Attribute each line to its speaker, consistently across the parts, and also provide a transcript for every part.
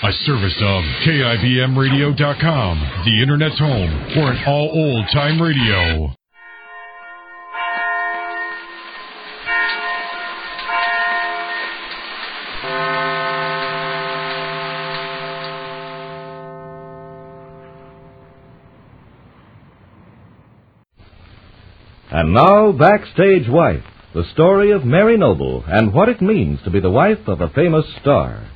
Speaker 1: A service of KIBMradio.com, the Internet's home for an all-old-time radio.
Speaker 2: And now, Backstage Wife, the story of Mary Noble and what it means to be the wife of a famous star.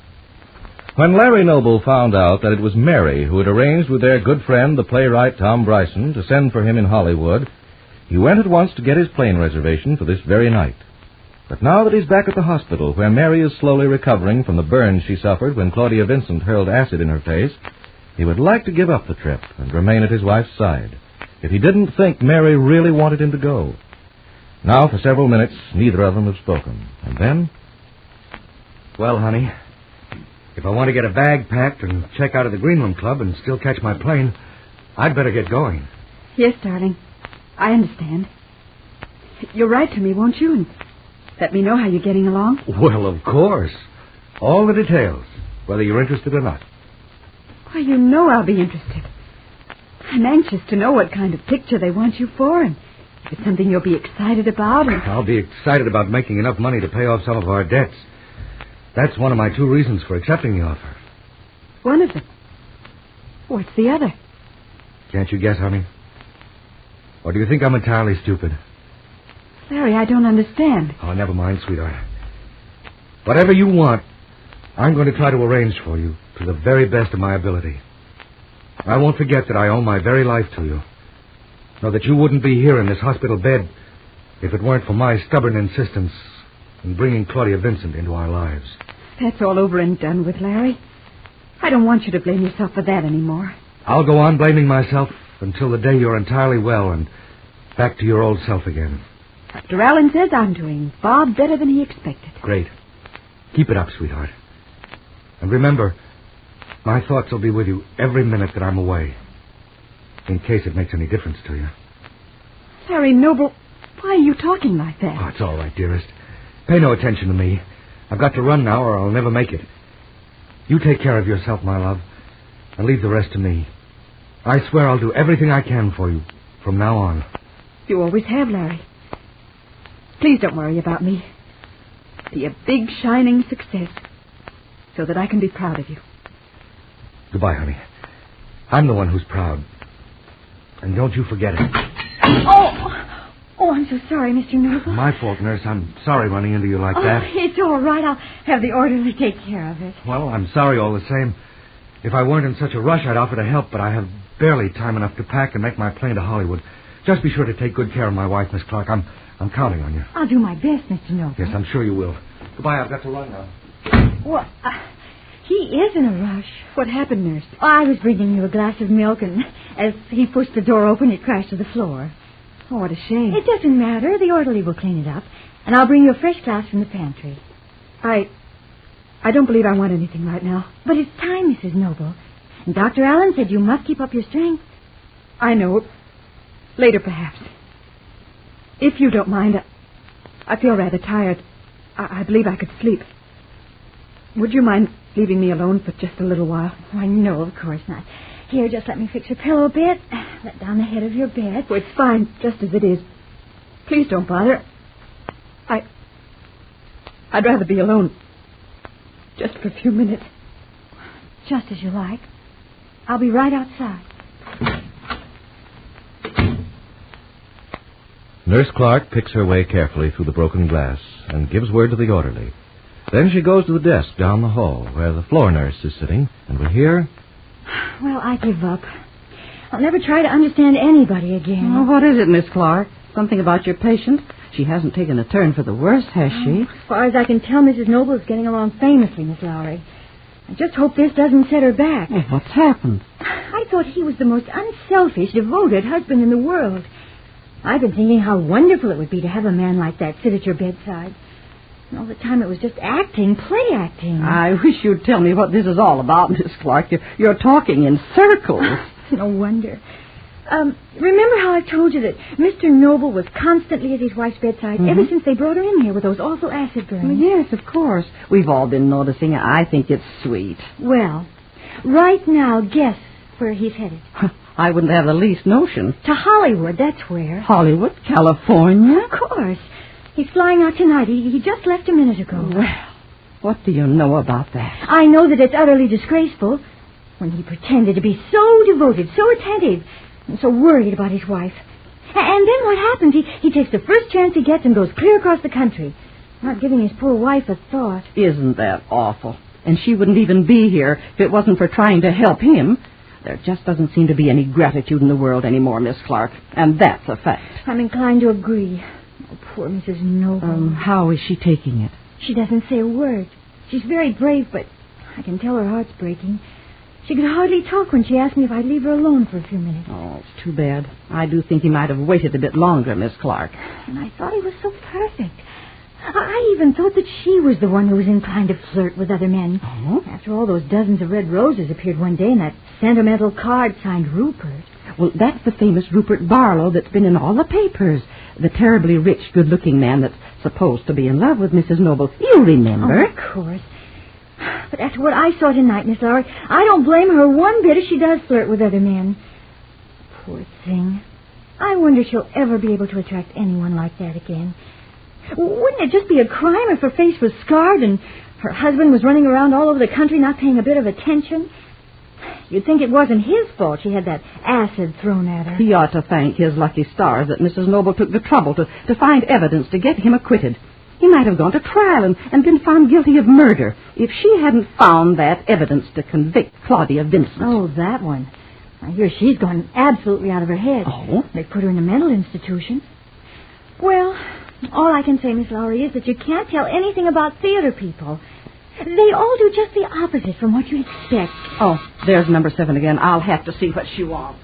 Speaker 2: When Larry Noble found out that it was Mary who had arranged with their good friend, the playwright Tom Bryson, to send for him in Hollywood, he went at once to get his plane reservation for this very night. But now that he's back at the hospital, where Mary is slowly recovering from the burns she suffered when Claudia Vincent hurled acid in her face, he would like to give up the trip and remain at his wife's side, if he didn't think Mary really wanted him to go. Now, for several minutes, neither of them have spoken. And then...
Speaker 3: Well, honey, if I want to get a bag packed and check out of the Green Room Club and still catch my plane, I'd better get going.
Speaker 4: Yes, darling. I understand. You'll write to me, won't you? And let me know how you're getting along.
Speaker 3: Well, of course. All the details, whether you're interested or not.
Speaker 4: Why, you know I'll be interested. I'm anxious to know what kind of picture they want you for, and if it's something you'll be excited about. And...
Speaker 3: I'll be excited about making enough money to pay off some of our debts. That's one of my two reasons for accepting the offer.
Speaker 4: One of them? What's the other?
Speaker 3: Can't you guess, honey? Or do you think I'm entirely stupid?
Speaker 4: Larry, I don't understand.
Speaker 3: Oh, never mind, sweetheart. Whatever you want, I'm going to try to arrange for you to the very best of my ability. I won't forget that I owe my very life to you. Know that you wouldn't be here in this hospital bed if it weren't for my stubborn insistence in bringing Claudia Vincent into our lives.
Speaker 4: That's all over and done with, Larry. I don't want you to blame yourself for that anymore.
Speaker 3: I'll go on blaming myself until the day you're entirely well and back to your old self again.
Speaker 4: Dr. Allen says I'm doing far better than he expected.
Speaker 3: Great. Keep it up, sweetheart. And remember, my thoughts will be with you every minute that I'm away, in case it makes any difference to you.
Speaker 4: Larry Noble, why are you talking like that?
Speaker 3: Oh, it's all right, dearest. Pay no attention to me. I've got to run now or I'll never make it. You take care of yourself, my love, and leave the rest to me. I swear I'll do everything I can for you from now on.
Speaker 4: You always have, Larry. Please don't worry about me. Be a big, shining success so that I can be proud of you.
Speaker 3: Goodbye, honey. I'm the one who's proud. And don't you forget it.
Speaker 4: Oh, I'm so sorry, Mr. Noble.
Speaker 3: My fault, nurse. I'm sorry running into you like that.
Speaker 4: It's all right. I'll have the orderly take care of it.
Speaker 3: Well, I'm sorry all the same. If I weren't in such a rush, I'd offer to help, but I have barely time enough to pack and make my plane to Hollywood. Just be sure to take good care of my wife, Miss Clark. I'm counting on you.
Speaker 4: I'll do my best, Mr. Noble.
Speaker 3: Yes, I'm sure you will. Goodbye. I've got to run now.
Speaker 4: Well, he is in a rush. What happened, nurse?
Speaker 5: I was bringing you a glass of milk, and as he pushed the door open, it crashed to the floor.
Speaker 4: Oh, what a shame.
Speaker 5: It doesn't matter. The orderly will clean it up, and I'll bring you a fresh glass from the pantry.
Speaker 4: I don't believe I want anything right now.
Speaker 5: But it's time, Mrs. Noble. And Dr. Allen said you must keep up your strength.
Speaker 4: I know. Later, perhaps. If you don't mind, I feel rather tired. I believe I could sleep. Would you mind leaving me alone for just a little while?
Speaker 5: Why, no, of course not. Here, just let me fix your pillow a bit. Let down the head of your bed.
Speaker 4: Oh, it's fine, just as it is. Please don't bother. I'd rather be alone. Just for a few minutes.
Speaker 5: Just as you like. I'll be right outside.
Speaker 2: Nurse Clark picks her way carefully through the broken glass and gives word to the orderly. Then she goes to the desk down the hall where the floor nurse is sitting, and we hear...
Speaker 5: Well, I give up. I'll never try to understand anybody again.
Speaker 6: Oh, what is it, Miss Clark? Something about your patient? She hasn't taken a turn for the worse, has she?
Speaker 5: As far as I can tell, Mrs. Noble is getting along famously, Miss Lowry. I just hope this doesn't set her back.
Speaker 6: Oh, what's happened?
Speaker 5: I thought he was the most unselfish, devoted husband in the world. I've been thinking how wonderful it would be to have a man like that sit at your bedside. And all the time it was just acting, play acting.
Speaker 6: I wish you'd tell me what this is all about, Miss Clark. You're talking in circles.
Speaker 5: No wonder. Remember how I told you that Mr. Noble was constantly at his wife's bedside ever since they brought her in here with those awful acid burns?
Speaker 6: Well, yes, of course. We've all been noticing. I think it's sweet.
Speaker 5: Well, Right now, guess where he's headed.
Speaker 6: I wouldn't have the least notion.
Speaker 5: To Hollywood, that's where.
Speaker 6: Hollywood, California?
Speaker 5: Of course. He's flying out tonight. He just left a minute ago.
Speaker 6: Well, what do you know about that?
Speaker 5: I know that it's utterly disgraceful. When he pretended to be so devoted, so attentive, and so worried about his wife. And then what happens? He takes the first chance he gets and goes clear across the country, not giving his poor wife a thought.
Speaker 6: Isn't that awful? And she wouldn't even be here if it wasn't for trying to help him. There just doesn't seem to be any gratitude in the world anymore, Miss Clark. And that's a fact.
Speaker 5: I'm inclined to agree. Oh, poor Mrs. Noble.
Speaker 6: How is she taking it?
Speaker 5: She doesn't say a word. She's very brave, but I can tell her heart's breaking. She could hardly talk when she asked me if I'd leave her alone for a few minutes.
Speaker 6: Oh, it's too bad. I do think he might have waited a bit longer, Miss Clark.
Speaker 5: And I thought he was so perfect. I even thought that she was the one who was inclined to flirt with other men.
Speaker 6: Oh?
Speaker 5: After all those dozens of red roses appeared one day in that sentimental card signed Rupert.
Speaker 6: Well, that's the famous Rupert Barlow that's been in all the papers. The terribly rich, good-looking man that's supposed to be in love with Mrs. Noble. You remember?
Speaker 5: Oh, of course. But after what I saw tonight, Miss Lowry, I don't blame her one bit if she does flirt with other men. Poor thing. I wonder if she'll ever be able to attract anyone like that again. Wouldn't it just be a crime if her face was scarred and her husband was running around all over the country not paying a bit of attention? You'd think it wasn't his fault she had that acid thrown at her.
Speaker 6: He ought to thank his lucky stars that Mrs. Noble took the trouble to find evidence to get him acquitted. He might have gone to trial and been found guilty of murder if she hadn't found that evidence to convict Claudia Vincent.
Speaker 5: Oh, that one. I hear she's gone absolutely out of her head.
Speaker 6: Oh?
Speaker 5: They put her in a mental institution. Well, all I can say, Miss Lowry, is that you can't tell anything about theater people. They all do just the opposite from what you'd expect.
Speaker 6: Oh, there's number 7 again. I'll have to see what she wants.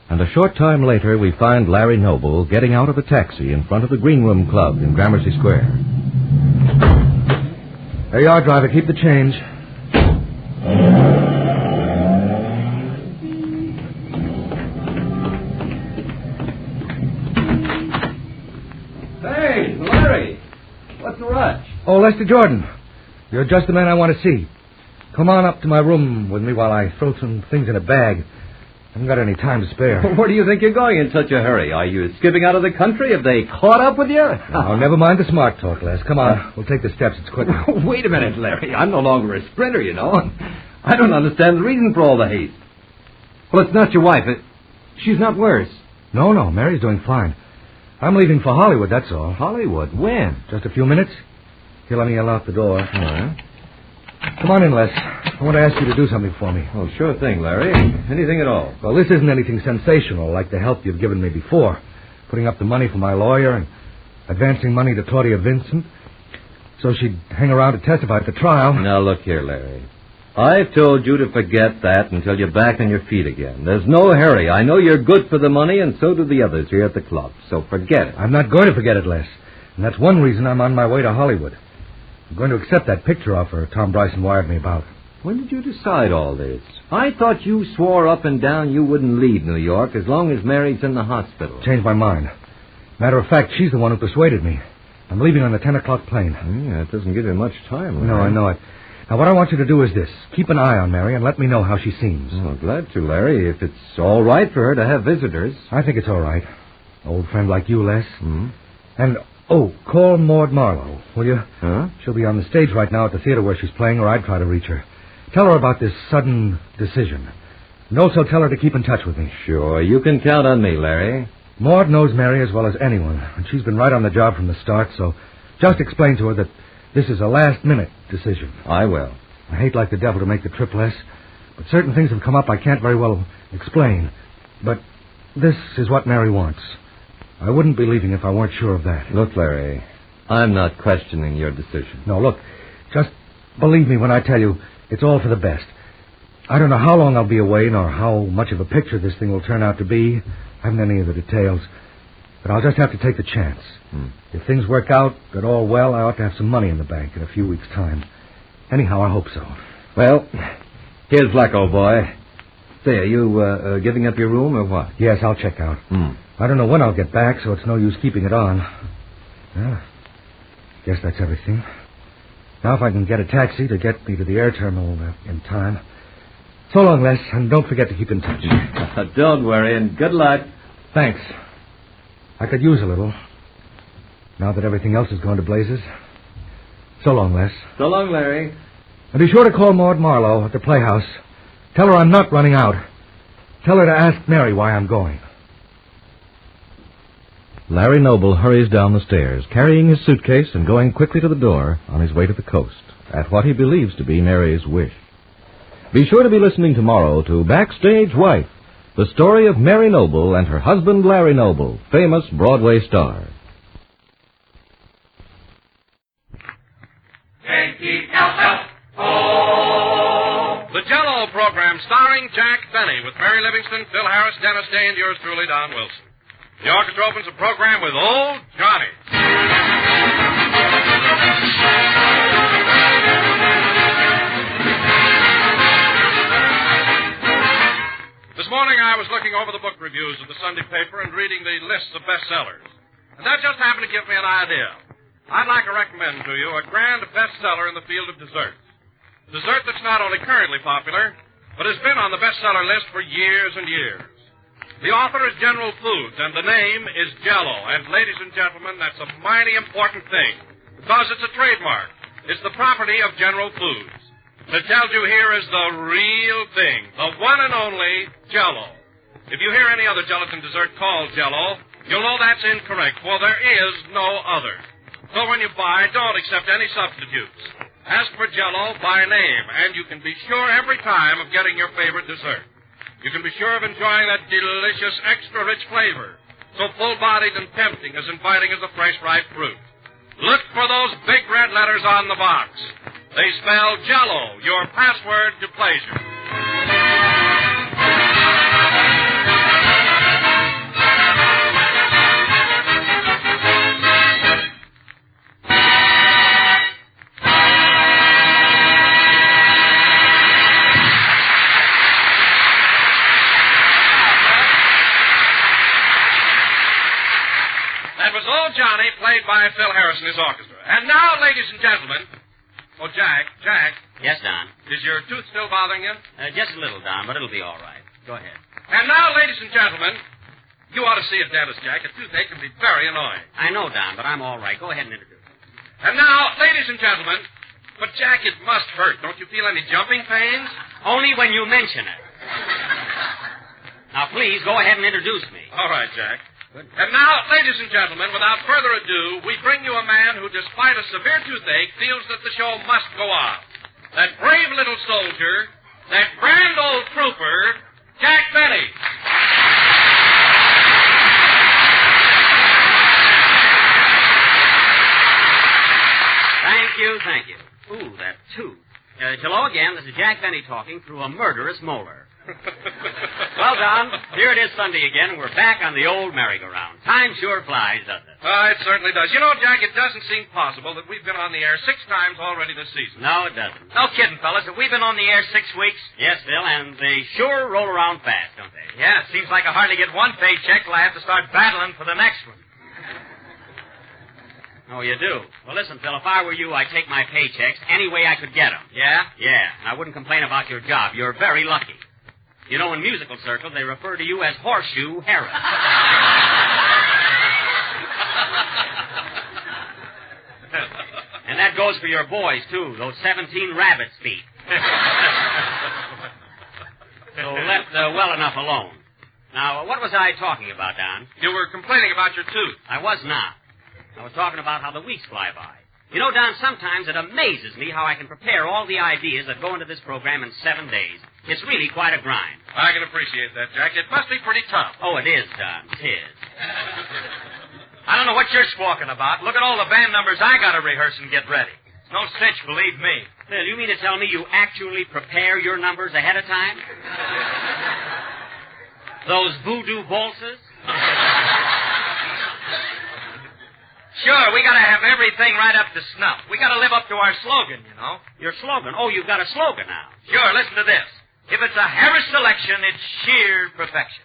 Speaker 2: And a short time later, we find Larry Noble getting out of a taxi in front of the Green Room Club in Gramercy Square.
Speaker 3: There you are, driver. Keep the change.
Speaker 7: Hey, Larry. What's the rush?
Speaker 3: Oh, Lester Jordan. You're just the man I want to see. Come on up to my room with me while I throw some things in a bag. I haven't got any time to spare.
Speaker 7: Where do you think you're going in such a hurry? Are you skipping out of the country? Have they caught up with you?
Speaker 3: Oh, never mind the smart talk, Les. Come on. We'll take the steps. It's quicker.
Speaker 7: Wait a minute, Larry. I'm no longer a sprinter, you know. I don't understand the reason for all the haste. Well, it's not your wife. She's not worse.
Speaker 3: No, Mary's doing fine. I'm leaving for Hollywood, that's all.
Speaker 7: Hollywood? When?
Speaker 3: Just a few minutes. Here, let me unlock the door.
Speaker 7: Uh-huh.
Speaker 3: Come on in, Les. I want to ask you to do something for me.
Speaker 7: Oh, sure thing, Larry. Anything at all.
Speaker 3: Well, this isn't anything sensational like the help you've given me before. Putting up the money for my lawyer and advancing money to Claudia Vincent so she'd hang around to testify at the trial.
Speaker 7: Now, look here, Larry. I've told you to forget that until you're back on your feet again. There's no hurry. I know you're good for the money, and so do the others here at the club. So forget it.
Speaker 3: I'm not going to forget it, Les. And that's one reason I'm on my way to Hollywood. I'm going to accept that picture offer Tom Bryson wired me about.
Speaker 7: When did you decide all this? I thought you swore up and down you wouldn't leave New York as long as Mary's in the hospital.
Speaker 3: Changed my mind. Matter of fact, she's the one who persuaded me. I'm leaving on the 10 o'clock plane.
Speaker 7: Yeah, it doesn't give you much time, Larry.
Speaker 3: No, I know it. Now, what I want you to do is this. Keep an eye on Mary and let me know how she seems.
Speaker 7: Oh, glad to, Larry. If it's all right for her to have visitors.
Speaker 3: I think it's all right. Old friend like you, Les.
Speaker 7: Mm-hmm.
Speaker 3: And, call Maud Marlowe, will you?
Speaker 7: Huh?
Speaker 3: She'll be on the stage right now at the theater where she's playing, or I'd try to reach her. Tell her about this sudden decision. And also tell her to keep in touch with me.
Speaker 7: Sure, you can count on me, Larry.
Speaker 3: Maud knows Mary as well as anyone, and she's been right on the job from the start, so just explain to her that this is a last-minute decision.
Speaker 7: I will.
Speaker 3: I hate like the devil to make the trip, Les, but certain things have come up I can't very well explain. But this is what Mary wants. I wouldn't be leaving if I weren't sure of that.
Speaker 7: Look, Larry, I'm not questioning your decision.
Speaker 3: No, look, just believe me when I tell you it's all for the best. I don't know how long I'll be away, nor how much of a picture this thing will turn out to be. I haven't any of the details. But I'll just have to take the chance. If things work out at all well, I ought to have some money in the bank in a few weeks' time. Anyhow, I hope so.
Speaker 7: Well, here's luck, old boy. Say, are you giving up your room or what?
Speaker 3: Yes, I'll check out. I don't know when I'll get back, so it's no use keeping it on. Well, guess that's everything. Now if I can get a taxi to get me to the air terminal in time. So long, Les, and don't forget to keep in touch.
Speaker 7: Don't worry, and good luck.
Speaker 3: Thanks. I could use a little. Now that everything else has gone to blazes. So long, Les.
Speaker 7: So long, Larry.
Speaker 3: And be sure to call Maud Marlowe at the Playhouse. Tell her I'm not running out. Tell her to ask Mary why I'm going.
Speaker 2: Larry Noble hurries down the stairs, carrying his suitcase and going quickly to the door on his way to the coast, at what he believes to be Mary's wish. Be sure to be listening tomorrow to Backstage Wife, the story of Mary Noble and her husband Larry Noble, famous Broadway star.
Speaker 8: The Jell-O program starring Jack Benny with Mary Livingston, Phil Harris, Dennis Day, and yours truly, Don Wilson. The orchestra opens the program with Old Johnny. This morning I was looking over the book reviews of the Sunday paper and reading the lists of bestsellers. And that just happened to give me an idea. I'd like to recommend to you a grand bestseller in the field of desserts. Dessert that's not only currently popular, but has been on the bestseller list for years and years. The author is General Foods, and the name is Jell-O. And ladies and gentlemen, that's a mighty important thing, because it's a trademark. It's the property of General Foods. That tells you here is the real thing, the one and only Jell-O. If you hear any other gelatin dessert called Jell-O, you'll know that's incorrect, for there is no other. So when you buy, don't accept any substitutes. Ask for Jell-O by name, and you can be sure every time of getting your favorite dessert. You can be sure of enjoying that delicious, extra-rich flavor, so full-bodied and tempting, as inviting as the fresh, ripe fruit. Look for those big red letters on the box. They spell Jell-O, your password to pleasure. Johnny, played by Phil Harris and his orchestra. And now, ladies and gentlemen... Oh, Jack.
Speaker 9: Yes, Don?
Speaker 8: Is your tooth still bothering you?
Speaker 9: Just a little, Don, but it'll be all right. Go ahead.
Speaker 8: And now, ladies and gentlemen, you ought to see a dentist, Jack. A toothache can be very annoying.
Speaker 9: I know, Don, but I'm all right. Go ahead and introduce me.
Speaker 8: And now, ladies and gentlemen... But, Jack, it must hurt. Don't you feel any jumping pains?
Speaker 9: Only when you mention it. Now, please, go ahead and introduce me.
Speaker 8: All right, Jack. Good. And now, ladies and gentlemen, without further ado, we bring you a man who, despite a severe toothache, feels that the show must go on. That brave little soldier, that grand old trooper, Jack Benny.
Speaker 9: Thank you. Ooh, that tooth. Hello again, this is Jack Benny talking through a murderous molar. Well, Don, here it is Sunday again, and we're back on the old merry-go-round. Time sure flies, doesn't it?
Speaker 8: It certainly does. You know, Jack, it doesn't seem possible that we've been on the air 6 times already this season.
Speaker 9: No, it doesn't.
Speaker 10: No kidding, fellas. Have we been on the air 6 weeks?
Speaker 9: Yes, Phil, and they sure roll around fast, don't they?
Speaker 10: Yeah, it seems like I hardly get one paycheck till I have to start battling for the next one.
Speaker 9: Oh, you do? Well, listen, Phil, if I were you, I'd take my paychecks any way I could get them.
Speaker 10: Yeah?
Speaker 9: Yeah, and I wouldn't complain about your job. You're very lucky. You know, in musical circles, they refer to you as Horseshoe Harris. And that goes for your boys, too, those 17 rabbit's feet. So let well enough alone. Now, what was I talking about, Don?
Speaker 8: You were complaining about your tooth.
Speaker 9: I was not. I was talking about how the weeks fly by. You know, Don, sometimes it amazes me how I can prepare all the ideas that go into this program in 7 days. It's really quite a grind.
Speaker 8: I can appreciate that, Jack. It must be pretty tough.
Speaker 9: Oh, it is, Don. It is.
Speaker 10: I don't know what you're squawking about. Look at all the band numbers I got to rehearse and get ready. It's no cinch, believe me.
Speaker 9: Phil, you mean to tell me you actually prepare your numbers ahead of time? Those voodoo bolsas?
Speaker 10: Sure, we got to have everything right up to snuff. We got to live up to our slogan, you know.
Speaker 9: Your slogan? Oh, you've got a slogan now.
Speaker 10: Sure, listen to this. If it's a Harris selection, it's sheer perfection.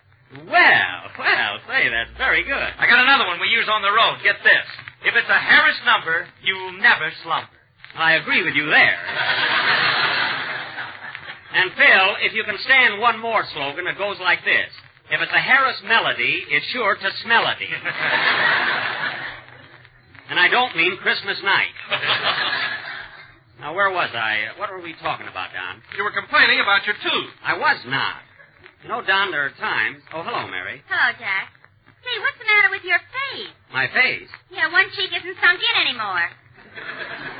Speaker 9: Well, say, that's very good.
Speaker 10: I got another one we use on the road. Get this. If it's a Harris number, you'll never slumber.
Speaker 9: I agree with you there. And, Phil, if you can stand one more slogan, it goes like this. If it's a Harris melody, it's sure to smell-ity. And I don't mean Christmas night. Now, where was I? What were we talking about, Don?
Speaker 8: You were complaining about your tooth.
Speaker 9: I was not. You know, Don, there are times... Oh, hello, Mary.
Speaker 11: Hello, Jack. Say, what's the matter with your face?
Speaker 9: My face?
Speaker 11: Yeah, one cheek isn't sunk in anymore.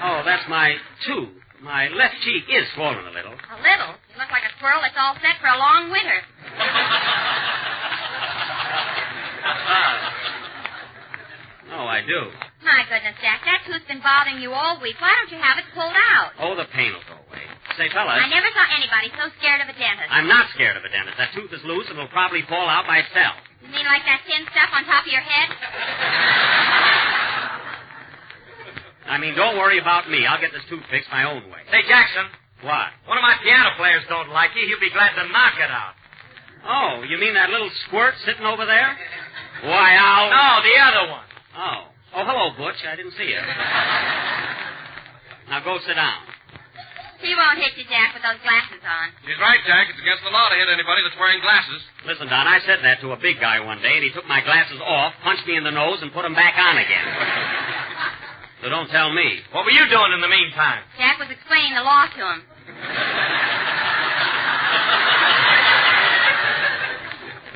Speaker 9: Oh, that's my tooth. My left cheek is swollen a little.
Speaker 11: A little? You look like a squirrel that's all set for a long winter.
Speaker 9: Oh, I do.
Speaker 11: My goodness, Jack, that tooth's been bothering you all week. Why don't you have it pulled out?
Speaker 9: Oh, the pain will go away. Say, fellas...
Speaker 11: I never saw anybody so scared of a dentist.
Speaker 9: I'm not scared of a dentist. That tooth is loose and will probably fall out by itself.
Speaker 11: You mean like that thin stuff on top of your head?
Speaker 9: I mean, don't worry about me. I'll get this tooth fixed my own way.
Speaker 10: Say, Jackson.
Speaker 9: What?
Speaker 10: One of my piano players don't like you. He'll be glad to knock it out.
Speaker 9: Oh, you mean that little squirt sitting over there? Why, I'll...
Speaker 10: No, the other one.
Speaker 9: Oh. Oh, hello, Butch. I didn't see you. Now go sit down.
Speaker 11: He won't hit you, Jack, with those glasses on.
Speaker 8: She's right, Jack. It's against the law to hit anybody that's wearing glasses.
Speaker 9: Listen, Don, I said that to a big guy one day, and he took my glasses off, punched me in the nose, and put them back on again. So don't tell me.
Speaker 10: What were you doing in the meantime?
Speaker 11: Jack was explaining the law to him.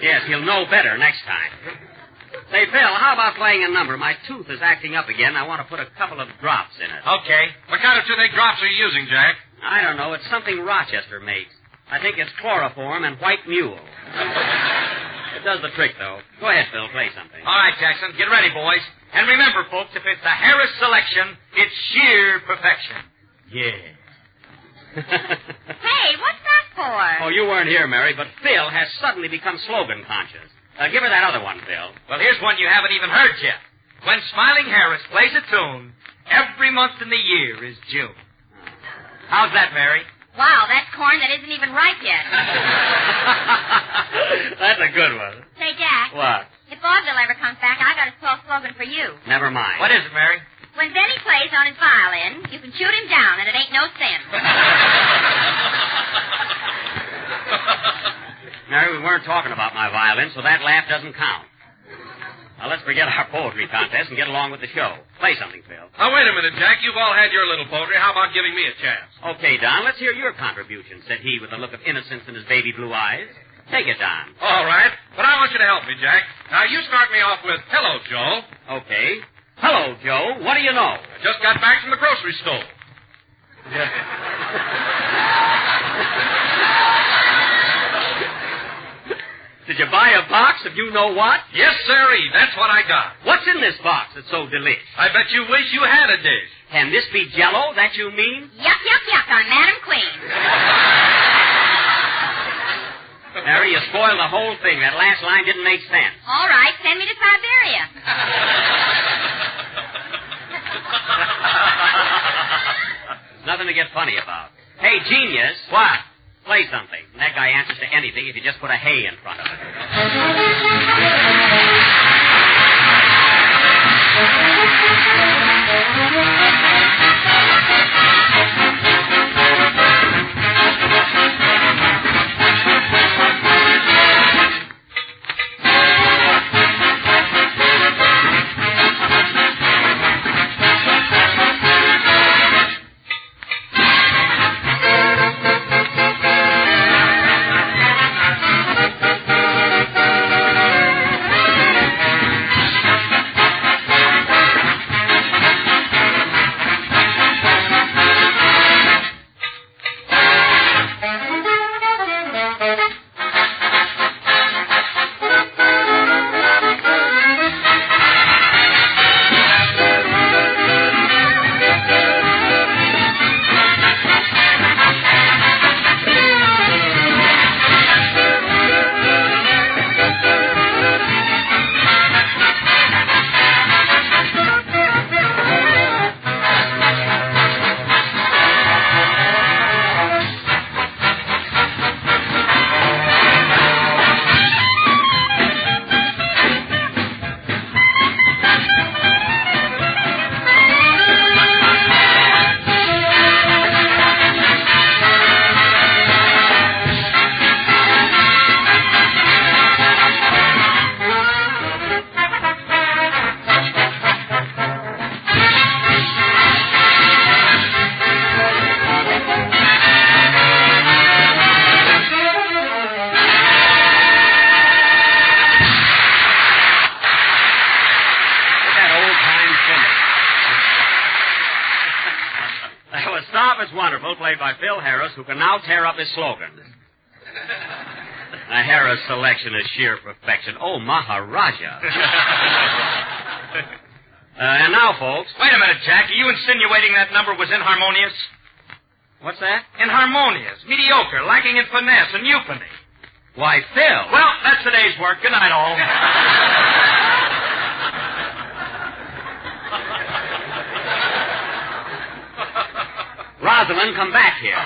Speaker 9: Yes, he'll know better next time. Say, Phil, how about playing a number? My tooth is acting up again. I want to put a couple of drops in it.
Speaker 10: Okay.
Speaker 8: What kind of toothache drops are you using, Jack?
Speaker 9: I don't know. It's something Rochester makes. I think it's chloroform and white mule. It does the trick, though. Go ahead, Phil. Play something.
Speaker 10: All right, Jackson. Get ready, boys. And remember, folks, if it's a Harris selection, it's sheer perfection. Yeah.
Speaker 11: Hey, what's that for?
Speaker 9: Oh, you weren't here, Mary, but Phil has suddenly become slogan conscious. Give her that other one, Phil.
Speaker 10: Well, here's one you haven't even heard yet. When Smiling Harris plays a tune, every month in the year is June. How's that, Mary?
Speaker 11: Wow, that's corn that isn't even ripe yet.
Speaker 9: That's a good one.
Speaker 11: Say, Jack.
Speaker 9: What?
Speaker 11: If vaudeville ever comes back, I got a swell slogan for you.
Speaker 9: Never mind.
Speaker 10: What is it, Mary?
Speaker 11: When Benny plays on his violin, you can shoot him down, and it ain't no sin.
Speaker 9: Mary, we weren't talking about my violin, so that laugh doesn't count. Now, let's forget our poetry contest and get along with the show. Play something, Phil.
Speaker 8: Now, wait a minute, Jack. You've all had your little poetry. How about giving me a chance?
Speaker 9: Okay, Don, let's hear your contribution, said he with a look of innocence in his baby blue eyes. Take it, Don.
Speaker 8: All right. But I want you to help me, Jack. Now, you start me off with, hello, Joe.
Speaker 9: Okay. Hello, Joe. What do you know?
Speaker 8: I just got back from the grocery store.
Speaker 9: Did you buy a box of you know what?
Speaker 8: Yes, sirree. That's what I got.
Speaker 9: What's in this box that's so delish?
Speaker 8: I bet you wish you had a dish.
Speaker 9: Can this be Jell-O, that you mean?
Speaker 11: Yuck, yuck, yuck on Madam Queen.
Speaker 9: Mary, you spoiled the whole thing. That last line didn't make sense.
Speaker 11: All right, send me to Siberia.
Speaker 9: Nothing to get funny about. Hey, genius.
Speaker 10: What?
Speaker 9: Play something. And that guy answers to anything if you just put a hey in front of it. Miracle, played by Phil Harris, who can now tear up his slogan. Now, Harris' selection is sheer perfection. Oh, Maharaja. And now, folks...
Speaker 10: Wait a minute, Jack. Are you insinuating that number was inharmonious?
Speaker 9: What's that?
Speaker 10: Inharmonious, mediocre, lacking in finesse and euphony.
Speaker 9: Why, Phil.
Speaker 10: Well, that's the day's work. Good night, all.
Speaker 9: Rosalind, come back here.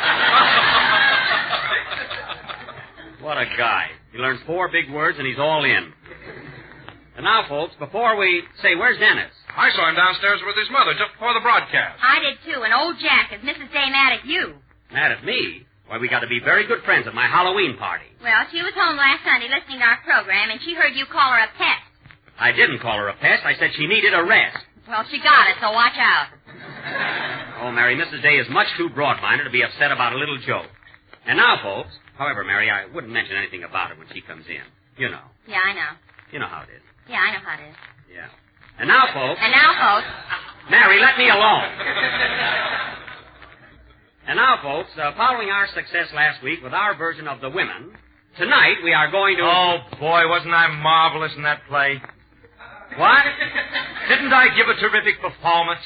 Speaker 9: What a guy. He learns 4 big words and he's all in. And now, folks, before we say, where's Dennis?
Speaker 8: I saw him downstairs with his mother just before the broadcast.
Speaker 11: I did, too. And old Jack, is Mrs. Day mad at you?
Speaker 9: Mad at me? Why, we got to be very good friends at my Halloween party.
Speaker 11: Well, she was home last Sunday listening to our program, and she heard you call her a pest.
Speaker 9: I didn't call her a pest. I said she needed a rest.
Speaker 11: Well, she got it, so watch out.
Speaker 9: Oh, Mary, Mrs. Day is much too broad-minded to be upset about a little joke. And now, folks... However, Mary, I wouldn't mention anything about it when she comes in. You know.
Speaker 11: Yeah, I know.
Speaker 9: You know how it is.
Speaker 11: Yeah, I know how it is.
Speaker 9: Yeah. And now, folks...
Speaker 11: Mary,
Speaker 9: let me alone. And now, folks, following our success last week with our version of The Women, tonight we are going to...
Speaker 10: Oh, boy, wasn't I marvelous in that play?
Speaker 9: What?
Speaker 10: Didn't I give a terrific performance?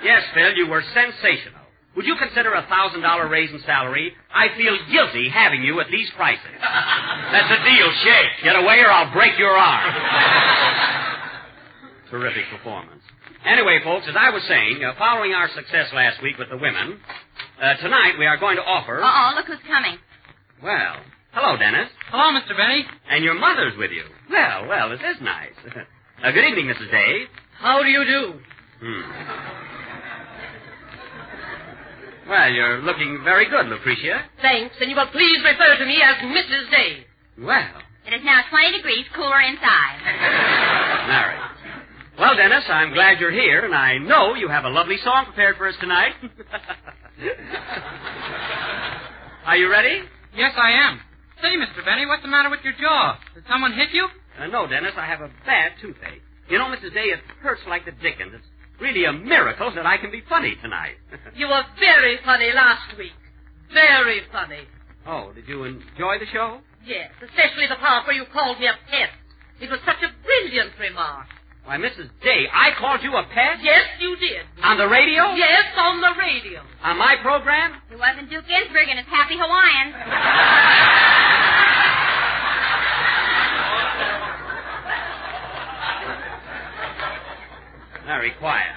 Speaker 9: Yes, Phil, you were sensational. Would you consider a $1,000 raise in salary? I feel guilty having you at these prices.
Speaker 10: That's a deal. Shake.
Speaker 9: Get away or I'll break your arm. Terrific performance. Anyway, folks, as I was saying, following our success last week with The Women, tonight we are going to offer...
Speaker 11: Uh-oh, look who's coming.
Speaker 9: Well, hello, Dennis.
Speaker 12: Hello, Mr. Benny.
Speaker 9: And your mother's with you. Well, this is nice. Good evening, Mrs. Day.
Speaker 12: How do you do?
Speaker 9: Well, you're looking very good, Lucretia.
Speaker 12: Thanks, and you will please refer to me as Mrs. Day.
Speaker 9: Well.
Speaker 11: It is now 20 degrees cooler inside.
Speaker 9: Mary. Well, Dennis, I'm glad you're here, and I know you have a lovely song prepared for us tonight. Are you ready?
Speaker 12: Yes, I am. Say, Mr. Benny, what's the matter with your jaw? Did someone hit you?
Speaker 9: No, Dennis, I have a bad toothache. You know, Mrs. Day, it hurts like the dickens. It's really a miracle that I can be funny tonight.
Speaker 12: You were very funny last week. Very funny.
Speaker 9: Oh, did you enjoy the show?
Speaker 12: Yes, especially the part where you called me a pest. It was such a brilliant remark.
Speaker 9: Why, Mrs. Day, I called you a pest?
Speaker 12: Yes, you did.
Speaker 9: On the radio?
Speaker 12: Yes, on the radio.
Speaker 9: On my program?
Speaker 11: It wasn't Duke Ginsburg and his Happy Hawaiians.
Speaker 9: Very quiet.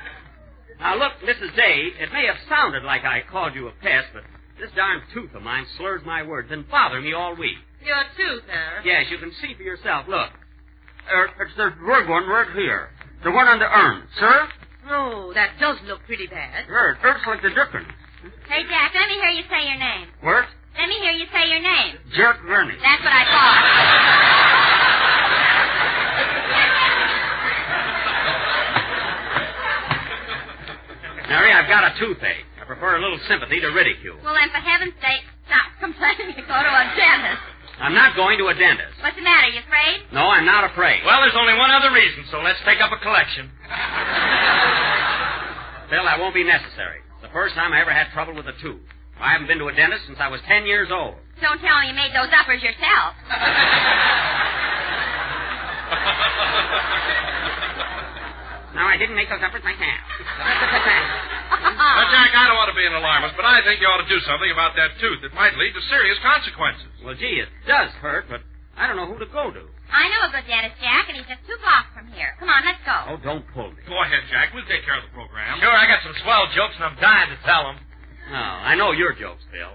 Speaker 9: Now, look, Mrs. Day, it may have sounded like I called you a pest, but this darn tooth of mine slurs my words and bothers me all week.
Speaker 12: Your tooth, huh?
Speaker 9: Yes, you can see for yourself. Look. It's the red one right here. The one on the urn. Sir?
Speaker 12: Oh, that does look pretty bad.
Speaker 9: It hurts like the dickens.
Speaker 11: Hey, Jack, let me hear you say your name.
Speaker 9: What?
Speaker 11: Let me hear you say your name.
Speaker 9: Jerk Gurney.
Speaker 11: That's what I thought.
Speaker 9: Mary, I've got a toothache. I prefer a little sympathy to ridicule.
Speaker 11: Well, then, for heaven's sake, stop complaining and go to a dentist.
Speaker 9: I'm not going to a dentist.
Speaker 11: What's the matter? You afraid?
Speaker 9: No, I'm not afraid.
Speaker 10: Well, there's only one other reason, so let's take up a collection.
Speaker 9: Phil, that won't be necessary. It's the first time I ever had trouble with a tooth. I haven't been to a dentist since I was 10 years old.
Speaker 11: Don't tell me you made those uppers yourself.
Speaker 9: No, I didn't make those uppers myself.
Speaker 8: Well, Jack, I don't want to be an alarmist, but I think you ought to do something about that tooth. It might lead to serious consequences.
Speaker 9: Well, gee, it does hurt, but I don't know who to go to.
Speaker 11: I know a good dentist, Jack, and he's just 2 blocks from here. Come on, let's go.
Speaker 9: Oh, don't pull me.
Speaker 8: Go ahead, Jack. We'll take care of the program.
Speaker 10: Sure, I got some swell jokes, and I'm dying to tell them.
Speaker 9: Oh, I know your jokes, Phil.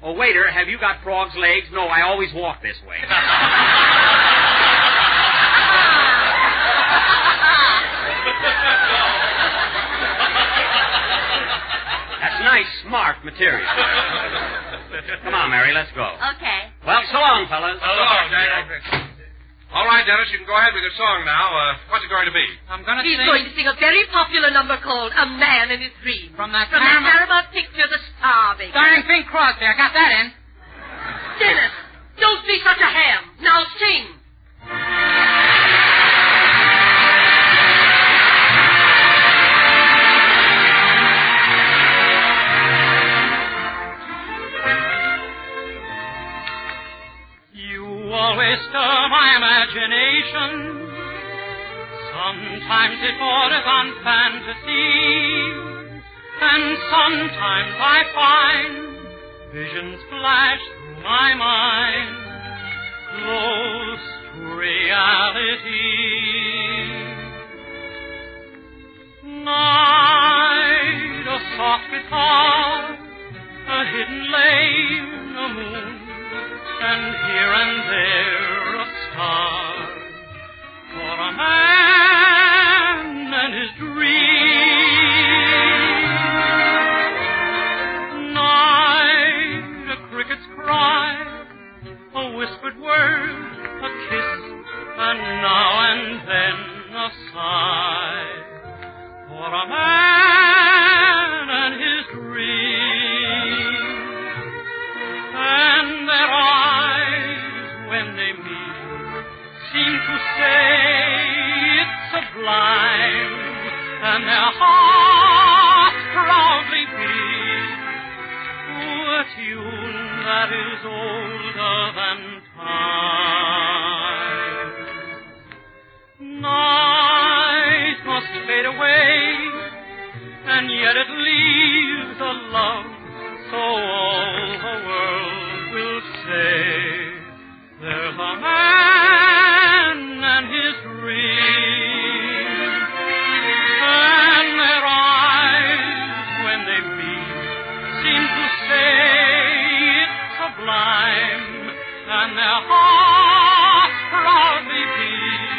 Speaker 9: Oh, waiter, have you got frog's legs? No, I always walk this way. That's nice, smart material. Come on, Mary, let's go.
Speaker 11: Okay.
Speaker 9: Well, so long, fellas.
Speaker 8: So long, Jack. All right, Dennis, you can go ahead with your song now. What's it going to be?
Speaker 12: I'm going to
Speaker 13: He's going to sing a very popular number called A Man in His Dream.
Speaker 12: From that
Speaker 13: Paramount picture, The Starving.
Speaker 12: Starring Bing Crosby. I got that in.
Speaker 13: Dennis, don't be such a ham. Now sing.
Speaker 14: imagination. Sometimes it borders on fantasy, and sometimes I find visions flash through my mind, close to reality. Night, a soft guitar, a hidden lane, a moon, and here and there a star, for a man and his dream. Night, a cricket's cry, a whispered word, a kiss, and now and then a sigh, for a man and his dream. And their eyes, when they meet, seem to say it's sublime, and their hearts proudly beat to a tune that is older than time. Night must fade away, and yet it leaves a love, so all the world will say there's a man and his dream. And their eyes, when they meet, seem to say it's sublime, and their hearts proudly beat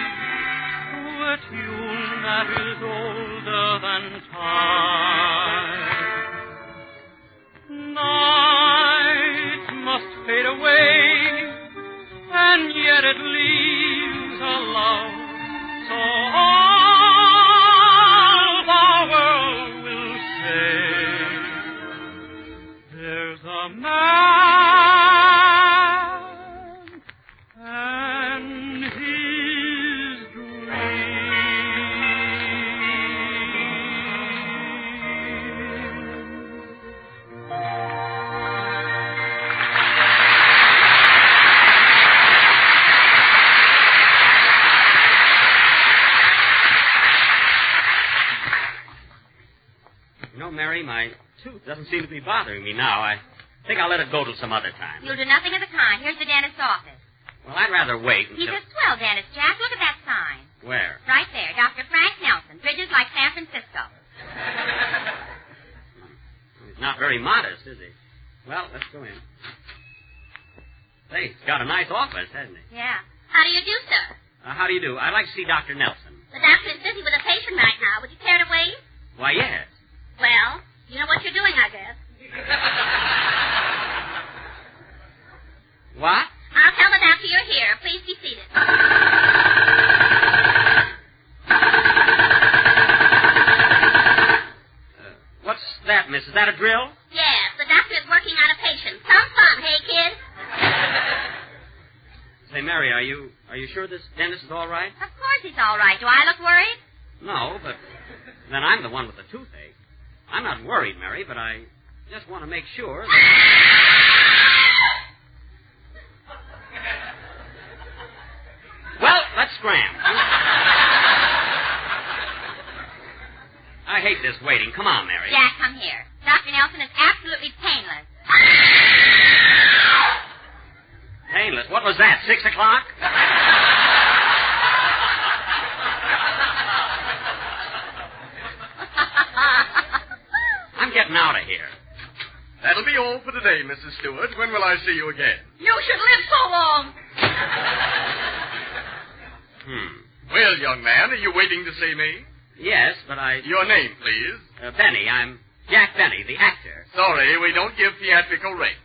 Speaker 14: to a tune that is older than time. Night must fade away, and yet it leaves a love, so all the world will say there's a man and his dream.
Speaker 9: You know, Mary, my tooth doesn't seem to be bothering me now. I think I'll let it go till some other time.
Speaker 11: You'll do nothing of the kind. Here's the dentist's office.
Speaker 9: Well, I'd rather wait until...
Speaker 11: He's a swell dentist, Jack. Look at that sign.
Speaker 9: Where?
Speaker 11: Right there. Dr. Frank Nelson. Bridges like San Francisco.
Speaker 9: He's not very modest, is he? Well, let's go in. Say, he's got a nice office, hasn't he?
Speaker 11: Yeah. How do you do, sir?
Speaker 9: How do you do? I'd like to see Dr. Nelson.
Speaker 11: The doctor is busy with a patient right now. Would you care to wait?
Speaker 9: Why, yes.
Speaker 11: Well, you know what you're doing, I guess.
Speaker 9: What?
Speaker 11: I'll tell the doctor you're here. Please be seated.
Speaker 9: What's that, miss? Is that a drill?
Speaker 11: Yes, the doctor is working on a patient. Some fun, hey, kid?
Speaker 9: Say, Mary, are you sure this dentist is all right?
Speaker 11: Of course he's all right. Do I look worried?
Speaker 9: No, but then I'm the one with the toothache. I'm not worried, Mary, but I just want to make sure that... Well, let's scram. I hate this waiting. Come on, Mary.
Speaker 11: Jack, come here. Dr. Nelson is absolutely painless.
Speaker 9: Painless? What was that, 6 o'clock? I'm getting out of here.
Speaker 15: That'll be all for today, Mrs. Stewart. When will I see you again?
Speaker 12: You should live so long.
Speaker 15: Well, young man, are you waiting to see me?
Speaker 9: Yes, but I...
Speaker 15: Your name, please.
Speaker 9: Benny. I'm Jack Benny, the actor.
Speaker 15: Sorry, we don't give theatrical rates.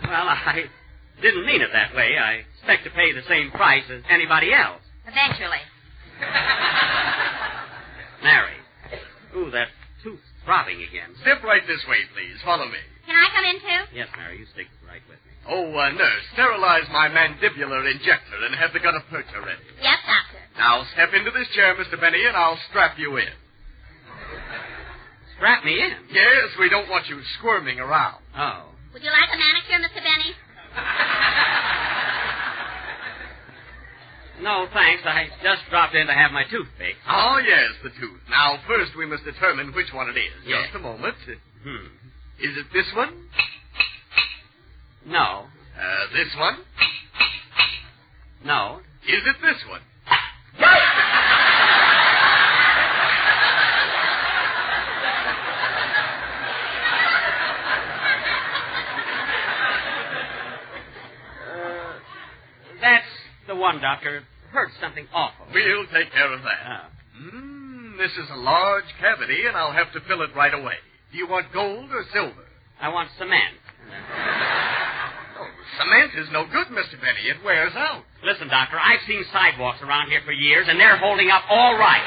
Speaker 9: Well, I didn't mean it that way. I expect to pay the same price as anybody else.
Speaker 11: Eventually.
Speaker 9: Mary. Ooh, that tooth's throbbing again.
Speaker 15: Step right this way, please. Follow me.
Speaker 11: Can I come in, too?
Speaker 9: Yes, Mary, you stick right with me.
Speaker 15: Oh, nurse, sterilize my mandibular injector and have the gutta percha ready.
Speaker 11: Yes, doctor.
Speaker 15: Now, step into this chair, Mr. Benny, and I'll strap you in.
Speaker 9: Strap me in?
Speaker 15: Yes, we don't want you squirming around.
Speaker 9: Oh.
Speaker 11: Would you like a manicure, Mr. Benny?
Speaker 9: No, thanks. I just dropped in to have my tooth fixed.
Speaker 15: Oh, yes, the tooth. Now, first we must determine which one it is.
Speaker 9: Yes.
Speaker 15: Just a moment. Is it this one?
Speaker 9: No.
Speaker 15: This one?
Speaker 9: No.
Speaker 15: Is it this one?
Speaker 9: That's the one, Doctor. Hurt something awful.
Speaker 15: We'll take care of that. This is a large cavity, and I'll have to fill it right away. Do you want gold or silver?
Speaker 9: I want cement.
Speaker 15: Oh, cement is no good, Mr. Benny. It wears out.
Speaker 9: Listen, Doctor, I've seen sidewalks around here for years, and they're holding up all right.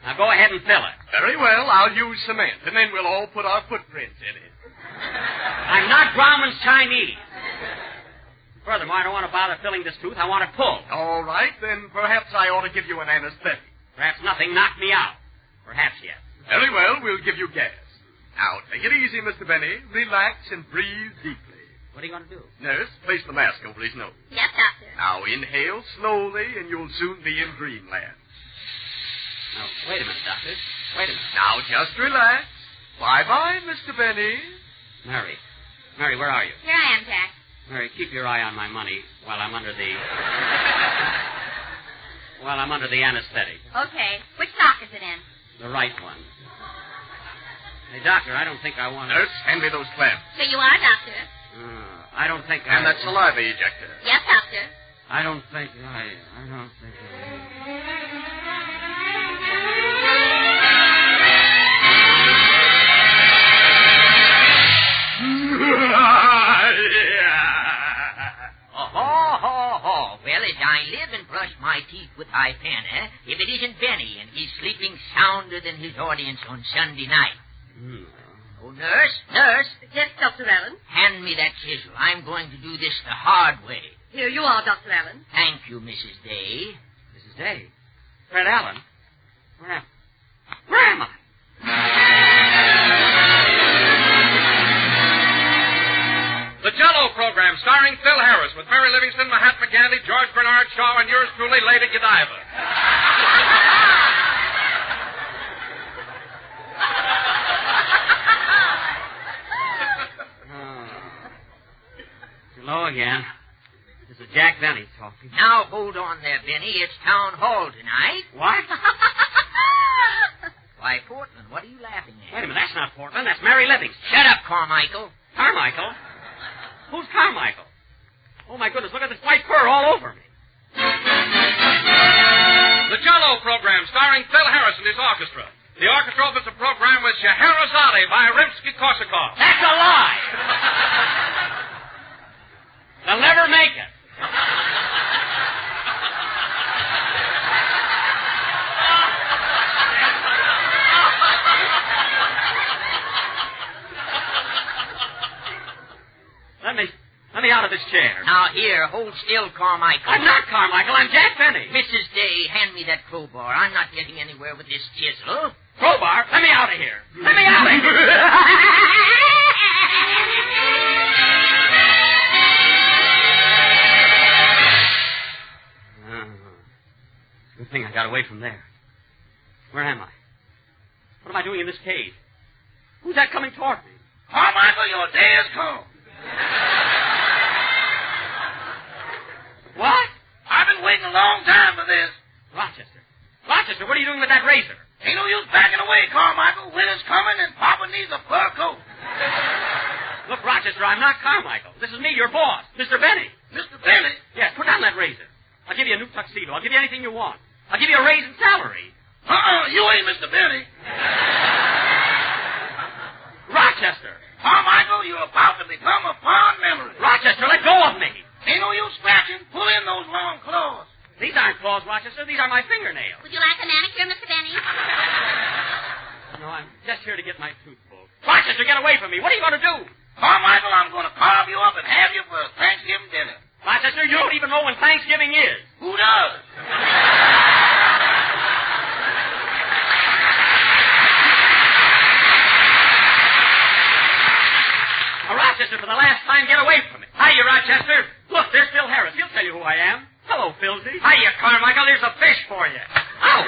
Speaker 9: Now go ahead and fill it.
Speaker 15: Very well. I'll use cement, and then we'll all put our footprints in it.
Speaker 9: I'm not Grauman's Chinese. Furthermore, I don't want to bother filling this tooth. I want it pulled.
Speaker 15: All right, then perhaps I ought to give you an anesthetic.
Speaker 9: Perhaps nothing knocked me out. Perhaps yes.
Speaker 15: Very well, we'll give you gas. Now, take it easy, Mr. Benny. Relax and breathe deeply.
Speaker 9: What are you going to do?
Speaker 15: Nurse, place the mask over his nose.
Speaker 11: Yes, Doctor.
Speaker 15: Now, inhale slowly, and you'll soon be in dreamland.
Speaker 9: Now, wait a minute, Doctor. Wait a minute.
Speaker 15: Now, just relax. Bye-bye, Mr. Benny.
Speaker 9: Mary. Mary, where are you?
Speaker 11: Here I am, Jack.
Speaker 9: Mary, keep your eye on my money while I'm under the... while I'm under the anesthetic.
Speaker 11: Okay. Which sock is it in?
Speaker 9: The right one. Hey, Doctor, I don't think I want to...
Speaker 15: Nurse, hand me those clamps.
Speaker 11: Here you are, Doctor.
Speaker 9: I don't think
Speaker 15: And that saliva ejector.
Speaker 11: Yes, Doctor.
Speaker 9: I don't think I don't think
Speaker 16: Well, as I live and brush my teeth with my pen, if it isn't Benny, and he's sleeping sounder than his audience on Sunday night. Oh, nurse, nurse.
Speaker 12: Yes, Dr. Allen?
Speaker 16: Hand me that chisel. I'm going to do this the hard way.
Speaker 12: Here you are, Dr. Allen.
Speaker 16: Thank you, Mrs. Day.
Speaker 9: Mrs. Day? Fred Allen? Where am I?
Speaker 8: The Jell-O program, starring Phil Harris, with Mary Livingston, Mahatma Gandhi, George Bernard Shaw, and yours truly, Lady Godiva.
Speaker 9: Hello again. This is Jack Benny talking.
Speaker 16: Now, hold on there, Benny. It's town hall tonight.
Speaker 9: What?
Speaker 16: Why, Portland, what are you laughing at?
Speaker 9: Wait a minute, that's not Portland. That's Mary Livingston.
Speaker 16: Shut up, Carmichael.
Speaker 9: Carmichael? Who's Carmichael? Oh, my goodness, look at this white fur all over me.
Speaker 8: The Jell-O program, starring Phil Harris and his orchestra. The orchestra opens the program with Scheherazade by Rimsky-Korsakov.
Speaker 9: That's a lie! They'll never make it. Let me out of this chair.
Speaker 16: Now, here, hold still, Carmichael.
Speaker 9: I'm not Carmichael. I'm Jack Benny.
Speaker 16: Mrs. Day, hand me that crowbar. I'm not getting anywhere with this chisel.
Speaker 9: Crowbar? Let me out of here. Let me out of here. Good thing I got away from there. Where am I? What am I doing in this cave? Who's that coming toward me?
Speaker 14: Carmichael, your day has come.
Speaker 9: What?
Speaker 14: I've been waiting a long time for this.
Speaker 9: Rochester, what are you doing with that razor?
Speaker 14: Ain't no use backing away, Carmichael. Winter's coming and Papa needs a fur coat.
Speaker 9: Look, Rochester, I'm not Carmichael. This is me, your boss, Mr. Benny.
Speaker 14: Mr. Benny?
Speaker 9: Yes, put down that razor. I'll give you a new tuxedo. I'll give you anything you want. I'll give you a raise in salary.
Speaker 14: You ain't Mr. Benny.
Speaker 9: Rochester.
Speaker 14: Carmichael, you're about to become a fond memory.
Speaker 9: Rochester, let go of me.
Speaker 14: Ain't no use scratching. Pull in those long claws.
Speaker 9: These aren't claws, Rochester. These are my fingernails.
Speaker 11: Would you like a manicure, Mr. Benny?
Speaker 9: No, I'm just here to get my tooth pulled. Rochester, get away from me. What are you going to do?
Speaker 14: Carmichael, I'm going to carve you up and have you for a Thanksgiving dinner.
Speaker 9: Rochester, you don't even know when Thanksgiving is.
Speaker 14: Who does?
Speaker 9: Rochester, for the last time, get away from me. Hiya, Rochester. Look, there's Phil Harris. He'll tell you who I am. Hello, Philsy.
Speaker 10: Hiya, Carmichael. There's a fish for you.
Speaker 9: Ouch!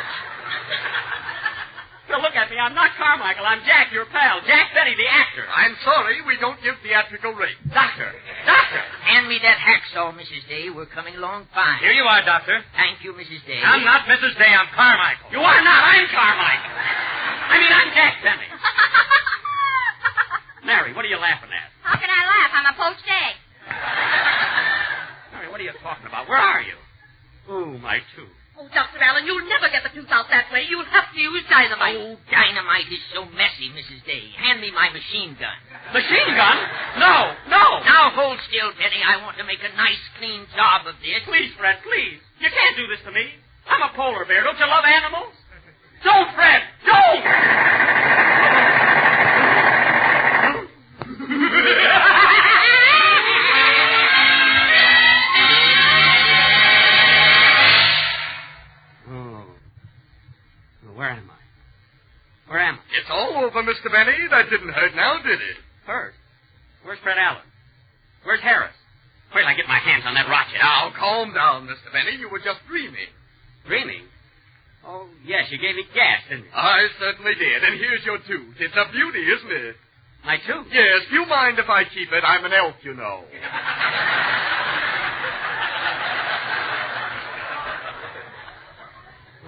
Speaker 9: Phil, look at me. I'm not Carmichael. I'm Jack, your pal. Jack Benny, the actor.
Speaker 15: I'm sorry, we don't give theatrical rates.
Speaker 9: Doctor.
Speaker 16: Hand me that hacksaw, Mrs. Day. We're coming along fine.
Speaker 10: Here you are, Doctor.
Speaker 16: Thank you, Mrs. Day.
Speaker 10: I'm not Mrs. Day. I'm Carmichael.
Speaker 9: You are not. I'm Carmichael. I'm Jack Benny. Mary, what are you laughing at?
Speaker 11: How can I laugh? I'm a poached egg.
Speaker 9: Mary, what are you talking about? Where are you? Ooh, my tooth.
Speaker 12: Oh, Dr. Allen, you'll never get the tooth out that way. You'll have to use dynamite.
Speaker 16: Oh, dynamite is so messy, Mrs. Day. Hand me my machine gun.
Speaker 9: Machine gun? No.
Speaker 16: Now hold still, Benny. I want to make a nice, clean job of this.
Speaker 9: Please, Fred, please. You can't do this to me. I'm a polar bear. Don't you love animals? Don't, Fred! Don't! Where am I?
Speaker 15: It's all over, Mr. Benny. That didn't hurt now, did it?
Speaker 9: Hurt? Where's Fred Allen? Where's Harris? Where'd I get my hands on that Rochester?
Speaker 15: Now, calm down, Mr. Benny. You were just dreaming.
Speaker 9: Dreaming? Oh, yes, you gave me gas, didn't you?
Speaker 15: I certainly did. And here's your tooth. It's a beauty, isn't it?
Speaker 9: My tooth?
Speaker 15: Yes. Do you mind if I keep it? I'm an elf, you know.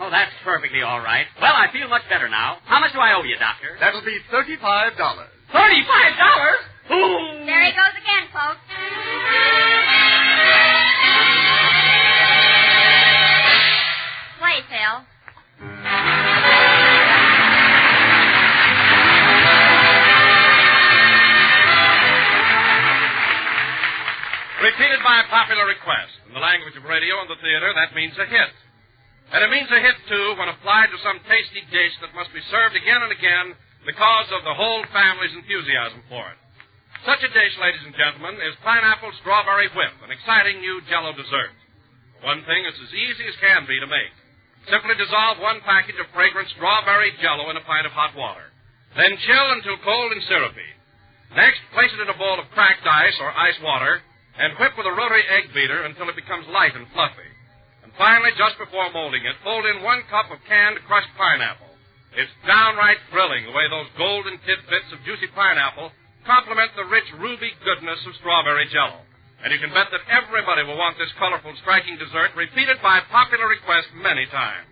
Speaker 9: Oh, that's perfectly all right. Well, I feel much better now. How much do I owe you, Doctor?
Speaker 15: That'll be $35.
Speaker 9: $35? Ooh!
Speaker 11: There he goes again, folks. Play, Phil.
Speaker 8: Repeated by popular request. In the language of radio and the theater, that means a hit. And it means a hit, too, when applied to some tasty dish that must be served again and again because of the whole family's enthusiasm for it. Such a dish, ladies and gentlemen, is pineapple strawberry whip, an exciting new Jell-O dessert. For one thing, it's as easy as can be to make. Simply dissolve one package of fragrant strawberry Jell-O in a pint of hot water. Then chill until cold and syrupy. Next, place it in a bowl of cracked ice or ice water and whip with a rotary egg beater until it becomes light and fluffy. And finally, just before molding it, fold in 1 cup of canned crushed pineapple. It's downright thrilling the way those golden tidbits of juicy pineapple complement the rich ruby goodness of strawberry Jell-O. And you can bet that everybody will want this colorful, striking dessert repeated by popular request many times.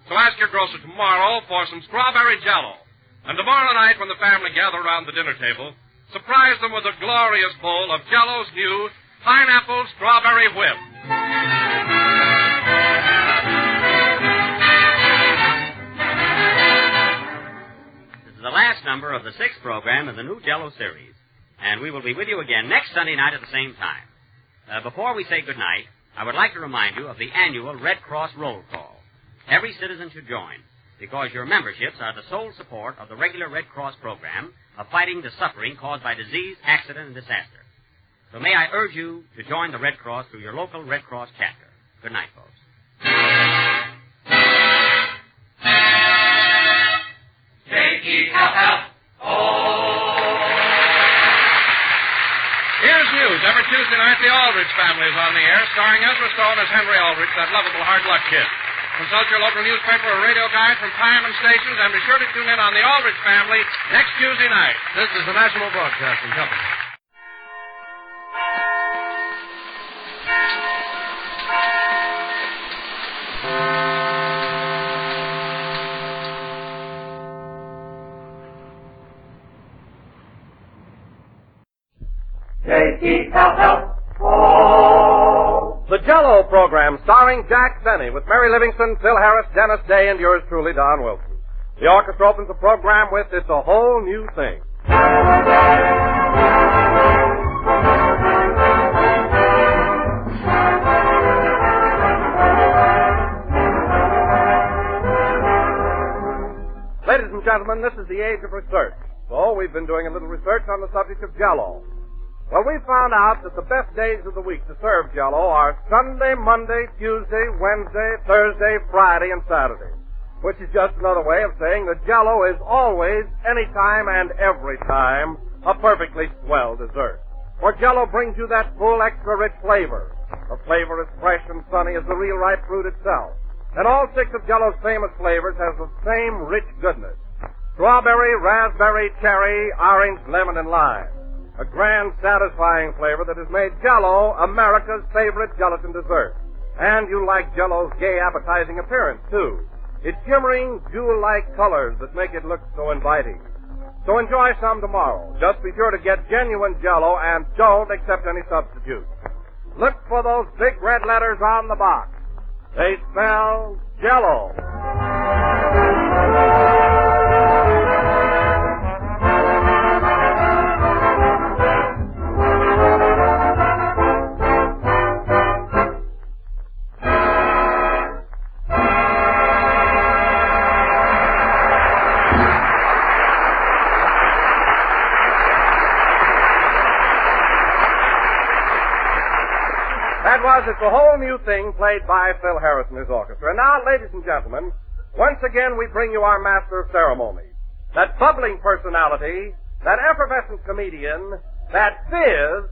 Speaker 8: So ask your grocer tomorrow for some strawberry Jell-O. And tomorrow night, when the family gather around the dinner table, surprise them with a glorious bowl of Jell-O's new pineapple strawberry whip.
Speaker 9: The last number of the 6th program in the new Jell-O series. And we will be with you again next Sunday night at the same time. Before we say goodnight, I would like to remind you of the annual Red Cross roll call. Every citizen should join, because your memberships are the sole support of the regular Red Cross program of fighting the suffering caused by disease, accident, and disaster. So may I urge you to join the Red Cross through your local Red Cross chapter. Good night, folks.
Speaker 8: Here's news. Every Tuesday night, the Aldrich family is on the air, starring Ezra Stone as Henry Aldrich, that lovable hard luck kid. Consult your local newspaper or radio guide from time and stations, and be sure to tune in on the Aldrich family next Tuesday night.
Speaker 3: This is the National Broadcasting Company.
Speaker 8: The Jell-O program, starring Jack Benny, with Mary Livingston, Phil Harris, Dennis Day, and yours truly, Don Wilson. The orchestra opens the program with It's a Whole New Thing. Ladies and gentlemen, this is the age of research. So we've been doing a little research on the subject of Jell-O. Well, we found out that the best days of the week to serve Jell-O are Sunday, Monday, Tuesday, Wednesday, Thursday, Friday, and Saturday, which is just another way of saying that Jell-O is always, anytime, and every time a perfectly swell dessert. For Jell-O brings you that full, extra-rich flavor. A flavor as fresh and sunny as the real ripe fruit itself. And all 6 of Jell-O's famous flavors has the same rich goodness. Strawberry, raspberry, cherry, orange, lemon, and lime. A grand, satisfying flavor that has made Jell-O America's favorite gelatin dessert. And you like Jell-O's gay, appetizing appearance, too. Its shimmering, jewel-like colors that make it look so inviting. So enjoy some tomorrow. Just be sure to get genuine Jell-O and don't accept any substitutes. Look for those big red letters on the box. They spell Jell-O. It's a whole new thing played by Phil Harris and his orchestra. And now, ladies and gentlemen, once again we bring you our master of ceremonies. That bubbling personality, that effervescent comedian, that fizz,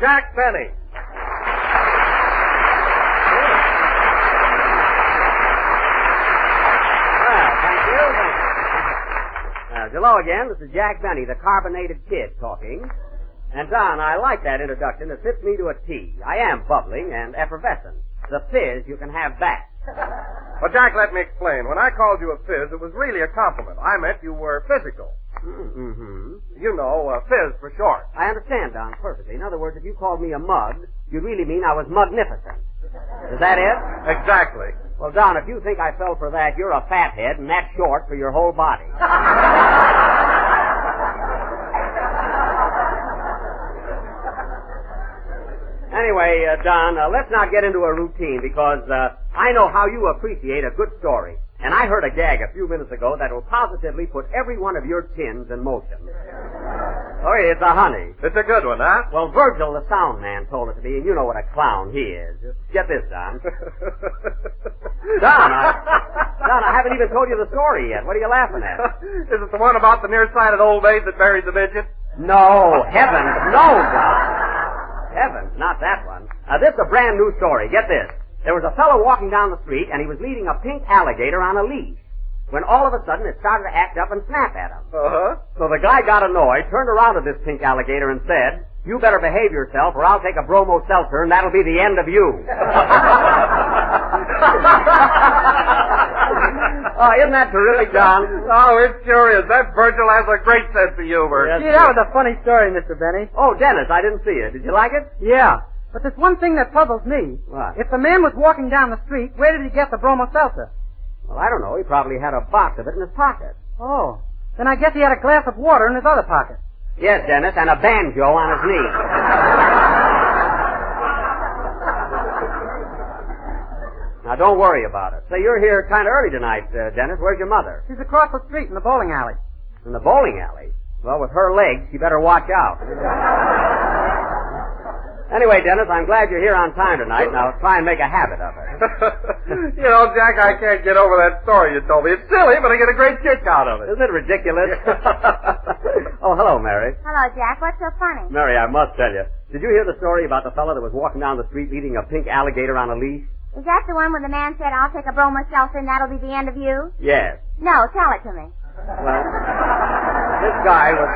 Speaker 8: Jack Benny.
Speaker 9: Well, thank you. Hello again. This is Jack Benny, the carbonated kid, talking. And, Don, I like that introduction. It fits me to a T. I am bubbling and effervescent. The fizz, you can have that.
Speaker 8: Well, Jack, let me explain. When I called you a fizz, it was really a compliment. I meant you were physical.
Speaker 9: Mm-hmm.
Speaker 8: You know, fizz for short.
Speaker 9: I understand, Don, perfectly. In other words, if you called me a mug, you'd really mean I was magnificent. Is that it?
Speaker 8: Exactly.
Speaker 9: Well, Don, if you think I fell for that, you're a fathead, and that's short for your whole body. Anyway, Don, let's not get into a routine because I know how you appreciate a good story. And I heard a gag a few minutes ago that will positively put every one of your chins in motion. Oh, it's a honey.
Speaker 8: It's a good one, huh?
Speaker 9: Well, Virgil, the sound man, told it to me, and you know what a clown he is. Get this, Don. Don, I haven't even told you the story yet. What are you laughing at?
Speaker 8: Is it the one about the nearsighted old maid that buried the midget?
Speaker 9: No, heavens, no, Don. Heavens, not that one. This is a brand new story. Get this. There was a fellow walking down the street, and he was leading a pink alligator on a leash, when all of a sudden it started to act up and snap at him.
Speaker 8: Uh-huh.
Speaker 9: So the guy got annoyed, turned around to this pink alligator and said, "You better behave yourself, or I'll take a bromo seltzer, and that'll be the end of you." Oh, isn't that terrific, Don?
Speaker 8: Oh, it sure is. That Virgil has a great sense of humor.
Speaker 9: Yes,
Speaker 17: Gee, that was a funny story, Mr. Benny.
Speaker 9: Oh, Dennis, I didn't see it. Did you like it?
Speaker 17: Yeah. But there's one thing that puzzles me.
Speaker 9: What?
Speaker 17: If the man was walking down the street, where did he get the bromo seltzer?
Speaker 9: Well, I don't know. He probably had a box of it in his pocket.
Speaker 17: Oh. Then I guess he had a glass of water in his other pocket.
Speaker 9: Yes, Dennis, and a banjo on his knee. Now, don't worry about it. Say, you're here kind of early tonight, Dennis. Where's your mother?
Speaker 17: She's across the street in the bowling alley.
Speaker 9: In the bowling alley? Well, with her legs, you better watch out. Anyway, Dennis, I'm glad you're here on time tonight. Now, try and make a habit of it.
Speaker 8: You know, Jack, I can't get over that story you told me. It's silly, but I get a great kick out of it.
Speaker 9: Isn't it ridiculous? Oh, hello, Mary.
Speaker 11: Hello, Jack. What's so funny?
Speaker 9: Mary, I must tell you. Did you hear the story about the fellow that was walking down the street leading a pink alligator on a leash?
Speaker 11: Is that the one where the man said, "I'll take a bromo seltzer and that'll be the end of you"?
Speaker 9: Yes.
Speaker 11: No, tell it to me.
Speaker 9: Well, this guy was...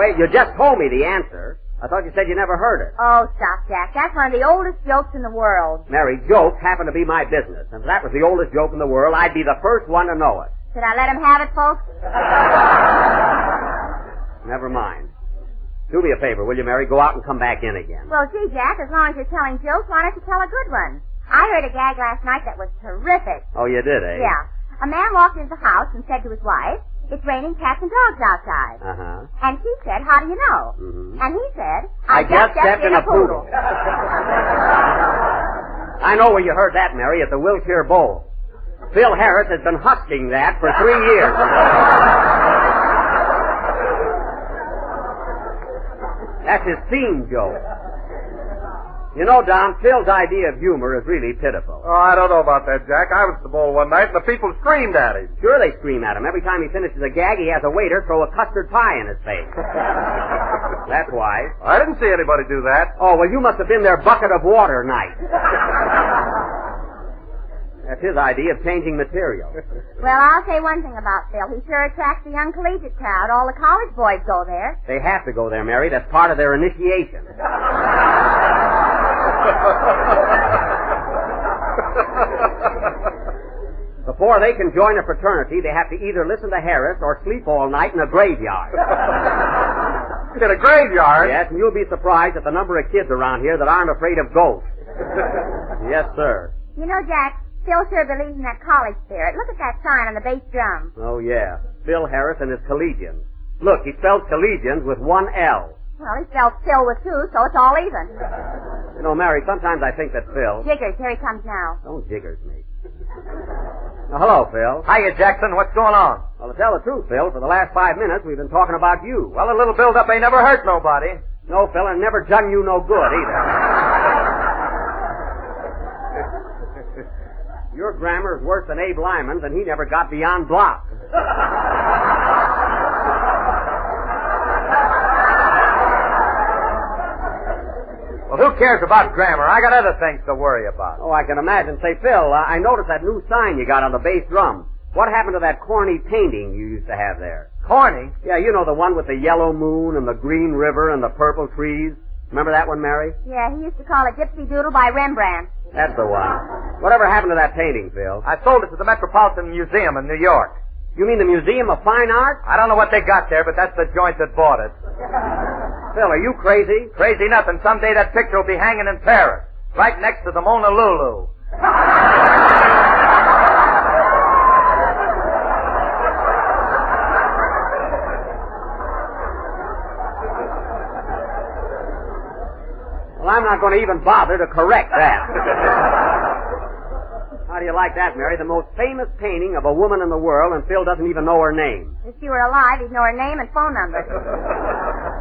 Speaker 9: Wait, you just told me the answer. I thought you said you never heard it.
Speaker 11: Oh, stop, Jack. That's one of the oldest jokes in the world.
Speaker 9: Mary, jokes happen to be my business. And if that was the oldest joke in the world, I'd be the first one to know it.
Speaker 11: Should I let him have it, folks?
Speaker 9: Never mind. Do me a favor, will you, Mary? Go out and come back in again.
Speaker 11: Well, gee, Jack, as long as you're telling jokes, why don't you tell a good one? I heard a gag last night that was terrific.
Speaker 9: Oh, you did, eh?
Speaker 11: Yeah. A man walked into the house and said to his wife, "It's raining cats and dogs outside."
Speaker 9: Uh-huh.
Speaker 11: And she said, "How do you know?"
Speaker 9: Mm-hmm.
Speaker 11: And he said,
Speaker 9: I just stepped in a poodle. I know where you heard that, Mary, at the Wilshire Bowl. Phil Harris has been husking that for 3 years. That's his theme joke. You know, Don, Phil's idea of humor is really pitiful.
Speaker 8: Oh, I don't know about that, Jack. I was at the bowl one night, and the people screamed at him.
Speaker 9: Sure they scream at him. Every time he finishes a gag, he has a waiter throw a custard pie in his face.
Speaker 18: That's why.
Speaker 19: I didn't see anybody do that.
Speaker 18: Oh, well, you must have been their bucket of water night. That's his idea of changing material.
Speaker 11: Well, I'll say one thing about Phil. He sure attracts the young collegiate crowd. All the college boys go there.
Speaker 18: They have to go there, Mary. That's part of their initiation. Before they can join a fraternity, they have to either listen to Harris or sleep all night in a graveyard.
Speaker 19: In a graveyard?
Speaker 18: Yes, and you'll be surprised at the number of kids around here that aren't afraid of ghosts. Yes, sir.
Speaker 11: You know, Jack, Phil sure believes in that college spirit. Look at that sign on the bass drum.
Speaker 18: Oh, yeah. Phil Harris and his collegians. Look, he spelled collegians with one L.
Speaker 11: Well, he spelled Phil with two, so it's all even.
Speaker 18: You know, Mary, sometimes I think that Phil...
Speaker 11: Jiggers, here he comes now.
Speaker 18: Don't jiggers me. Now, hello, Phil.
Speaker 19: Hiya, Jackson. What's going on?
Speaker 18: Well, to tell the truth, Phil, for the last 5 minutes, we've been talking about you.
Speaker 19: Well, a little build-up ain't never hurt nobody.
Speaker 18: No, Phil, and never done you no good, either. Your grammar is worse than Abe Lyman's, and he never got beyond block.
Speaker 19: Well, who cares about grammar? I got other things to worry about.
Speaker 18: Oh, I can imagine. Say, Phil, I noticed that new sign you got on the bass drum. What happened to that corny painting you used to have there?
Speaker 19: Corny?
Speaker 18: Yeah, you know, the one with the yellow moon and the green river and the purple trees. Remember that one, Mary?
Speaker 11: Yeah, he used to call it Gypsy Doodle by Rembrandt.
Speaker 18: That's the one. Whatever happened to that painting, Phil?
Speaker 19: I sold it to the Metropolitan Museum in New York.
Speaker 18: You mean the Museum of Fine Art?
Speaker 19: I don't know what they got there, but that's the joint that bought it.
Speaker 18: Phil, are you crazy?
Speaker 19: Crazy nothing. Someday that picture will be hanging in Paris, right next to the Mona Lulu.
Speaker 18: Well, I'm not going to even bother to correct that. How do you like that, Mary? The most famous painting of a woman in the world, and Phil doesn't even know her name.
Speaker 11: If she were alive, he'd know her name and phone number.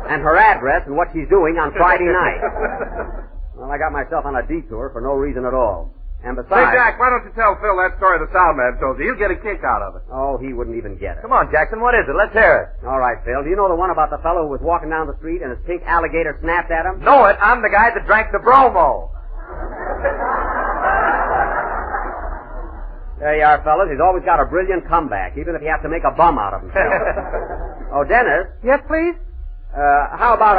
Speaker 18: And her address and what she's doing on Friday night. Well, I got myself on a detour for no reason at all. And besides...
Speaker 19: Hey, Jack, why don't you tell Phil that story the sound man told you? He'll get a kick out of it.
Speaker 18: Oh, he wouldn't even get it.
Speaker 19: Come on, Jackson, what is it? Let's hear it.
Speaker 18: All right, Phil. Do you know the one about the fellow who was walking down the street and his pink alligator snapped at him?
Speaker 19: Know it. I'm the guy that drank the bromo.
Speaker 18: There you are, fellas. He's always got a brilliant comeback, even if he has to make a bum out of himself. Oh, Dennis.
Speaker 17: Yes, please?
Speaker 18: How about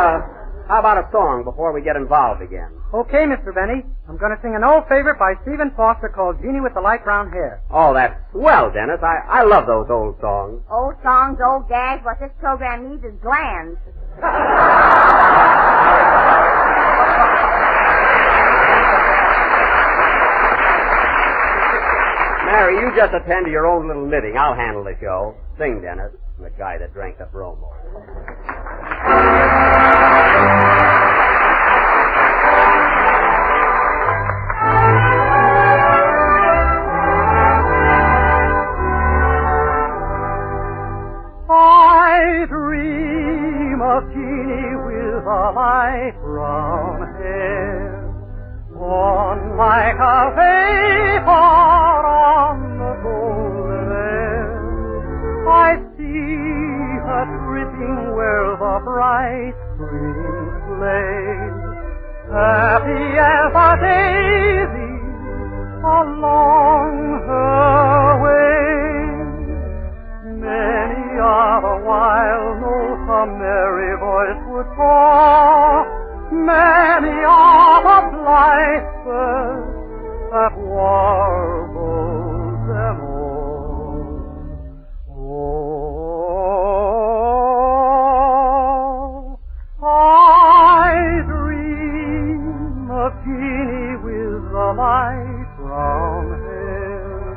Speaker 18: a song before we get involved again?
Speaker 17: Okay, Mr. Benny. I'm going to sing an old favorite by Stephen Foster called Jeannie with the Light Brown Hair.
Speaker 18: Oh, that's swell, Dennis. I love those old songs.
Speaker 11: Old songs, old gags. What this program needs is glands.
Speaker 18: Mary, you just attend to your own little knitting. I'll handle the show. Sing, Dennis. The guy that drank the bromo.
Speaker 20: I dream of Jeannie with a light brown hair, on like a vapor on the golden air. I see her tripping where the bright spring plays, happy as a daisy along her way. Many are the wild notes a merry voice would call, many are the blithe birds that warble them all. Oh, I dream of Jeannie with the light brown hair,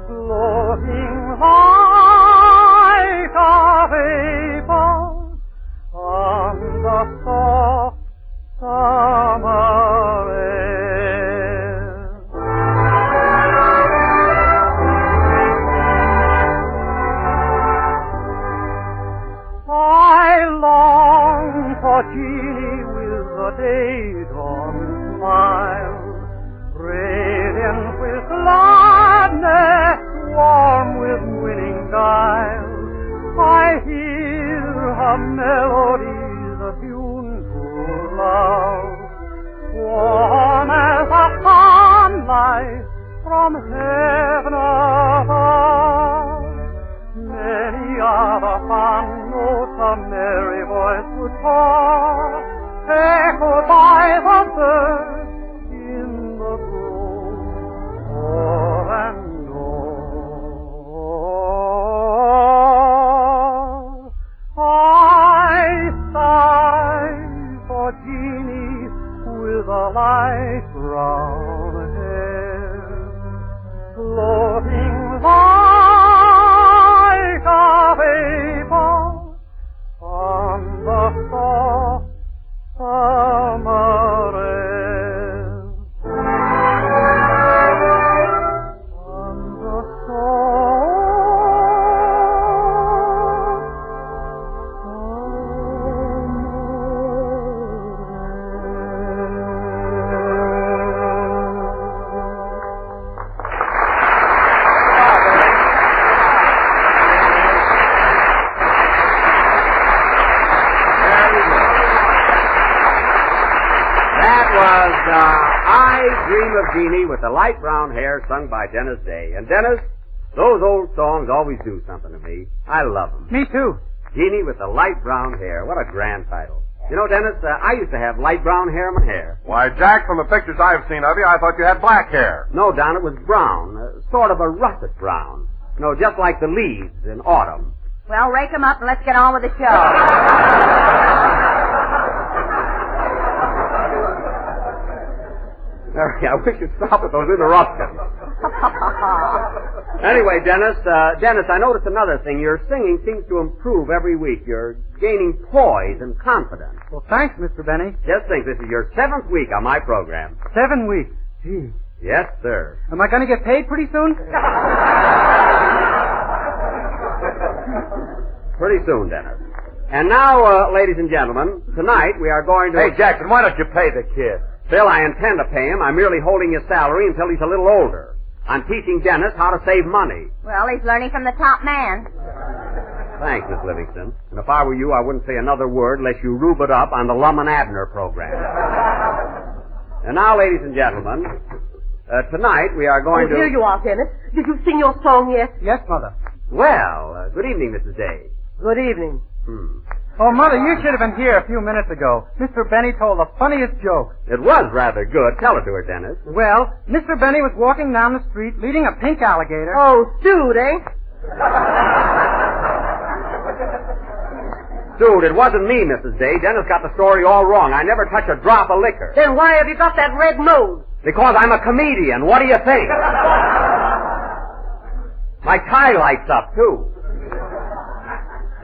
Speaker 20: floating like a vapor on the soft summer air. I long for Jeannie with a day-dawn smile, radiant with gladness, warm with winning guile. I hear her melodies the fond notes a merry voice would call, echoed by the birds in the grove, o'er and o'er. I sigh for Jeannie with a light brown hair, floating like a vapor on the soft summer air. On the
Speaker 18: I Dream of Jeannie with the light brown hair, sung by Dennis Day. And Dennis, those old songs always do something to me. I love them.
Speaker 17: Me too.
Speaker 18: Jeannie with the light brown hair. What a grand title. You know, Dennis, I used to have light brown hair in my hair.
Speaker 8: Why, Jack, from the pictures I've seen of you, I thought you had black hair.
Speaker 18: No, Don, it was brown. Sort of a russet brown. You know, just like the leaves in autumn.
Speaker 11: Well, rake 'em up and let's get on with the show.
Speaker 18: I wish you'd stop with those interruptions. Anyway, Dennis, I noticed another thing. Your singing seems to improve every week. You're gaining poise and confidence.
Speaker 17: Well, thanks, Mr. Benny.
Speaker 18: Just think, this is your 7th week on my program.
Speaker 17: 7 weeks. Gee.
Speaker 18: Yes, sir.
Speaker 17: Am I going to get paid pretty soon?
Speaker 18: Pretty soon, Dennis. And now, ladies and gentlemen, tonight we are going to...
Speaker 19: Hey, Jackson, why don't you pay the kid?
Speaker 18: Bill, I intend to pay him. I'm merely holding his salary until he's a little older. I'm teaching Dennis how to save money.
Speaker 11: Well, he's learning from the top man.
Speaker 18: Thanks, Miss Livingston. And if I were you, I wouldn't say another word unless you rube it up on the Lum and Abner program. And now, ladies and gentlemen, tonight we are going to...
Speaker 12: Here you are, Dennis. Did you sing your song yet?
Speaker 17: Yes, Mother.
Speaker 18: Well, good evening, Mrs. Day.
Speaker 12: Good evening.
Speaker 17: Oh, Mother, you should have been here a few minutes ago. Mr. Benny told the funniest joke.
Speaker 18: It was rather good. Tell it to her, Dennis.
Speaker 17: Well, Mr. Benny was walking down the street leading a pink alligator.
Speaker 12: Oh, dude, eh?
Speaker 18: Dude, it wasn't me, Mrs. Day. Dennis got the story all wrong. I never touch a drop of liquor.
Speaker 12: Then why have you got that red nose?
Speaker 18: Because I'm a comedian. What do you think? My tie lights up, too.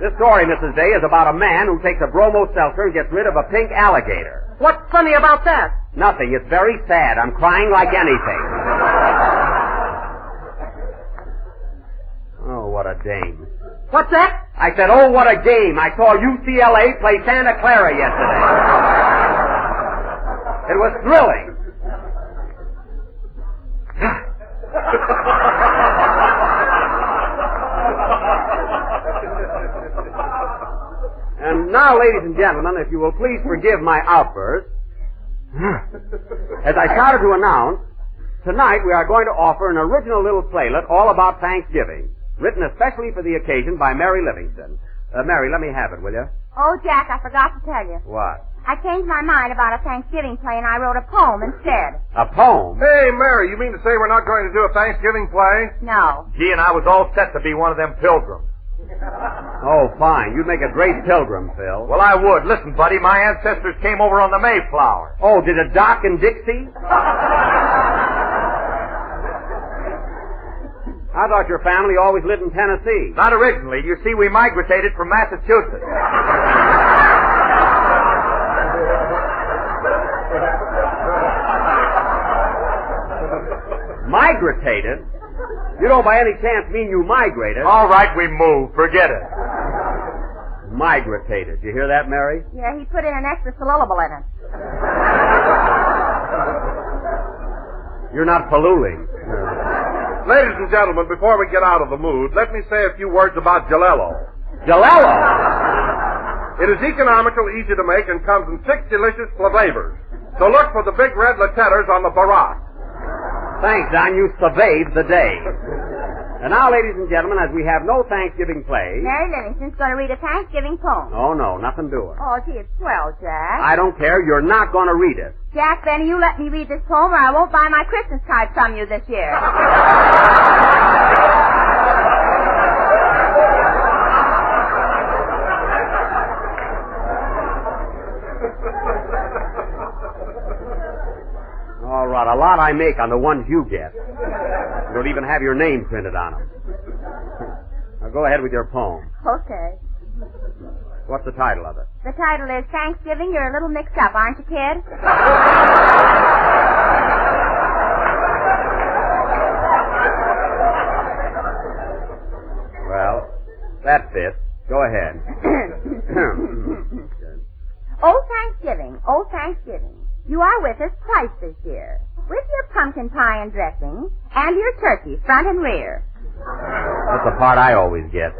Speaker 18: This story, Mrs. Day, is about a man who takes a bromo seltzer and gets rid of a pink alligator.
Speaker 12: What's funny about that?
Speaker 18: Nothing. It's very sad. I'm crying like anything. Oh, what a dame.
Speaker 12: What's that?
Speaker 18: I said, oh, what a game. I saw UCLA play Santa Clara yesterday. It was thrilling. And now, ladies and gentlemen, if you will please forgive my outburst, as I started to announce, tonight we are going to offer an original little playlet all about Thanksgiving, written especially for the occasion by Mary Livingston. Mary, let me have it, will you?
Speaker 11: Oh, Jack, I forgot to tell you.
Speaker 18: What?
Speaker 11: I changed my mind about a Thanksgiving play and I wrote a poem instead.
Speaker 18: A poem?
Speaker 8: Hey, Mary, you mean to say we're not going to do a Thanksgiving play?
Speaker 11: No.
Speaker 19: Gee, and I was all set to be one of them pilgrims.
Speaker 18: Oh, fine. You'd make a great pilgrim, Phil.
Speaker 19: Well, I would. Listen, buddy, my ancestors came over on the Mayflower.
Speaker 18: Oh, did it dock in Dixie? I thought your family always lived in Tennessee.
Speaker 19: Not originally. You see, we migrated from Massachusetts.
Speaker 18: Migrated? You don't by any chance mean you migrated?
Speaker 19: All right, we moved. Forget it.
Speaker 18: Migrated. You hear that, Mary?
Speaker 11: Yeah, he put in an extra syllable in it.
Speaker 18: You're not palooling.
Speaker 8: Ladies and gentlemen, before we get out of the mood, let me say a few words about Jalelo.
Speaker 18: Jalelo?
Speaker 8: It is economical, easy to make, and comes in 6 delicious flavors. So look for the big red letters on the barack.
Speaker 18: Thanks, Don. You surveyed the day. And now, ladies and gentlemen, as we have no Thanksgiving play...
Speaker 11: Mary Livingston's going to read a Thanksgiving poem.
Speaker 18: Oh, no, nothing doing.
Speaker 11: Oh, gee, it's swell, Jack.
Speaker 18: I don't care. You're not going to read it.
Speaker 11: Jack Benny, you let me read this poem or I won't buy my Christmas card from you this year.
Speaker 18: All right, a lot I make on the ones you get. You don't even have your name printed on them. Now go ahead with your poem.
Speaker 11: Okay.
Speaker 18: What's the title of it?
Speaker 11: The title is Thanksgiving. You're a little mixed up, aren't you, kid?
Speaker 18: Well, that fits. Go ahead.
Speaker 11: Oh, Thanksgiving. Oh, Thanksgiving. You are with us twice this year. With your pumpkin pie and dressing, and your turkey, front and rear.
Speaker 18: That's the part I always get.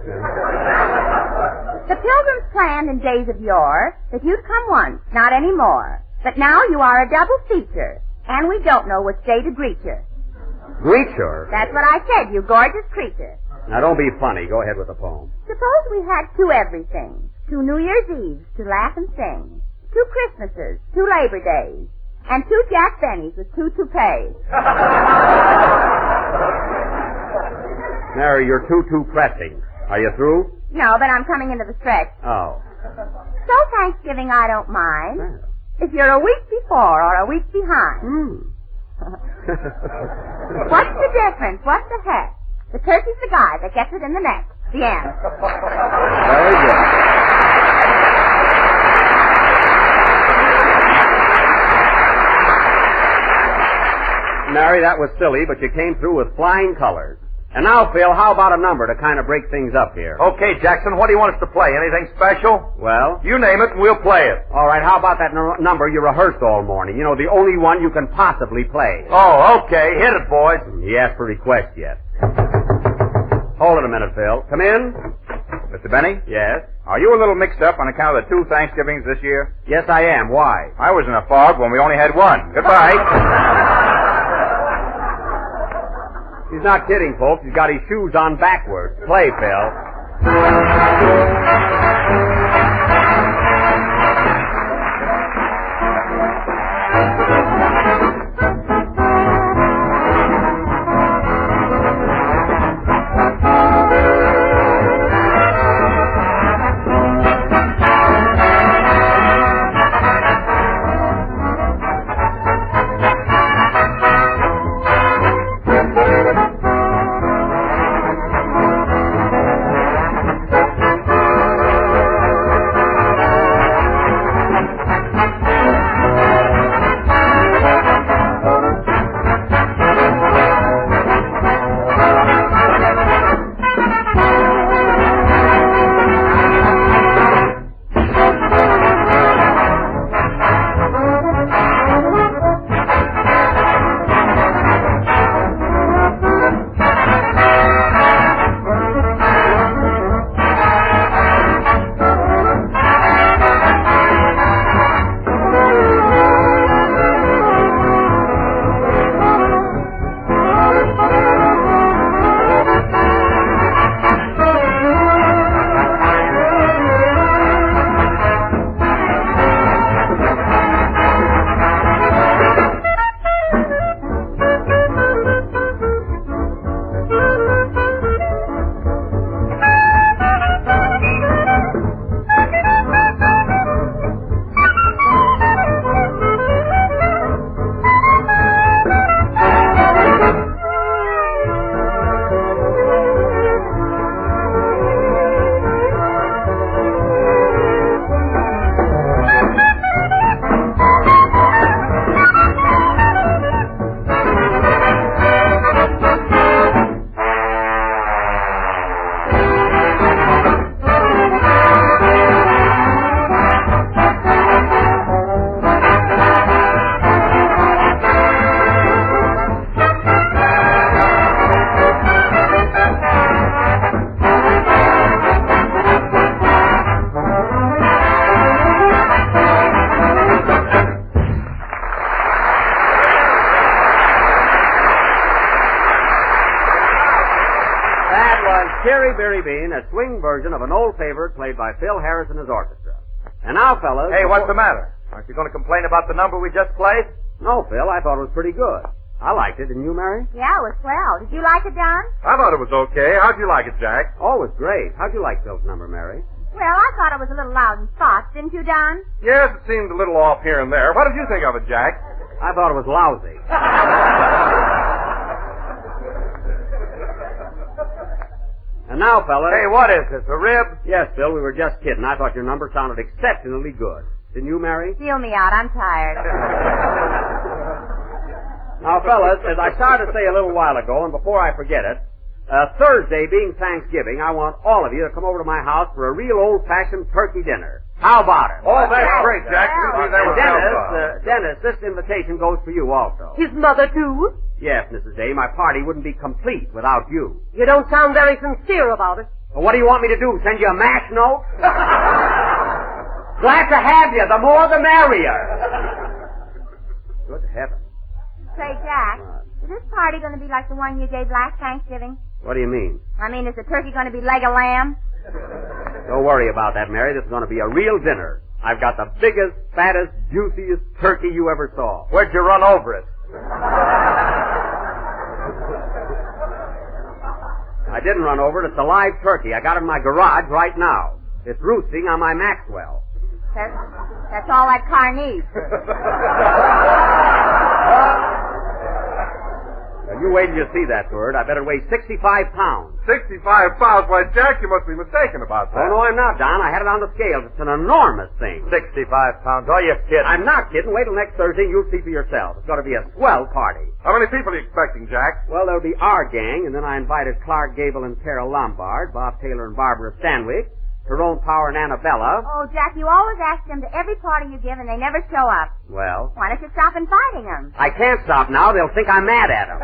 Speaker 11: The Pilgrims planned in days of yore that you'd come once, not anymore. But now you are a double feature, and we don't know which day to greet you.
Speaker 18: Greet you?
Speaker 11: That's what I said, you gorgeous creature.
Speaker 18: Now, don't be funny. Go ahead with the poem.
Speaker 11: Suppose we had 2 everything. 2 New Year's Eves to laugh and sing. 2 Christmases, 2 Labor Days, and 2 Jack Bennies with 2 toupees.
Speaker 18: Mary, you're too pressing. Are you through?
Speaker 11: No, but I'm coming into the stretch.
Speaker 18: Oh.
Speaker 11: So Thanksgiving, I don't mind. If you're a week before or a week behind. What's the difference? What the heck? The turkey's the guy that gets it in the neck. The end.
Speaker 18: Very good. Mary, that was silly, but you came through with flying colors. And now, Phil, how about a number to kind of break things up here?
Speaker 19: Okay, Jackson, what do you want us to play? Anything special?
Speaker 18: Well?
Speaker 19: You name it and we'll play it.
Speaker 18: All right, how about that number you rehearsed all morning? You know, the only one you can possibly play.
Speaker 19: Oh, okay. Hit it, boys.
Speaker 18: He asked for request yet. Hold it a minute, Phil. Come in.
Speaker 21: Mr. Benny?
Speaker 18: Yes?
Speaker 21: Are you a little mixed up on account of the 2 Thanksgivings this year?
Speaker 18: Yes, I am. Why?
Speaker 21: I was in a fog when we only had one. Goodbye.
Speaker 18: He's not kidding, folks. He's got his shoes on backwards. Play, Phil. version of an old favorite played by Phil Harris and his orchestra. And now, fellas...
Speaker 19: Hey, what's the matter? Aren't you going to complain about the number we just played?
Speaker 18: No, Phil, I thought it was pretty good. I liked it, didn't you, Mary?
Speaker 11: Yeah, it was swell. Did you like it, Don?
Speaker 21: I thought it was okay. How'd you like it, Jack?
Speaker 18: Oh, it was great. How'd you like Phil's number, Mary?
Speaker 11: Well, I thought it was a little loud in spots, didn't you, Don?
Speaker 21: Yes, it seemed a little off here and there. What did you think of it, Jack?
Speaker 18: I thought it was lousy. And now, fellas...
Speaker 19: Hey, what is this, a rib?
Speaker 18: Yes, Phil, we were just kidding. I thought your number sounded exceptionally good. Didn't you, Mary?
Speaker 11: Feel me out. I'm tired.
Speaker 18: Now, fellas, as I started to say a little while ago, and before I forget it, Thursday being Thanksgiving, I want all of you to come over to my house for a real old-fashioned turkey dinner. How about it?
Speaker 21: Oh, that's great, Jack.
Speaker 18: Dennis, this invitation goes for you also.
Speaker 12: His mother, too?
Speaker 18: Yes, Mrs. Day, my party wouldn't be complete without you.
Speaker 12: You don't sound very sincere about it.
Speaker 18: Well, what do you want me to do, send you a mash note? Glad to have you. The more the merrier. Good heavens.
Speaker 11: Say, Jack, is this party going to be like the one you gave last Thanksgiving?
Speaker 18: What do you mean?
Speaker 11: I mean, is the turkey going to be leg of lamb?
Speaker 18: Don't worry about that, Mary. This is going to be a real dinner. I've got the biggest, fattest, juiciest turkey you ever saw.
Speaker 19: Where'd you run over it?
Speaker 18: I didn't run over it. It's a live turkey. I got it in my garage right now. It's roosting on my Maxwell.
Speaker 11: That's all that car needs.
Speaker 18: Now, you wait till you see that bird. I bet it weighs 65 pounds.
Speaker 21: 65 pounds? Why, Jack, you must be mistaken about that.
Speaker 18: Oh, no, I'm not, Don. I had it on the scale. It's an enormous thing.
Speaker 19: 65 pounds. Oh, you're kidding.
Speaker 18: I'm not kidding. Wait till next Thursday and you'll see for yourself. It's going to be a swell party.
Speaker 21: How many people are you expecting, Jack?
Speaker 18: Well, there'll be our gang, and then I invited Clark Gable and Carol Lombard, Bob Taylor and Barbara Stanwyck, Tyrone Power and Annabella.
Speaker 11: Oh, Jack, you always ask them to every party you give, and they never show up.
Speaker 18: Well?
Speaker 11: Why don't you stop inviting them?
Speaker 18: I can't stop now. They'll think I'm mad at them.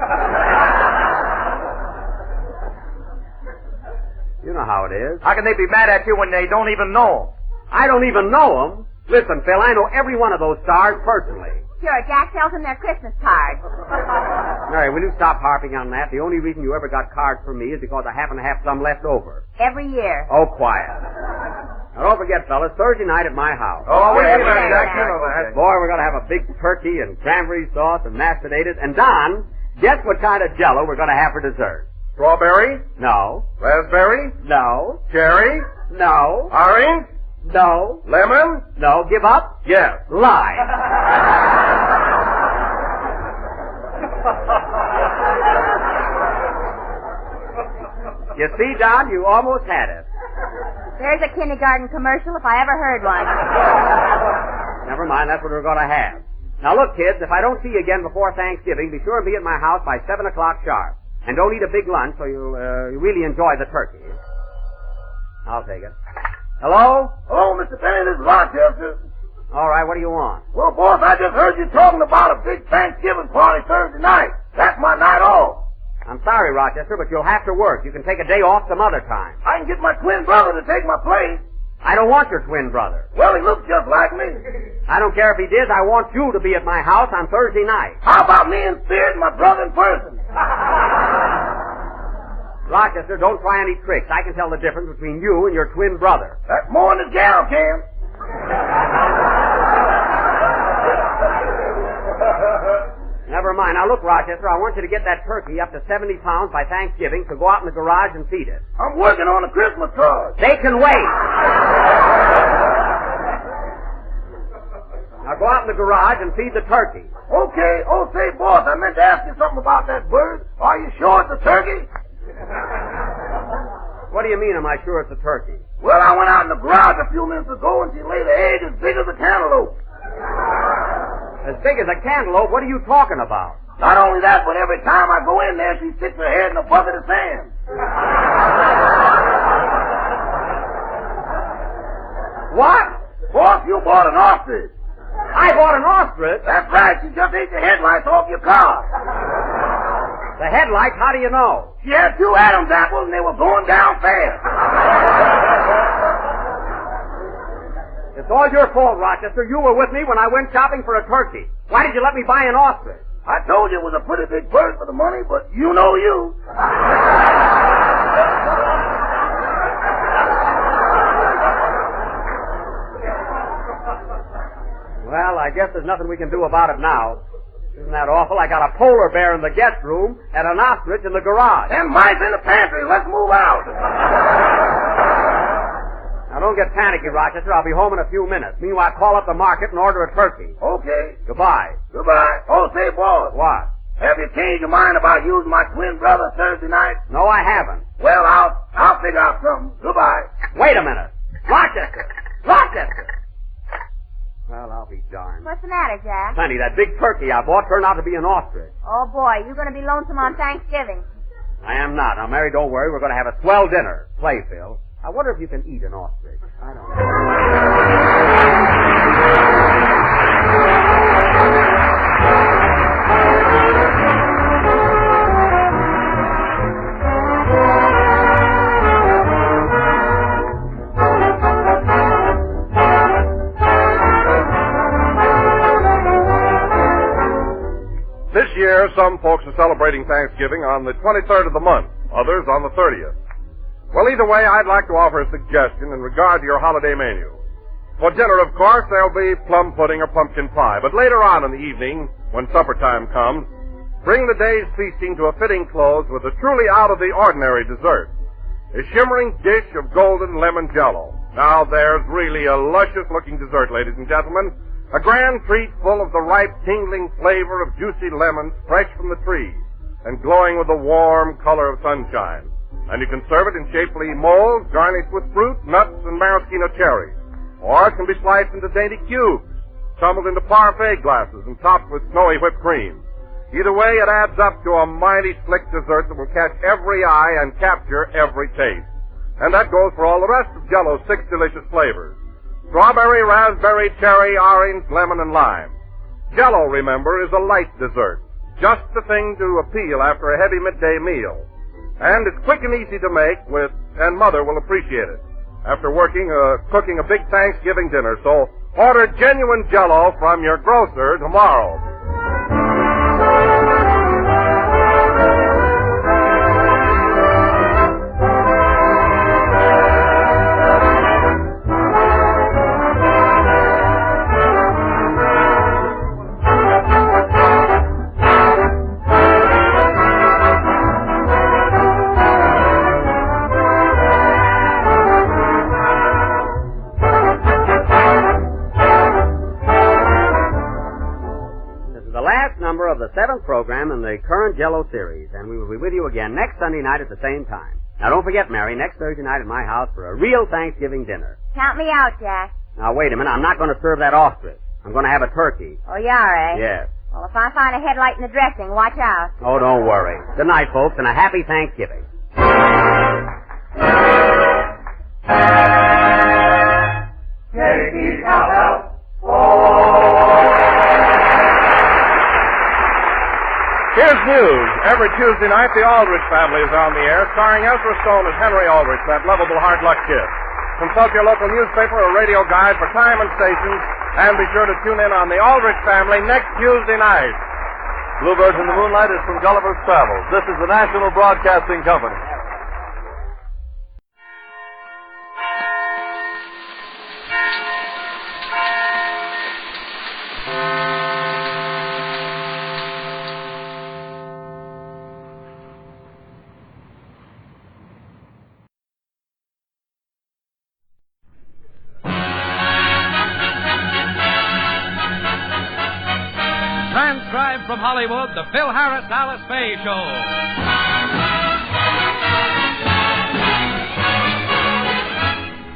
Speaker 18: You know how it is.
Speaker 19: How can they be mad at you when they don't even know 'em?
Speaker 18: I don't even know them. Listen, Phil, I know every one of those stars personally.
Speaker 11: Sure, Jack sells them their Christmas cards.
Speaker 18: Mary, will you stop harping on that? The only reason you ever got cards from me is because I happen to have some left over.
Speaker 11: Every year.
Speaker 18: Oh, quiet. Now, don't forget, fellas, Thursday night at my house.
Speaker 21: Oh, wait a minute,
Speaker 11: Okay,
Speaker 21: Jack. You
Speaker 11: Jack.
Speaker 21: know that.
Speaker 18: Boy, we're going to have a big turkey and cranberry sauce and mashed potatoes. And, Don, guess what kind of jello we're going to have for dessert?
Speaker 21: Strawberry?
Speaker 18: No.
Speaker 21: Raspberry?
Speaker 18: No.
Speaker 21: Cherry?
Speaker 18: No.
Speaker 21: Orange?
Speaker 18: No.
Speaker 21: Lemon?
Speaker 18: No. Give up?
Speaker 21: Yes.
Speaker 18: Lie. You see, Don, you almost had it.
Speaker 11: There's a kindergarten commercial if I ever heard one.
Speaker 18: Never mind, that's what we're going to have. Now, look, kids, if I don't see you again before Thanksgiving, be sure and be at my house by 7 o'clock sharp. And don't eat a big lunch so you'll really enjoy the turkey. I'll take it. Hello?
Speaker 14: Hello, Mr. Benny, this is Rochester.
Speaker 18: All right, what do you want?
Speaker 14: Well, boss, I just heard you talking about a big Thanksgiving party Thursday night. That's my night off.
Speaker 18: I'm sorry, Rochester, but you'll have to work. You can take a day off some other time.
Speaker 14: I can get my twin brother to take my place.
Speaker 18: I don't want your twin brother.
Speaker 14: Well, he looks just like me.
Speaker 18: I don't care if he did. I want you to be at my house on Thursday night.
Speaker 14: How about me in spirit and my brother in person?
Speaker 18: Rochester, don't try any tricks. I can tell the difference between you and your twin brother.
Speaker 14: That's more than the gal can.
Speaker 18: Never mind. Now, look, Rochester, I want you to get that turkey up to 70 pounds by Thanksgiving, so go out in the garage and feed it.
Speaker 14: I'm working on a Christmas card.
Speaker 18: They can wait. Now, go out in the garage and feed the turkey.
Speaker 14: Okay. Oh, say, boss, I meant to ask you something about that bird. Are you sure it's a turkey?
Speaker 18: What do you mean, am I sure it's a turkey?
Speaker 14: Well, I went out in the garage a few minutes ago and she laid an egg as big as a cantaloupe.
Speaker 18: As big as a cantaloupe? What are you talking about?
Speaker 14: Not only that, but every time I go in there, she sticks her head in a bucket of sand.
Speaker 18: What?
Speaker 14: Boss, you bought an ostrich.
Speaker 18: I bought an ostrich?
Speaker 14: That's right. She just ate the headlights off your car.
Speaker 18: The headlights? How do you know?
Speaker 14: She had 2 Adam's apples and they were going down fast.
Speaker 18: It's all your fault, Rochester. You were with me when I went shopping for a turkey. Why did you let me buy an ostrich?
Speaker 14: I told you it was a pretty big bird for the money, but you know you.
Speaker 18: I guess there's nothing we can do about it now. Isn't that awful? I got a polar bear in the guest room and an ostrich in the garage.
Speaker 14: And mice in the pantry. Let's move out.
Speaker 18: Now, don't get panicky, Rochester. I'll be home in a few minutes. Meanwhile, call up the market and order a turkey.
Speaker 14: Okay.
Speaker 18: Goodbye.
Speaker 14: Goodbye. Oh, say, boys.
Speaker 18: What?
Speaker 14: Have you changed your mind about using my twin brother Thursday night?
Speaker 18: No, I haven't.
Speaker 14: Well, I'll figure out something. Goodbye.
Speaker 18: Wait a minute. Rochester! Rochester! Well, I'll be darned.
Speaker 11: What's the matter, Jack?
Speaker 18: Sonny, that big turkey I bought turned out to be an ostrich.
Speaker 11: Oh, boy, you're going to be lonesome on Thanksgiving.
Speaker 18: I am not. Now, Mary, don't worry. We're going to have a swell dinner. Play, Phil. I wonder if you can eat an ostrich. I don't
Speaker 8: This year, some folks are celebrating Thanksgiving on the 23rd of the month, others on the 30th. Well, either way, I'd like to offer a suggestion in regard to your holiday menu. For dinner, of course, there'll be plum pudding or pumpkin pie, but later on in the evening, when supper time comes, bring the day's feasting to a fitting close with a truly out-of-the-ordinary dessert, a shimmering dish of golden lemon jello. Now, there's really a luscious-looking dessert, ladies and gentlemen, a grand treat full of the ripe, tingling flavor of juicy lemons fresh from the trees and glowing with the warm color of sunshine. And you can serve it in shapely molds garnished with fruit, nuts, and maraschino cherries. Or it can be sliced into dainty cubes, tumbled into parfait glasses, and topped with snowy whipped cream. Either way, it adds up to a mighty slick dessert that will catch every eye and capture every taste. And that goes for all the rest of Jell-O's 6 delicious flavors: strawberry, raspberry, cherry, orange, lemon, and lime. Jell-O, remember, is a light dessert, just the thing to appeal after a heavy midday meal. And it's quick and easy to make, and Mother will appreciate it after cooking a big Thanksgiving dinner. So order genuine Jell-O from your grocer tomorrow.
Speaker 18: Of the 7th program in the current Jell-O series, and we will be with you again next Sunday night at the same time. Now, don't forget, Mary, next Thursday night at my house for a real Thanksgiving dinner.
Speaker 11: Count me out, Jack.
Speaker 18: Now, wait a minute. I'm not going to serve that ostrich. I'm going to have a turkey.
Speaker 11: Oh, you are, eh?
Speaker 18: Yes.
Speaker 11: Well, if I find a headlight in the dressing, watch out.
Speaker 18: Oh, don't worry. Good night, folks, and a happy Thanksgiving.
Speaker 8: Here's news. Every Tuesday night, the Aldrich family is on the air, starring Ezra Stone as Henry Aldrich, that lovable hard luck kid. Consult your local newspaper or radio guide for time and stations, and be sure to tune in on the Aldrich family next Tuesday night.
Speaker 1: Bluebirds in the Moonlight is from Gulliver's Travels. This is the National Broadcasting Company.
Speaker 22: Transcribed from Hollywood, the Phil Harris Alice Faye Show.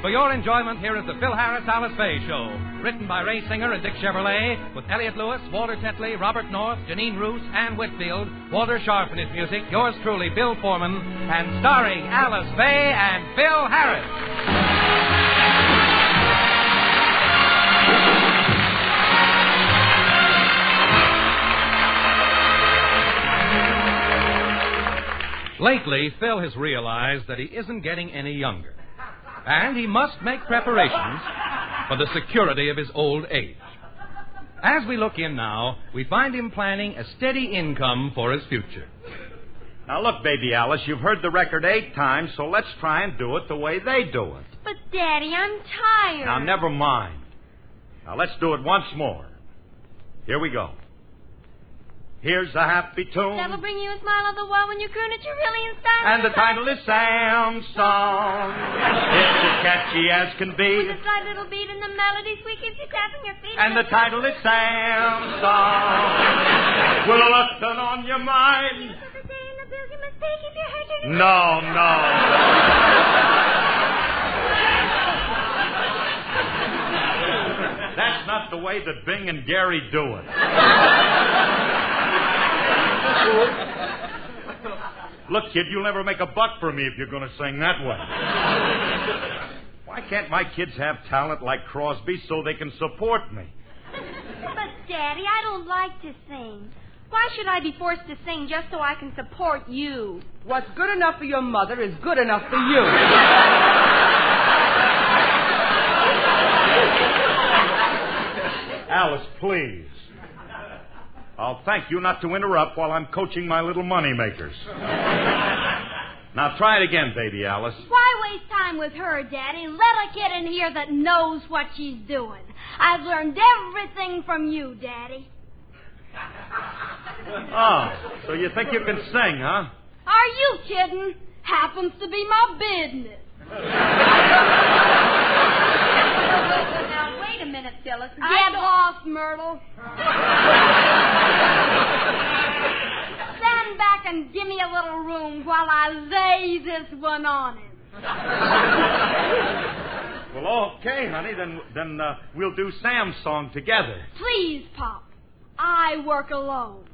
Speaker 22: For your enjoyment, here is the Phil Harris Alice Faye Show. Written by Ray Singer and Dick Chevrolet, with Elliot Lewis, Walter Tetley, Robert North, Janine Roos, Ann Whitfield, Walter Sharp in his music, yours truly, Bill Foreman, and starring Alice Faye and Phil Harris. Lately, Phil has realized that he isn't getting any younger, and he must make preparations for the security of his old age. As we look in now, we find him planning a steady income for his future.
Speaker 23: Now, look, baby Alice, you've heard the record 8 times, so let's try and do it the way they do it.
Speaker 5: But, Daddy, I'm tired.
Speaker 23: Now, never mind. Now, let's do it once more. Here we go. Here's a happy tune.
Speaker 4: That'll bring you a smile all the while when you croon it. You're really in style.
Speaker 23: And the title is Sam's Song. It's as catchy as can be.
Speaker 4: With a slight little beat in the melody, sweet keeps you tapping your feet.
Speaker 23: And the title is Sam's Song. With a lesson on your mind. No. That's not the way that Bing and Gary do it. Look, kid, you'll never make a buck for me if you're going to sing that way. Why can't my kids have talent like Crosby so they can support me?
Speaker 4: But, Daddy, I don't like to sing. Why should I be forced to sing just so I can support you?
Speaker 13: What's good enough for your mother is good enough for you.
Speaker 23: Alice, please. I'll thank you not to interrupt while I'm coaching my little moneymakers. Now, try it again, baby Alice.
Speaker 4: Why waste time with her, Daddy? Let a kid in here that knows what she's doing. I've learned everything from you, Daddy.
Speaker 23: Oh, so you think you can sing, huh?
Speaker 4: Are you kidding? Happens to be my business. Now, wait a minute, Phyllis. Get lost, Myrtle. Stand back and give me a little room while I lay this one on him.
Speaker 23: Well, okay, honey. Then we'll do Sam's song together.
Speaker 4: Please, Pop. I work alone.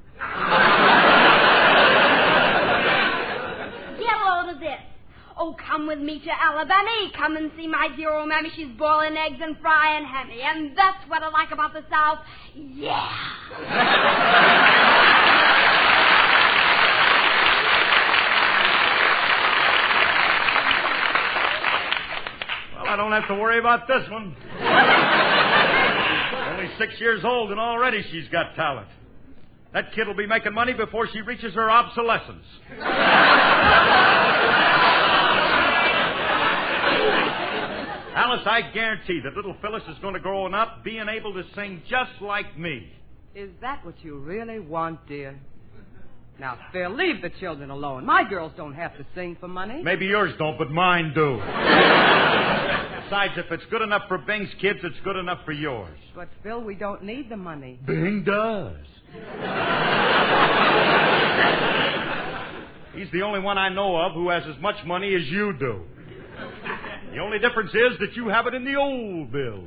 Speaker 4: Get a load of this. Oh, come with me to Alabama. Come and see my dear old mammy. She's boiling eggs and frying hammy. And that's what I like about the South. Yeah.
Speaker 23: Well, I don't have to worry about this one. Only 6 years old, and already she's got talent. That kid will be making money before she reaches her obsolescence. Alice, I guarantee that little Phyllis is going to grow up being able to sing just like me.
Speaker 13: Is that what you really want, dear? Now, Phil, leave the children alone. My girls don't have to sing for money.
Speaker 23: Maybe yours don't, but mine do. Besides, if it's good enough for Bing's kids, it's good enough for yours.
Speaker 13: But, Phil, we don't need the money.
Speaker 23: Bing does. He's the only one I know of who has as much money as you do. The only difference is that you have it in the old bills.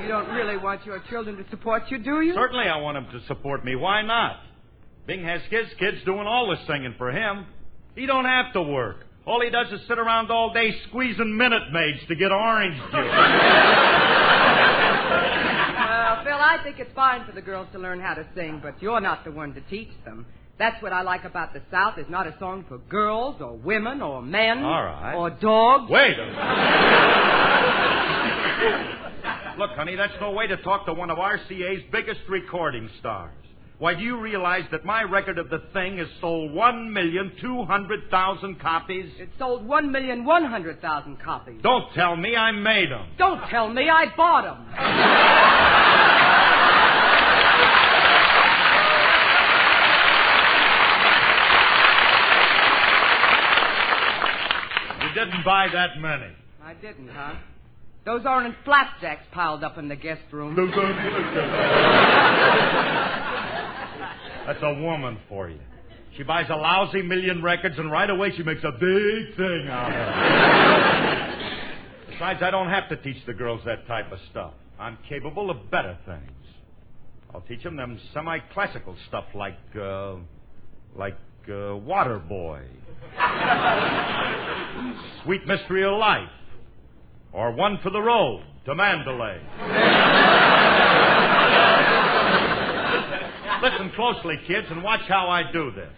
Speaker 13: You don't really want your children to support you, do you?
Speaker 23: Certainly I want them to support me. Why not? Bing has his kids doing all the singing for him. He don't have to work. All he does is sit around all day squeezing Minute Maids to get orange juice.
Speaker 13: Well, Phil, I think it's fine for the girls to learn how to sing, but you're not the one to teach them. That's what I like about the South. It's not a song for girls or women or men.
Speaker 23: All right.
Speaker 13: Or dogs.
Speaker 23: Wait a minute. Look, honey, that's no way to talk to one of RCA's biggest recording stars. Why, do you realize that my record of the thing has sold 1,200,000 copies?
Speaker 13: It sold 1,100,000 copies.
Speaker 23: Don't tell me I made them.
Speaker 13: Don't tell me I bought them.
Speaker 23: You didn't buy that many.
Speaker 13: I didn't, huh? Those orange flapjacks piled up in the guest room.
Speaker 23: That's a woman for you. She buys a lousy million records, and right away she makes a big thing out of it. Besides, I don't have to teach the girls that type of stuff. I'm capable of better things. I'll teach them semi-classical stuff like Waterboy, Sweet Mystery of Life, or One for the Road to Mandalay. Listen closely, kids, and watch how I do this.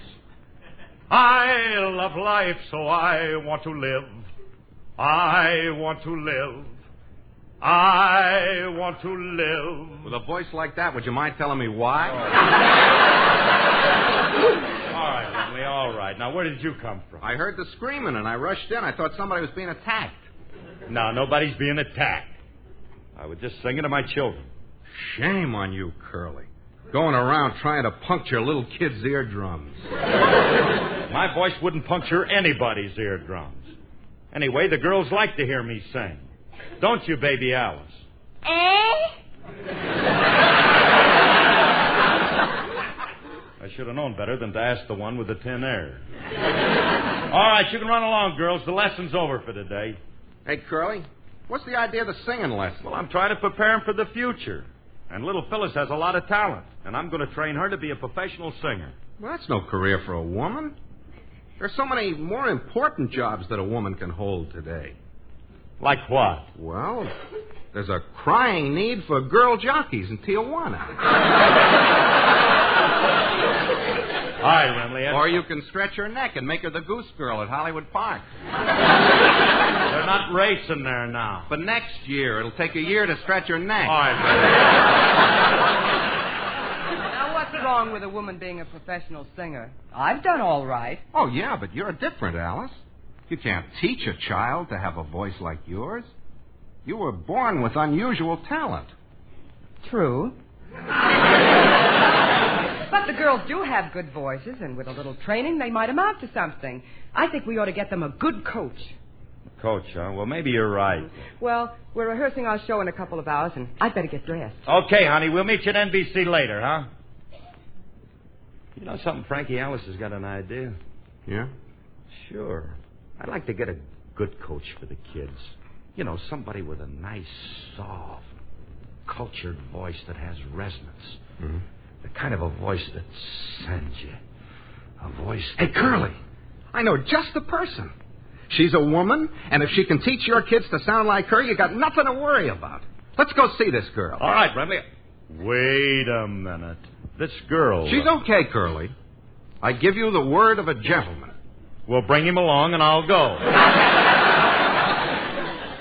Speaker 23: I love life, so I want to live. I want to live. I want to live.
Speaker 8: With a voice like that, would you mind telling me why?
Speaker 23: All right, Lovely, all right. Now, where did you come from?
Speaker 8: I heard the screaming, and I rushed in. I thought somebody was being attacked.
Speaker 23: No, nobody's being attacked. I was just singing to my children.
Speaker 8: Shame on you, Curly. Going around trying to puncture little kids' eardrums.
Speaker 23: My voice wouldn't puncture anybody's eardrums. Anyway, the girls like to hear me sing. Don't you, baby Alice? I should have known better than to ask the one with the tin air. All right, you can run along, girls. The lesson's over for today.
Speaker 8: Hey, Curly, what's the idea of the singing lesson?
Speaker 23: Well, I'm trying to prepare him for the future. And little Phyllis has a lot of talent, and I'm going to train her to be a professional singer.
Speaker 8: Well, that's no career for a woman. There's so many more important jobs that a woman can hold today.
Speaker 23: Like what?
Speaker 8: Well, there's a crying need for girl jockeys in Tijuana.
Speaker 23: All right, Remley.
Speaker 8: Or you can stretch her neck and make her the goose girl at Hollywood Park.
Speaker 23: They're not racing there now.
Speaker 8: But next year, it'll take a year to stretch her neck.
Speaker 23: All right,
Speaker 13: Now, what's wrong with a woman being a professional singer? I've done all right.
Speaker 8: Oh, yeah, but you're different, Alice. You can't teach a child to have a voice like yours. You were born with unusual talent.
Speaker 13: True. But the girls do have good voices, and with a little training, they might amount to something. I think we ought to get them a good coach.
Speaker 23: Coach, huh? Well, maybe you're right.
Speaker 13: Well, we're rehearsing our show in a couple of hours, and I'd better get dressed.
Speaker 23: Okay, honey, we'll meet you at NBC later, huh? You know something, Frankie? Alice has got an idea.
Speaker 8: Yeah?
Speaker 23: Sure. I'd like to get a good coach for the kids. You know, somebody with a nice, soft, cultured voice that has resonance.
Speaker 8: Mm-hmm.
Speaker 23: The kind of a voice that sends you. A voice...
Speaker 8: Hey, Curly, I know just the person. She's a woman, and if she can teach your kids to sound like her, you got nothing to worry about. Let's go see this girl.
Speaker 23: All right, Remley. Wait a minute. This girl...
Speaker 8: She's okay, Curly. I give you the word of a gentleman.
Speaker 23: We'll bring him along, and I'll go.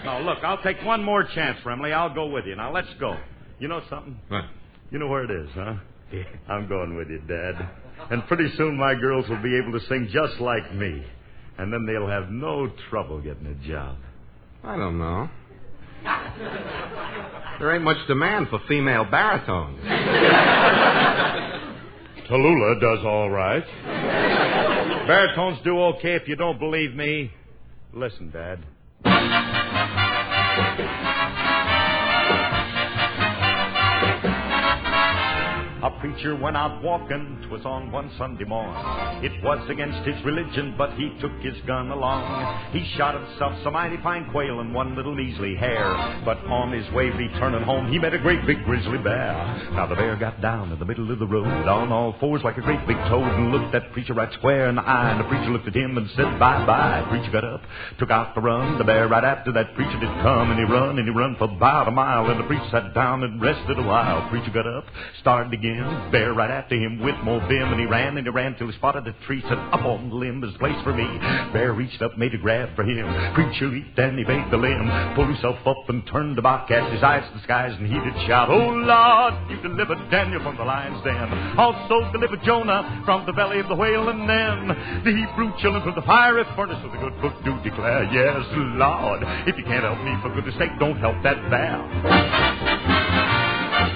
Speaker 23: Now, look, I'll take one more chance, Remley. I'll go with you. Now, let's go. You know something?
Speaker 8: What?
Speaker 23: You know where it is, huh? Yeah. I'm going with you, Dad. And pretty soon my girls will be able to sing just like me. And then they'll have no trouble getting a job.
Speaker 8: I don't know. There ain't much demand for female baritones.
Speaker 23: Tallulah does all right. Baritones do okay. If you don't believe me, listen, Dad. A preacher went out walking, 'twas on one Sunday morn. It was against his religion, but he took his gun along. He shot himself some mighty fine quail and one little measly hare. But on his way returning home, he met a great big grizzly bear. Now the bear got down in the middle of the road, on all fours like a great big toad, and looked that preacher right square in the eye. And the preacher looked at him and said, bye-bye. Preacher got up, took out the run. The bear right after that preacher did come, and he run for about a mile. And the preacher sat down and rested a while. Preacher got up, started again. Bear right after him with more vim, and he ran till he spotted a tree. Said, up on the limb is a place for me. Bear reached up, made a grab for him. Preacher leaped and he bait the limb, pulled himself up and turned about, cast his eyes to the skies, and he did shout, oh Lord, you delivered Daniel from the lion's den, also delivered Jonah from the belly of the whale, and then the Hebrew children from the fiery furnace of the good book do declare, yes, Lord, if you can't help me, for goodness sake, don't help that bear.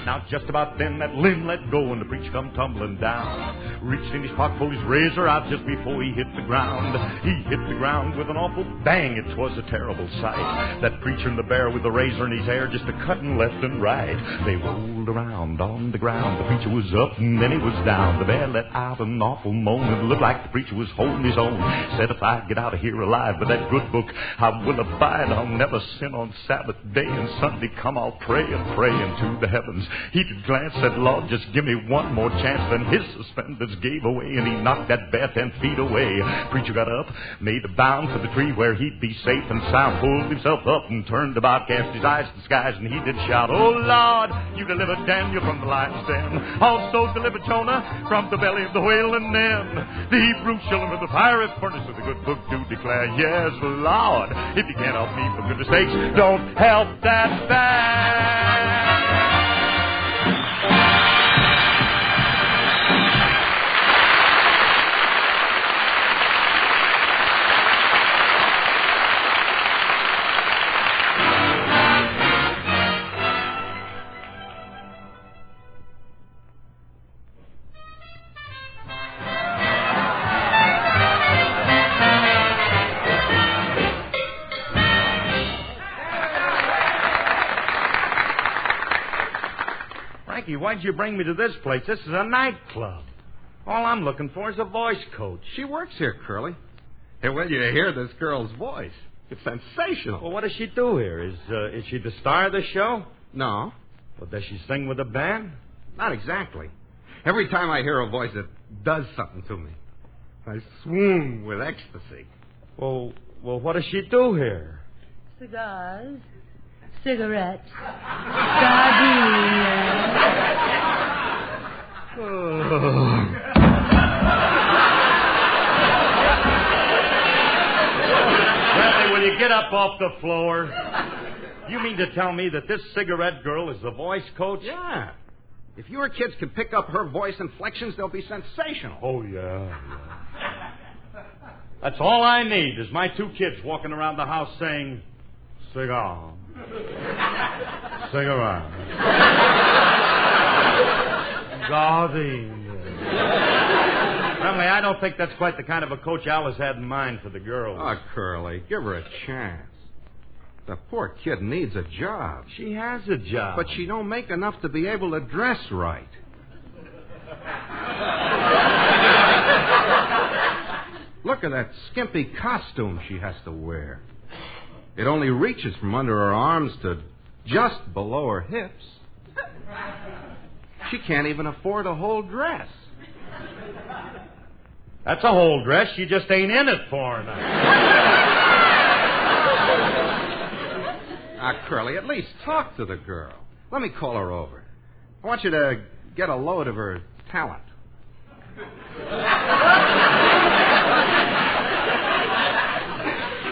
Speaker 23: Now, just about then, that limb let go, and the preacher come tumbling down. Reached in his pocket, pulled his razor out just before he hit the ground. He hit the ground with an awful bang. It was a terrible sight. That preacher and the bear with the razor in his hair just a-cutting left and right. They rolled around on the ground. The preacher was up, and then he was down. The bear let out an awful moan. It looked like the preacher was holding his own. Said, if I get out of here alive with that good book, I will abide. I'll never sin on Sabbath day, and Sunday come, I'll pray and pray into the heavens. He did glance, said, Lord, just give me one more chance. Then his suspenders gave away, and he knocked that bear 10 feet away. Preacher got up, made a bound for the tree where he'd be safe and sound, pulled himself up and turned about, cast his eyes to the skies, and he did shout, oh Lord, you delivered Daniel from the lion's den, also delivered Jonah from the belly of the whale, and then the Hebrew children of the fiery furnace of the good book do declare, yes, Lord, if you can't help me, for goodness sakes, don't help that bear. Blackie, why'd you bring me to this place? This is a nightclub. All I'm looking for is a voice coach.
Speaker 2: She works here, Curly. And when you hear this girl's voice, it's sensational.
Speaker 23: Well, what does she do here? Is she the star of the show?
Speaker 2: No.
Speaker 23: Well, does she sing with a band?
Speaker 2: Not exactly. Every time I hear a voice, it does something to me. I swoon with ecstasy.
Speaker 23: Well, what does she do here?
Speaker 12: Cigars, cigarettes, gardenias.
Speaker 23: Bradley, will you get up off the floor? You mean to tell me that this cigarette girl is the voice coach?
Speaker 2: Yeah. If your kids can pick up her voice inflections, they'll be sensational.
Speaker 23: Oh, yeah. That's all I need is my 2 kids walking around the house saying, cigar, cigarette, gardenia. Emily, I don't think that's quite the kind of a coach Alice had in mind for the girls.
Speaker 2: Oh, Curly, give her a chance. The poor kid needs a job.
Speaker 23: She has a job.
Speaker 2: But she don't make enough to be able to dress right. Look at that skimpy costume she has to wear. It only reaches from under her arms to just below her hips. She can't even afford a whole dress.
Speaker 23: That's a whole dress. She just ain't in it for her now.
Speaker 2: Curly, at least talk to the girl. Let me call her over. I want you to get a load of her talent.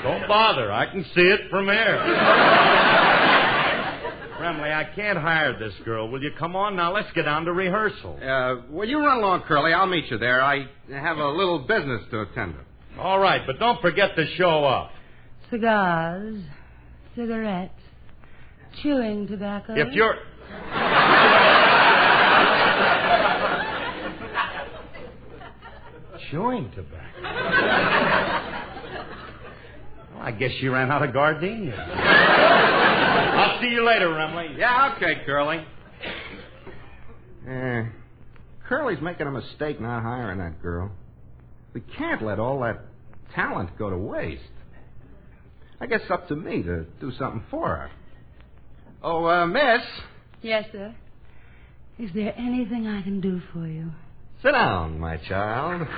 Speaker 23: Don't bother. I can see it from here. Remley, I can't hire this girl. Will you come on? Now, let's get on to rehearsal.
Speaker 2: Well, you run along, Curly. I'll meet you there. I have a little business to attend to.
Speaker 23: All right, but don't forget to show up.
Speaker 12: Cigars, cigarettes, chewing tobacco.
Speaker 23: If you're... Chewing tobacco? Well, I guess she ran out of gardenia. I'll see you later, Remley.
Speaker 2: Yeah, okay, Curly. Curly's making a mistake not hiring that girl. We can't let all that talent go to waste. I guess it's up to me to do something for her. Oh, miss.
Speaker 12: Yes, sir. Is there anything I can do for you?
Speaker 2: Sit down, my child.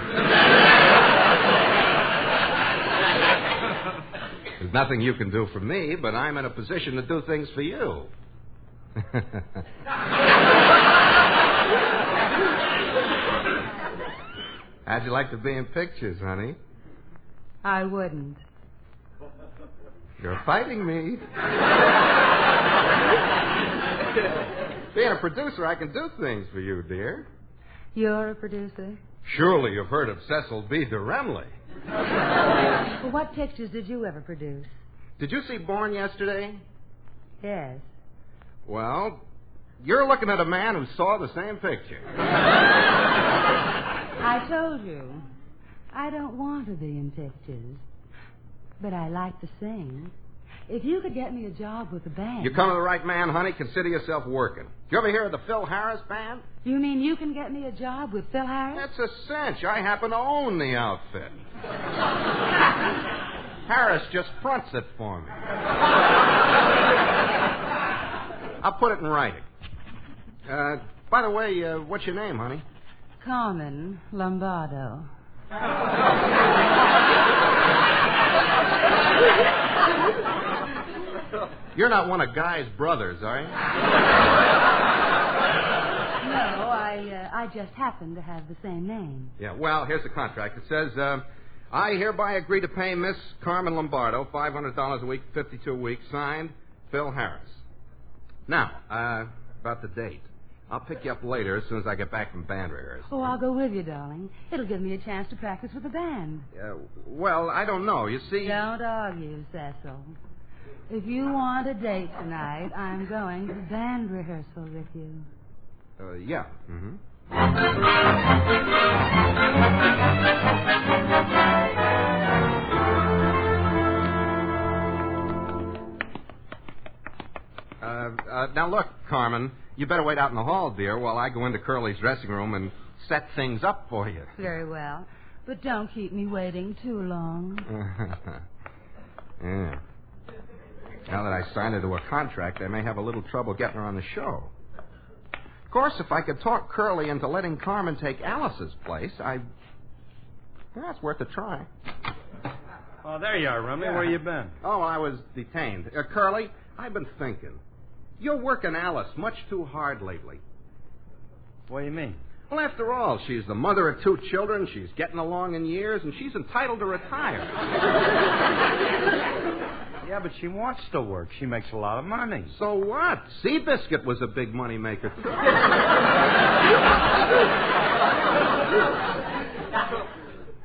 Speaker 2: There's nothing you can do for me, but I'm in a position to do things for you. How'd you like to be in pictures, honey?
Speaker 12: I wouldn't.
Speaker 2: You're fighting me. Being a producer, I can do things for you, dear.
Speaker 12: You're a producer?
Speaker 2: Surely you've heard of Cecil B. DeRemley.
Speaker 12: Well, what pictures did you ever produce?
Speaker 2: Did you see Born yesterday?
Speaker 12: Yes.
Speaker 2: Well, you're looking at a man who saw the same picture.
Speaker 12: I told you, I don't want to be in pictures, but I like to sing. If you could get me a job with the band...
Speaker 2: You come to the right man, honey. Consider yourself working. You ever hear of the Phil Harris Band?
Speaker 12: You mean you can get me a job with Phil Harris?
Speaker 2: That's a cinch. I happen to own the outfit. Harris just fronts it for me. I'll put it in writing. By the way, what's your name, honey?
Speaker 12: Carmen Lombardo.
Speaker 2: You're not one of Guy's brothers, are you?
Speaker 12: No, I just happen to have the same name.
Speaker 2: Yeah, well, here's the contract. It says, I hereby agree to pay Miss Carmen Lombardo $500 a week, 52 weeks, signed, Phil Harris. Now, about the date. I'll pick you up later as soon as I get back from band rehearsal.
Speaker 12: Oh, I'll go with you, darling. It'll give me a chance to practice with the band.
Speaker 2: Well, I don't know. You see...
Speaker 12: Don't argue, Cecil. If you want a date tonight, I'm going to band rehearsal with you.
Speaker 2: Yeah. Mm-hmm. Now, look, Carmen, you better wait out in the hall, dear, while I go into Curly's dressing room and set things up for you.
Speaker 12: Very well. But don't keep me waiting too long.
Speaker 2: Yeah. Now that I signed her to a contract, I may have a little trouble getting her on the show. Of course, if I could talk Curly into letting Carmen take Alice's place, it's worth a try.
Speaker 23: Oh, there you are, Rummy. Where you been?
Speaker 2: Oh, I was detained. Curly, I've been thinking. You're working Alice much too hard lately.
Speaker 23: What do you mean?
Speaker 2: Well, after all, she's the mother of 2 children, she's getting along in years, and she's entitled to retire.
Speaker 23: Yeah, but she wants to work. She makes a lot of money.
Speaker 2: So what? Seabiscuit was a big money maker, too.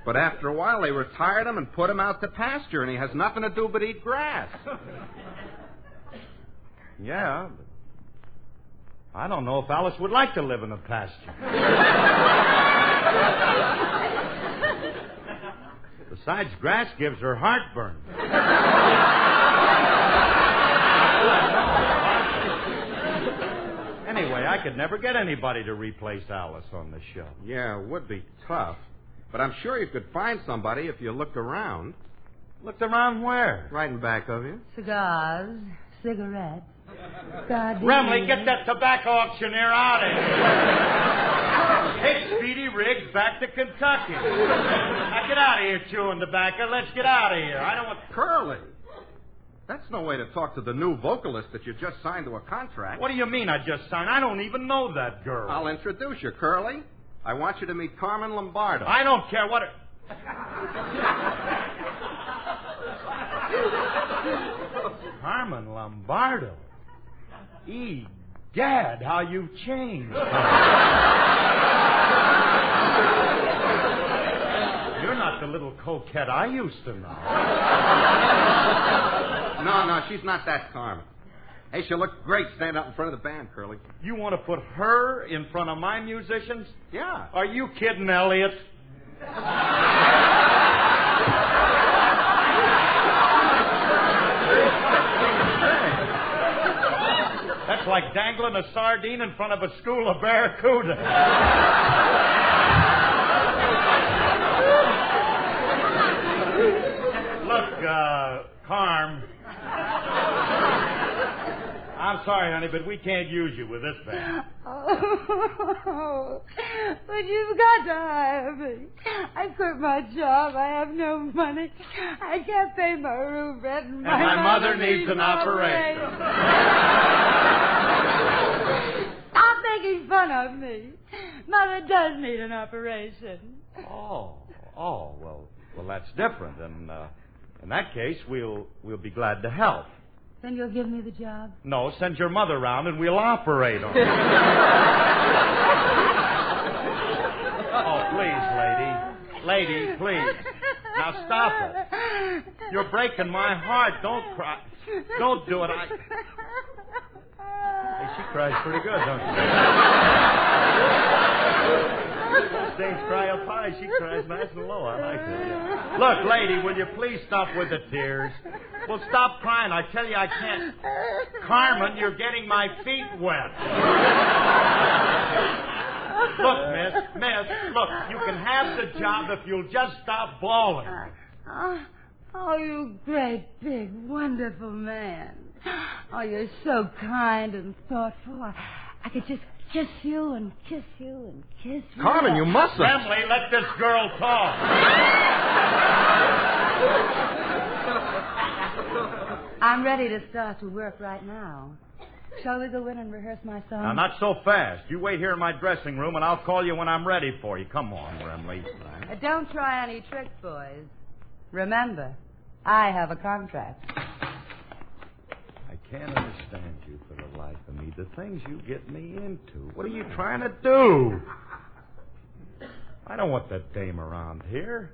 Speaker 2: But after a while, they retired him and put him out to pasture, and he has nothing to do but eat grass.
Speaker 23: Yeah, but I don't know if Alice would like to live in a pasture. Besides, grass gives her heartburn. Anyway, I could never get anybody to replace Alice on the show.
Speaker 2: Yeah, it would be tough. But I'm sure you could find somebody if you looked around.
Speaker 23: Looked around where?
Speaker 2: Right in back of you.
Speaker 12: Cigars, cigarettes.
Speaker 23: Remley, get that tobacco auctioneer out of here. Take Speedy Riggs back to Kentucky. Now get out of here chewing tobacco. Let's get out of here. I don't want...
Speaker 2: Curly, that's no way to talk to the new vocalist that you just signed to a contract.
Speaker 23: What do you mean I just signed? I don't even know that girl.
Speaker 2: I'll introduce you, Curly. I want you to meet Carmen Lombardo.
Speaker 23: I don't care what... Carmen Lombardo? Egad, how you've changed. You're not the little coquette I used to know.
Speaker 2: No, she's not that Carmen. Hey, she'll look great standing up in front of the band, Curly.
Speaker 23: You want to put her in front of my musicians?
Speaker 2: Yeah.
Speaker 23: Are you kidding, Elliot? That's like dangling a sardine in front of a school of barracuda. Look, Carm. I'm sorry, honey, but we can't use you with this band.
Speaker 12: Oh, but you've got to hire me. I quit my job. I have no money. I can't pay my room rent. And
Speaker 23: my mother needs an operation.
Speaker 12: Stop making fun of me. Mother does need an operation.
Speaker 23: Oh, well, that's different. And in that case, we'll be glad to help.
Speaker 12: Then you'll give me the job?
Speaker 23: No, send your mother round and we'll operate on her. Oh, please, lady. Lady, please. Now stop it. You're breaking my heart. Don't cry. Don't do it. Hey, she cries pretty good, don't she? Things cry up high. She cries nice and low. I like it. Yeah. Look, lady, will you please stop with the tears? Well, stop crying. I tell you, I can't. Carmen, you're getting my feet wet. Look, miss, look, you can have the job if you'll just stop bawling.
Speaker 12: Oh, you great, big, wonderful man. Oh, you're so kind and thoughtful. I could just kiss you and kiss you and kiss you.
Speaker 2: Carmen, you mustn't.
Speaker 23: Emily, let this girl talk.
Speaker 12: I'm ready to start to work right now. Shall we go in and rehearse my song?
Speaker 23: Now, not so fast. You wait here in my dressing room, and I'll call you when I'm ready for you. Come on, Emily.
Speaker 12: Don't try any tricks, boys. Remember, I have a contract.
Speaker 23: I can't understand you for the life of me. The things you get me into. What are you trying to do? I don't want that dame around here.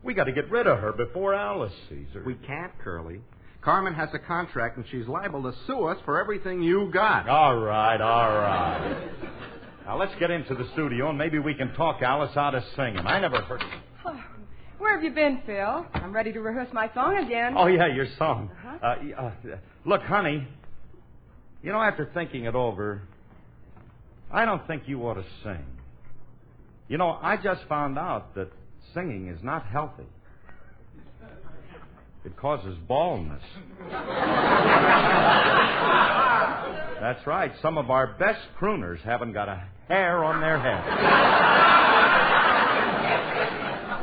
Speaker 23: We got to get rid of her before Alice sees her.
Speaker 2: We can't, Curly. Carmen has a contract, and she's liable to sue us for everything you got.
Speaker 23: All right. Now, let's get into the studio, and maybe we can talk Alice out of singing. I never heard...
Speaker 13: Oh, where have you been, Phil? I'm ready to rehearse my song again.
Speaker 23: Oh, yeah, your song. Look, honey, You know, after thinking it over, I don't think you ought to sing. You know, I just found out that singing is not healthy. It causes baldness. That's right. Some of our best crooners haven't got a hair on their head.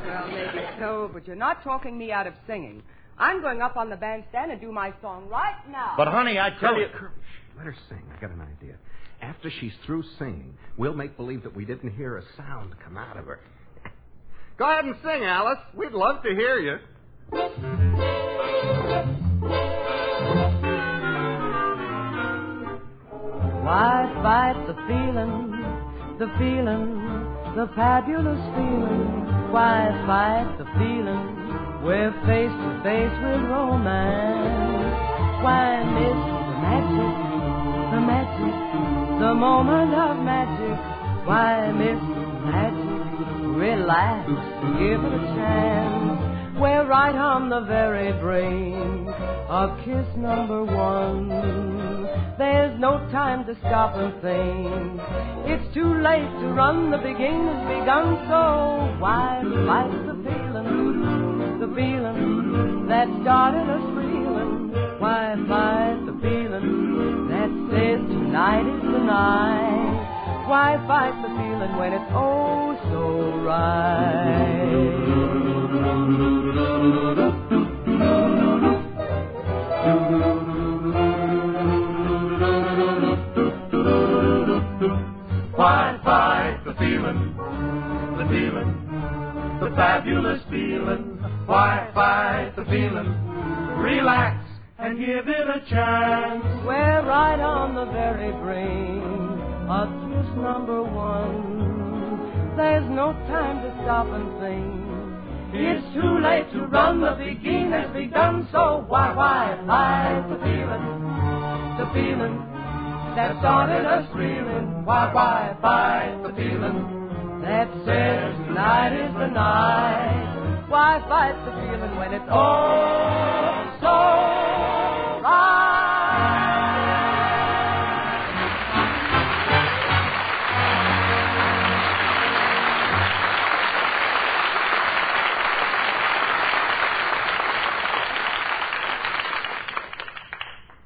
Speaker 13: Well, maybe so, but you're not talking me out of singing. I'm going up on the bandstand and do my song right now.
Speaker 23: But, honey, I tell you...
Speaker 2: Let her sing. I got an idea. After she's through singing, we'll make believe that we didn't hear a sound come out of her. Go ahead and sing, Alice. We'd love to hear you.
Speaker 12: Why fight the feeling, the fabulous feeling? Why fight the feeling? We're face to face with romance. Why miss the magic, the moment of magic? Why miss the magic? Relax, give it a chance. We're right on the very brink of kiss number one. There's no time to stop and think. It's too late to run, the beginning has begun. So why fight the feeling that started us reeling? Why fight the feeling that says tonight is the night? Why fight the feeling when it's oh so right?
Speaker 20: Why fight the feeling, the fabulous feeling? Why fight the feeling? Relax and give it a chance.
Speaker 12: We're right on the very brink of kiss number one. There's no time to stop and think. It's too late to run, the beginning has begun. So why fight the feeling that started us reeling? Why fight the feeling that says tonight is the night? Why fight the feeling when it's all so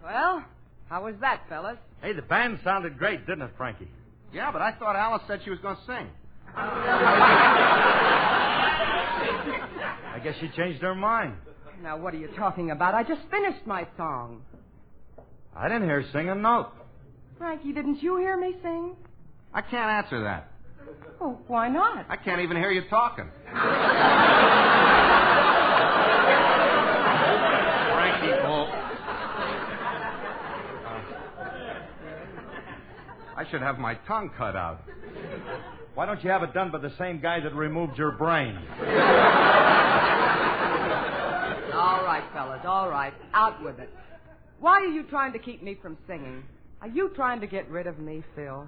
Speaker 13: Well, how was that, fellas?
Speaker 23: Hey, the band sounded great, didn't it, Frankie?
Speaker 2: Yeah, but I thought Alice said she was going to sing.
Speaker 23: I guess she changed her mind.
Speaker 13: Now, what are you talking about? I just finished my song.
Speaker 23: I didn't hear her sing a note.
Speaker 13: Frankie, didn't you hear me sing?
Speaker 2: I can't answer that.
Speaker 13: Oh, why not?
Speaker 2: I can't even hear you talking. Frankie, I should have my tongue cut out.
Speaker 23: Why don't you have it done by the same guy that removed your brain?
Speaker 13: All right, fellas, all right. Out with it. Why are you trying to keep me from singing? Are you trying to get rid of me, Phil?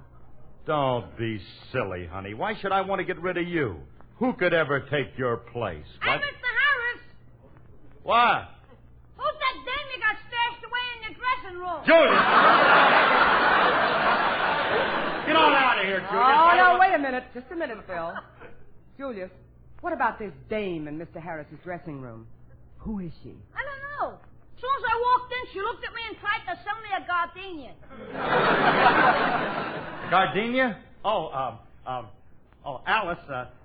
Speaker 23: Don't be silly, honey. Why should I want to get rid of you? Who could ever take your place?
Speaker 4: Hey, Mr. Harris!
Speaker 23: What?
Speaker 4: Who's that dame you got stashed away in your dressing room?
Speaker 23: Julius! Get on out of here, Julius.
Speaker 13: Oh, no, wait a minute. Just a minute, Phil. Julius, what about this dame in Mr. Harris's dressing room? Who is she?
Speaker 4: I don't know. As soon as I walked in, she looked at me and tried to sell me a gardenia.
Speaker 23: Gardenia? Oh, Alice,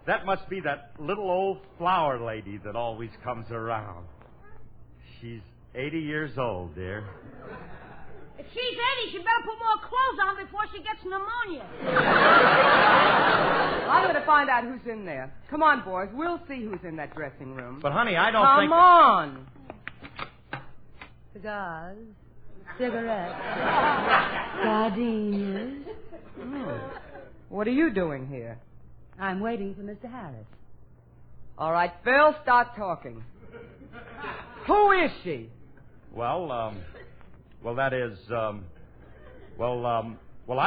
Speaker 23: that must be that little old flower lady that always comes around. She's 80 years old, dear.
Speaker 4: If she's 80, she better put more clothes on before she gets pneumonia.
Speaker 13: I'm going to find out who's in there. Come on, boys. We'll see who's in that dressing room.
Speaker 23: But, honey, I don't think...
Speaker 13: Come on.
Speaker 12: Cigars, cigarettes, gardenias.
Speaker 13: What are you doing here?
Speaker 12: I'm waiting for Mr. Harris.
Speaker 13: All right, Phil, start talking. Who is she?
Speaker 23: Well, that is, I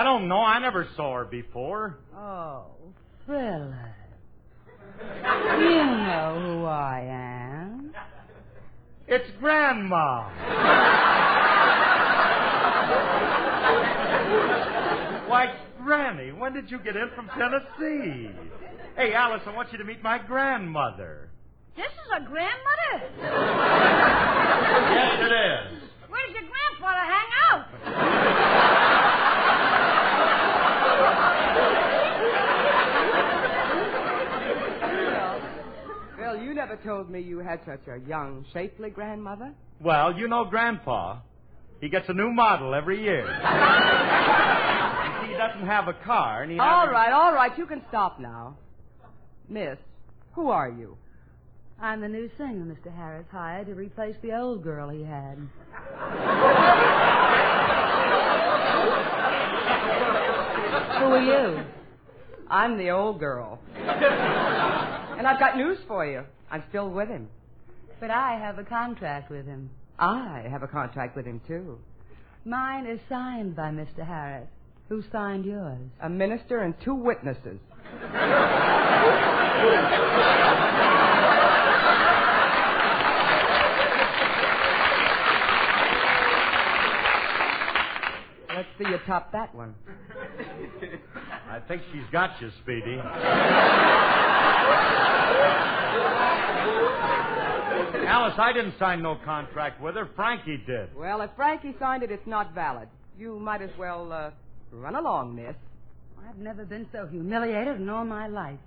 Speaker 23: don't know. I never saw her before.
Speaker 12: Oh, Philip. You know who I am.
Speaker 23: It's Grandma. Why, Granny, when did you get in from Tennessee? Hey, Alice, I want you to meet my grandmother.
Speaker 12: This is a grandmother?
Speaker 23: Yes, it is.
Speaker 12: Where's your grandfather hang out?
Speaker 13: Phil, you never told me you had such a young, shapely grandmother.
Speaker 23: Well, you know Grandpa. He gets a new model every year. You see, he doesn't have a car, and he
Speaker 13: All right, you can stop now. Miss, who are you?
Speaker 12: I'm the new singer Mr. Harris hired to replace the old girl he had.
Speaker 13: Who are you? I'm the old girl. And I've got news for you. I'm still with him.
Speaker 12: But I have a contract with him.
Speaker 13: I have a contract with him, too.
Speaker 12: Mine is signed by Mr. Harris. Who signed yours?
Speaker 13: A minister and 2 witnesses. Let's see you top that one.
Speaker 23: I think she's got you, Speedy. Alice, I didn't sign no contract with her. Frankie did.
Speaker 13: Well, if Frankie signed it, it's not valid. You might as well run along, miss.
Speaker 12: I've never been so humiliated in all my life.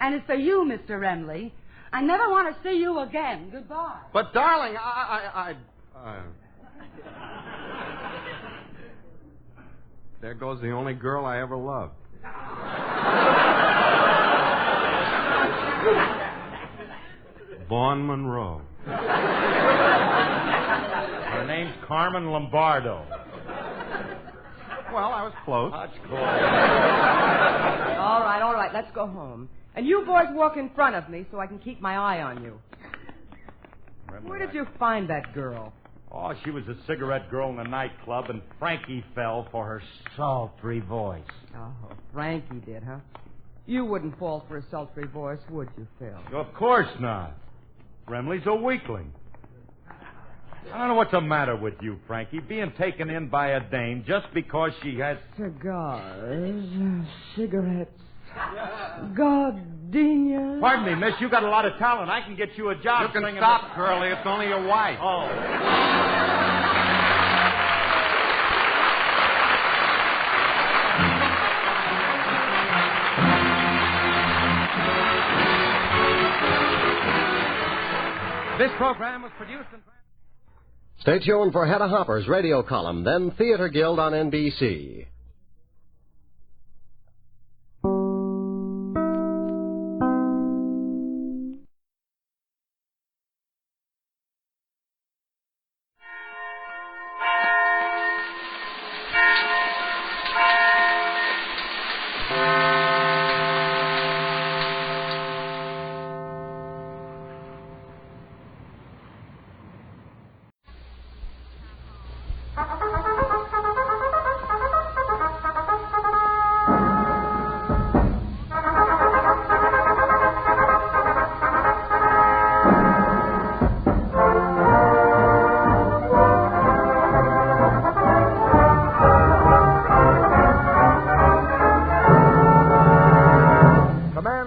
Speaker 12: And it's for you, Mr. Remley. I never want to see you again. Goodbye.
Speaker 2: But, darling, There goes the only girl I ever loved. Vaughn Monroe.
Speaker 23: Her name's Carmen Lombardo.
Speaker 2: Well, I was close.
Speaker 23: That's close.
Speaker 13: All right, let's go home. And you boys walk in front of me so I can keep my eye on you. Where did you find that girl?
Speaker 23: Oh, she was a cigarette girl in a nightclub, and Frankie fell for her sultry voice.
Speaker 13: Oh, Frankie did, huh? You wouldn't fall for a sultry voice, would you, Phil?
Speaker 23: Of course not. Remley's a weakling. I don't know what's the matter with you, Frankie, being taken in by a dame just because she has...
Speaker 13: Cigars, cigarettes, gardenias.
Speaker 23: Pardon me, miss, you got a lot of talent. I can get you a job.
Speaker 2: You can stop, Curly. It's only your wife.
Speaker 23: Oh.
Speaker 22: This program was produced and...
Speaker 6: Stay tuned for Hedda Hopper's radio column, then Theater Guild on NBC.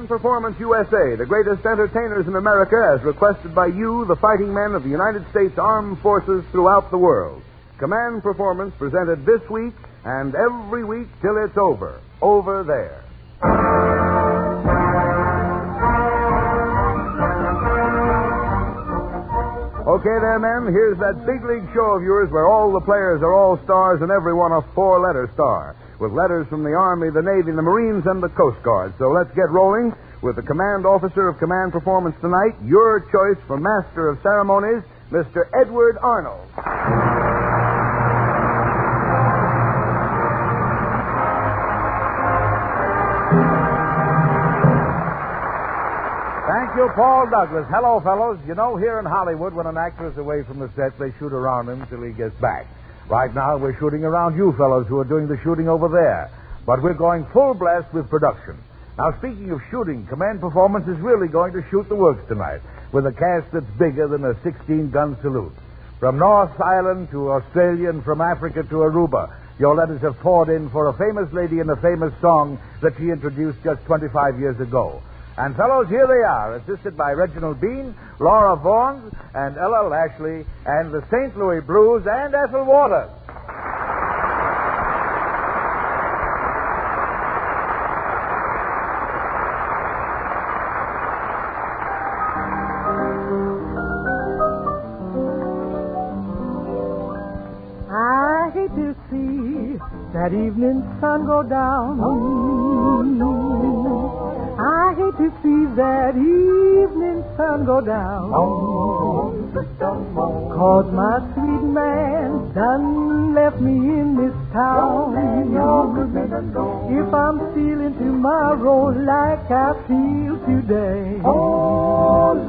Speaker 1: Performance USA, the greatest entertainers in America, as requested by you, the fighting men of the United States Armed Forces throughout the world. Command Performance presented this week and every week till it's over. Over there. Okay there, men, here's that big league show of yours where all the players are all stars and everyone a 4-letter star, with letters from the Army, the Navy, the Marines, and the Coast Guard. So let's get rolling with the Command Officer of Command Performance tonight, your choice for Master of Ceremonies, Mr. Edward Arnold.
Speaker 7: Thank you, Paul Douglas. Hello, fellows. You know, here in Hollywood, when an actor is away from the set, they shoot around him till he gets back. Right now, we're shooting around you fellows who are doing the shooting over there. But we're going full blast with production. Now, speaking of shooting, Command Performance is really going to shoot the works tonight with a cast that's bigger than a 16-gun salute. From North Island to Australia and from Africa to Aruba, Your letters have poured in for a famous lady in a famous song that she introduced just 25 years ago. And, fellows, here they are, assisted by Reginald Bean, Laura Vaughan, and Ella Lashley, and the St. Louis Blues, and Ethel Waters.
Speaker 20: I hate to see that evening sun go down. I hate to see that evening sun go down. 'Cause my sweet man done left me in this town. If I'm feeling tomorrow like I feel today, feeling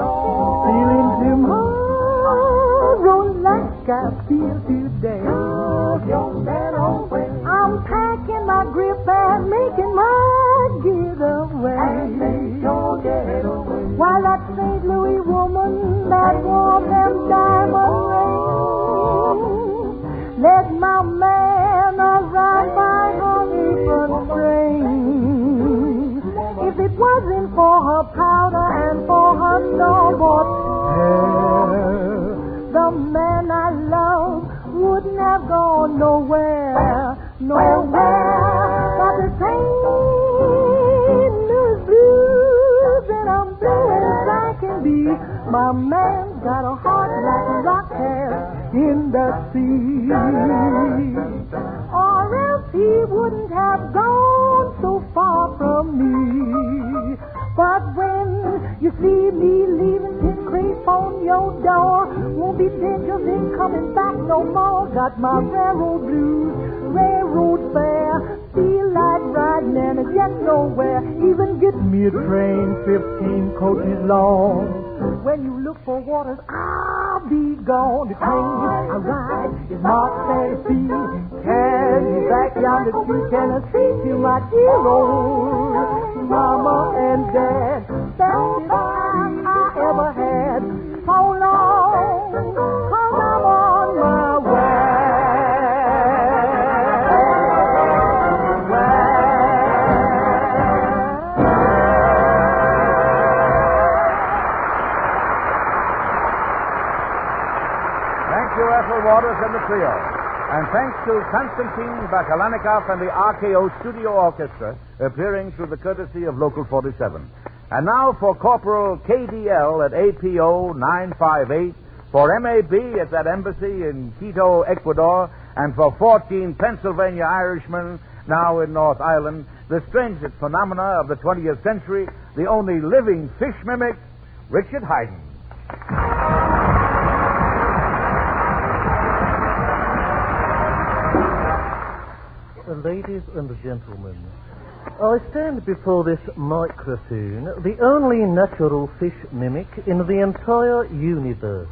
Speaker 20: tomorrow like I feel today, I'm packing my grip and making my getaway. While that St. Louis woman that wore them diamond rings, let my man ride by her apron string. If it wasn't for her powder and for her snowboard hair, the man I love wouldn't have gone nowhere, nowhere but the St. Louis blues, and I'm blue as I can be. My man's got a heart like a rock has in the sea, or else he wouldn't have gone so far from me. But when you see me leaving his creep on your door, won't be dangerous in coming back no more. Got my railroad blues, railroad fare, feel like riding and I get nowhere. Even get me a train 15 coaches long. When you look for waters, I'll be gone. The train I ride is marked fantasy. Carry me back yonder to Tennessee to my dear old mama and dad. That's the time I ever had. So long, 'cause I'm on my way.
Speaker 7: Thank you, Ethel Waters and the trio. And thanks to Konstantin Bakalanikoff and the RKO Studio Orchestra, appearing through the courtesy of Local 47. And now for Corporal KDL at APO 958, for MAB at that embassy in Quito, Ecuador, and for 14 Pennsylvania Irishmen now in North Island, the strangest phenomena of the 20th century, the only living fish mimic, Richard Haydn.
Speaker 10: Ladies and gentlemen, I stand before this microphone, the only natural fish mimic in the entire universe.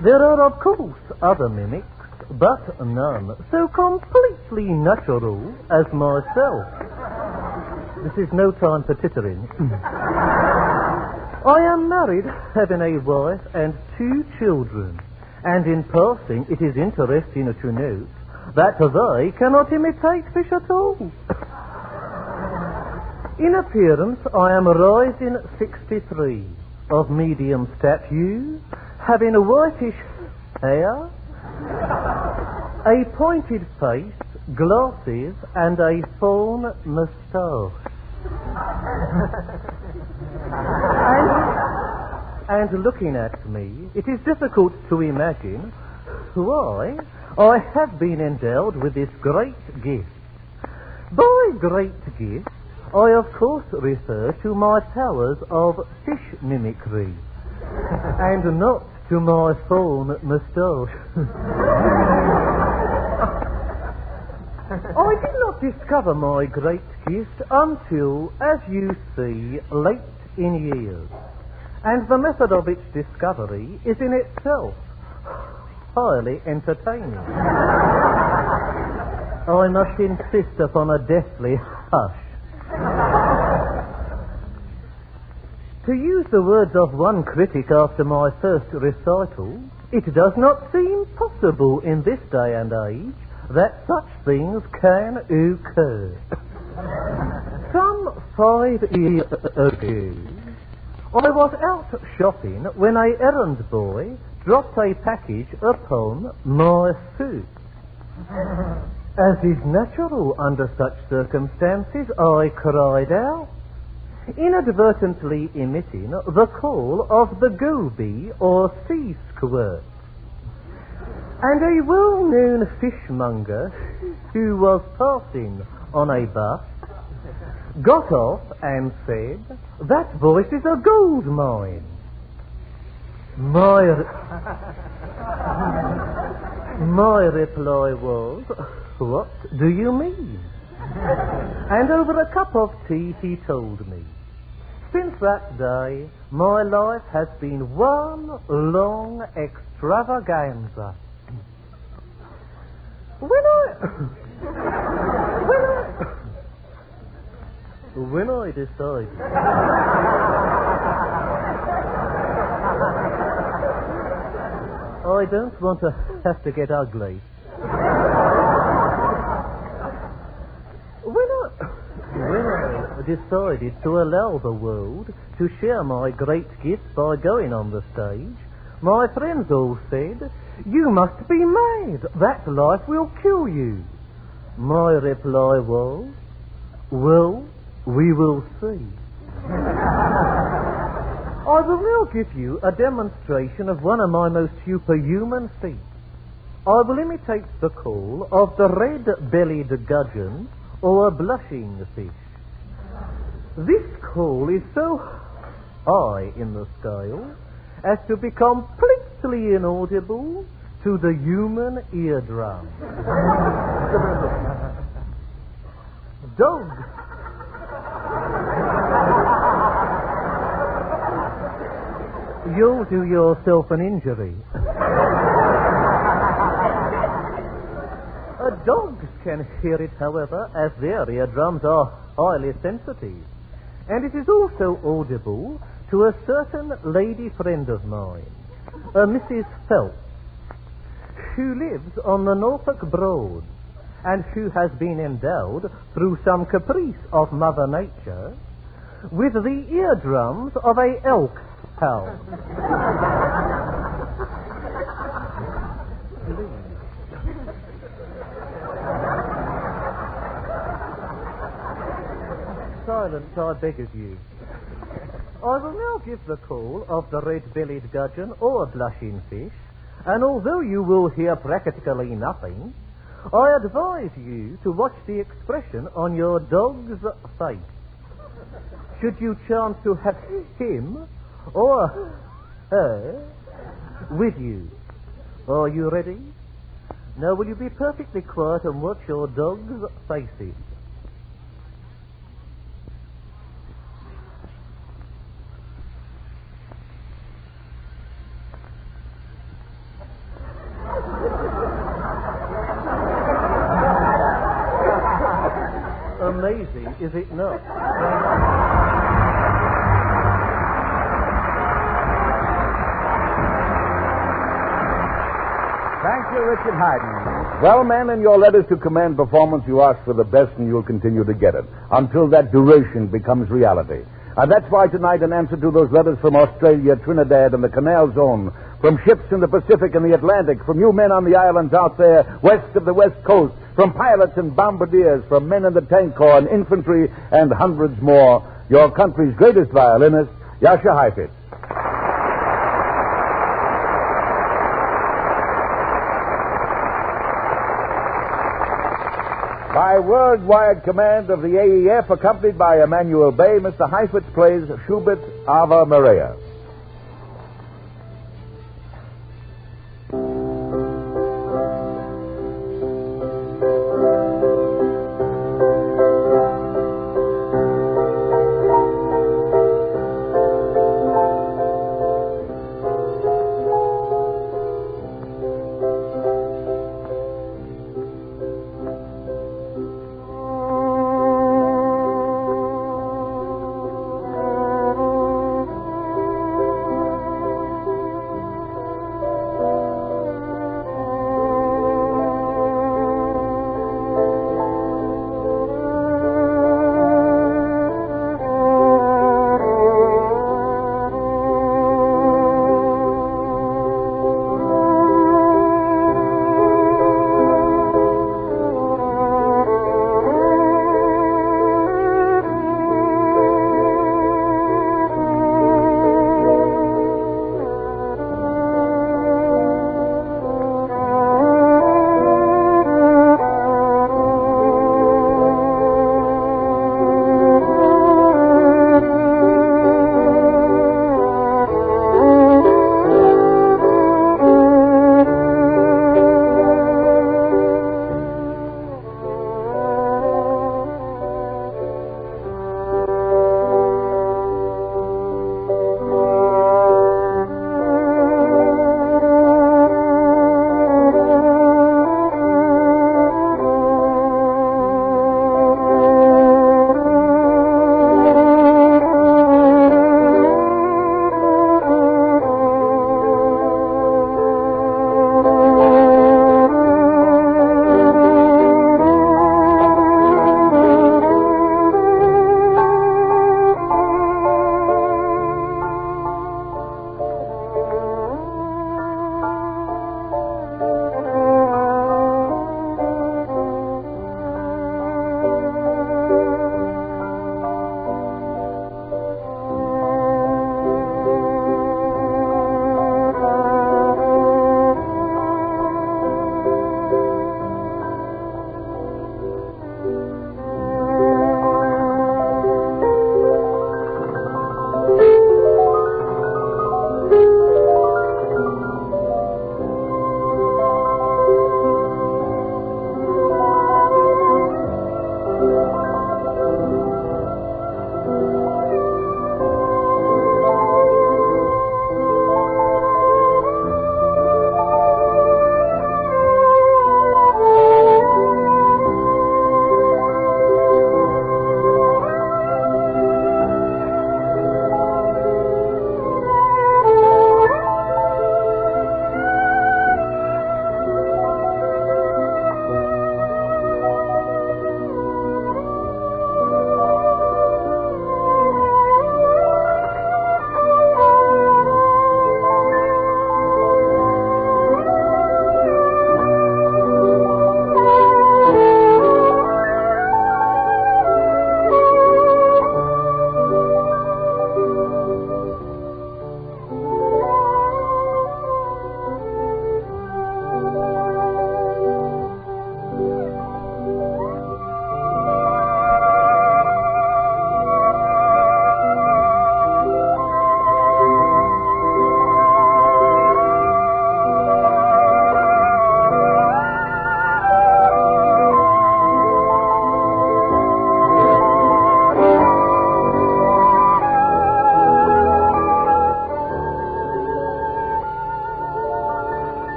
Speaker 10: There are, of course, other mimics, but none so completely natural as myself. This is no time for tittering. I am married, having a wife and 2 children, and in passing it is interesting to note that they cannot imitate fish at all. In appearance, I am rising 63, of medium stature, having a whitish hair, a pointed face, glasses, and a fawn moustache. And looking at me, it is difficult to imagine why I have been endowed with this great gift. By great gift, I of course refer to my powers of fish mimicry, and not to my fawn moustache. I did not discover my great gift until, as you see, late in years, and the method of its discovery is in itself highly entertaining. I must insist upon a deathly hush. To use the words of one critic after my first recital, it does not seem possible in this day and age that such things can occur. Some 5 years ago, I was out shopping when a errand boy dropped a package upon my foot. As is natural under such circumstances, I cried out, inadvertently emitting the call of the goby or sea squirt. And a well-known fishmonger who was passing on a bus got off and said, that voice is a gold mine. My reply was, what do you mean? And over a cup of tea he told me, since that day my life has been one long extravaganza. When I decided I don't want to have to get ugly. When I decided to allow the world to share my great gift by going on the stage, my friends all said, you must be mad. That life will kill you. My reply was, well, we will see. I will now give you a demonstration of one of my most superhuman feats. I will imitate the call of the red-bellied gudgeon or blushing fish. This call is so high in the scale as to be completely inaudible to the human eardrum. Dog. You'll do yourself an injury. Dogs can hear it, however, as their eardrums are highly sensitive. And it is also audible to a certain lady friend of mine, a Mrs. Phelps, who lives on the Norfolk Broad, and who has been endowed, through some caprice of Mother Nature, with the eardrums of a elk hound. Silence, I beg of you. I will now give the call of the red-bellied gudgeon or blushing fish, and although you will hear practically nothing, I advise you to watch the expression on your dog's face. Should you chance to have him or her with you. Are you ready? Now will you be perfectly quiet and watch your dog's faces? Amazing, is it not?
Speaker 1: Thank you, Richard Haydn. Well, men, in your letters to command performance, you ask for the best and you'll continue to get it until that duration becomes reality. And that's why tonight, in answer to those letters from Australia, Trinidad, and the Canal Zone, from ships in the Pacific and the Atlantic, from you men on the islands out there west of the West Coast, from pilots and bombardiers, from men in the tank corps and infantry, and hundreds more, your country's greatest violinist, Jascha Heifetz. By worldwide command of the AEF, accompanied by Emmanuel Bay, Mr. Heifetz plays Schubert's Ave Maria.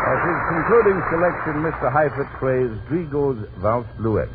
Speaker 1: As his concluding selection, Mr. Heifetz plays Drigo's Valse Bluette.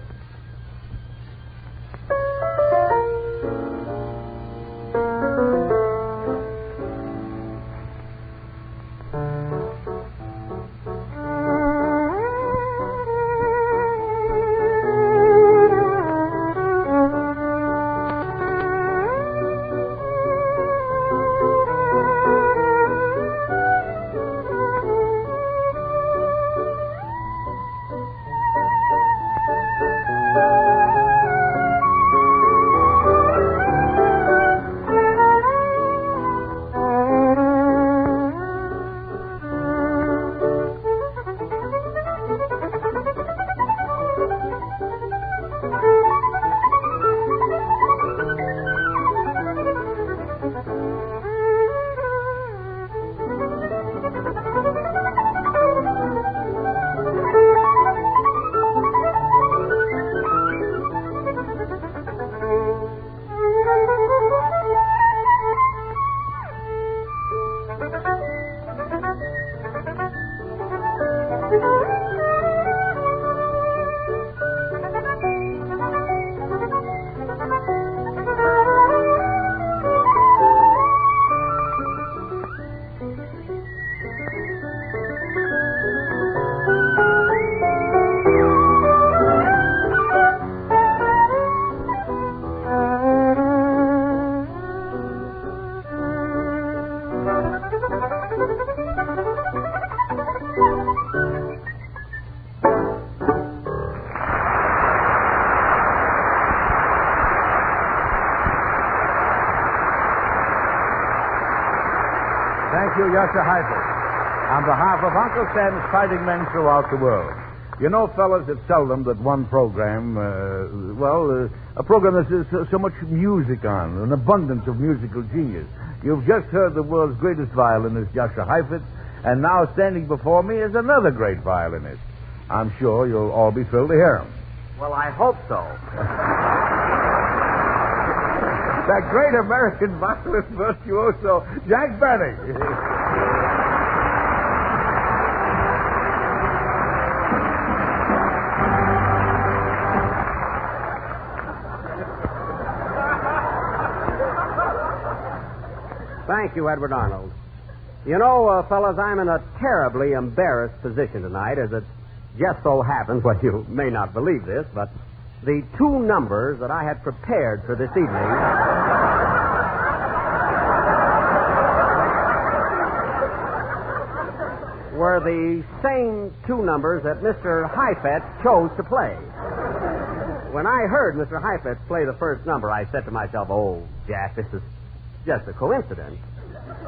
Speaker 1: Thank you, Yasha Heifetz. On behalf of Uncle Sam's fighting men throughout the world. You know, fellas, it's seldom that one program, a program that there's so much music on, an abundance of musical genius. You've just heard the world's greatest violinist, Yasha Heifetz, and now standing before me is another great violinist. I'm sure you'll all be thrilled to hear him.
Speaker 18: Well, I hope so.
Speaker 1: That great American violin virtuoso, Jack Benny.
Speaker 18: Thank you, Edward Arnold. You know, fellas, I'm in a terribly embarrassed position tonight, as it just so happens, well, you may not believe this, but the two numbers that I had prepared for this evening were the same two numbers that Mr. Heifetz chose to play. When I heard Mr. Heifetz play the first number, I said to myself, oh, Jack, this is just a coincidence.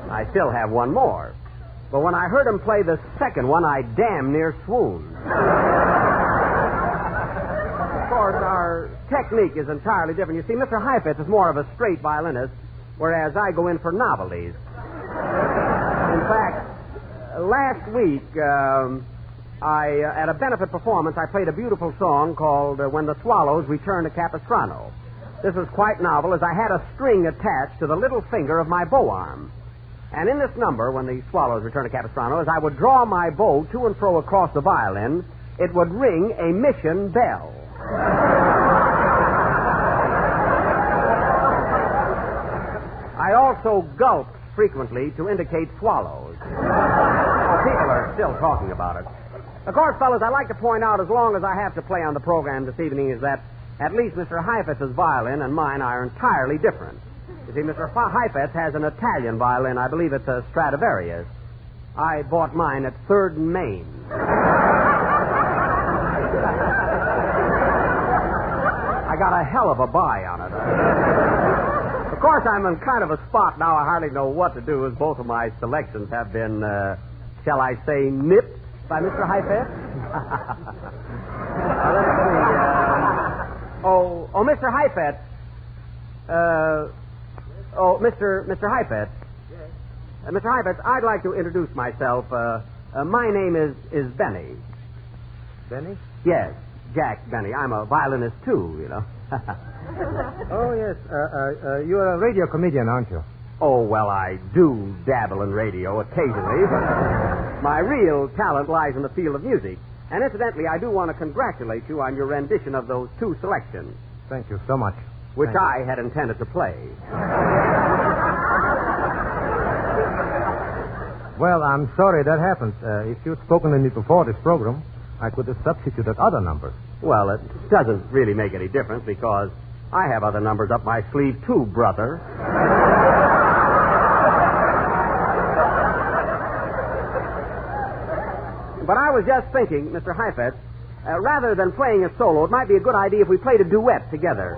Speaker 18: I still have one more. But when I heard him play the second one, I damn near swooned. Of course, our technique is entirely different. You see, Mr. Heifetz is more of a straight violinist, whereas I go in for novelties. In fact, last week, at a benefit performance, I played a beautiful song called When the Swallows Return to Capistrano. This was quite novel, as I had a string attached to the little finger of my bow arm. And in this number, When the Swallows Return to Capistrano, as I would draw my bow to and fro across the violin, it would ring a mission bell. I also gulped frequently to indicate swallows. People are still talking about it. Of course, fellas, I'd like to point out, as long as I have to play on the program this evening, is that at least Mr. Heifetz's violin and mine are entirely different. You see, Mr. Heifetz has an Italian violin. I believe it's a Stradivarius. I bought mine at 3rd and Main. I got a hell of a buy on it. Of course, I'm in kind of a spot now. I hardly know what to do, as both of my selections have been, shall I say, nipped by Mr. Heifetz. Let's see. Mr. Heifetz. Mr. Heifetz. Yes. Mr. Heifetz, I'd like to introduce myself. My name is Benny.
Speaker 17: Benny?
Speaker 18: Yes, Jack Benny. I'm a violinist, too, you know.
Speaker 17: Oh, yes. You're a radio comedian, aren't you?
Speaker 18: Oh, well, I do dabble in radio occasionally. My real talent lies in the field of music. And incidentally, I do want to congratulate you on your rendition of those two selections.
Speaker 17: Thank you so much.
Speaker 18: Which I had intended to play.
Speaker 17: Well, I'm sorry that happened. If you'd spoken to me before this program, I could have substituted other numbers.
Speaker 18: Well, it doesn't really make any difference because I have other numbers up my sleeve too, brother. But I was just thinking, Mr. Heifetz, rather than playing a solo, it might be a good idea if we played a duet together.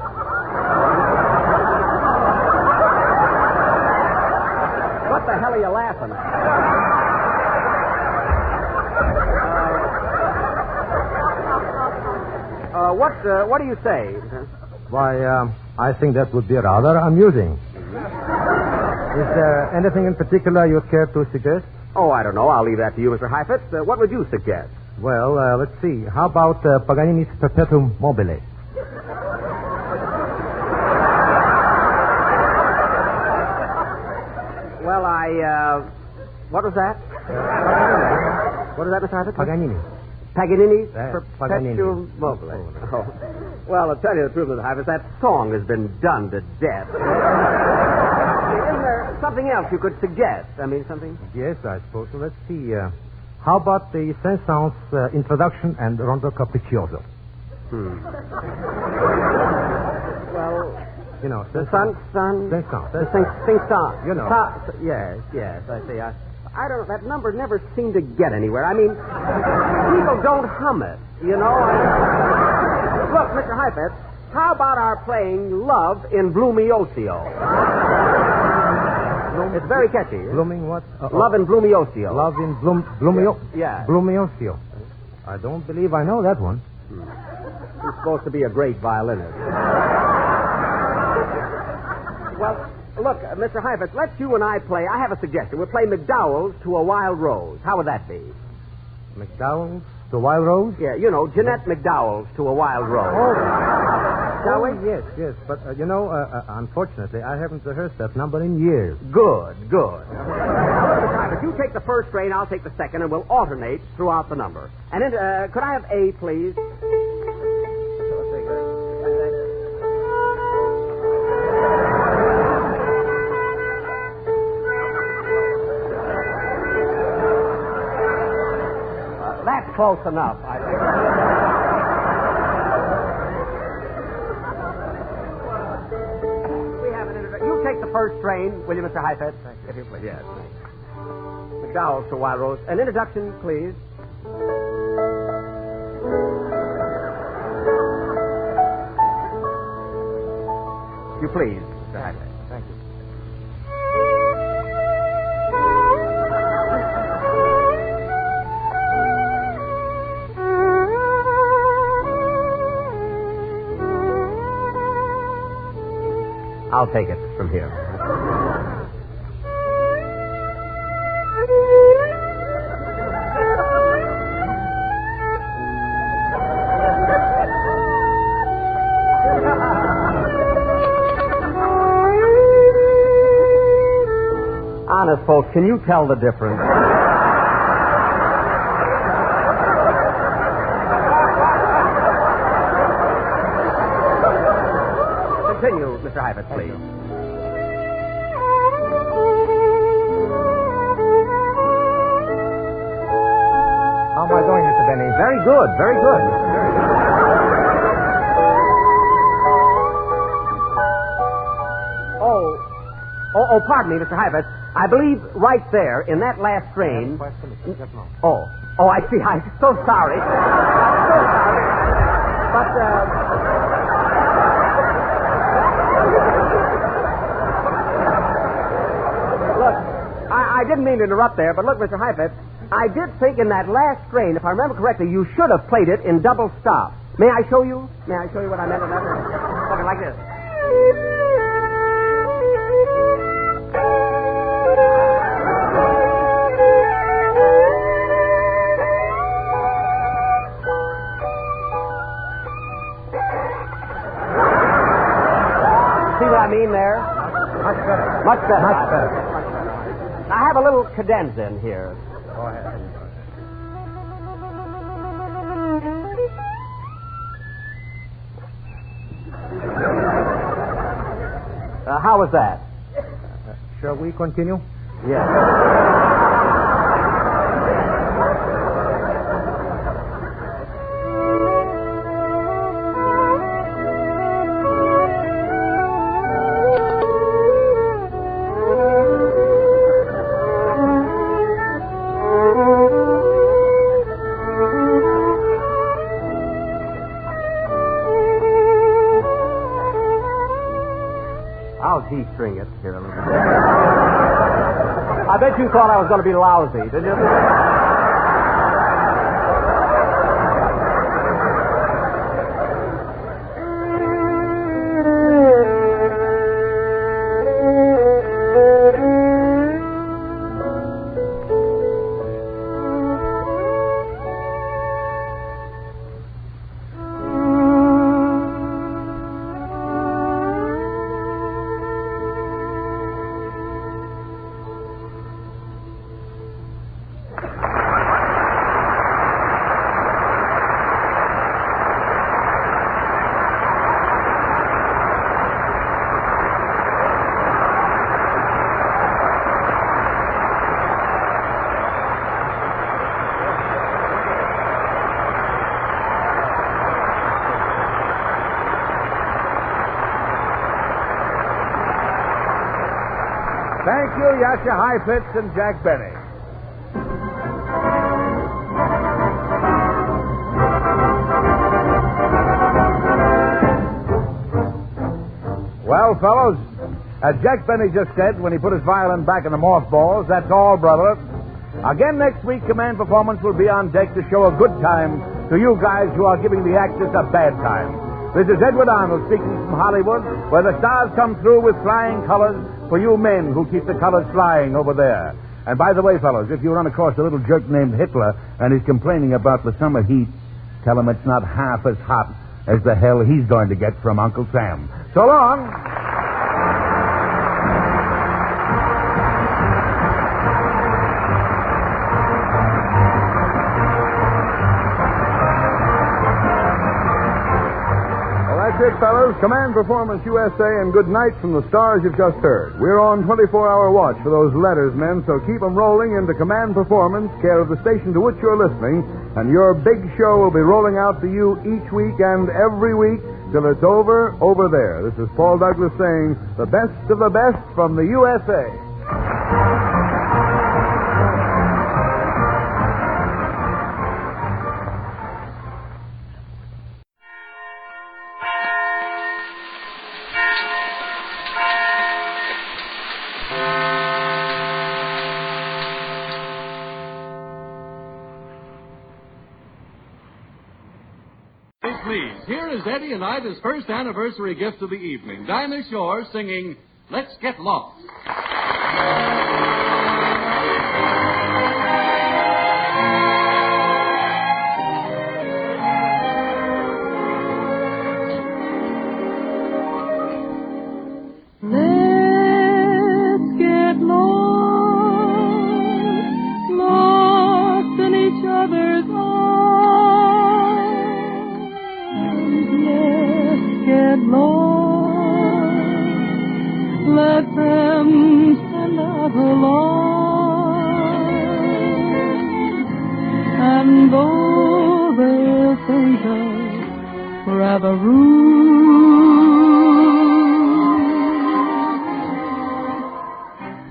Speaker 18: What the hell are you laughing at? What do you say?
Speaker 17: Why, I think that would be rather amusing. Is there anything in particular you'd care to suggest?
Speaker 18: Oh, I don't know. I'll leave that to you, Mr. Heifetz. What would you suggest?
Speaker 17: Well, let's see. How about Paganini's Perpetuum Mobile?
Speaker 18: Well, what was that? What was that, Mr. Heifetz?
Speaker 17: Paganini.
Speaker 18: Paganini's
Speaker 17: Paganini.
Speaker 18: Perpetuum Mobile. Oh. Well, I'll tell you the truth, Mr. Heifetz, that song has been done to death. Isn't there something else you could suggest? I mean, something?
Speaker 17: Yes, I suppose so. Let's see. How about the Saint-Saëns introduction and Rondo Capriccioso?
Speaker 18: Well,
Speaker 17: you know,
Speaker 18: the sun.
Speaker 17: Saint-Saëns.
Speaker 18: The Saint-Saëns.
Speaker 17: You know.
Speaker 18: Yes, I see. I don't know. That number never seemed to get anywhere. I mean, people don't hum it, you know. Look, Mr. Heifetz, how about our playing Love in Bloomiocio? It's very catchy.
Speaker 17: Blooming what?
Speaker 18: Love in Bloomiocio.
Speaker 17: Love in Bloomiocio.
Speaker 18: Yeah.
Speaker 17: Bloomiocio. I don't believe I know that one.
Speaker 18: He's supposed to be a great violinist. Well, look, Mr. Heifetz, let's you and I play. I have a suggestion. We'll play McDowell's To a Wild Rose. How would that be?
Speaker 17: McDowell's To a Wild Rose?
Speaker 18: Yeah, you know, Jeanette McDowell's To a Wild Rose.
Speaker 17: Oh,
Speaker 18: shall we?
Speaker 17: Yes. But, unfortunately, I haven't rehearsed that number in years.
Speaker 18: Good. If you take the first strain, I'll take the second, and we'll alternate throughout the number. And then, could I have A, please? That's close enough, I think. We have an introduction. You take the first strain, will you, Mr. Heifetz? Thank you. If you please. Yes. McDowell's to Wild Rose. An introduction, please. If you please, Mr. Heifetz.
Speaker 17: Thank you.
Speaker 18: I'll take it from here. Honest, folks, can you tell the difference? Continue, Mr. Heifetz, please.
Speaker 17: How am I doing, Mr. Benny? Very good.
Speaker 18: Oh, pardon me, Mr. Heifetz. I believe right there, in that last strain... Oh, I see. I'm so sorry. But, look, I didn't mean to interrupt there, but look, Mr. Heifetz, I did think in that last strain, if I remember correctly, you should have played it in double stop. May I show you? May I show you what I meant in that? Something like this. See what I mean there?
Speaker 17: Much better.
Speaker 18: Much better. I have a little cadenza in here.
Speaker 17: Go ahead. how was that? Shall we continue? Yes. G-string it. Here, let me... I bet you thought I was going to be lousy, didn't you?
Speaker 1: Thank you, Yasha Heifetz and Jack Benny. Well, fellows, as Jack Benny just said when he put his violin back in the mothballs, that's all, brother. Again next week, Command Performance will be on deck to show a good time to you guys who are giving the actors a bad time. This is Edward Arnold speaking from Hollywood, where the stars come through with flying colors for you men who keep the colors flying over there. And by the way, fellows, if you run across a little jerk named Hitler and he's complaining about the summer heat, tell him it's not half as hot as the hell he's going to get from Uncle Sam. So long. That's it, fellas. Command Performance USA and good night from the stars you've just heard. We're on 24-hour watch for those letters, men, so keep them rolling into Command Performance, care of the station to which you're listening, and your big show will be rolling out to you each week and every week till it's over there. This is Paul Douglas saying the best of the best from the USA.
Speaker 3: Please, here is Eddie and Ida's first anniversary gift of the evening. Dinah Shore singing Let's Get Lost.
Speaker 20: Let's get lost, lost in each other's get lost, let them send out along, and though they'll think us rather rude,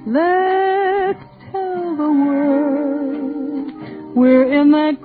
Speaker 20: let's tell the world we're in that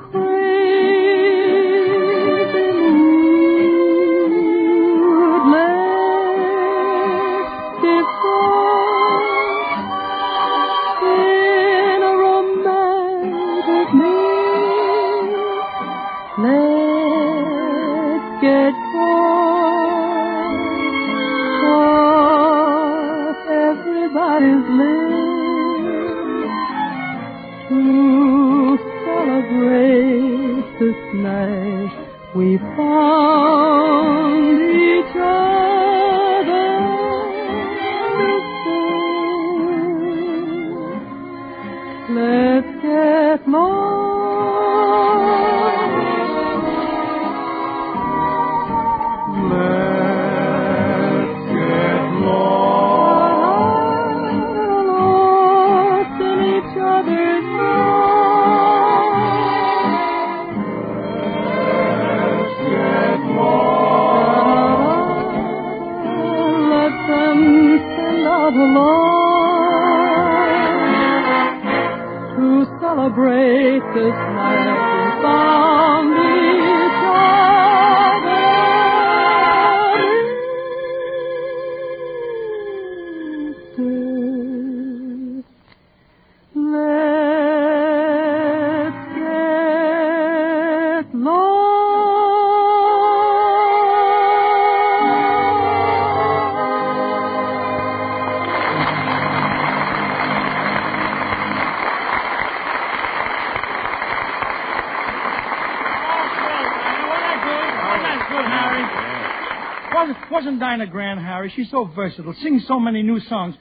Speaker 20: we found each other before. Let's get lost. Let's get lost. break this night and found each other. Let's get lost.
Speaker 9: Wasn't Dinah grand, Harry? She's so versatile, sings so many new songs.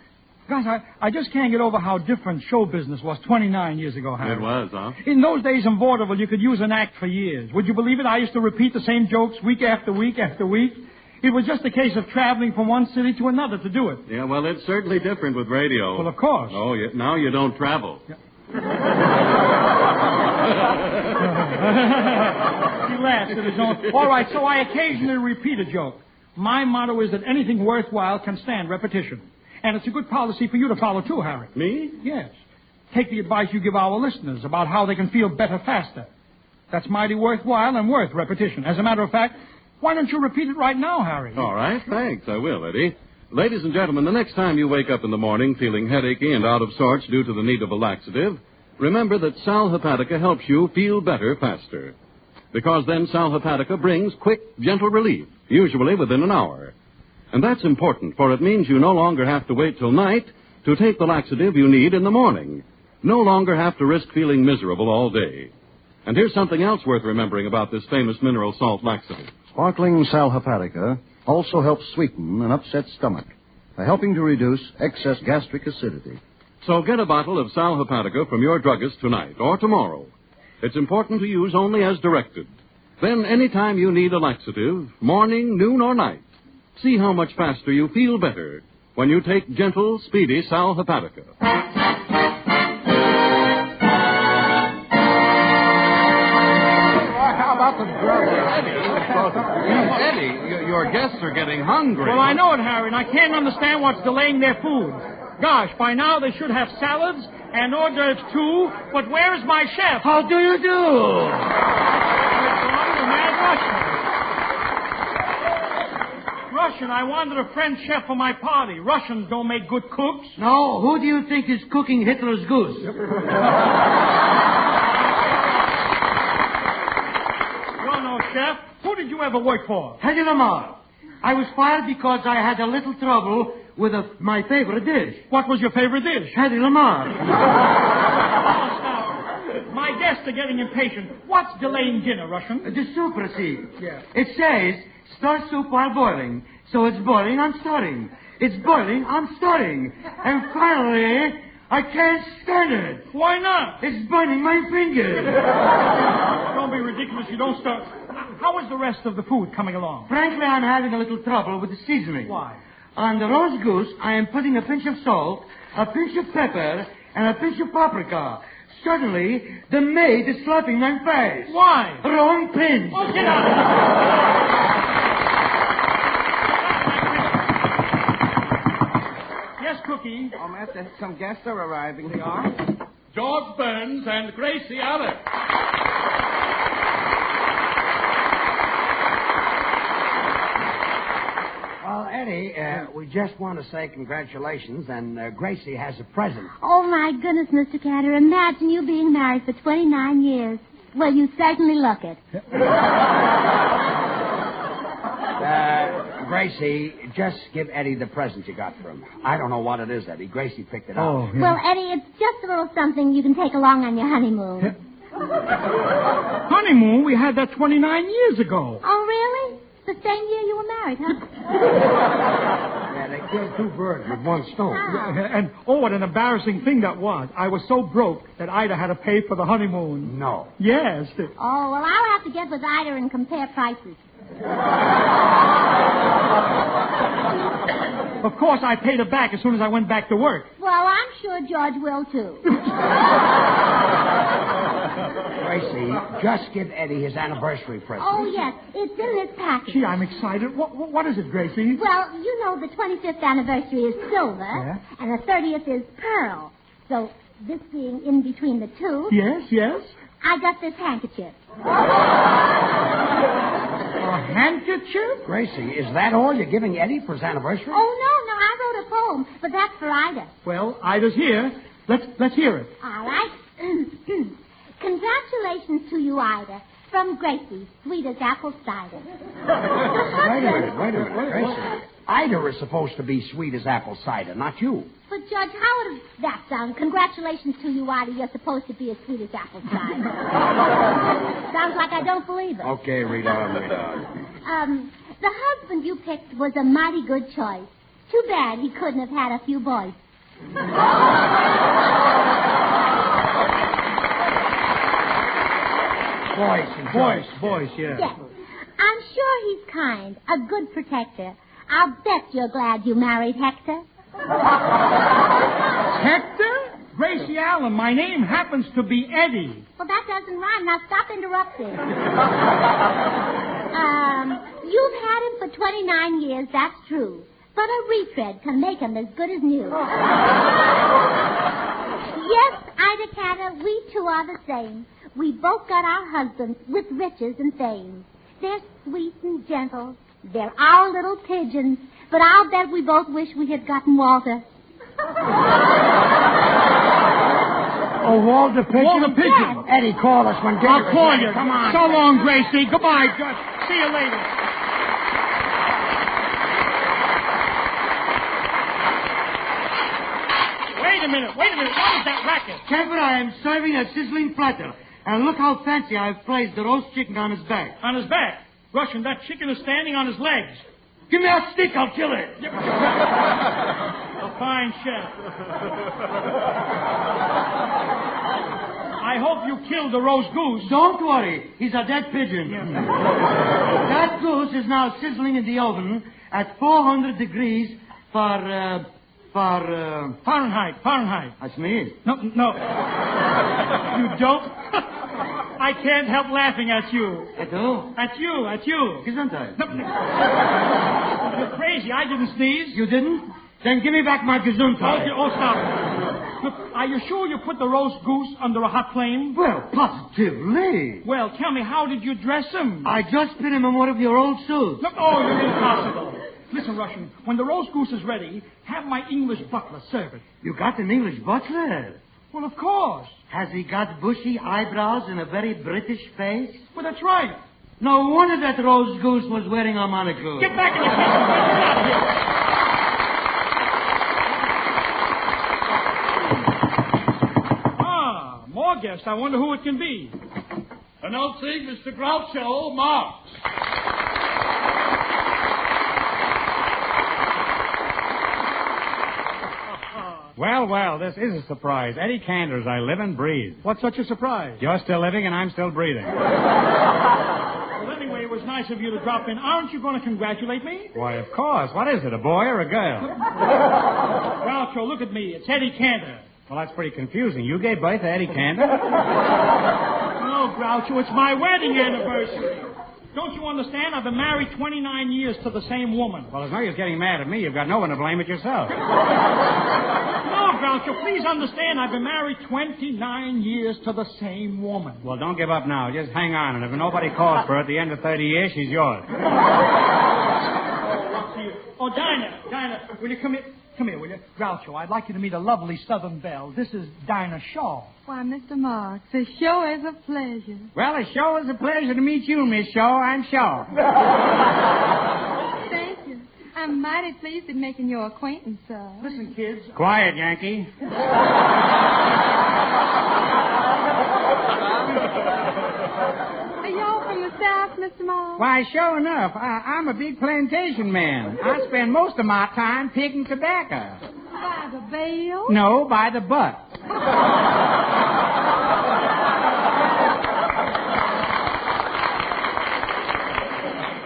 Speaker 9: Gosh, I just can't get over how different show business was 29 years ago, Harry.
Speaker 15: It was, huh?
Speaker 9: In those days in vaudeville, you could use an act for years. Would you believe it? I used to repeat the same jokes week after week after week. It was just a case of traveling from one city to another to do it.
Speaker 15: Yeah, well, it's certainly different with radio.
Speaker 9: Well, of course.
Speaker 15: Oh, now you don't travel.
Speaker 9: Yeah. He laughs at his own. All right, so I occasionally repeat a joke. My motto is that anything worthwhile can stand repetition. And it's a good policy for you to follow, too, Harry.
Speaker 15: Me?
Speaker 9: Yes. Take the advice you give our listeners about how they can feel better faster. That's mighty worthwhile and worth repetition. As a matter of fact, why don't you repeat it right now, Harry?
Speaker 15: All right, thanks. I will, Eddie. Ladies and gentlemen, the next time you wake up in the morning feeling headachy and out of sorts due to the need of a laxative, remember that Sal Hepatica helps you feel better faster. Because then Sal Hepatica brings quick, gentle relief, usually within an hour. And that's important, for it means you no longer have to wait till night to take the laxative you need in the morning. No longer have to risk feeling miserable all day. And here's something else worth remembering about this famous mineral salt laxative.
Speaker 16: Sparkling Sal Hepatica also helps sweeten an upset stomach by helping to reduce excess gastric acidity.
Speaker 15: So get a bottle of Sal Hepatica from your druggist tonight or tomorrow. It's important to use only as directed. Then anytime you need a laxative, morning, noon, or night, see how much faster you feel better when you take gentle, speedy Sal Hepatica.
Speaker 2: How about the Eddie, your guests are getting hungry.
Speaker 9: Well, I know it, Harry, and I can't understand what's delaying their food. Gosh, by now they should have salads and hors d'oeuvres too, but where is my chef?
Speaker 24: How do you do?
Speaker 9: Russian, I wanted a French chef for my party. Russians don't make good cooks.
Speaker 24: No, who do you think is cooking Hitler's goose?
Speaker 9: You're no chef. Who did you ever work for?
Speaker 24: Hedy Lamarr. I was fired because I had a little trouble with my favorite dish.
Speaker 9: What was your favorite dish?
Speaker 24: Hedy Lamarr.
Speaker 9: My guests are getting impatient. What's delaying dinner, Russian?
Speaker 24: The soup receipt.
Speaker 9: Yeah.
Speaker 24: It says, stir soup while boiling. So it's boiling, I'm stirring. It's boiling, I'm stirring. And finally, I can't stand it.
Speaker 9: Why not?
Speaker 24: It's burning my fingers.
Speaker 9: Don't be ridiculous. You don't start. How is the rest of the food coming along?
Speaker 24: Frankly, I'm having a little trouble with the seasoning.
Speaker 9: Why?
Speaker 24: On the roast goose, I am putting a pinch of salt, a pinch of pepper, and a pinch of paprika. Suddenly, the maid is slapping my face.
Speaker 9: Why?
Speaker 24: Wrong pinch.
Speaker 9: Oh, get out. Yes, Cookie?
Speaker 2: Oh, Master, some guests are arriving. They are?
Speaker 3: George Burns and Gracie Allen.
Speaker 25: Well, Eddie, we just want to say congratulations, and Gracie has a present.
Speaker 26: Oh, my goodness, Mr. Cantor. Imagine you being married for 29 years. Well, you certainly look it.
Speaker 25: Gracie, just give Eddie the present you got for him. I don't know what it is, Eddie. Gracie picked it up.
Speaker 9: Oh, yeah.
Speaker 26: Well, Eddie, it's just a little something you can take along on your honeymoon.
Speaker 9: Honeymoon? We had that 29 years ago.
Speaker 26: Oh, really? The same year you were married, huh?
Speaker 25: Yeah, they killed two birds with one stone.
Speaker 9: And, oh, what an embarrassing thing that was. I was so broke that Ida had to pay for the honeymoon.
Speaker 25: No.
Speaker 9: Yes.
Speaker 26: Oh, well, I'll have to get with Ida and compare prices.
Speaker 9: Of course, I paid her back as soon as I went back to work.
Speaker 26: Well, I'm sure George will, too.
Speaker 25: Gracie, just give Eddie his anniversary present.
Speaker 26: Oh, yes. It's in this package.
Speaker 9: Gee, I'm excited. What is it, Gracie?
Speaker 26: Well, you know the 25th anniversary is silver, and the 30th is pearl. So this being in between the two.
Speaker 9: Yes?
Speaker 26: I got this handkerchief.
Speaker 9: A handkerchief?
Speaker 25: Gracie, is that all you're giving Eddie for his anniversary?
Speaker 26: Oh, no, I wrote a poem, but that's for Ida.
Speaker 9: Well, Ida's here. Let's hear it.
Speaker 26: All right. Congratulations to you, Ida. From Gracie, sweet as apple cider.
Speaker 25: Wait a minute, Gracie. Ida is supposed to be sweet as apple cider, not you.
Speaker 26: But, Judge, how would that sound? Congratulations to you, Ida. You're supposed to be as sweet as apple cider. Sounds like I don't believe it.
Speaker 25: Okay, read on.
Speaker 26: The husband you picked was a mighty good choice. Too bad he couldn't have had a few boys.
Speaker 25: Boys, yeah.
Speaker 26: Yes. I'm sure he's kind, a good protector. I'll bet you're glad you married Hector.
Speaker 9: Hector? Gracie Allen, my name happens to be Eddie.
Speaker 26: Well, that doesn't rhyme. Now stop interrupting. You've had him for 29 years, that's true. But a retread can make him as good as new. Yes, Ida Cantor, we two are the same. We both got our husbands with riches and fame. They're sweet and gentle. They're our little pigeons. But I'll bet we both wish we had gotten Walter.
Speaker 25: Oh, Walter Pigeon?
Speaker 9: Walter Pigeon.
Speaker 25: Yes. Eddie, call us when dinner
Speaker 9: I'll call
Speaker 25: is ready.
Speaker 9: you.
Speaker 25: Come on.
Speaker 9: So long, Gracie. Goodbye, Judge. See you later. Wait a minute. What is that racket?
Speaker 24: Cantor, I am serving a sizzling platter. And look how fancy I've placed the roast chicken on his back.
Speaker 9: On his back? Russian, that chicken is standing on his legs.
Speaker 24: Give me a stick, I'll kill it.
Speaker 9: A fine chef. I hope you killed the roast goose.
Speaker 24: Don't worry. He's a dead pigeon.
Speaker 9: Yeah.
Speaker 24: That goose is now sizzling in the oven at 400 degrees for
Speaker 9: Fahrenheit.
Speaker 24: That's me.
Speaker 9: No. You don't? I can't help laughing at you.
Speaker 24: At who?
Speaker 9: At you.
Speaker 24: Gesundheit.
Speaker 9: No. You're crazy. I didn't sneeze.
Speaker 24: You didn't? Then give me back my Gesundheit.
Speaker 9: Oh, stop. Look, are you sure you put the roast goose under a hot flame?
Speaker 24: Well, positively.
Speaker 9: Well, tell me, how did you dress him?
Speaker 24: I just put him in one of your old suits.
Speaker 9: Look, you're impossible. Listen, Russian, when the roast goose is ready, have my English butler serve it.
Speaker 24: You got an English butler?
Speaker 9: Well, of course.
Speaker 24: Has he got bushy eyebrows and a very British face?
Speaker 9: Well, that's right.
Speaker 24: No wonder that roast goose was wearing a monocle.
Speaker 9: Get back in the kitchen. Get out of here. More guests. I wonder who it can be.
Speaker 3: Announcing Mr. Groucho Marx.
Speaker 5: Well, this is a surprise. Eddie Cantor's I live and breathe.
Speaker 9: What's such a surprise?
Speaker 5: You're still living and I'm still breathing.
Speaker 9: Well, anyway, it was nice of you to drop in. Aren't you going to congratulate me?
Speaker 5: Why, of course. What is it, a boy or a girl?
Speaker 9: Groucho, look at me. It's Eddie Cantor.
Speaker 5: Well, that's pretty confusing. You gave birth to Eddie Cantor?
Speaker 9: No, Groucho, it's my wedding anniversary. Don't you understand? I've been married 29 years to the same woman.
Speaker 5: Well, there's no use getting mad at me. You've got no one to blame but yourself.
Speaker 9: No, Groucho, please understand. I've been married 29 years to the same woman.
Speaker 5: Well, don't give up now. Just hang on. And if nobody calls for her at the end of 30 years, she's yours.
Speaker 9: Oh, Dinah, will you come here? Come here, will you? Groucho, I'd like you to meet a lovely Southern belle. This is Dinah Shaw.
Speaker 12: Why, Mr. Marx, the show is a pleasure.
Speaker 5: Well, it sure is a pleasure to meet you, Miss Shaw. I'm Shaw.
Speaker 12: Thank you. I'm mighty pleased at making your acquaintance, sir.
Speaker 9: Listen, kids.
Speaker 5: Quiet, Yankee.
Speaker 12: Are y'all from the South, Mr. Marx?
Speaker 5: Why, sure enough. I'm a big plantation man. I spend most of my time picking tobacco.
Speaker 12: By the bale?
Speaker 5: No, by the butt.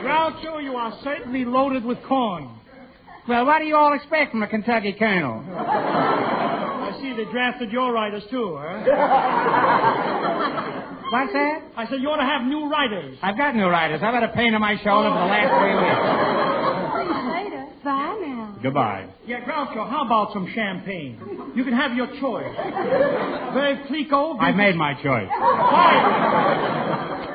Speaker 9: Groucho, you are certainly loaded with corn.
Speaker 5: Well, what do you all expect from a Kentucky colonel?
Speaker 9: I see they drafted your writers, too, huh?
Speaker 5: What's that?
Speaker 9: I said you ought to have new writers.
Speaker 5: I've got new writers. I've had a pain in my shoulder for the last 3 weeks.
Speaker 12: See you later. Bye now.
Speaker 5: Goodbye.
Speaker 9: Yeah, Groucho, how about some champagne? You can have your choice. Veuve Clicquot...
Speaker 4: I made my choice.
Speaker 9: Quiet.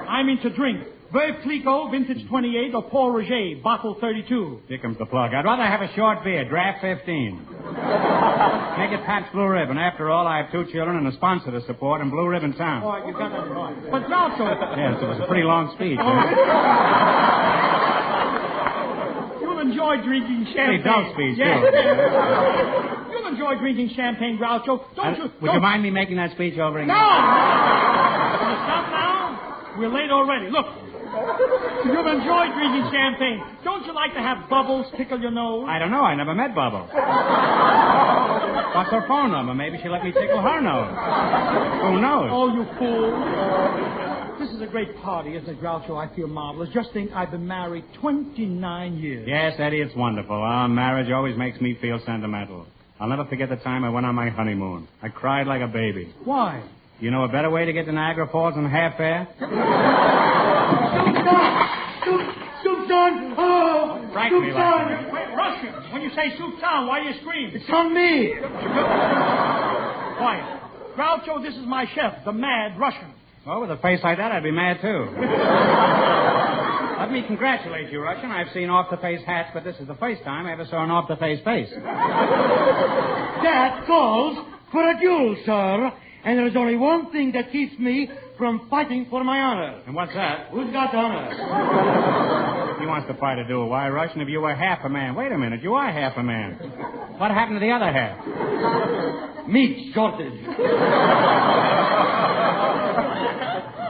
Speaker 9: I mean to drink. Veuve Clicquot, vintage 28, or Paul Roger, bottle 32.
Speaker 4: Here comes the plug. I'd rather have a short beer, draft 15. Make it Pabst Blue Ribbon. After all, I have 2 children and a sponsor to support in Blue Ribbon Town.
Speaker 9: All right, you got that right. But Groucho...
Speaker 4: Yes, it was a pretty long speech.
Speaker 9: You'll enjoy drinking champagne.
Speaker 4: Pretty dull speech,
Speaker 9: yes.
Speaker 4: too.
Speaker 9: You'll enjoy drinking champagne, Groucho.
Speaker 4: Would you mind me making that speech over again?
Speaker 9: No! Can you stop now? We're late already. Look. You've enjoyed drinking champagne. Don't you like to have Bubbles tickle your nose?
Speaker 4: I don't know. I never met Bubbles. What's her phone number? Maybe she'll let me tickle her nose. Who knows?
Speaker 9: Oh, you fool. This is a great party, isn't it, Groucho? I feel marvelous. Just think I've been married 29 years.
Speaker 4: Yes, Eddie, it's wonderful. Our marriage always makes me feel sentimental. I'll never forget the time I went on my honeymoon. I cried like a baby.
Speaker 9: Why?
Speaker 4: You know a better way to get to Niagara Falls than half fare?
Speaker 24: Soup on! Oh!
Speaker 4: Frankly,
Speaker 24: Soup's on!
Speaker 9: Wait, Russian. When you say soup's on, why do you scream?
Speaker 24: It's on me!
Speaker 9: Quiet. Groucho, this is my chef, the Mad Russian.
Speaker 4: Well, with a face like that, I'd be mad, too. Let me congratulate you, Russian. I've seen off-the-face hats, but this is the first time I ever saw an off-the-face face.
Speaker 24: That calls for a duel, sir. And there is only one thing that keeps me from fighting for my honor.
Speaker 4: And what's that?
Speaker 24: Who's got honor?
Speaker 4: He wants to fight a duel. Why, Russian, if you were half a man. Wait a minute, you are half a man. What happened to the other half?
Speaker 24: Meat shortage.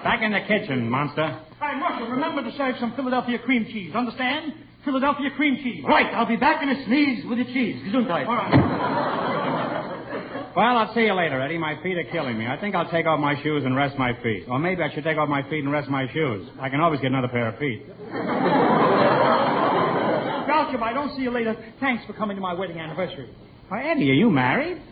Speaker 4: Back in the kitchen, monster.
Speaker 9: Hey, Marshal, remember to serve some Philadelphia cream cheese. Understand? Philadelphia cream cheese.
Speaker 24: Right, I'll be back in a sneeze with the cheese. Gesundheit.
Speaker 9: All right.
Speaker 4: Well, I'll see you later, Eddie. My feet are killing me. I think I'll take off my shoes and rest my feet. Or maybe I should take off my feet and rest my shoes. I can always get another pair of feet.
Speaker 9: Groucho, if I don't see you later, thanks for coming to my wedding anniversary.
Speaker 4: Why, Eddie, are you married?
Speaker 9: Of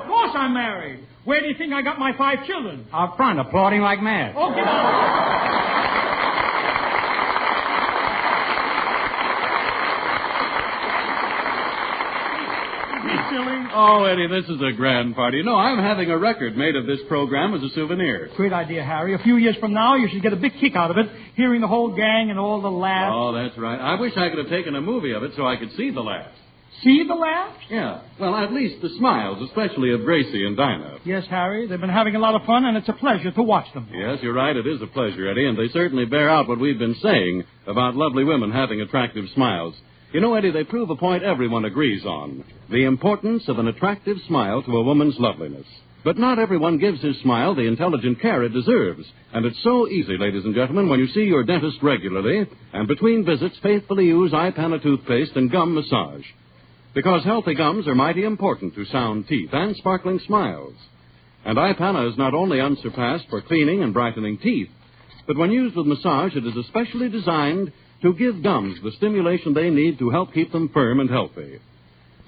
Speaker 9: course I'm married. Where do you think I got my 5 children?
Speaker 4: Out front, applauding like mad.
Speaker 9: Oh, get out.
Speaker 15: Oh, Eddie, this is a grand party. You know, I'm having a record made of this program as a souvenir.
Speaker 9: Great idea, Harry. A few years from now, you should get a big kick out of it, hearing the whole gang and all the laughs.
Speaker 15: Oh, that's right. I wish I could have taken a movie of it so I could see the laughs.
Speaker 9: See the laughs?
Speaker 15: Yeah. Well, at least the smiles, especially of Gracie and Dinah.
Speaker 9: Yes, Harry. They've been having a lot of fun, and it's a pleasure to watch them.
Speaker 15: Yes, you're right. It is a pleasure, Eddie, and they certainly bear out what we've been saying about lovely women having attractive smiles. You know, Eddie, they prove a point everyone agrees on. The importance of an attractive smile to a woman's loveliness. But not everyone gives his smile the intelligent care it deserves. And it's so easy, ladies and gentlemen, when you see your dentist regularly, and between visits faithfully use iPana toothpaste and gum massage. Because healthy gums are mighty important to sound teeth and sparkling smiles. And iPana is not only unsurpassed for cleaning and brightening teeth, but when used with massage, it is especially designed to give gums the stimulation they need to help keep them firm and healthy.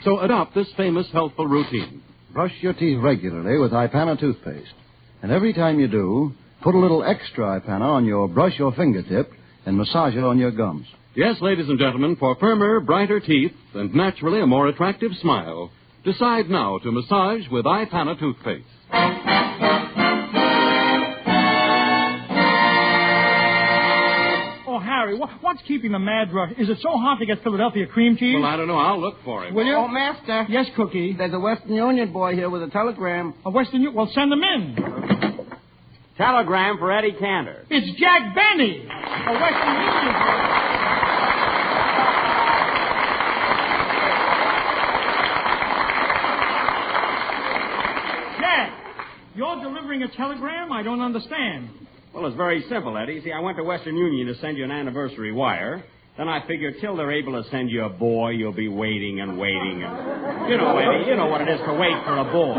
Speaker 15: So adopt this famous healthful routine.
Speaker 16: Brush your teeth regularly with iPana toothpaste. And every time you do, put a little extra iPana on your brush or fingertip and massage it on your gums.
Speaker 15: Yes, ladies and gentlemen, for firmer, brighter teeth and naturally a more attractive smile, decide now to massage with iPana toothpaste.
Speaker 9: Oh, Harry, what's keeping the mad rush? Is it so hard to get Philadelphia cream cheese?
Speaker 15: Well, I don't know. I'll look for him.
Speaker 9: Will you?
Speaker 24: Oh, Master.
Speaker 9: Yes, Cookie.
Speaker 24: There's a Western Union boy here with a telegram.
Speaker 9: A Western Union? Well, send them in.
Speaker 18: Telegram for Eddie Cantor.
Speaker 9: It's Jack Benny, a Western Union boy. Jack, you're delivering a telegram? I don't understand.
Speaker 18: Well, it's very simple, Eddie. See, I went to Western Union to send you an anniversary wire. Then I figured till they're able to send you a boy, you'll be waiting and waiting. And you know, Eddie, you know what it is to wait for a boy.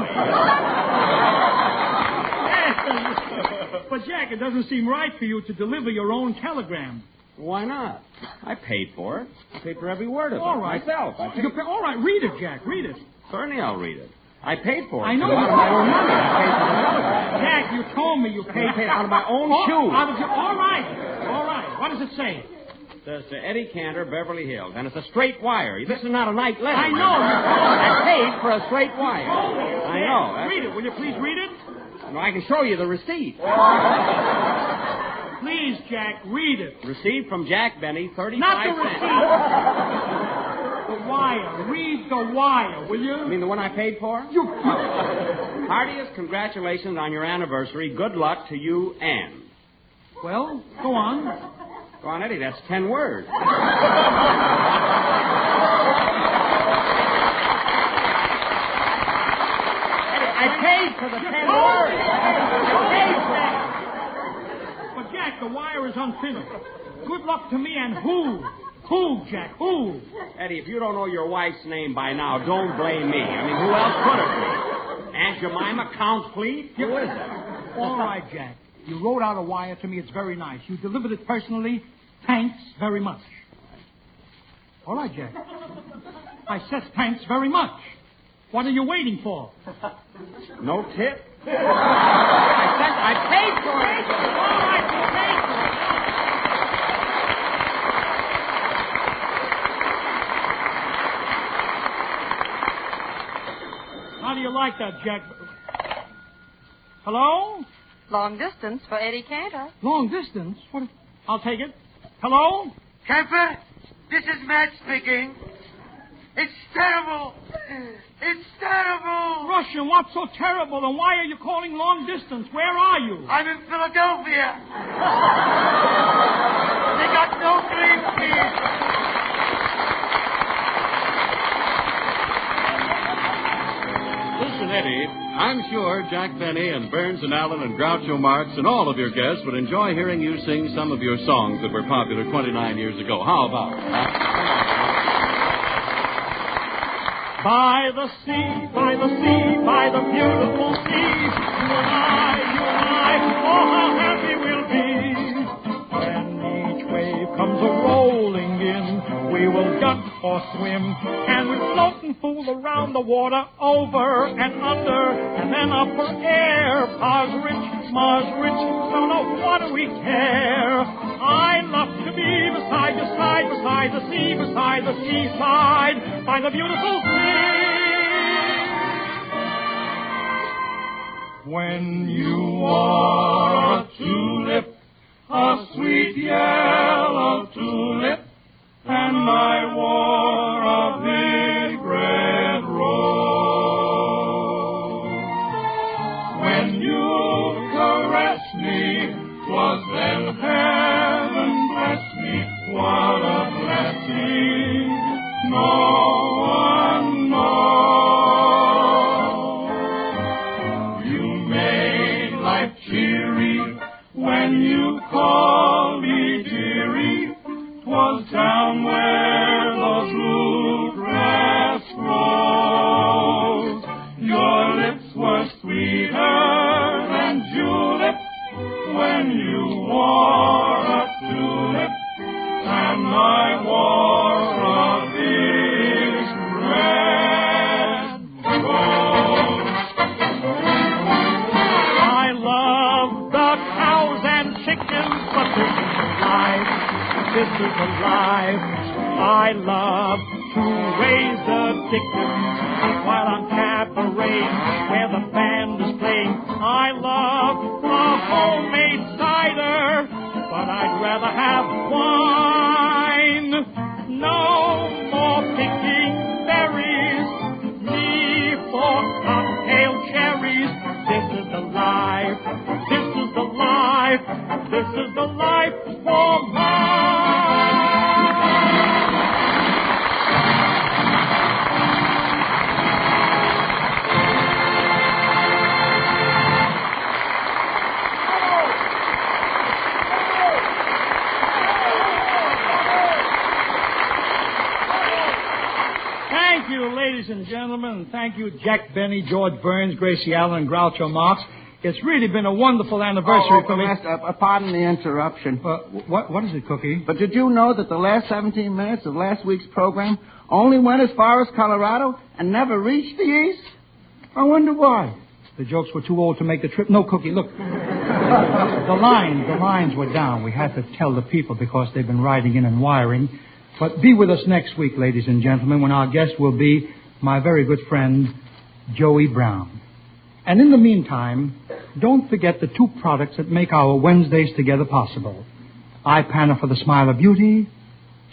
Speaker 9: But, Jack, it doesn't seem right for you to deliver your own telegram.
Speaker 18: Why not? I paid for it. I paid for every word of
Speaker 9: all
Speaker 18: it
Speaker 9: right.
Speaker 18: myself.
Speaker 9: All right, read it, Jack. Read it.
Speaker 18: Certainly I'll read it. I paid for it.
Speaker 9: I know
Speaker 18: out of my own money. I paid for the telegram.
Speaker 9: Jack, you told me you paid
Speaker 18: out of my own shoes.
Speaker 9: All right. What does it say?
Speaker 4: Says to Eddie Cantor, Beverly Hills. And it's a straight wire. This is not a night letter.
Speaker 9: I know.
Speaker 4: I paid for a straight wire. I know.
Speaker 9: Read it. Will you please read it?
Speaker 4: No, I can show you the receipt.
Speaker 9: Please, Jack, read it.
Speaker 4: Receipt from Jack Benny, 35
Speaker 9: Not the
Speaker 4: cents.
Speaker 9: receipt. The wire. Read the wire, will you?
Speaker 4: You mean the one I paid for?
Speaker 9: You...
Speaker 4: Heartiest congratulations on your anniversary. Good luck to you and...
Speaker 9: Well, go on.
Speaker 4: Go on, Eddie. That's 10 words. I paid for the 10 words. I paid for that.
Speaker 9: But, Jack, the wire is unfinished. Good luck to me and who? Who, Jack? Who?
Speaker 4: Eddie, if you don't know your wife's name by now, don't blame me. I mean, who else could it be? Aunt Jemima, Count Fleet? Who is it?
Speaker 9: All right, Jack. You wrote out a wire to me. It's very nice. You delivered it personally. Thanks very much. All right, Jack. I said thanks very much. What are you waiting for?
Speaker 4: No tip? I paid for it.
Speaker 9: All right, you paid for it. How do you like that, Jack? Hello?
Speaker 8: Long distance for Eddie Cantor.
Speaker 9: Long distance? What? I'll take it. Hello?
Speaker 24: Kemper, this is Matt speaking. It's terrible. It's terrible.
Speaker 9: Russian, what's so terrible? And why are you calling long distance? Where are you?
Speaker 24: I'm in Philadelphia. They got no green peas.
Speaker 15: Listen, Eddie, I'm sure Jack Benny and Burns and Allen and Groucho Marx and all of your guests would enjoy hearing you sing some of your songs that were popular 29 years ago. How about it?
Speaker 9: By the sea, by the sea, by the beautiful sea, you and I, oh how happy we'll be. When each wave comes a-rolling in, we will duck or swim, and we'll float and fool around the water, over and under, and then up for air. Mars rich, no, what do we care? I love to be beside your side, beside the seaside, by the beautiful sea. When you are a tulip, a sweet yellow tulip, and I wore a big red rose. When you caressed me, 'twas then heaven blessed me. What a blessing, no one knows. You made life cheery when you called me dearie. 'Twas down where the blue grass grows. Your lips were sweeter than julep when you wore a tulip, and I wore a big red rose. I love the cows and chickens, but this is life. This is alive. I love to raise the chickens while I'm cabareting where the band is playing. I love a homemade cider, but I'd rather have wine. No more picking berries, me for cocktail cherries. This is the life. This is the life. This is the life for mine. Thank you, ladies and gentlemen, and thank you, Jack Benny, George Burns, Gracie Allen, and Groucho Marx. It's really been a wonderful anniversary for me.
Speaker 11: Pardon the interruption.
Speaker 9: What is it, Cookie?
Speaker 11: But did you know that the last 17 minutes of last week's program only went as far as Colorado and never reached the east? I wonder why.
Speaker 4: The jokes were too old to make the trip. No, Cookie, look. The lines were down. We had to tell the people because they've been writing in and wiring. But be with us next week, ladies and gentlemen, when our guest will be my very good friend, Joey Brown. And in the meantime, don't forget the two products that make our Wednesdays together possible. Ipana for the smile of beauty,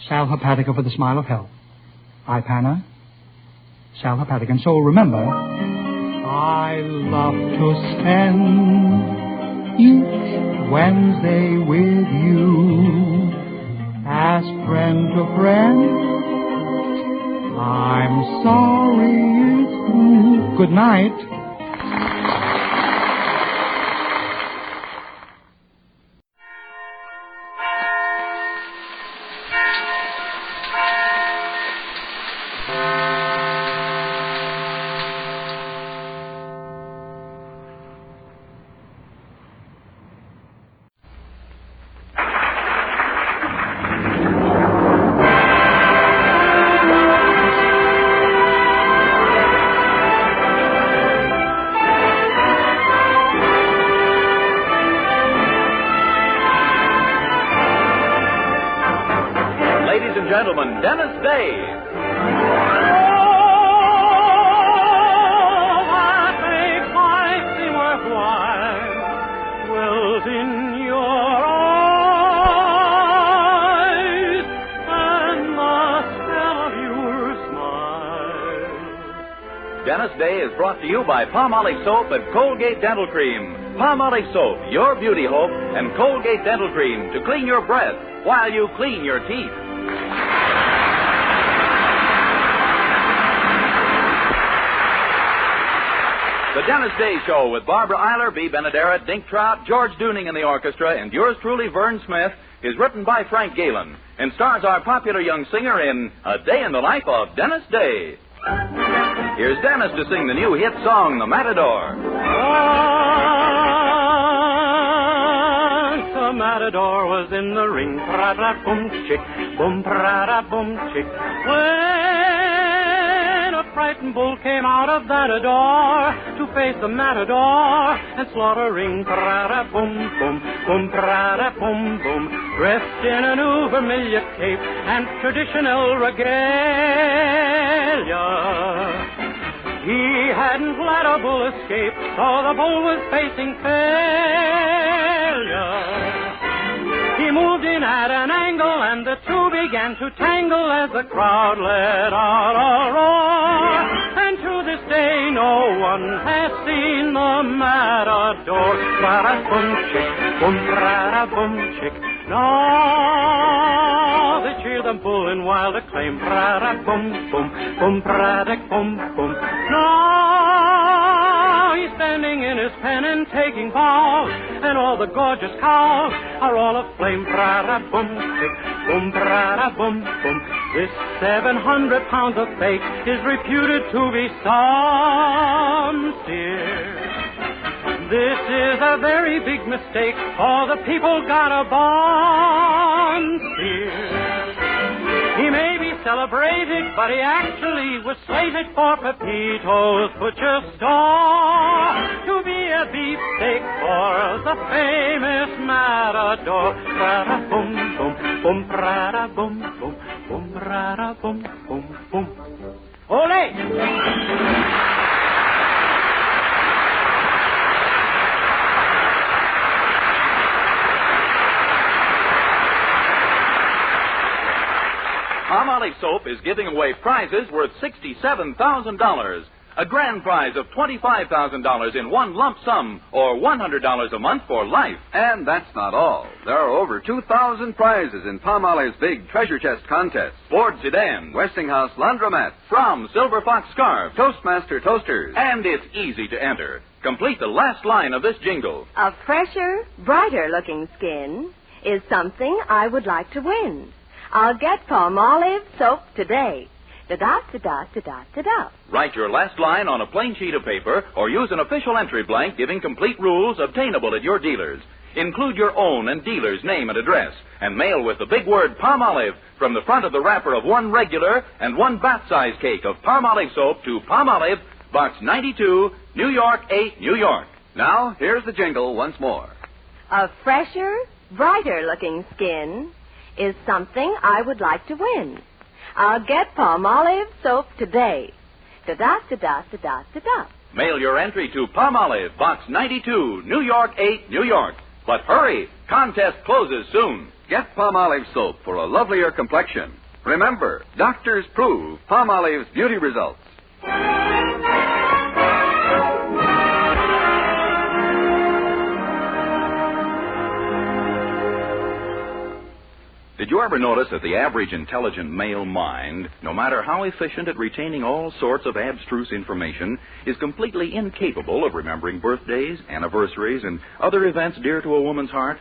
Speaker 4: Sal Hepatica for the smile of health. Ipana, Sal Hepatica. And so remember, I love to spend each Wednesday with you. As friend to friend, I'm sorry it's through. Good night.
Speaker 13: Gentlemen, Dennis Day.
Speaker 9: That makes life seem worthwhile. Dwells in your eyes and the spell of your smile.
Speaker 13: Dennis Day is brought to you by Palmolive Soap and Colgate Dental Cream. Palmolive Soap, your beauty hope, and Colgate Dental Cream to clean your breath while you clean your teeth. The Dennis Day Show with Barbara Eiler, B. Benaderet, Dink Trout, George Dooning in the orchestra, and yours truly, Vern Smith, is written by Frank Galen and stars our popular young singer in A Day in the Life of Dennis Day. Here's Dennis to sing the new hit song, The Matador.
Speaker 9: The matador was in the ring, pra-da-boom-chick, boom-pra-da-boom-chick. When a frightened bull came out of that door to face the matador and slaughter ring, pra-da-boom-boom, boom-pra-da-boom-boom, dressed in a new vermilion cape and traditional regalia. He hadn't let a bull escape, so the bull was facing failure. He moved in at an angle, and the two began to tangle as the crowd let out a roar. And to this day, no one has seen the matador. Pra-da-boom-chick, boom-pra-da-boom-chick. No, they cheer the bull in wild acclaim. Pra-da-boom-boom, boom-pra-da-boom-boom. No, he's standing in his pen and taking bows, and all the gorgeous cows are all aflame. Pra-da-boom-chick, boom-pra-da-boom-boom. This 700 pounds of fake is reputed to be some steer. This is a very big mistake, for the people got a bond steer. He may be celebrated, but he actually was slated for Pepito's butcher store to be a beefsteak for the famous matador. Pra-da-boom-boom, boom-pra-da-boom-boom, boom-pra-da-boom-boom-boom. Ole!
Speaker 13: Palmolive Soap is giving away prizes worth $67,000. A grand prize of $25,000 in one lump sum, or $100 a month for life.
Speaker 14: And that's not all. There are over 2,000 prizes in Palmolive's big treasure chest contest.
Speaker 13: Ford sedan,
Speaker 14: Westinghouse laundromat,
Speaker 13: Fromm Silver Fox scarf,
Speaker 14: Toastmaster toasters.
Speaker 13: And it's easy to enter. Complete the last line of this jingle.
Speaker 19: A fresher, brighter-looking skin is something I would like to win. I'll get Palmolive Soap today. Da-da-da-da-da-da-da.
Speaker 13: Write your last line on a plain sheet of paper or use an official entry blank giving complete rules obtainable at your dealers. Include your own and dealer's name and address and mail with the big word Palmolive from the front of the wrapper of one regular and one bath-size cake of Palmolive Soap to Palmolive, Box 92, New York 8, New York.
Speaker 14: Now, here's the jingle once more.
Speaker 19: A fresher, brighter-looking skin is something I would like to win. I'll get Palmolive soap today. Da-da-da-da-da-da-da.
Speaker 13: Mail your entry to Palmolive, Box 92, New York 8, New York. But hurry, contest closes soon.
Speaker 14: Get Palmolive soap for a lovelier complexion. Remember, doctors prove Palmolive's beauty results. Did you ever notice that the average intelligent male mind, no matter how efficient at retaining all sorts of abstruse information, is completely incapable of remembering birthdays, anniversaries, and other events dear to a woman's heart?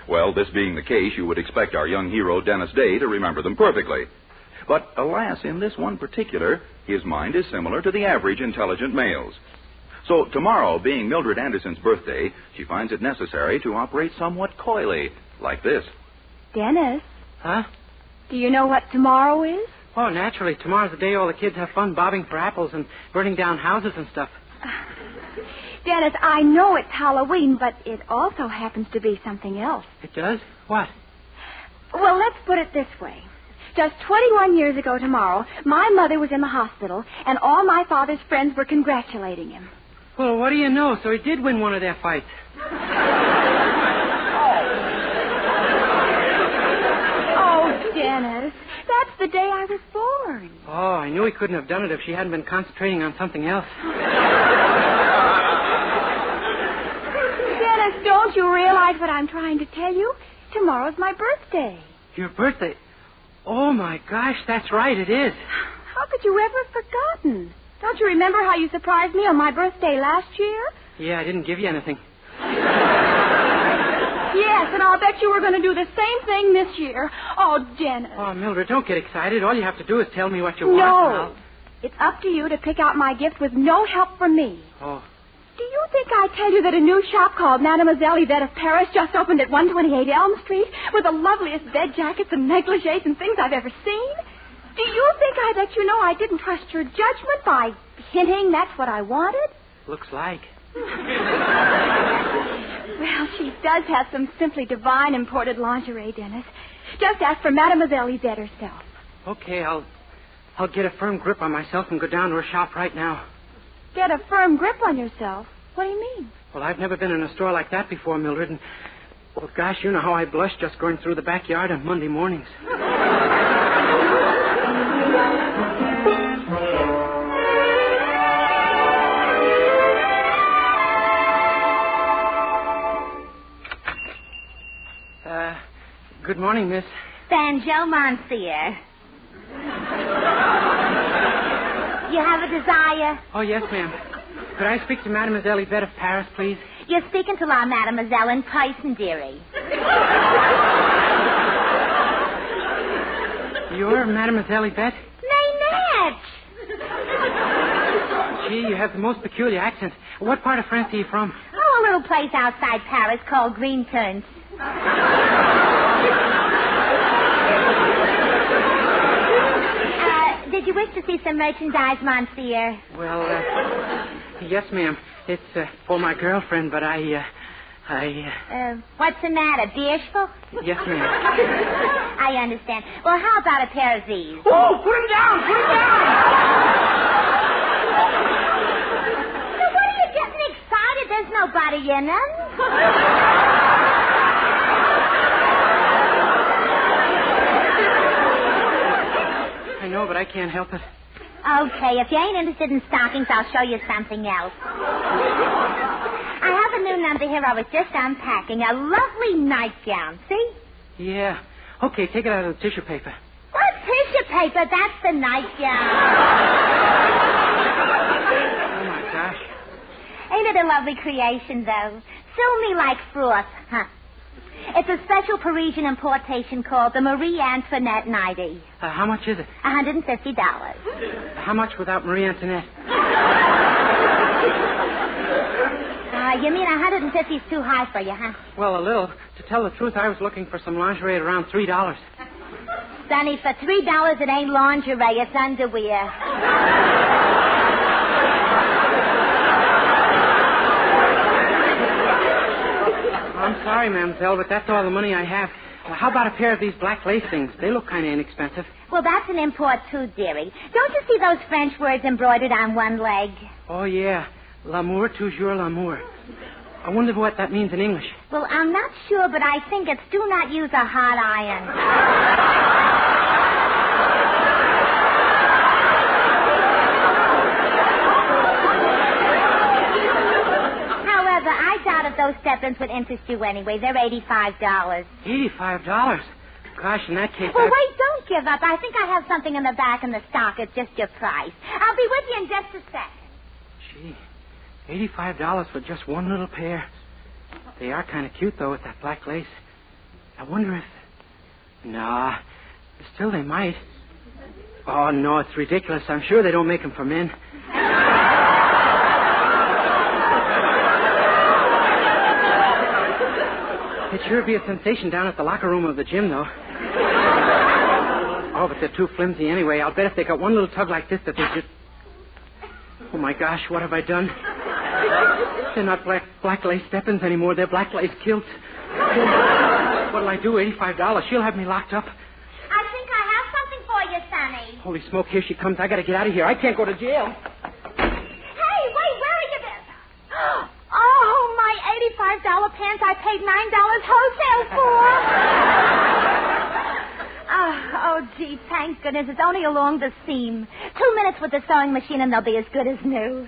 Speaker 14: Well, this being the case, you would expect our young hero, Dennis Day, to remember them perfectly. But, alas, in this one particular, his mind is similar to the average intelligent male's. So, tomorrow, being Mildred Anderson's birthday, she finds it necessary to operate somewhat coyly, like this.
Speaker 19: Dennis?
Speaker 6: Huh?
Speaker 19: Do you know what tomorrow is?
Speaker 6: Oh, naturally. Tomorrow's the day all the kids have fun bobbing for apples and burning down houses and stuff.
Speaker 19: Dennis, I know it's Halloween, but it also happens to be something else.
Speaker 6: It does? What?
Speaker 19: Well, let's put it this way. Just 21 years ago tomorrow, my mother was in the hospital, and all my father's friends were congratulating him.
Speaker 6: Well, what do you know? So he did win one of their fights.
Speaker 19: Dennis, that's the day I was born.
Speaker 6: Oh, I knew he couldn't have done it if she hadn't been concentrating on something else.
Speaker 19: Dennis, don't you realize what I'm trying to tell you? Tomorrow's my birthday.
Speaker 6: Your birthday? Oh, my gosh, that's right, it is.
Speaker 19: How could you ever have forgotten? Don't you remember how you surprised me on my birthday last year?
Speaker 6: Yeah, I didn't give you anything.
Speaker 19: Yes, and I'll bet you were going to do the same thing this year. Oh, Dennis.
Speaker 6: Oh, Mildred, don't get excited. All you have to do is tell me what you want.
Speaker 19: No. It's up to you to pick out my gift with no help from me.
Speaker 6: Oh.
Speaker 19: Do you think I tell you that a new shop called Mademoiselle Yvette of Paris just opened at 128 Elm Street with the loveliest bed jackets and negligees and things I've ever seen? Do you think I let you know I didn't trust your judgment by hinting that's what I wanted?
Speaker 6: Looks like.
Speaker 19: Well, she does have some simply divine imported lingerie, Dennis. Just ask for Mademoiselle Yvette herself.
Speaker 6: Okay, I'll get a firm grip on myself and go down to her shop right now.
Speaker 19: Get a firm grip on yourself? What do you mean?
Speaker 6: Well, I've never been in a store like that before, Mildred, and, well, gosh, you know how I blush just going through the backyard on Monday mornings. Good morning, miss.
Speaker 26: Banjo Monsieur. You have a desire?
Speaker 6: Oh, yes, ma'am. Could I speak to Mademoiselle Yvette of Paris, please?
Speaker 26: You're speaking to our Mademoiselle in person, dearie.
Speaker 6: You're Mademoiselle Yvette?
Speaker 26: They match.
Speaker 6: Gee, you have the most peculiar accent. What part of France are you from?
Speaker 26: Oh, a little place outside Paris called Green Turns. Did you wish to see some merchandise, Monsieur?
Speaker 6: Well, yes, ma'am. It's for my girlfriend, but
Speaker 26: what's the matter, bashful?
Speaker 6: Yes, ma'am.
Speaker 26: I understand. Well, how about a pair of these?
Speaker 6: Oh, put him down! Put him down!
Speaker 26: Now, what are you getting excited? There's nobody in them.
Speaker 6: I know, but I can't help it.
Speaker 26: Okay, if you ain't interested in stockings, I'll show you something else. I have a new number here I was just unpacking. A lovely nightgown, see?
Speaker 6: Yeah. Okay, take it out of the tissue paper.
Speaker 26: What tissue paper? That's the nightgown.
Speaker 6: Oh, my gosh.
Speaker 26: Ain't it a lovely creation, though? Sew me like froth, huh? It's a special Parisian importation called the Marie Antoinette 90.
Speaker 6: How much is it?
Speaker 26: $150.
Speaker 6: How much without Marie Antoinette?
Speaker 26: You mean 150 is too high for you, huh?
Speaker 6: Well, a little. To tell the truth, I was looking for some lingerie at around $3.
Speaker 26: Sonny, for $3 it ain't lingerie, it's underwear.
Speaker 6: sorry, mademoiselle, but that's all the money I have. How about a pair of these black lace things? They look kind of inexpensive.
Speaker 26: Well, that's an import, too, dearie. Don't you see those French words embroidered on one leg?
Speaker 6: Oh, yeah. L'amour, toujours l'amour. I wonder what that means in English.
Speaker 26: Well, I'm not sure, but I think it's do not use a hot iron. However, I doubt if those step-ins would interest you anyway. They're $85.
Speaker 6: $85? Gosh, in that case...
Speaker 26: Well, wait, don't give up. I think I have something in the back in the stock at just your price. I'll be with you in just a sec.
Speaker 6: Gee, $85 for just one little pair. They are kind of cute, though, with that black lace. I wonder if... Nah, still they might. Oh, no, it's ridiculous. I'm sure they don't make them for men. It'd sure be a sensation down at the locker room of the gym, though. Oh, but they're too flimsy anyway. I'll bet if they got one little tug like this that they just... Oh, my gosh, what have I done? They're not black lace step-ins anymore. They're black lace kilts. What'll I do? $85. She'll have me locked up.
Speaker 26: I think I have something for you, Sonny.
Speaker 6: Holy smoke, here she comes. I gotta get out of here. I can't go to jail.
Speaker 26: Hey, wait, where are you then? Oh, my $85 pants I paid $9 wholesale for. Oh, gee, thank goodness. It's only along the seam. 2 minutes with the sewing machine and they'll be as good as new.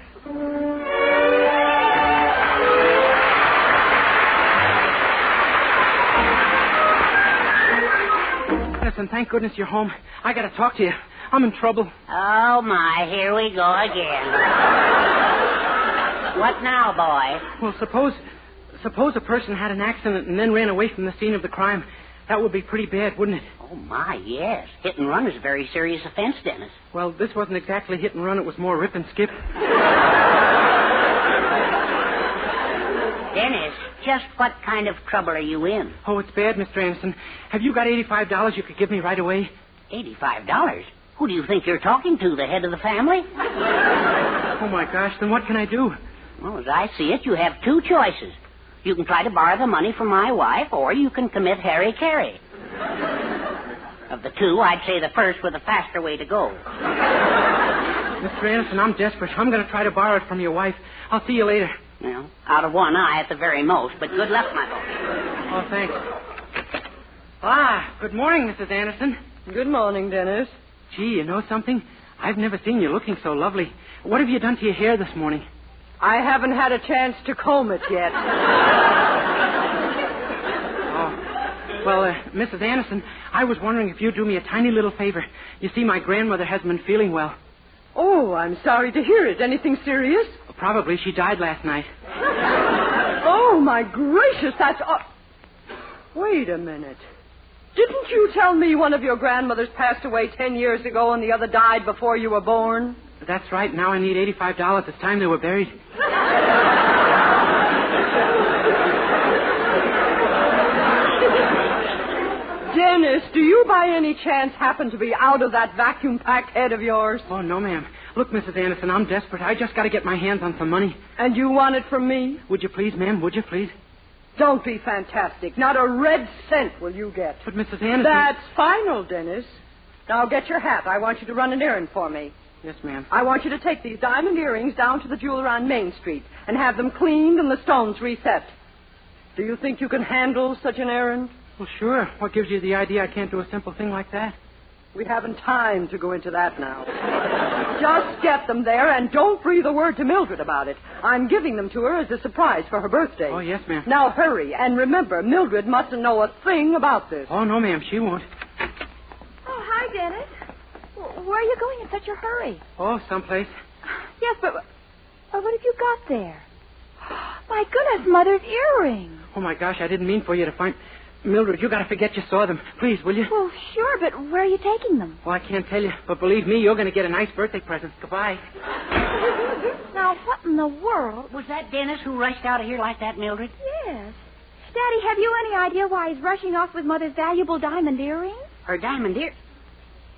Speaker 6: Listen, thank goodness you're home. I gotta talk to you. I'm in trouble.
Speaker 7: Oh, my, here we go again. What now, boy?
Speaker 6: Well, suppose a person had an accident and then ran away from the scene of the crime. That would be pretty bad, wouldn't it?
Speaker 7: Oh, my, yes. Hit and run is a very serious offense, Dennis.
Speaker 6: Well, this wasn't exactly hit and run. It was more rip and skip.
Speaker 7: Dennis, just what kind of trouble are you in?
Speaker 6: Oh, it's bad, Mr. Anderson. Have you got $85 you could give me right away?
Speaker 7: $85? Who do you think you're talking to, the head of the family?
Speaker 6: Oh, my gosh, then what can I do?
Speaker 7: Well, as I see it, you have two choices. You can try to borrow the money from my wife, or you can commit Harry-Carry. Of the two, I'd say the first was the faster way to go.
Speaker 6: Mr. Anderson, I'm desperate. I'm going to try to borrow it from your wife. I'll see you later.
Speaker 7: Well, out of one eye at the very most, but good luck, my boy.
Speaker 6: Oh, thanks. Ah, good morning, Mrs. Anderson.
Speaker 10: Good morning, Dennis.
Speaker 6: Gee, you know something? I've never seen you looking so lovely. What have you done to your hair this morning?
Speaker 10: I haven't had a chance to comb it yet.
Speaker 6: Well, Mrs. Anderson, I was wondering if you'd do me a tiny little favor. You see, my grandmother hasn't been feeling well.
Speaker 10: Oh, I'm sorry to hear it. Anything serious?
Speaker 6: Well, probably. She died last night.
Speaker 10: Oh, my gracious, that's... Wait a minute. Didn't you tell me one of your grandmothers passed away 10 years ago and the other died before you were born?
Speaker 6: That's right. Now I need $85. It's time they were buried.
Speaker 10: Dennis, do you by any chance happen to be out of that vacuum-packed head of yours?
Speaker 6: Oh, no, ma'am. Look, Mrs. Anderson, I'm desperate. I just got to get my hands on some money.
Speaker 10: And you want it from me?
Speaker 6: Would you please, ma'am? Would you please?
Speaker 10: Don't be fantastic. Not a red cent will you get.
Speaker 6: But, Mrs. Anderson...
Speaker 10: That's final, Dennis. Now get your hat. I want you to run an errand for me.
Speaker 6: Yes, ma'am.
Speaker 10: I want you to take these diamond earrings down to the jeweler on Main Street and have them cleaned and the stones reset. Do you think you can handle such an errand?
Speaker 6: Well, sure. What gives you the idea I can't do a simple thing like that?
Speaker 10: We haven't time to go into that now. Just get them there and don't breathe a word to Mildred about it. I'm giving them to her as a surprise for her birthday.
Speaker 6: Oh, yes, ma'am.
Speaker 10: Now hurry, and remember, Mildred mustn't know a thing about this.
Speaker 6: Oh, no, ma'am, she won't.
Speaker 19: Oh, hi, Dennis. Where are you going in such a hurry?
Speaker 6: Oh, someplace.
Speaker 19: Yes, but what have you got there? My goodness, Mother's earrings.
Speaker 6: Oh, my gosh, I didn't mean for you to find... Mildred, you got to forget you saw them. Please, will you?
Speaker 19: Well, sure, but where are you taking them?
Speaker 6: Well, I can't tell you, but believe me, you're going to get a nice birthday present. Goodbye.
Speaker 19: Now, what in the world?
Speaker 7: Was that Dennis who rushed out of here like that, Mildred?
Speaker 19: Yes. Daddy, have you any idea why he's rushing off with Mother's valuable diamond earrings?
Speaker 7: Her diamond ear...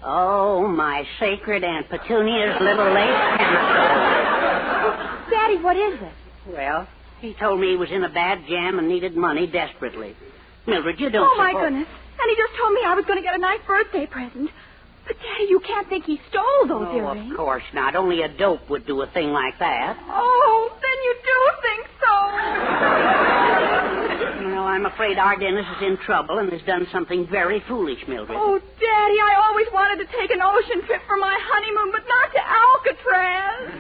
Speaker 7: Oh, my sacred Aunt Petunia's little lace pencil.
Speaker 19: Daddy, what is it?
Speaker 7: Well, He told me he was in a bad jam and needed money desperately. Mildred, you don't
Speaker 19: Oh, my goodness. And he just told me I was going to get a nice birthday present. But, Daddy, you can't think he stole those earrings.
Speaker 7: Of course not. Only a dope would do a thing like that.
Speaker 19: Oh, then you do think so.
Speaker 7: Well, I'm afraid our Dennis is in trouble and has done something very foolish, Mildred.
Speaker 19: Oh, Daddy, I always wanted to take an ocean trip for my honeymoon, but not to Alcatraz.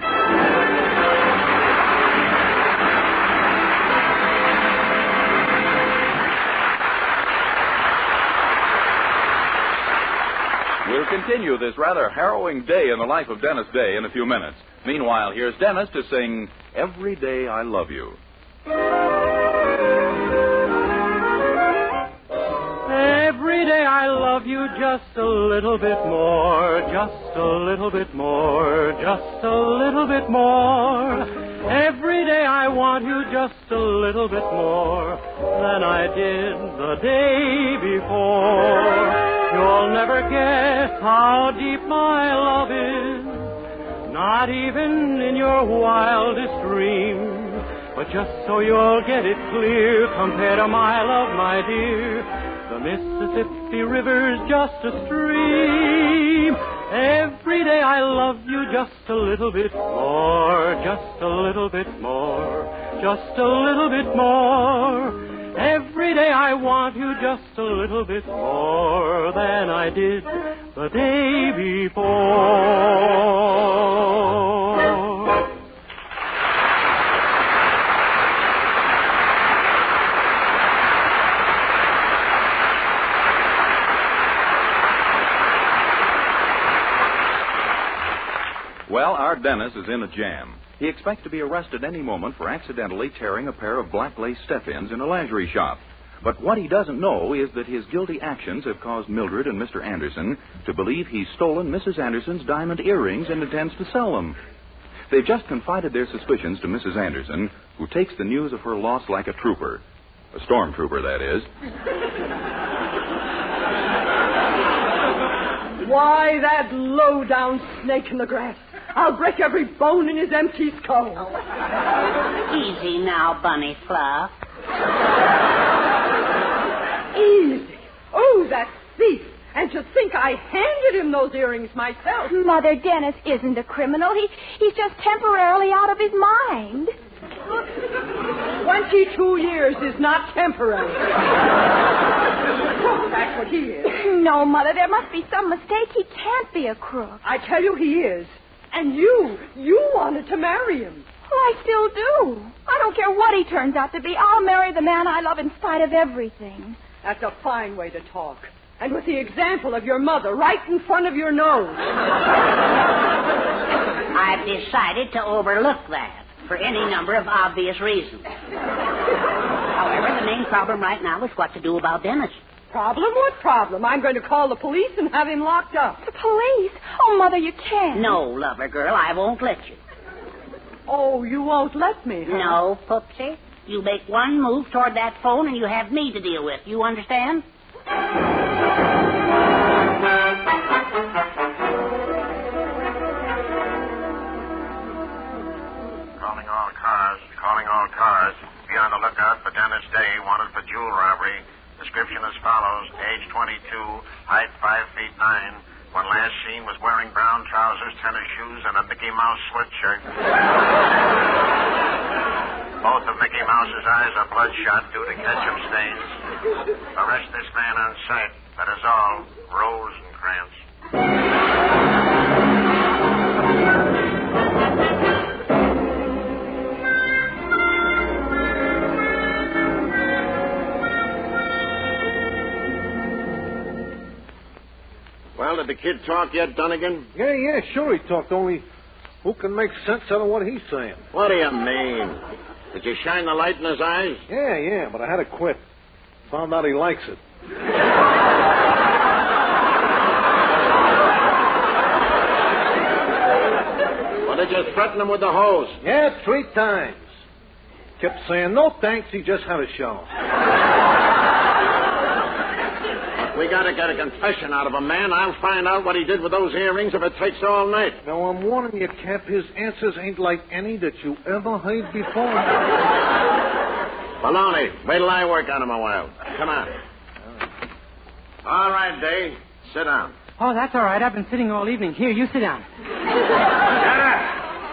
Speaker 13: We'll continue this rather harrowing day in the life of Dennis Day in a few minutes. Meanwhile, here's Dennis to sing Every Day I Love You.
Speaker 9: Every day I love you just a little bit more, just a little bit more, just a little bit more. Every day I want you just a little bit more than I did the day before. You'll never guess how deep my love is, not even in your wildest dreams. But just so you'll get it clear, compare to my love, my dear, the Mississippi River's just a stream. Every day I love you just a little bit more, just a little bit more, just a little bit more. Every day I want you just a little bit more than I did the day before.
Speaker 13: Well, our Dennis is in a jam. He expects to be arrested any moment for accidentally tearing a pair of black lace step-ins in a lingerie shop. But what he doesn't know is that his guilty actions have caused Mildred and Mr. Anderson to believe he's stolen Mrs. Anderson's diamond earrings and intends to sell them. They've just confided their suspicions to Mrs. Anderson, who takes the news of her loss like a trooper. A stormtrooper, that is.
Speaker 10: Why, that low-down snake in the grass. I'll break every bone in his empty skull.
Speaker 7: Easy now, Bunny Fluff.
Speaker 10: Easy. Oh, that thief. And to think I handed him those earrings myself.
Speaker 19: Mother, Dennis isn't a criminal. He's just temporarily out of his mind.
Speaker 10: 22 years is not temporary. That's what he is.
Speaker 19: No, Mother, there must be some mistake. He can't be a crook.
Speaker 10: I tell you he is. And you wanted to marry him.
Speaker 19: Well, I still do. I don't care what he turns out to be. I'll marry the man I love in spite of everything.
Speaker 10: That's a fine way to talk. And with the example of your mother right in front of your nose.
Speaker 7: I've decided to overlook that for any number of obvious reasons. However, the main problem right now is what to do about Dennis.
Speaker 10: Problem? What problem? I'm going to call the police and have him locked up.
Speaker 19: The police? Oh, Mother, you can't.
Speaker 7: No, lover girl, I won't let you.
Speaker 10: Oh, you won't let me, huh?
Speaker 7: No, Poopsie. You make one move toward that phone and you have me to deal with. You understand?
Speaker 1: Calling all cars. Be on the lookout for Dennis Day, wanted for jewel robbery. Description as follows. Age 22, height 5 feet 9. When last seen was wearing brown trousers, tennis shoes, and a Mickey Mouse sweatshirt. Both of Mickey Mouse's eyes are bloodshot due to ketchup stains. Arrest this man on sight. That is all. Rosencrantz.
Speaker 17: Well, did the kid talk yet, Dunnigan?
Speaker 20: Yeah, sure he talked, only who can make sense out of what he's saying?
Speaker 17: What do you mean? Did you shine the light in his eyes?
Speaker 20: Yeah, but I had to quit. Found out he likes it.
Speaker 17: Well, did you threaten him with the hose?
Speaker 20: Yeah, 3 times. Kept saying, no thanks, he just had a shower.
Speaker 17: We got to get a confession out of him, man. I'll find out what he did with those earrings if it takes all night.
Speaker 20: Now, I'm warning you, Cap, his answers ain't like any that you ever heard before.
Speaker 17: Baloney. Wait till I work on him a while. Come on. All right, Dave. Sit down.
Speaker 6: Oh, that's all right. I've been sitting all evening. Here, you sit down.
Speaker 17: Shut up.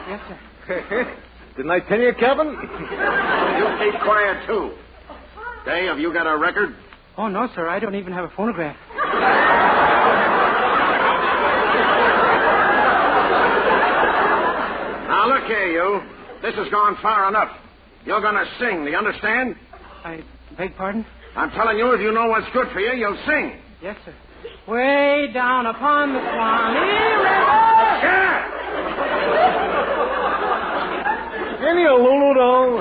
Speaker 6: Yes, sir.
Speaker 20: Didn't I tell you, Kevin?
Speaker 17: You keep quiet, too. Dave, have you got a record?
Speaker 6: Oh, no, sir. I don't even have a phonograph.
Speaker 17: Now, look here, you. This has gone far enough. You're going to sing, do you understand?
Speaker 6: I beg pardon?
Speaker 17: I'm telling you, if you know what's good for you, you'll sing.
Speaker 6: Yes, sir. Way down upon the Swanee River.
Speaker 17: Yeah.
Speaker 20: Any a Lulu, though.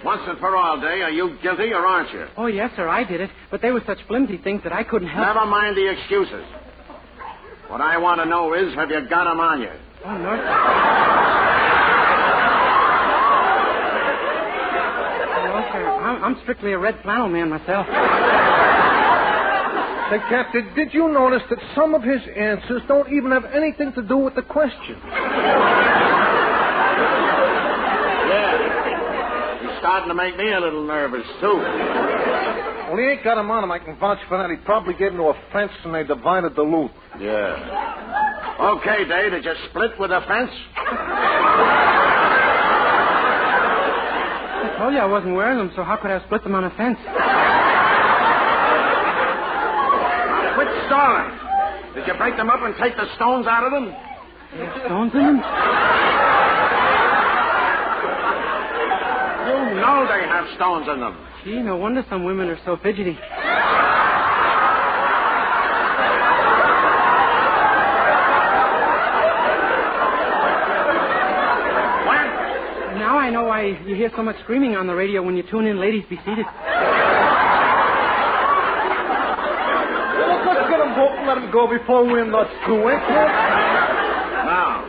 Speaker 17: Once and for all, Day, are you guilty or aren't you?
Speaker 6: Oh, yes, sir, I did it. But they were such flimsy things that I couldn't help.
Speaker 17: Never mind the excuses. What I want to know is, have you got them on you?
Speaker 6: Oh, no, sir. No, sir. I'm strictly a red flannel man myself.
Speaker 20: Say, Cap, did you notice that some of his answers don't even have anything to do with the question?
Speaker 17: Yeah. He's starting to make me a little nervous, too.
Speaker 20: Well, he ain't got him on him. I can vouch for that. He probably get into a fence and they divided the loot.
Speaker 17: Yeah. Okay, Dave, did you split with the fence?
Speaker 6: I told you I wasn't wearing them, so how could I have split them on a fence?
Speaker 17: Quit stalling. Did you break them up and take the stones out of them?
Speaker 6: They have stones in them?
Speaker 17: You know they have stones in them.
Speaker 6: Gee, no wonder some women are so fidgety.
Speaker 17: What?
Speaker 6: Now I know why you hear so much screaming on the radio when you tune in Ladies Be Seated.
Speaker 20: Let's get them both and let them go before we're nuts too, eh?
Speaker 17: Now,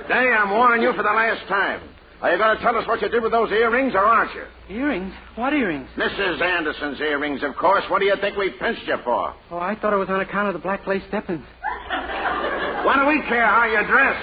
Speaker 17: Day, I'm warning you for the last time. Are you going to tell us what you did with those earrings, or aren't you?
Speaker 6: Earrings? What earrings?
Speaker 17: Mrs. Anderson's earrings, of course. What do you think we pinched you for?
Speaker 6: Oh, I thought it was on account of the black lace step-ins.
Speaker 17: Why do we care how you dress?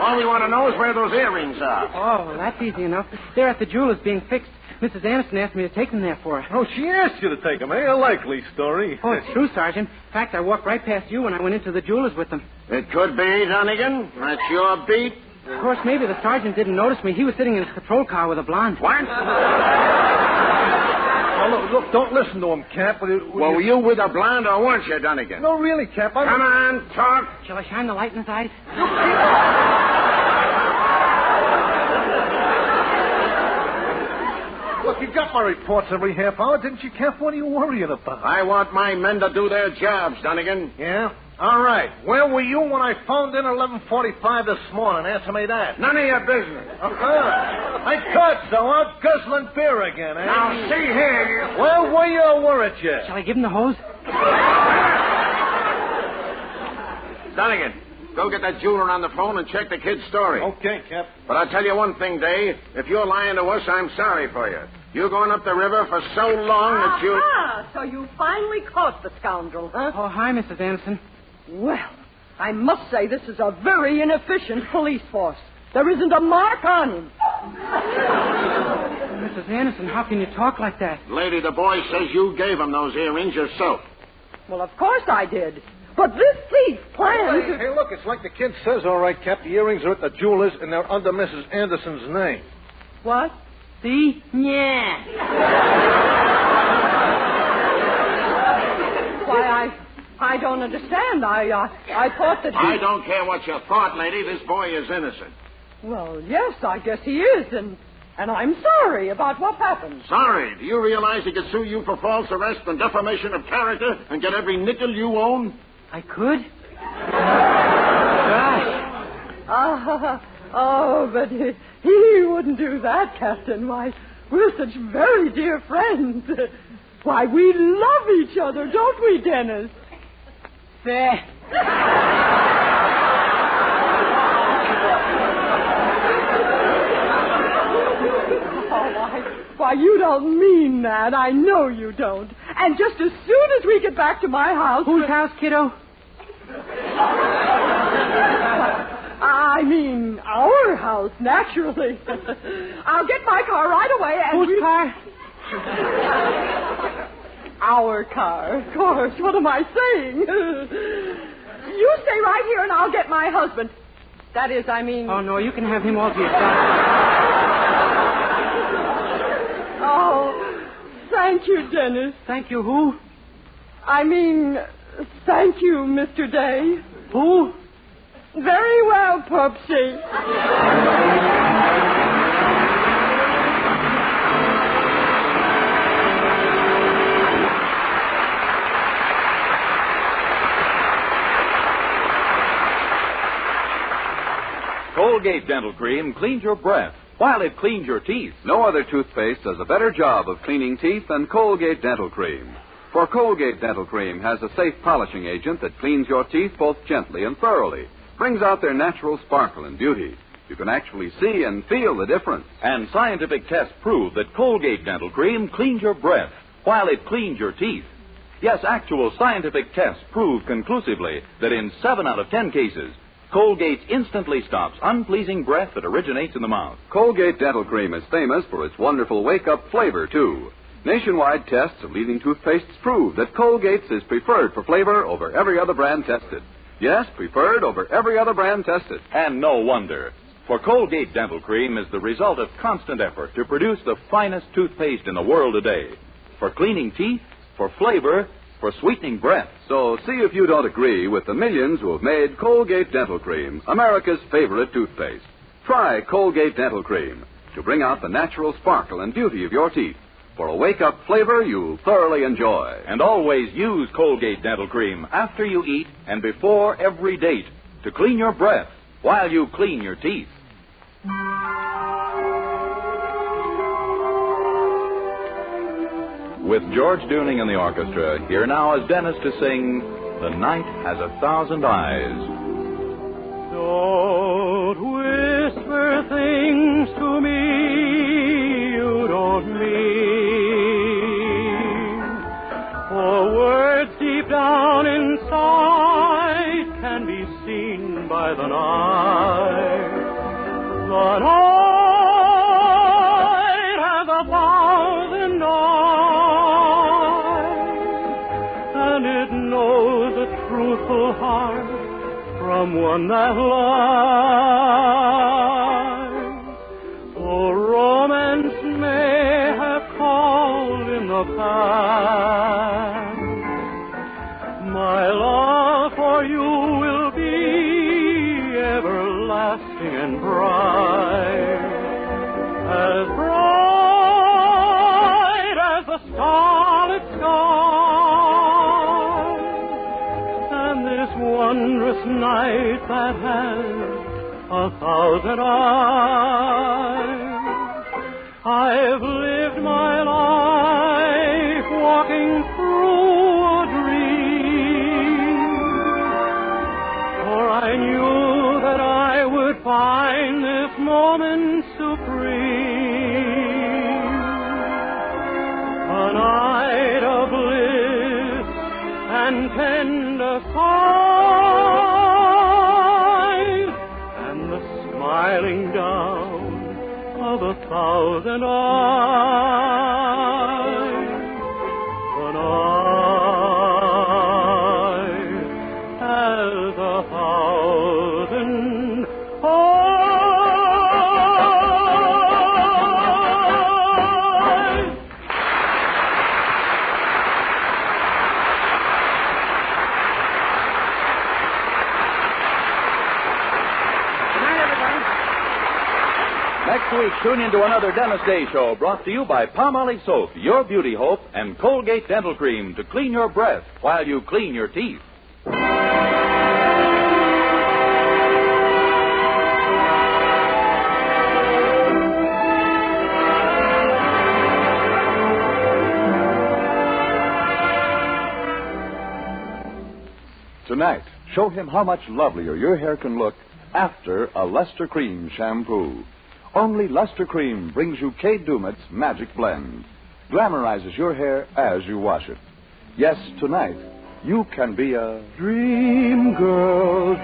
Speaker 17: All we want to know is where those earrings are.
Speaker 6: Oh, well, that's easy enough. They're at the jeweler's being fixed. Mrs. Anderson asked me to take them there for her.
Speaker 20: Oh, she asked you to take them, eh? A likely story.
Speaker 6: Oh, it's true, Sergeant. In fact, I walked right past you when I went into the jeweler's with them.
Speaker 17: It could be, Dunnigan. That's your beat.
Speaker 6: Of course, maybe the sergeant didn't notice me. He was sitting in his patrol car with a blonde.
Speaker 17: What?
Speaker 20: Now, look, don't listen to him, Cap.
Speaker 17: Well, were you with a blonde or weren't you, Dunnigan?
Speaker 20: No, really, Cap.
Speaker 17: Come on, talk.
Speaker 6: Shall I shine the light in his eyes?
Speaker 20: Look, you got my reports every half hour, didn't you, Cap? What are you worrying about?
Speaker 17: I want my men to do their jobs, Dunnigan.
Speaker 20: Yeah? All right. Where were you when I phoned in at 11:45 this morning? Answer me that.
Speaker 17: None of your business.
Speaker 20: I thought so. Out guzzling beer again, eh?
Speaker 17: Now, see here.
Speaker 20: Where were you or weren't you?
Speaker 6: Shall I give him the hose?
Speaker 17: Dunnigan, go get that jeweler on the phone and check the kid's story.
Speaker 20: Okay, Cap.
Speaker 17: But I'll tell you one thing, Dave. If you're lying to us, I'm sorry for you. You're going up the river for so long that you...
Speaker 10: Ah, so you finally caught the scoundrel, huh?
Speaker 6: Oh, hi, Mrs. Anderson.
Speaker 10: Well, I must say this is a very inefficient police force. There isn't a mark on him.
Speaker 6: Mrs. Anderson, how can you talk like that?
Speaker 17: Lady, the boy says you gave him those earrings yourself.
Speaker 10: Well, of course I did. But this thief planned...
Speaker 20: Hey, look, it's like the kid says, all right, Cap. The earrings are at the jeweler's and they're under Mrs. Anderson's name.
Speaker 10: What?
Speaker 6: See? Yeah.
Speaker 10: Why, I don't understand. I thought that he...
Speaker 17: I don't care what you thought, lady. This boy is innocent.
Speaker 10: Well, yes, I guess he is, and I'm sorry about what happened.
Speaker 17: Sorry? Do you realize he could sue you for false arrest and defamation of character and get every nickel you own?
Speaker 6: I could? Gosh.
Speaker 10: Oh, but he wouldn't do that, Captain. Why, we're such very dear friends. Why, we love each other, don't we, Dennis? don't mean that. I know you don't. And just as soon as we get back to my house...
Speaker 6: Whose house, kiddo?
Speaker 10: I mean, our house, naturally. I'll get my car right away and...
Speaker 6: Whose car?
Speaker 10: Our car, of course. What am I saying? You stay right here and I'll get my husband. That is, I mean...
Speaker 6: Oh, no, you can have him all to yourself.
Speaker 10: Oh, thank you, Dennis.
Speaker 6: Thank you who?
Speaker 10: I mean, thank you, Mr. Day.
Speaker 6: Who?
Speaker 10: Very well, Pupsy.
Speaker 13: Colgate Dental Cream cleans your breath while it cleans your teeth.
Speaker 14: No other toothpaste does a better job of cleaning teeth than Colgate Dental Cream. For Colgate Dental Cream has a safe polishing agent that cleans your teeth both gently and thoroughly, brings out their natural sparkle and beauty. You can actually see and feel the difference.
Speaker 13: And scientific tests prove that Colgate Dental Cream cleans your breath while it cleans your teeth. Yes, actual scientific tests prove conclusively that in 7 out of 10 cases, Colgate instantly stops unpleasing breath that originates in the mouth.
Speaker 14: Colgate Dental Cream is famous for its wonderful wake-up flavor, too. Nationwide tests of leading toothpastes prove that Colgate's is preferred for flavor over every other brand tested. Yes, preferred over every other brand tested.
Speaker 13: And no wonder. For Colgate Dental Cream is the result of constant effort to produce the finest toothpaste in the world today. For cleaning teeth, for flavor, for sweetening breath.
Speaker 14: So see if you don't agree with the millions who have made Colgate Dental Cream America's favorite toothpaste. Try Colgate Dental Cream to bring out the natural sparkle and beauty of your teeth. For a wake-up flavor you'll thoroughly enjoy.
Speaker 13: And always use Colgate Dental Cream after you eat and before every date to clean your breath while you clean your teeth. With George Dooning and the orchestra, here now is Dennis to sing The Night Has 1,000 Eyes.
Speaker 9: Don't whisper things to me you don't mean, for words deep down inside can be seen by the night. The night has 1,000 eyes, and it knows a truthful heart from one that lies. Oh, romance may have called in the past. My love for you will be everlasting and bright as the starlit sky. And this wondrous night that has 1,000 eyes. I've lived my life walking through a dream, for I knew that I would find this moment supreme, a night of bliss and tender sighs, and the smiling down of 1,000 eyes. The night has 1,000 eyes.
Speaker 13: Next week, tune into another Dennis Day Show brought to you by Palmolive Soap, your beauty hope, and Colgate Dental Cream to clean your breath while you clean your teeth.
Speaker 14: Tonight, show him how much lovelier your hair can look after a Luster Cream shampoo. Only Luster Cream brings you Kay Dumet's Magic Blend.
Speaker 2: glamorizes your hair as you wash it. Yes, tonight, you can be a
Speaker 9: dream girl,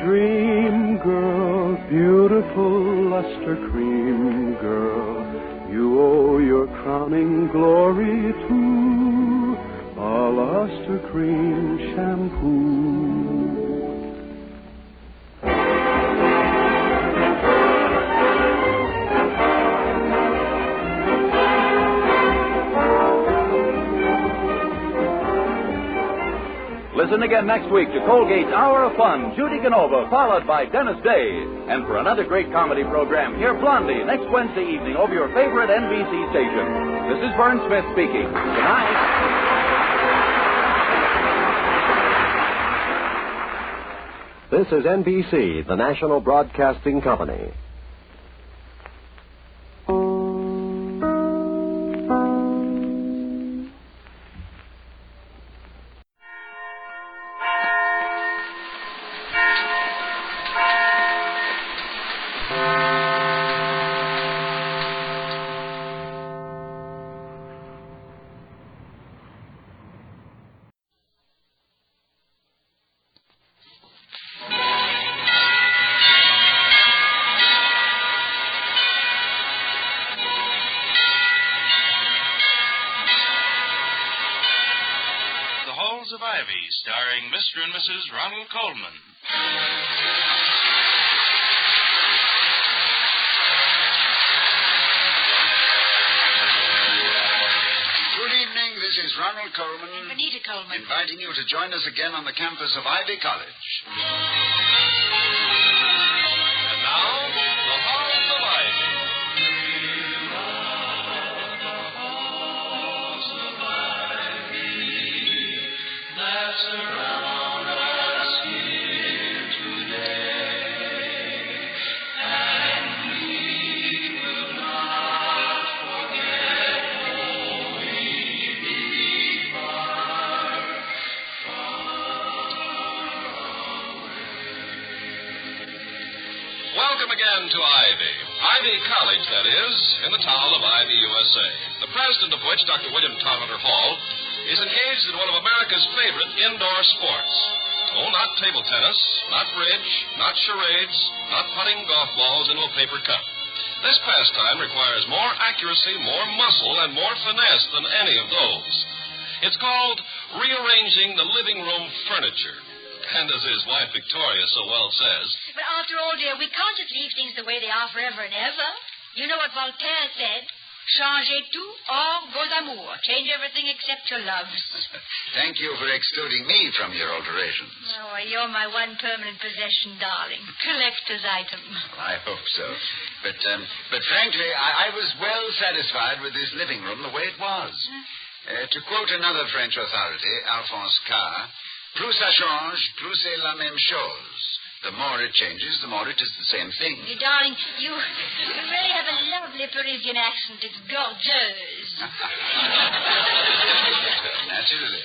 Speaker 9: beautiful luster cream girl. You owe your crowning glory to a luster cream shampoo.
Speaker 13: Listen again next week to Colgate's Hour of Fun, Judy Canova, followed by Dennis Day. And for another great comedy program, hear Blondie next Wednesday evening over your favorite NBC station. This is Vern Smith speaking. Good night.
Speaker 3: This is NBC, the National Broadcasting Company.
Speaker 21: of Ivy, starring Mr. and Mrs. Ronald Colman.
Speaker 22: Good evening, this is Ronald Colman.
Speaker 23: And Benita Colman.
Speaker 22: Inviting you to join us again on the campus of Ivy College.
Speaker 21: And now, the Halls of Ivy.
Speaker 9: Around us here today, and we will not forget, though we be far, far away.
Speaker 21: Welcome again to Ivy. Ivy College, that is, in the town of Ivy, USA. The president of which, Dr. William Tolliver Hall, is engaged in one of America's favorite indoor sports. Oh, not table tennis, not bridge, not charades, not putting golf balls into a paper cup. This pastime requires more accuracy, more muscle, and more finesse than any of those. It's called rearranging the living room furniture. And as his wife Victoria so well says...
Speaker 23: But after all, dear, we can't just leave things the way they are forever and ever. You know what Voltaire said? Changez tout, hors vos amours. Change everything except your loves.
Speaker 22: Thank you for excluding me from your alterations.
Speaker 23: Oh, you're my one permanent possession, darling. Collector's item.
Speaker 22: I hope so. But frankly, I was well satisfied with this living room the way it was. To quote another French authority, Alphonse Carr, plus ça change, plus c'est la même chose. The more it changes, the more it is the same thing.
Speaker 23: Darling, you really have a lovely Parisian accent. It's gorgeous.
Speaker 22: Naturally.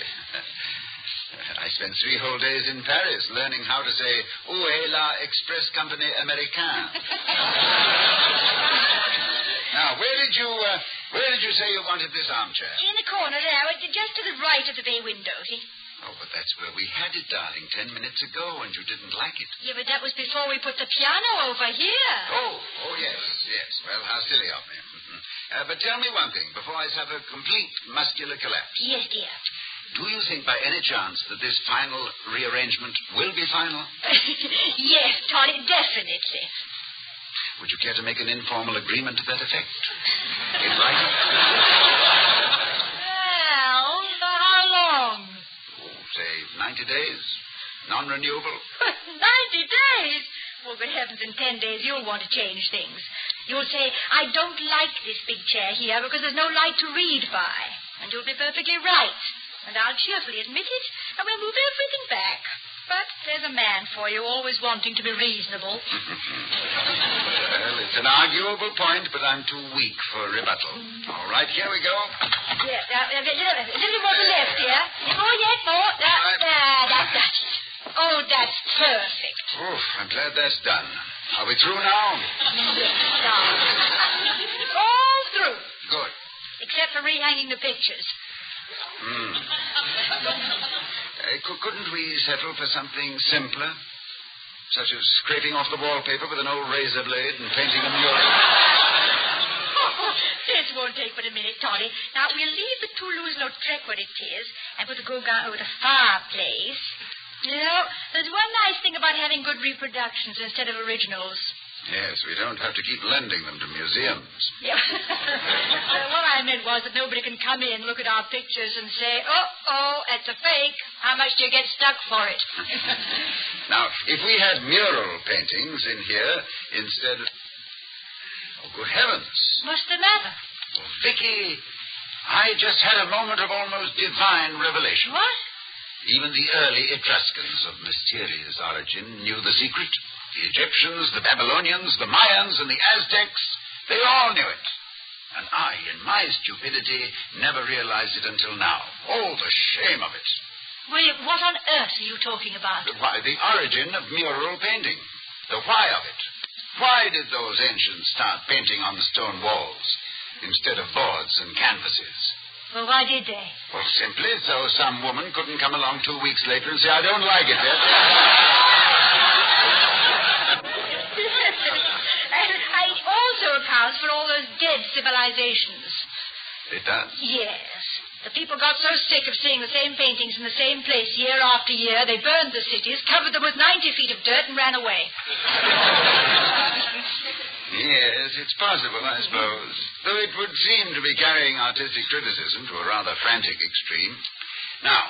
Speaker 22: I spent 3 whole days in Paris learning how to say, Où est la Express Company Americaine? Now, where did you say you wanted this armchair?
Speaker 23: In the corner there, just to the right of the bay window, see?
Speaker 22: Oh, but that's where we had it, darling, 10 minutes ago, and you didn't like it.
Speaker 23: Yeah, but that was before we put the piano over here.
Speaker 22: Oh, yes. Well, how silly of me. But tell me one thing, before I suffer complete muscular collapse.
Speaker 23: Yes, dear.
Speaker 22: Do you think by any chance that this final rearrangement will be final?
Speaker 23: Yes, Toddy, definitely.
Speaker 22: Would you care to make an informal agreement to that effect? In writing?
Speaker 23: Well, for how long?
Speaker 22: Say, 90 days. Non-renewable.
Speaker 23: 90 days? Well, good heavens, in 10 days you'll want to change things. You'll say, I don't like this big chair here because there's no light to read by. And you'll be perfectly right. And I'll cheerfully admit it, and we'll move everything back. But there's a man for you, always wanting to be reasonable.
Speaker 22: Well, it's an arguable point, but I'm too weak for rebuttal. All right, here we go.
Speaker 23: Yeah, a little more to the left here. Oh, yes, more. That's it. Oh, that's perfect.
Speaker 22: Oof, I'm glad that's done. Are we through now?
Speaker 23: Yes, darling. All through.
Speaker 22: Good.
Speaker 23: except for rehanging the pictures.
Speaker 22: Couldn't we settle for something simpler? Such as scraping off the wallpaper with an old razor blade and painting a mural?
Speaker 23: This won't take but a minute, Toddy. Now, we'll leave the Toulouse-Lautrec where it is and put the Gauguin over the fireplace. You know, there's one nice thing about having good reproductions instead of originals.
Speaker 22: Yes, we don't have to keep lending them to museums.
Speaker 23: Yeah. What I meant was that nobody can come in, look at our pictures, and say, oh, that's a fake. How much do you get stuck for it?
Speaker 22: Now, if we had mural paintings in here instead of... Oh, good heavens.
Speaker 23: What's the matter?
Speaker 22: Oh, Vicky, I just had a moment of almost divine revelation.
Speaker 23: What?
Speaker 22: Even the early Etruscans of mysterious origin knew the secret. The Egyptians, the Babylonians, the Mayans, and the Aztecs, they all knew it. And I, in my stupidity, never realized it until now. Oh, the shame of it.
Speaker 23: William, what on earth are you talking about?
Speaker 22: Why, the origin of mural painting. The why of it. Why did those ancients start painting on the stone walls instead of boards and canvases?
Speaker 23: Well, why did they?
Speaker 22: Well, simply so some woman couldn't come along 2 weeks later and say, I don't like it yet.
Speaker 23: And it also accounts for all those dead civilizations.
Speaker 22: It does?
Speaker 23: Yes. The people got so sick of seeing the same paintings in the same place year after year, they burned the cities, covered them with 90 feet of dirt, and ran away.
Speaker 22: Yes, it's possible, I suppose. Though it would seem to be carrying artistic criticism to a rather frantic extreme. Now,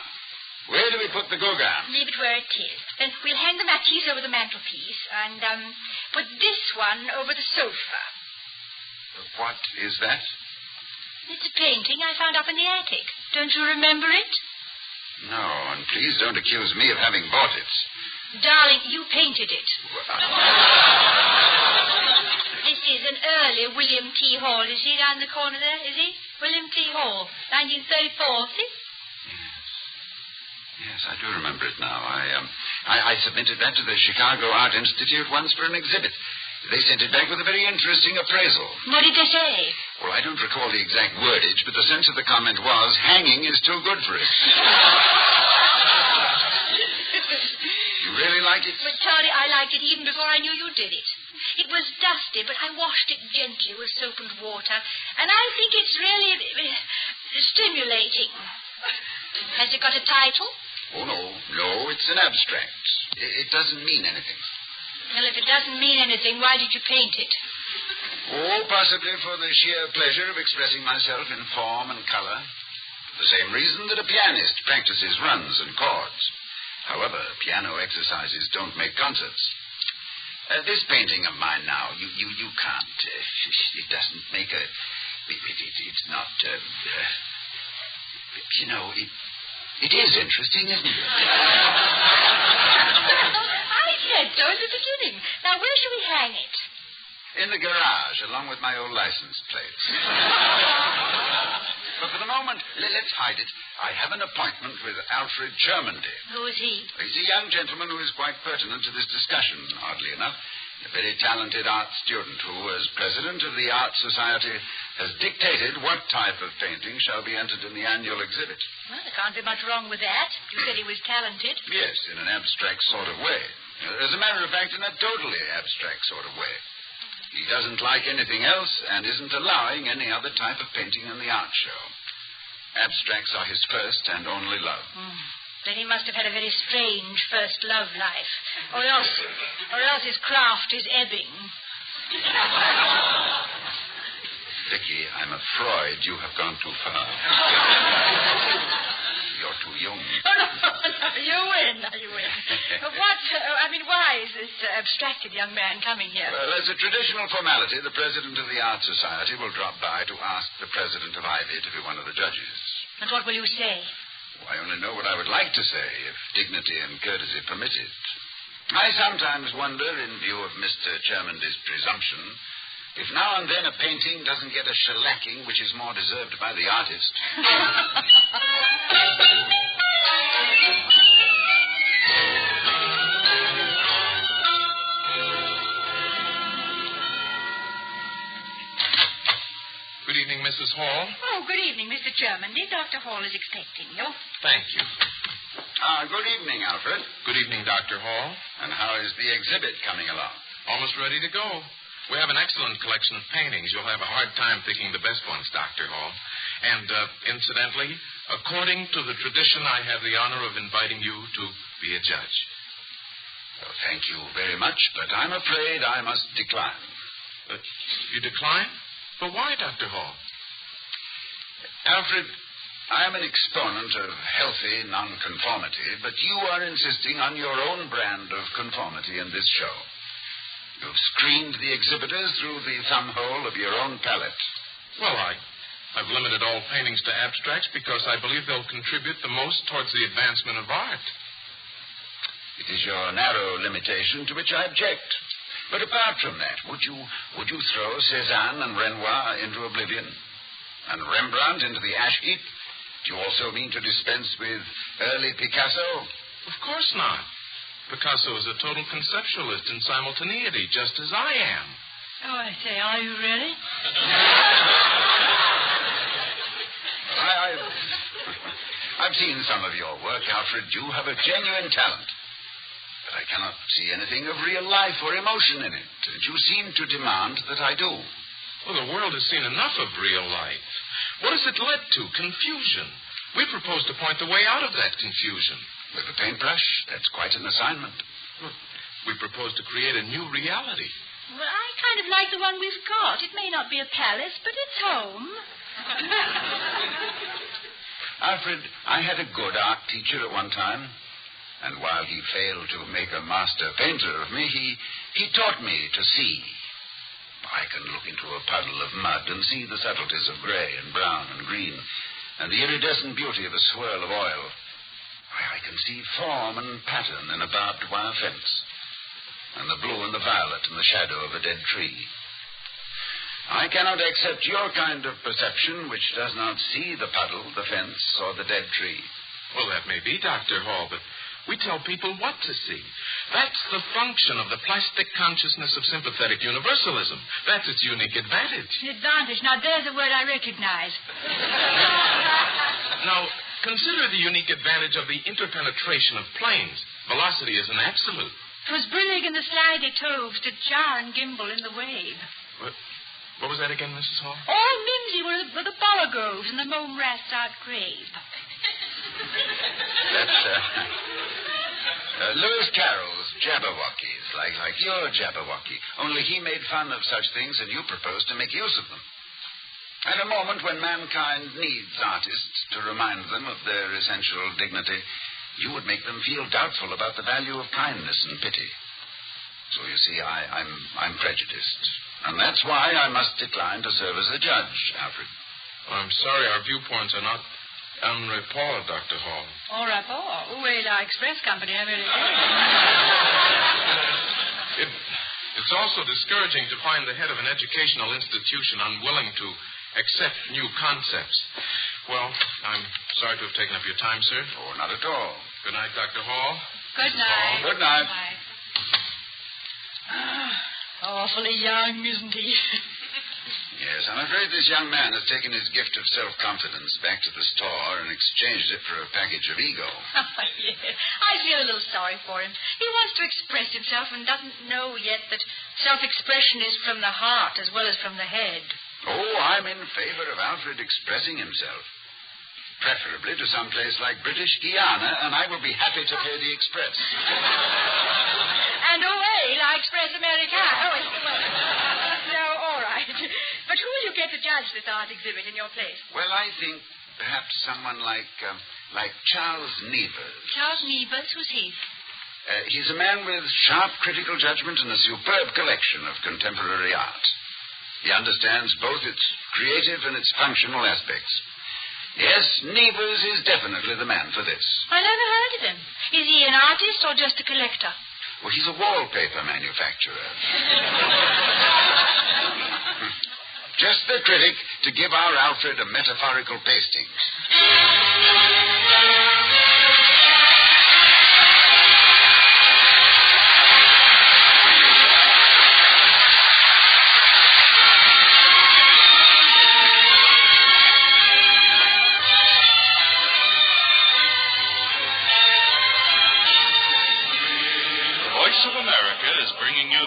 Speaker 22: where do we put the Gauguin?
Speaker 23: Leave it where it is. Then we'll hang the Matisse over the mantelpiece and put this one over the sofa.
Speaker 22: What is that?
Speaker 23: It's a painting I found up in the attic. Don't you remember it?
Speaker 22: No, and please don't accuse me of having bought it.
Speaker 23: Darling, you painted it. This is an early William T. Hall. Is he down the corner there? Is he? William T. Hall, 1934. See?
Speaker 22: Yes, I do remember it now. I submitted that to the Chicago Art Institute once for an exhibit. They sent it back with a very interesting appraisal.
Speaker 23: What did they say?
Speaker 22: Well, I don't recall the exact wordage, but the sense of the comment was, hanging is too good for it. You really like it?
Speaker 23: But, Toddy, I liked it even before I knew you did it. It was dusty, but I washed it gently with soap and water. And I think it's really stimulating. Has it got a title?
Speaker 22: Oh, no. No, it's an abstract. It doesn't mean anything.
Speaker 23: Well, if it doesn't mean anything, why did you paint it?
Speaker 22: Oh, possibly for the sheer pleasure of expressing myself in form and color. For the same reason that a pianist practices runs and chords. However, piano exercises don't make concerts. This painting of mine now, you can't. It doesn't make a... It's not... you know, it is interesting, isn't it?
Speaker 23: I said so at the beginning. Now, where should we hang it?
Speaker 22: In the garage, along with my old license plates. But for the moment, let's hide it. I have an appointment with Alfred Chermondy.
Speaker 23: Who is he?
Speaker 22: He's a young gentleman who is quite pertinent to this discussion, oddly enough. A very talented art student who, as president of the Art Society, has dictated what type of painting shall be entered in the annual exhibit.
Speaker 23: Well, there can't be much wrong with that. You said he was talented.
Speaker 22: Yes, in an abstract sort of way. As a matter of fact, in a totally abstract sort of way. He doesn't like anything else and isn't allowing any other type of painting in the art show. Abstracts are his first and only love.
Speaker 23: Then he must have had a very strange first love life. Or else his craft is ebbing.
Speaker 22: Vicky, I'm afraid you have gone too far. You're too young.
Speaker 23: Oh, no, you win. Why is this abstracted young man coming here?
Speaker 22: Well, as a traditional formality, the president of the Art Society will drop by to ask the president of Ivy to be one of the judges.
Speaker 23: And what will you say?
Speaker 22: I only know what I would like to say, if dignity and courtesy permitted. I sometimes wonder, in view of Mr. Chermondy's presumption, if now and then a painting doesn't get a shellacking which is more deserved by the artist.
Speaker 5: Good evening, Miss
Speaker 21: Mrs. Hall.
Speaker 23: Oh, good evening, Mr. Germany. Dr. Hall is expecting you.
Speaker 21: Thank you.
Speaker 22: Good evening, Alfred.
Speaker 21: Good evening, Dr. Hall.
Speaker 22: And how is the exhibit coming along?
Speaker 21: Almost ready to go. We have an excellent collection of paintings. You'll have a hard time picking the best ones, Dr. Hall. And, incidentally, according to the tradition, I have the honor of inviting you to be a judge.
Speaker 22: Well, thank you very much, but I'm afraid I must decline.
Speaker 21: You decline? But why, Dr. Hall?
Speaker 22: Alfred, I am an exponent of healthy nonconformity, but you are insisting on your own brand of conformity in this show. You've screened the exhibitors through the thumbhole of your own palette.
Speaker 21: Well, I've limited all paintings to abstracts because I believe they'll contribute the most towards the advancement of art.
Speaker 22: It is your narrow limitation to which I object. But apart from that, would you throw Cézanne and Renoir into oblivion? And Rembrandt into the ash heap? Do you also mean to dispense with early Picasso?
Speaker 21: Of course not. Picasso is a total conceptualist in simultaneity, just as I am.
Speaker 23: Oh, I say, are you really?
Speaker 22: I've seen some of your work, Alfred. You have a genuine talent. But I cannot see anything of real life or emotion in it. And you seem to demand that I do.
Speaker 21: Well, the world has seen enough of real life. What has it led to? Confusion. We propose to point the way out of that confusion.
Speaker 22: With a paintbrush? That's quite an assignment.
Speaker 21: Look, we propose to create a new reality.
Speaker 23: Well, I kind of like the one we've got. It may not be a palace, but it's home.
Speaker 22: Alfred, I had a good art teacher at one time. And while he failed to make a master painter of me, he taught me to see. I can look into a puddle of mud and see the subtleties of gray and brown and green and the iridescent beauty of a swirl of oil. I can see form and pattern in a barbed wire fence and the blue and the violet in the shadow of a dead tree. I cannot accept your kind of perception which does not see the puddle, the fence, or the dead tree.
Speaker 21: Well, that may be, Dr. Hall, but we tell people what to see. That's the function of the plastic consciousness of sympathetic universalism. That's its unique advantage.
Speaker 23: Advantage. Now, there's a word I recognize.
Speaker 21: Now, consider the unique advantage of the interpenetration of planes. Velocity is an absolute.
Speaker 23: 'Twas brillig in the slidey toves to jar and gimble in the wave.
Speaker 21: What was that again, Mrs. Hall?
Speaker 23: All mimsy were the borogoves and the mome rats out grave.
Speaker 22: That's Lewis Carroll's Jabberwockies, like your Jabberwocky. Only he made fun of such things and you proposed to make use of them. At a moment when mankind needs artists to remind them of their essential dignity, you would make them feel doubtful about the value of kindness and pity. So you see, I'm prejudiced. And that's why I must decline to serve as a judge, Alfred.
Speaker 21: I'm sorry, our viewpoints are not en rapport, Dr. Hall.
Speaker 23: En rapport? Où est la express company américaine?
Speaker 21: It's also discouraging to find the head of an educational institution unwilling to accept new concepts. Well, I'm sorry to have taken up your time, sir.
Speaker 22: Oh, not at all.
Speaker 21: Good night, Dr. Hall.
Speaker 23: Good night.
Speaker 22: Good night.
Speaker 23: Awfully young, isn't he?
Speaker 22: Yes, I'm afraid this young man has taken his gift of self-confidence back to the store and exchanged it for a package of ego.
Speaker 23: Yeah. I feel a little sorry for him. He wants to express himself and doesn't know yet that self-expression is from the heart as well as from the head.
Speaker 22: Oh, I'm in favor of Alfred expressing himself. Preferably to some place like British Guiana, and I will be happy to pay the express.
Speaker 23: And away, la Express Americana. Oh, no, all right. But who will you get to judge this art exhibit in your place?
Speaker 22: Well, I think perhaps someone like Charles Nevers.
Speaker 23: Charles Nevers? Who's he?
Speaker 22: He's a man with sharp critical judgment and a superb collection of contemporary art. He understands both its creative and its functional aspects. Yes, Nevers is definitely the man for this.
Speaker 23: I never heard of him. Is he an artist or just a collector?
Speaker 22: Well, he's a wallpaper manufacturer. Just the critic to give our Alfred a metaphorical pasting.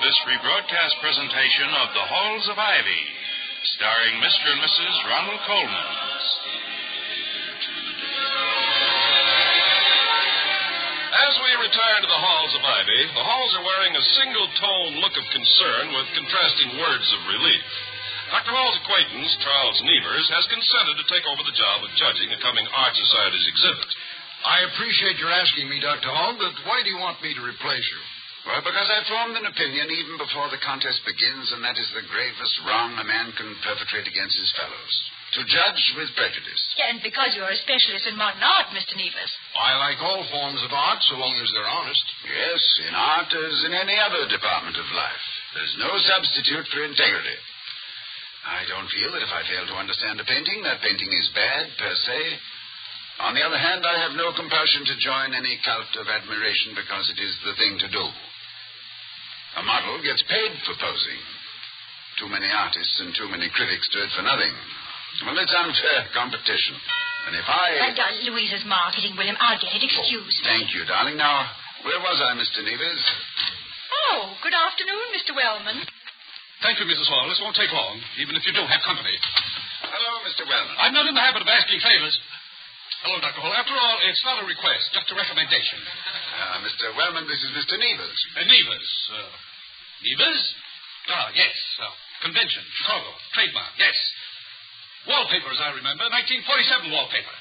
Speaker 21: this rebroadcast presentation of The Halls of Ivy, starring Mr. and Mrs. Ronald Coleman. As we return to the Halls of Ivy, the Halls are wearing a single-tone look of concern with contrasting words of relief. Dr. Hall's acquaintance, Charles Nevers, has consented to take over the job of judging a coming Art Society's exhibit.
Speaker 5: I appreciate your asking me, Dr. Hall, but why do you want me to replace you?
Speaker 22: Well, because I formed an opinion even before the contest begins, and that is the gravest wrong a man can perpetrate against his fellows. To judge with prejudice.
Speaker 23: Yeah, and because you're a specialist in modern art, Mr. Nevers.
Speaker 5: I like all forms of art so long as they're honest.
Speaker 22: Yes, in art as in any other department of life. There's no substitute for integrity. I don't feel that if I fail to understand a painting, that painting is bad per se. On the other hand, I have no compulsion to join any cult of admiration because it is the thing to do. A model gets paid for posing. Too many artists and too many critics do it for nothing. Well, it's unfair competition. And if I...
Speaker 23: Louisa's marketing, William. I'll get it. Excuse me.
Speaker 22: Thank you, darling. Now, where was I, Mr. Nevers?
Speaker 23: Oh, good afternoon, Mr. Wellman.
Speaker 8: Thank you, Mrs. Hall. This won't take long, even if you do have company.
Speaker 22: Hello, Mr. Wellman.
Speaker 8: I'm not in the habit of asking favors. Hello, Dr. Hall. After all, it's not a request, just a recommendation.
Speaker 22: Mr. Wellman, this is Mr. Nevers.
Speaker 8: Nevers. Nevers? Ah, yes. Convention, Chicago, trademark, yes. Wallpaper, as I remember, 1947 wallpaper.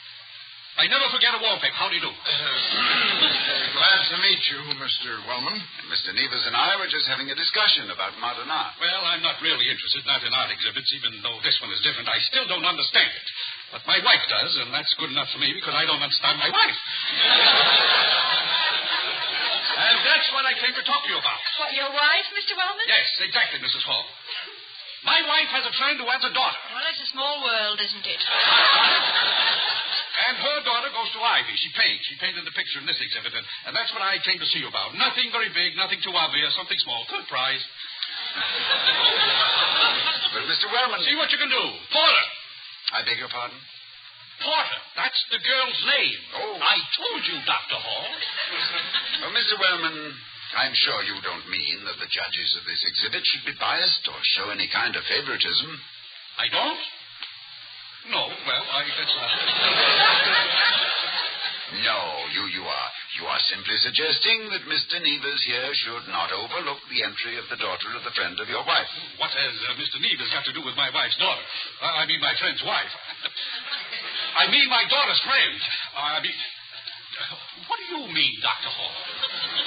Speaker 8: I never forget a wallpaper. How do you do?
Speaker 5: Glad to meet you, Mr. Wellman.
Speaker 22: Mr. Nevers and I were just having a discussion about modern art.
Speaker 8: Well, I'm not really interested, not in art exhibits, even though this one is different. I still don't understand it. But my wife does, and that's good enough for me because I don't understand my wife. And that's what I came to talk to you about.
Speaker 23: What, your wife, Mr. Wellman?
Speaker 8: Yes, exactly, Mrs. Hall. My wife has a friend who has a daughter.
Speaker 23: Well, it's a small world, isn't it?
Speaker 8: And her daughter goes to Ivy. She paints. She painted the picture in this exhibit, and that's what I came to see you about. Nothing very big, nothing too obvious, something small. Good prize.
Speaker 22: But, Mr. Wellman...
Speaker 8: See what you can do. Porter.
Speaker 22: I beg your pardon?
Speaker 8: Porter. That's the girl's name.
Speaker 22: Oh.
Speaker 8: I told you, Dr. Hall.
Speaker 22: Well, Mr. Wellman, I'm sure you don't mean that the judges of this exhibit should be biased or show any kind of favoritism.
Speaker 8: I don't? No, well, I guess not.
Speaker 22: No, you are. You are simply suggesting that Mr. Nevers here should not overlook the entry of the daughter of the friend of your wife.
Speaker 8: What has Mr. Nevers got to do with my wife's daughter? I mean my friend's wife. I mean my daughter's friend. What do you mean, Dr. Hall?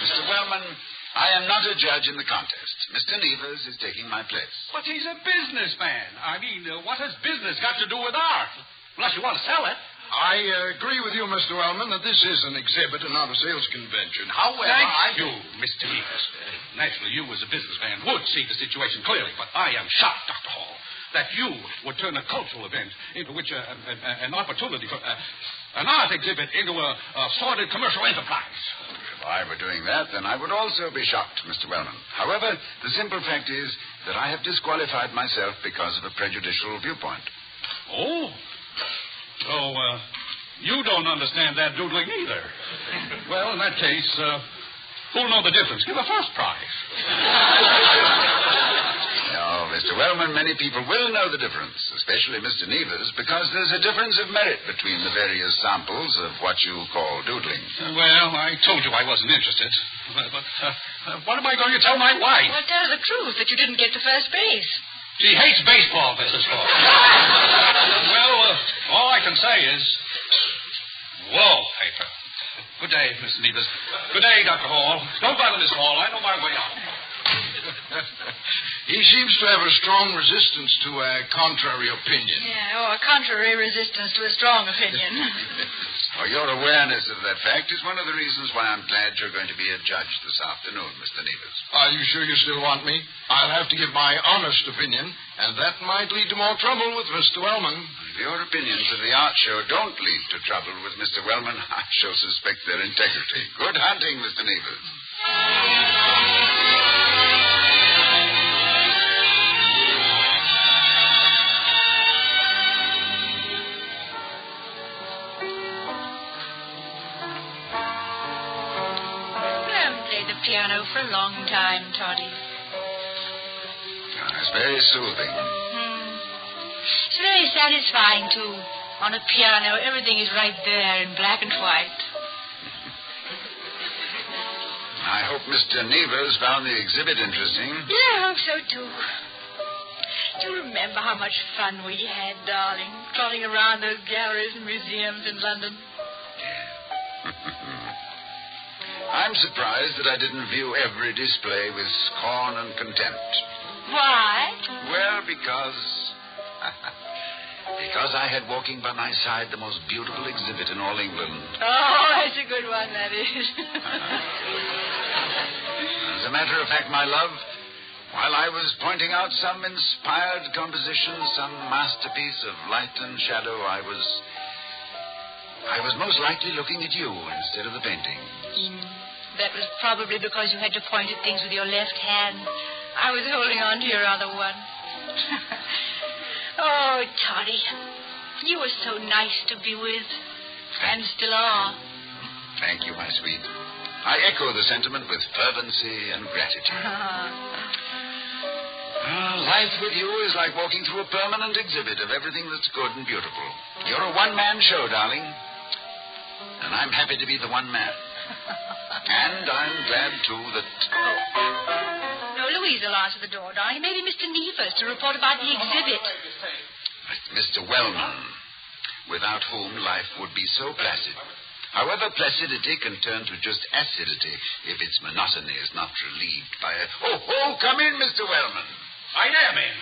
Speaker 22: Mr. Wellman, I am not a judge in the contest. Mr. Nevers is taking my place.
Speaker 8: But he's a businessman. I mean, what has business got to do with art? Unless you want to sell it.
Speaker 5: I agree with you, Mr. Wellman, that this is an exhibit and not a sales convention. However,
Speaker 8: Thank you, Mr. Nevers. Naturally, you as a businessman would see the situation clearly, but I am shocked, Dr. Hall, that you would turn a cultural event into which an opportunity for an art exhibit into a sordid commercial enterprise.
Speaker 22: If I were doing that, then I would also be shocked, Mr. Wellman. However, the simple fact is that I have disqualified myself because of a prejudicial viewpoint.
Speaker 8: Oh? So, you don't understand that doodling either. Well, in that case, who'll know the difference? Give a first prize.
Speaker 22: No, Mr. Wellman, many people will know the difference, especially Mr. Nevers, because there's a difference of merit between the various samples of what you call doodling.
Speaker 8: Well, I told you I wasn't interested. But what am I going to tell my wife?
Speaker 23: Well, tell her the truth, that you didn't get to first base.
Speaker 8: She hates baseball, Mrs. Hall. Well, all I can say is, wallpaper. Good day, Mr. Nevers. Good day, Dr. Hall. Don't bother Miss Hall. I know my way out.
Speaker 5: He seems to have a strong resistance to a contrary opinion.
Speaker 23: Yeah, or a contrary resistance to a strong opinion.
Speaker 22: Well, your awareness of that fact is one of the reasons why I'm glad you're going to be a judge this afternoon, Mr. Nevers.
Speaker 5: Are you sure you still want me? I'll have to give my honest opinion, and that might lead to more trouble with Mr. Wellman.
Speaker 22: If your opinions of the art show don't lead to trouble with Mr. Wellman, I shall suspect their integrity. Good hunting, Mr. Nevers.
Speaker 23: Piano for a long time, Toddy.
Speaker 22: very soothing.
Speaker 23: It's very satisfying, too. On a piano, everything is right there in black and white.
Speaker 22: I hope Mr. Nevers found the exhibit interesting.
Speaker 23: Yeah, I hope so, too. Do you remember how much fun we had, darling, trotting around those galleries and museums in London?
Speaker 22: I'm surprised that I didn't view every display with scorn and contempt.
Speaker 23: Why?
Speaker 22: Well, because I had walking by my side the most beautiful exhibit in all England.
Speaker 23: Oh, that's a good one, that is.
Speaker 22: As a matter of fact, my love, while I was pointing out some inspired composition, some masterpiece of light and shadow, I was most likely looking at you instead of the painting.
Speaker 23: That was probably because you had to point at things with your left hand. I was holding on to your other one. Oh, Toddy, you were so nice to be with, and still are.
Speaker 22: Thank you, my sweet. I echo the sentiment with fervency and gratitude. Life with you is like walking through a permanent exhibit of everything that's good and beautiful. You're a one-man show, darling. And I'm happy to be the one man. And I'm glad, too, that...
Speaker 23: No, Louise will answer the door, darling. Maybe Mr. Nevers to report about the exhibit.
Speaker 22: Mr. Wellman, without whom life would be so placid. However, placidity can turn to just acidity if its monotony is not relieved by a... Oh, come in, Mr. Wellman.
Speaker 8: I am in.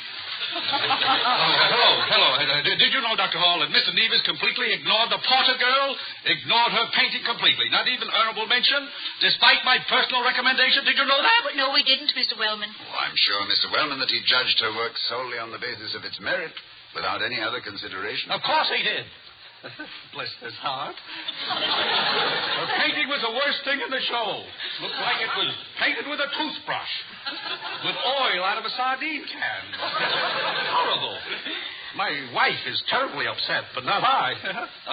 Speaker 8: Hello. Did you know, Dr. Hall, that Mr. Nevers completely ignored the Porter girl? Ignored her painting completely. Not even honorable mention, despite my personal recommendation. Did you know that?
Speaker 23: No, we didn't, Mr. Wellman.
Speaker 22: Oh, I'm sure, Mr. Wellman, that he judged her work solely on the basis of its merit, without any other consideration.
Speaker 8: Of course he did. Bless his heart. Her painting was the worst thing in the show. Looked like it was painted with a toothbrush. With oil out of a sardine can. Horrible. My wife is terribly upset, but not I.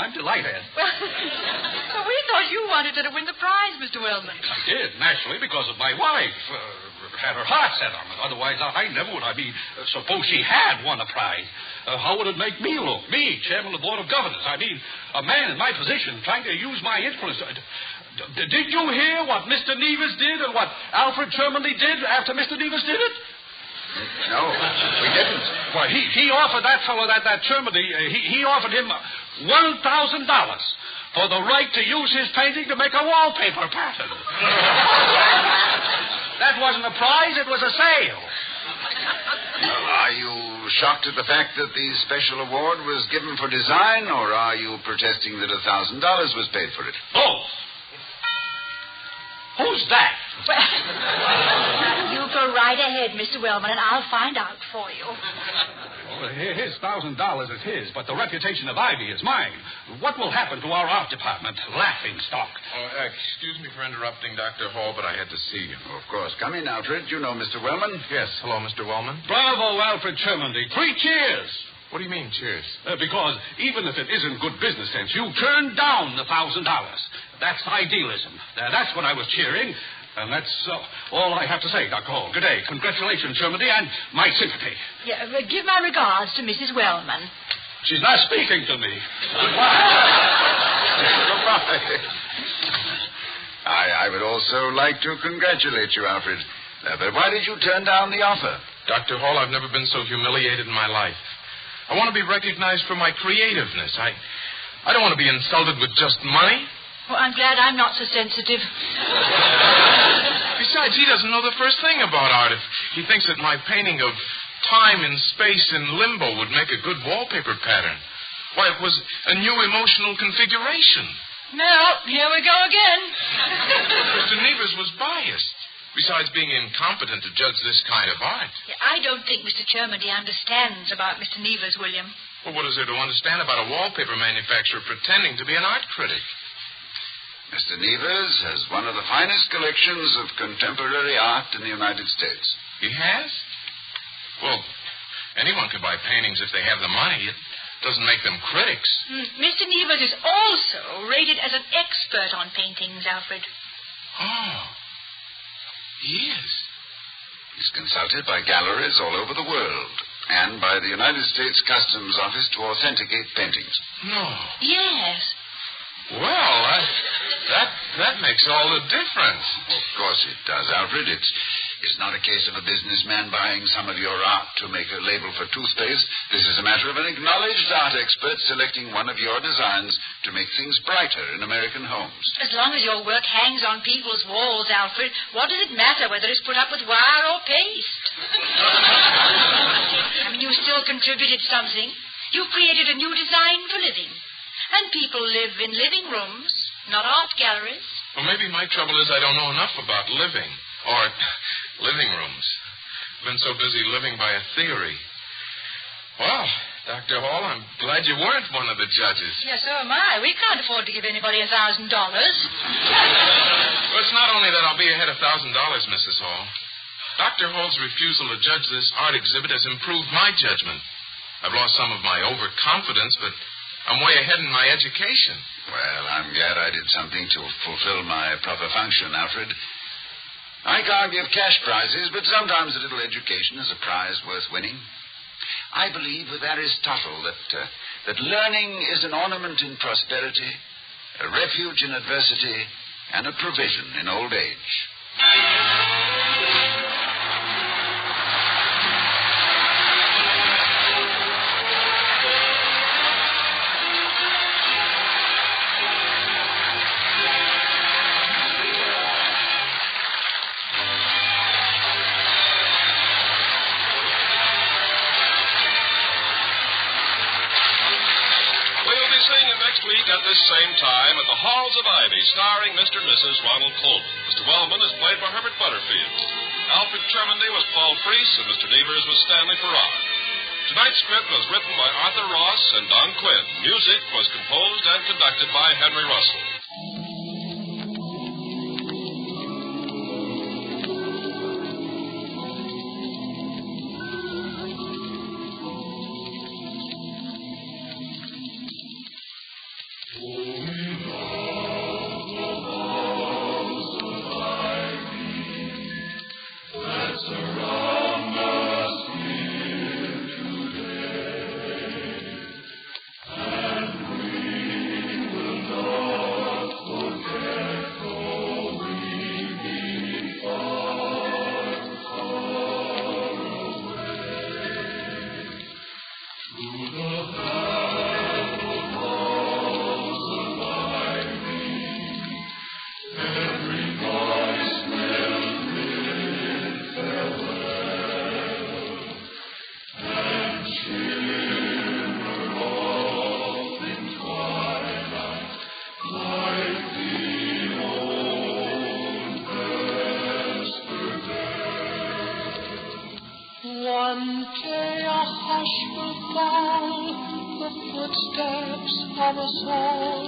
Speaker 8: I'm delighted.
Speaker 23: Well, we thought you wanted her to win the prize, Mr. Wellman.
Speaker 8: I did, naturally, because of my wife. Had her heart set on it. Otherwise, I never would. I mean, suppose she had won a prize. How would it make me look? Me, chairman of the board of governors. I mean, a man in my position trying to use my influence. Did you hear what Mr. Nevers did and what Alfred Shermanley did after Mr. Nevers did it?
Speaker 22: No, we didn't.
Speaker 8: Well, he offered that fellow, that Shermanley, he offered him $1,000 for the right to use his painting to make a wallpaper pattern. That wasn't a prize, it was a sale.
Speaker 22: Are you shocked at the fact that the special award was given for design, or are you protesting that $1,000 was paid for it?
Speaker 8: Both. Who's that?
Speaker 23: Well, you go right ahead, Mr. Wellman, and I'll find out for you.
Speaker 8: Well, his $1,000 is his, but the reputation of Ivy is mine. What will happen to our art department? Laughing stock.
Speaker 12: Excuse me for interrupting, Dr. Hall, but I had to see you.
Speaker 22: Of course. Come in, Alfred. You know Mr. Wellman?
Speaker 12: Yes. Hello, Mr. Wellman.
Speaker 8: Bravo, Alfred Shermanley. 3 cheers.
Speaker 12: What do you mean, cheers?
Speaker 8: Because even if it isn't good business sense, you turned down the $1,000. That's idealism. That's what I was cheering. And that's all I have to say, Dr. Hall. Good day. Congratulations, Shermanley, and my sympathy.
Speaker 23: Yeah, give my regards to Mrs. Wellman.
Speaker 8: She's not speaking to me.
Speaker 22: Goodbye. I would also like to congratulate you, Alfred. But why did you turn down the offer?
Speaker 12: Dr. Hall, I've never been so humiliated in my life. I want to be recognized for my creativeness. I don't want to be insulted with just money.
Speaker 23: Well, I'm glad I'm not so sensitive.
Speaker 12: Besides, he doesn't know the first thing about art. If he thinks that my painting of time and space in limbo would make a good wallpaper pattern. Why, it was a new emotional configuration.
Speaker 23: Well, here we go again.
Speaker 12: Mr. Nevers was biased. Besides being incompetent to judge this kind of art.
Speaker 23: Yeah, I don't think Mr. Shermanley understands about Mr. Nevers, William.
Speaker 12: Well, what is there to understand about a wallpaper manufacturer pretending to be an art critic?
Speaker 22: Mr. Nevers has one of the finest collections of contemporary art in the United States.
Speaker 12: He has? Well, anyone can buy paintings if they have the money. It doesn't make them critics.
Speaker 23: Mr. Nevers is also rated as an expert on paintings, Alfred.
Speaker 12: Oh. He is.
Speaker 22: You He's consulted by galleries all over the world and by the United States Customs Office to authenticate paintings.
Speaker 12: No.
Speaker 23: Yes.
Speaker 12: Well, that makes all the difference.
Speaker 22: Of course it does, Alfred. It's not a case of a businessman buying some of your art to make a label for toothpaste. This is a matter of an acknowledged art expert selecting one of your designs to make things brighter in American homes.
Speaker 23: As long as your work hangs on people's walls, Alfred, what does it matter whether it's put up with wire or paste? I mean, you still contributed something. You created a new design for living. And people live in living rooms, not art galleries.
Speaker 12: Well, maybe my trouble is I don't know enough about living. Or living rooms. I've been so busy living by a theory. Well, Dr. Hall, I'm glad you weren't one of the judges.
Speaker 23: Yes, so am I. We can't afford to give anybody $1,000.
Speaker 12: Well, it's not only that I'll be ahead $1,000, Mrs. Hall. Dr. Hall's refusal to judge this art exhibit has improved my judgment. I've lost some of my overconfidence, but I'm way ahead in my education.
Speaker 22: Well, I'm glad I did something to fulfill my proper function, Alfred. I can't give cash prizes, but sometimes a little education is a prize worth winning. I believe with Aristotle that learning is an ornament in prosperity, a refuge in adversity, and a provision in old age.
Speaker 21: At this same time at the Halls of Ivy, starring Mr. and Mrs. Ronald Colman. Mr. Wellman is played by Herbert Butterfield. Alfred Tremondy was Paul Freese, and Mr. Nevers was Stanley Farrar. Tonight's script was written by Arthur Ross and Don Quinn. Music was composed and conducted by Henry Russell.
Speaker 9: One day a hush will fall, the footsteps of us all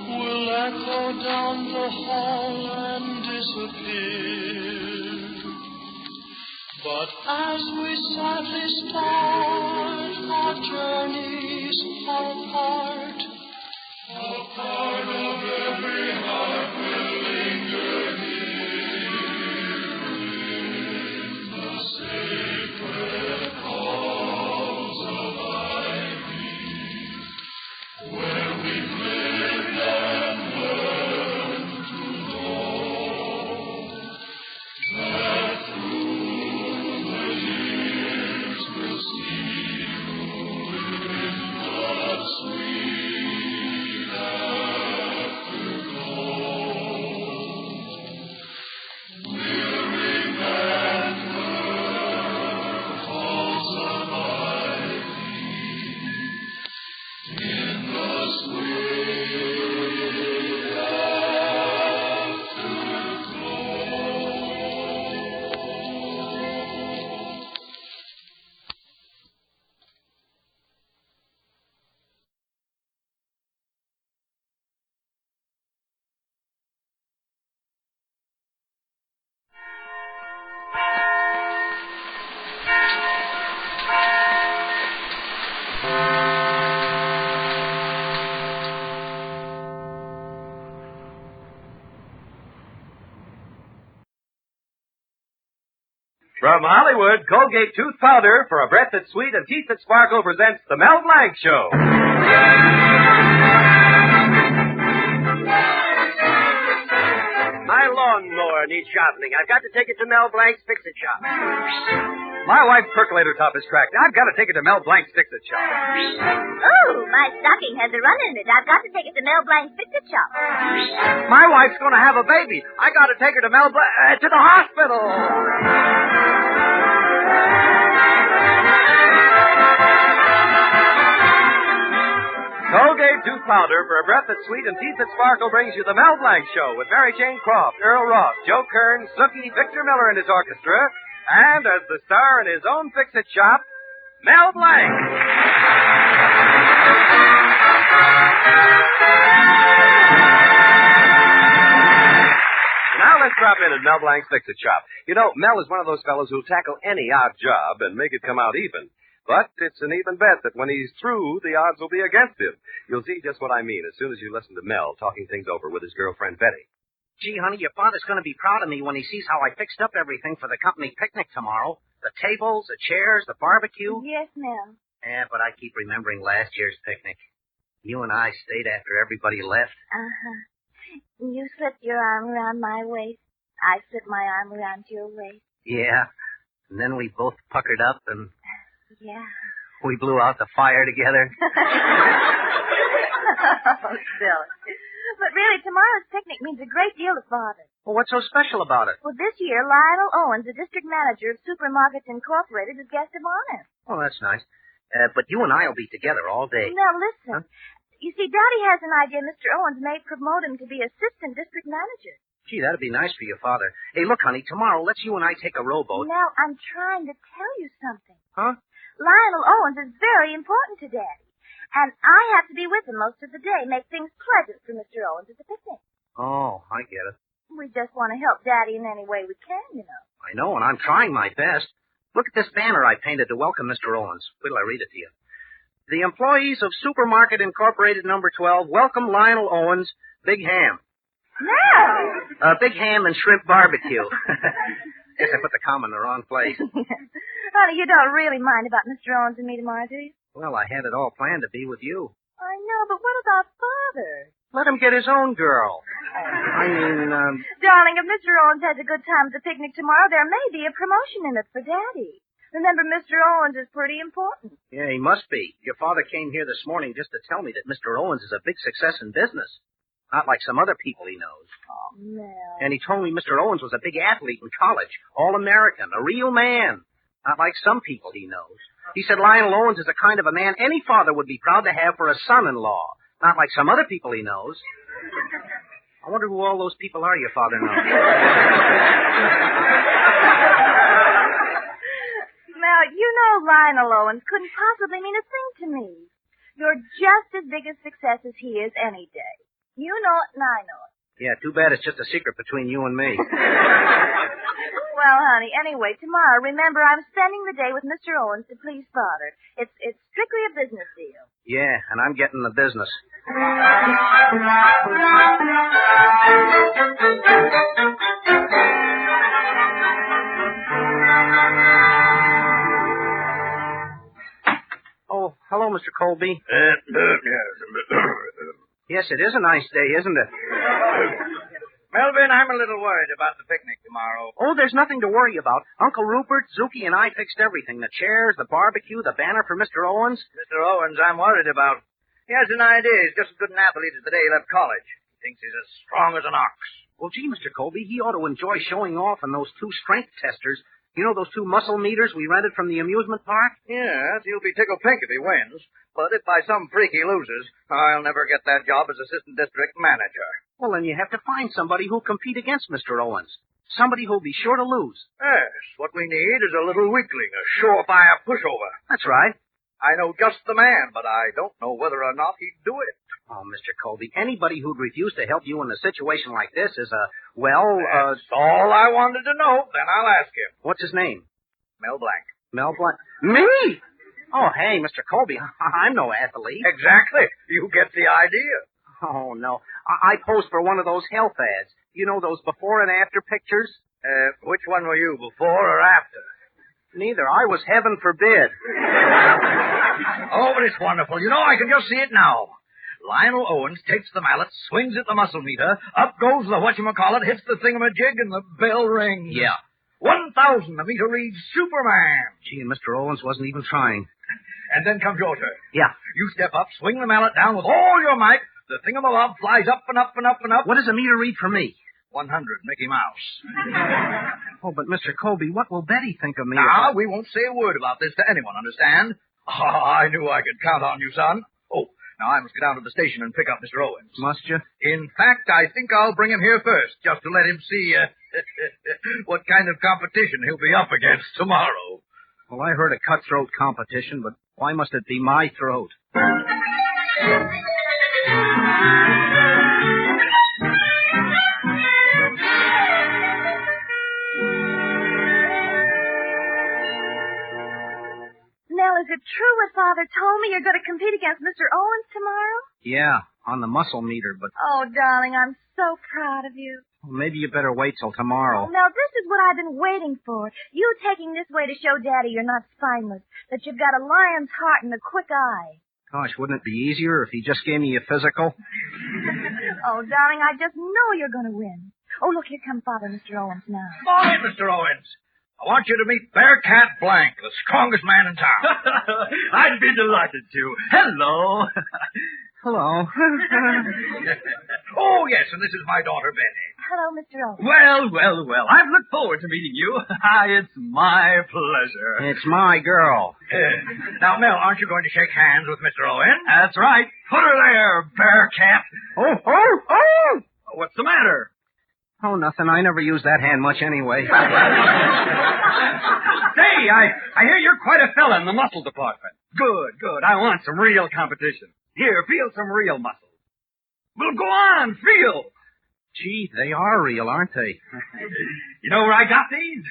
Speaker 9: will echo down the hall and disappear. But as we sadly start our journeys far apart, a part of every heart will linger here in the sacred halls of Ivy, where we've lived and learned to know that through the years we'll see you in the sweet afterglow.
Speaker 11: From Hollywood, Colgate Tooth Powder for a breath that's sweet and teeth that sparkle presents the Mel Blanc Show.
Speaker 15: My lawnmower needs sharpening. I've got to take it to Mel Blanc's Fix-It Shop.
Speaker 11: My wife's percolator top is cracked. I've got to take it to Mel Blanc's Fix-It Shop.
Speaker 16: Oh, my stocking has a run in it. I've got to take it to Mel Blanc's Fix-It Shop.
Speaker 11: My wife's going to have a baby. I got to take her to to the hospital. Colgate Tooth Powder for a breath that's sweet and teeth that sparkle brings you the Mel Blanc Show with Mary Jane Croft, Earl Ross, Joe Kern, Snooky, Victor Miller and his orchestra, and as the star in his own Fix-It shop, Mel Blanc. Now let's drop in at Mel Blanc's Fix-It shop. You know, Mel is one of those fellows who'll tackle any odd job and make it come out even. But it's an even bet that when he's through, the odds will be against him. You'll see just what I mean as soon as you listen to Mel talking things over with his girlfriend, Betty.
Speaker 18: Gee, honey, your father's going to be proud of me when he sees how I fixed up everything for the company picnic tomorrow. The tables, the chairs, the barbecue.
Speaker 16: Yes, Mel.
Speaker 18: Yeah, but I keep remembering last year's picnic. You and I stayed after everybody left.
Speaker 16: Uh-huh. You slipped your arm around my waist. I slipped my arm around your waist.
Speaker 18: Yeah. And then we both puckered up and...
Speaker 16: Yeah.
Speaker 18: We blew out the fire together.
Speaker 16: Oh, silly. But really, tomorrow's picnic means a great deal to Father.
Speaker 18: Well, what's so special about it?
Speaker 16: Well, this year, Lionel Owens, the district manager of Supermarkets Incorporated, is guest of honor.
Speaker 18: Oh, that's nice. But you and I will be together all day.
Speaker 16: Now, listen.
Speaker 18: Huh?
Speaker 16: You see, Daddy has an idea Mr. Owens may promote him to be assistant district manager.
Speaker 18: Gee, that'd be nice for your father. Hey, look, honey, tomorrow, let's you and I take a rowboat.
Speaker 16: Now, I'm trying to tell you something.
Speaker 18: Huh?
Speaker 16: Lionel Owens is very important to Daddy. And I have to be with him most of the day, make things pleasant for Mr. Owens at the picnic.
Speaker 18: Oh, I get it.
Speaker 16: We just want to help Daddy in any way we can, you know.
Speaker 18: I know, and I'm trying my best. Look at this banner I painted to welcome Mr. Owens. Wait till I read it to you. The employees of Supermarket Incorporated Number 12 welcome Lionel Owens, Big Ham.
Speaker 16: No!
Speaker 18: Big Ham and Shrimp Barbecue. Guess I put the comma in the wrong place.
Speaker 16: Honey, you don't really mind about Mr. Owens and me tomorrow, do you?
Speaker 18: Well, I had it all planned to be with you.
Speaker 16: I know, but what about Father?
Speaker 18: Let him get his own girl.
Speaker 16: Darling, if Mr. Owens has a good time at the picnic tomorrow, there may be a promotion in it for Daddy. Remember, Mr. Owens is pretty important.
Speaker 18: Yeah, he must be. Your father came here this morning just to tell me that Mr. Owens is a big success in business. Not like some other people he knows.
Speaker 16: Oh, Mel.
Speaker 18: And he told me Mr. Owens was a big athlete in college, all-American, a real man. Not like some people he knows. He said Lionel Owens is the kind of a man any father would be proud to have for a son-in-law. Not like some other people he knows. I wonder who all those people are your father knows.
Speaker 16: Mel, you know Lionel Owens couldn't possibly mean a thing to me. You're just as big a success as he is any day. You know it and I know it.
Speaker 18: Yeah, too bad it's just a secret between you and me.
Speaker 16: Well, honey, anyway, tomorrow, remember, I'm spending the day with Mr. Owens to please Father. It's strictly a business deal.
Speaker 18: Yeah, and I'm getting the business. Oh, hello, Mr. Colby. Yes, it is a nice day, isn't it?
Speaker 24: Melvin, I'm a little worried about the picnic tomorrow.
Speaker 18: Oh, there's nothing to worry about. Uncle Rupert, Zuki, and I fixed everything. The chairs, the barbecue, the banner for Mr. Owens.
Speaker 24: Mr. Owens, I'm worried about. He has an idea. He's just as good an athlete as the day he left college. He thinks he's as strong as an ox.
Speaker 18: Well, gee, Mr. Colby, he ought to enjoy showing off on those two strength testers. You know those 2 muscle meters we rented from the amusement park?
Speaker 24: Yes, he'll be tickled pink if he wins. But if by some freak he loses, I'll never get that job as assistant district manager.
Speaker 18: Well, then you have to find somebody who'll compete against Mr. Owens. Somebody who'll be sure to lose.
Speaker 24: Yes, what we need is a little weakling, a surefire pushover.
Speaker 18: That's right.
Speaker 24: I know just the man, but I don't know whether or not he'd do it.
Speaker 18: Oh, Mr. Colby, anybody who'd refuse to help you in a situation like this is
Speaker 24: That's all I wanted to know. Then I'll ask him.
Speaker 18: What's his name?
Speaker 24: Mel Blanc.
Speaker 18: Mel Blanc. Me? Oh, hey, Mr. Colby, I'm no athlete.
Speaker 24: Exactly. You get the idea.
Speaker 18: Oh, no. I posed for one of those health ads. You know those before and after pictures?
Speaker 24: Which one were you, before or after?
Speaker 18: Neither. I was heaven forbid.
Speaker 24: Oh, but it's wonderful. You know, I can just see it now. Lionel Owens takes the mallet, swings at the muscle meter, up goes the whatchamacallit, hits the thingamajig, and the bell rings.
Speaker 18: Yeah.
Speaker 24: 1,000. The meter reads Superman.
Speaker 18: Gee, and Mr. Owens wasn't even trying.
Speaker 24: And then comes your turn.
Speaker 18: Yeah.
Speaker 24: You step up, swing the mallet down with all your might. The thingamabob flies up and up and up and up.
Speaker 18: What does the meter read for me?
Speaker 24: 100, Mickey Mouse.
Speaker 18: Oh, but Mr. Colby, what will Betty think of me?
Speaker 24: Now, we won't say a word about this to anyone, understand? I knew I could count on you, son. Oh, now I must get down to the station and pick up Mr. Owens.
Speaker 18: Must you?
Speaker 24: In fact, I think I'll bring him here first, just to let him see what kind of competition he'll be up against tomorrow.
Speaker 18: Well, I heard a cutthroat competition, but why must it be my throat?
Speaker 16: Mel, is it true what Father told me? You're going to compete against Mr. Owens tomorrow?
Speaker 18: Yeah, on the muscle meter, but...
Speaker 16: Oh, darling, I'm so proud of you.
Speaker 18: Well, maybe you better wait till tomorrow.
Speaker 16: Mel, this is what I've been waiting for. You taking this way to show Daddy you're not spineless, that you've got a lion's heart and a quick eye.
Speaker 18: Gosh, wouldn't it be easier if he just gave me a physical?
Speaker 16: Oh, darling, I just know you're going to win. Oh, look, here comes Father, Mr. Owens, now.
Speaker 24: Morning, Mr. Owens. I want you to meet Bearcat Blanc, the strongest man in town.
Speaker 1: I'd be delighted to. Hello.
Speaker 18: Hello.
Speaker 24: Oh, yes, and this is my daughter, Betty.
Speaker 16: Hello, Mr. Owens.
Speaker 1: Well. I've looked forward to meeting you. It's my pleasure.
Speaker 18: It's my girl.
Speaker 24: Now, Mel, aren't you going to shake hands with Mr. Owens?
Speaker 1: That's right. Put her there, Bearcat.
Speaker 18: Oh!
Speaker 1: What's the matter?
Speaker 18: Oh, nothing. I never use that hand much anyway.
Speaker 1: Say, I hear you're quite a fella in the muscle department. Good. I want some real competition. Here, feel some real muscle. Well, go on, feel.
Speaker 18: Gee, they are real, aren't they?
Speaker 1: You know where I got these?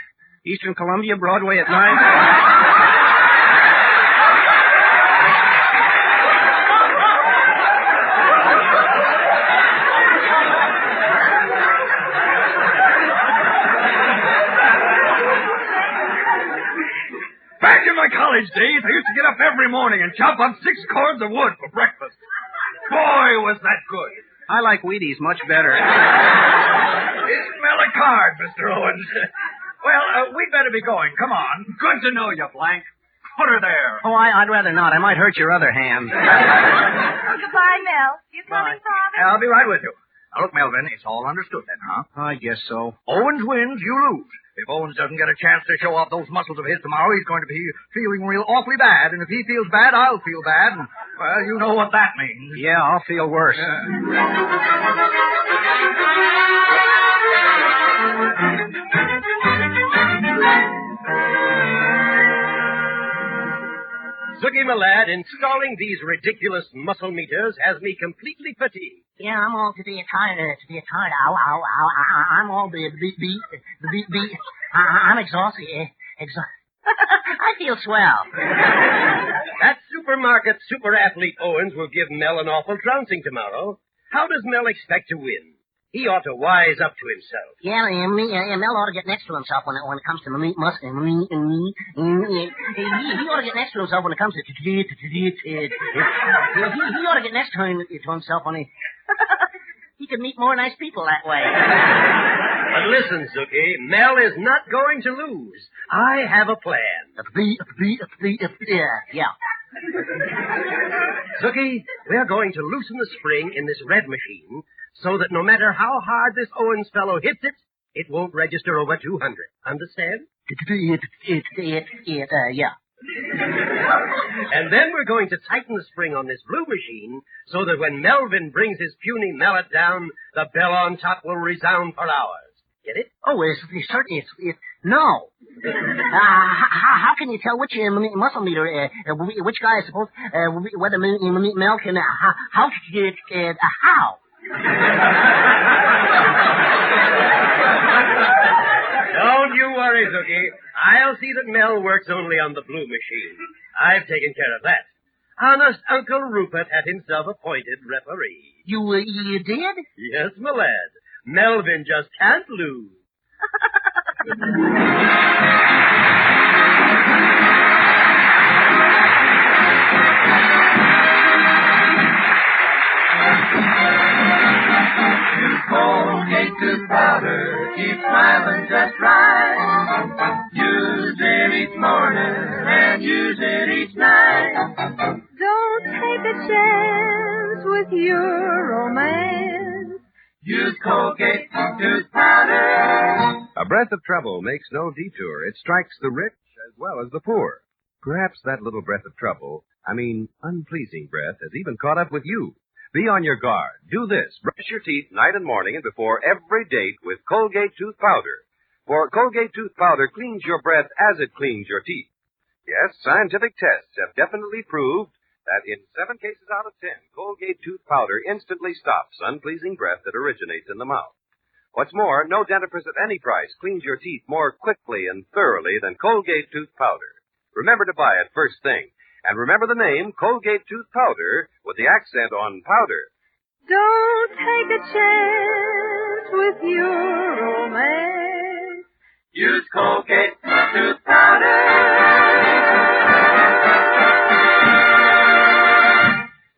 Speaker 18: Eastern Columbia, Broadway at 9.
Speaker 1: Back in my college days, I used to get up every morning and chop up 6 cords of wood for breakfast. Boy, was that good.
Speaker 18: I like Wheaties much better.
Speaker 24: Smell a card, Mr. Owens. Well, we'd better be going. Come on.
Speaker 1: Good to know you, Blank. Put her there.
Speaker 18: Oh, I'd rather not. I might hurt your other hand.
Speaker 16: Goodbye, Mel. You coming, Father?
Speaker 24: I'll be right with you. Now, look, Melvin, it's all understood then, huh?
Speaker 18: I guess so.
Speaker 24: Owens wins, you lose. If Owens doesn't get a chance to show off those muscles of his tomorrow, he's going to be feeling real awfully bad. And if he feels bad, I'll feel bad. And, well, you know what that means.
Speaker 18: Yeah, I'll feel worse.
Speaker 4: Zookie, my lad, installing these ridiculous muscle meters has me completely fatigued.
Speaker 7: Yeah, I'm all to be tired. Ow. I'm all beat. I'm exhausted. I feel swell.
Speaker 4: That supermarket super athlete Owens will give Mel an awful trouncing tomorrow. How does Mel expect to win? He ought to wise up to himself.
Speaker 7: Yeah, Mel ought to get next to himself when it comes to meat muscle. He ought to get next to himself when it comes to... He ought to get next to himself when he could meet more nice people that way.
Speaker 4: But listen, Zookie, Mel is not going to lose. I have a plan.
Speaker 7: Yeah.
Speaker 4: Zookie, we're going to loosen the spring in this red machine so that no matter how hard this Owens fellow hits it, it won't register over 200. Understand?
Speaker 7: Yeah.
Speaker 4: And then we're going to tighten the spring on this blue machine so that when Melvin brings his puny mallet down, the bell on top will resound for hours. Get it?
Speaker 7: Oh, it's no. How can you tell which muscle meter, which guy is supposed, whether Mel can, how?
Speaker 4: Don't you worry, Zookie. I'll see that Mel works only on the blue machine. I've taken care of that. Honest Uncle Rupert had himself appointed referee.
Speaker 7: You did?
Speaker 4: Yes, my lad. Melvin just can't lose.
Speaker 9: just right. Use it each morning and use it each night.
Speaker 10: Don't take a chance with your romance.
Speaker 9: Use Colgate tooth powder.
Speaker 11: A breath of trouble makes no detour. It strikes the rich as well as the poor. Perhaps that little breath of trouble, unpleasing breath, has even caught up with you. Be on your guard. Do this. Brush your teeth night and morning and before every date with Colgate tooth powder. For Colgate tooth powder cleans your breath as it cleans your teeth. Yes, scientific tests have definitely proved that in 7 cases out of 10, Colgate tooth powder instantly stops unpleasing breath that originates in the mouth. What's more, no dentifrice at any price cleans your teeth more quickly and thoroughly than Colgate tooth powder. Remember to buy it first thing. And remember the name Colgate tooth powder with the accent on powder.
Speaker 10: Don't take a chance with your romance.
Speaker 9: Use Colgate tooth powder.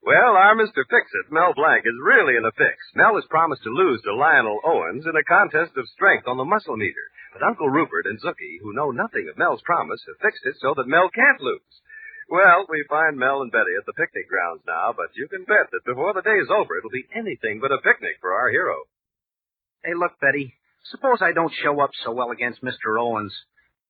Speaker 11: Well, our Mr. Fix-It, Mel Blanc, is really in a fix. Mel has promised to lose to Lionel Owens in a contest of strength on the muscle meter. But Uncle Rupert and Zookie, who know nothing of Mel's promise, have fixed it so that Mel can't lose. Well, we find Mel and Betty at the picnic grounds now, but you can bet that before the day's over, it'll be anything but a picnic for our hero.
Speaker 18: Hey, look, Betty. Suppose I don't show up so well against Mr. Owens.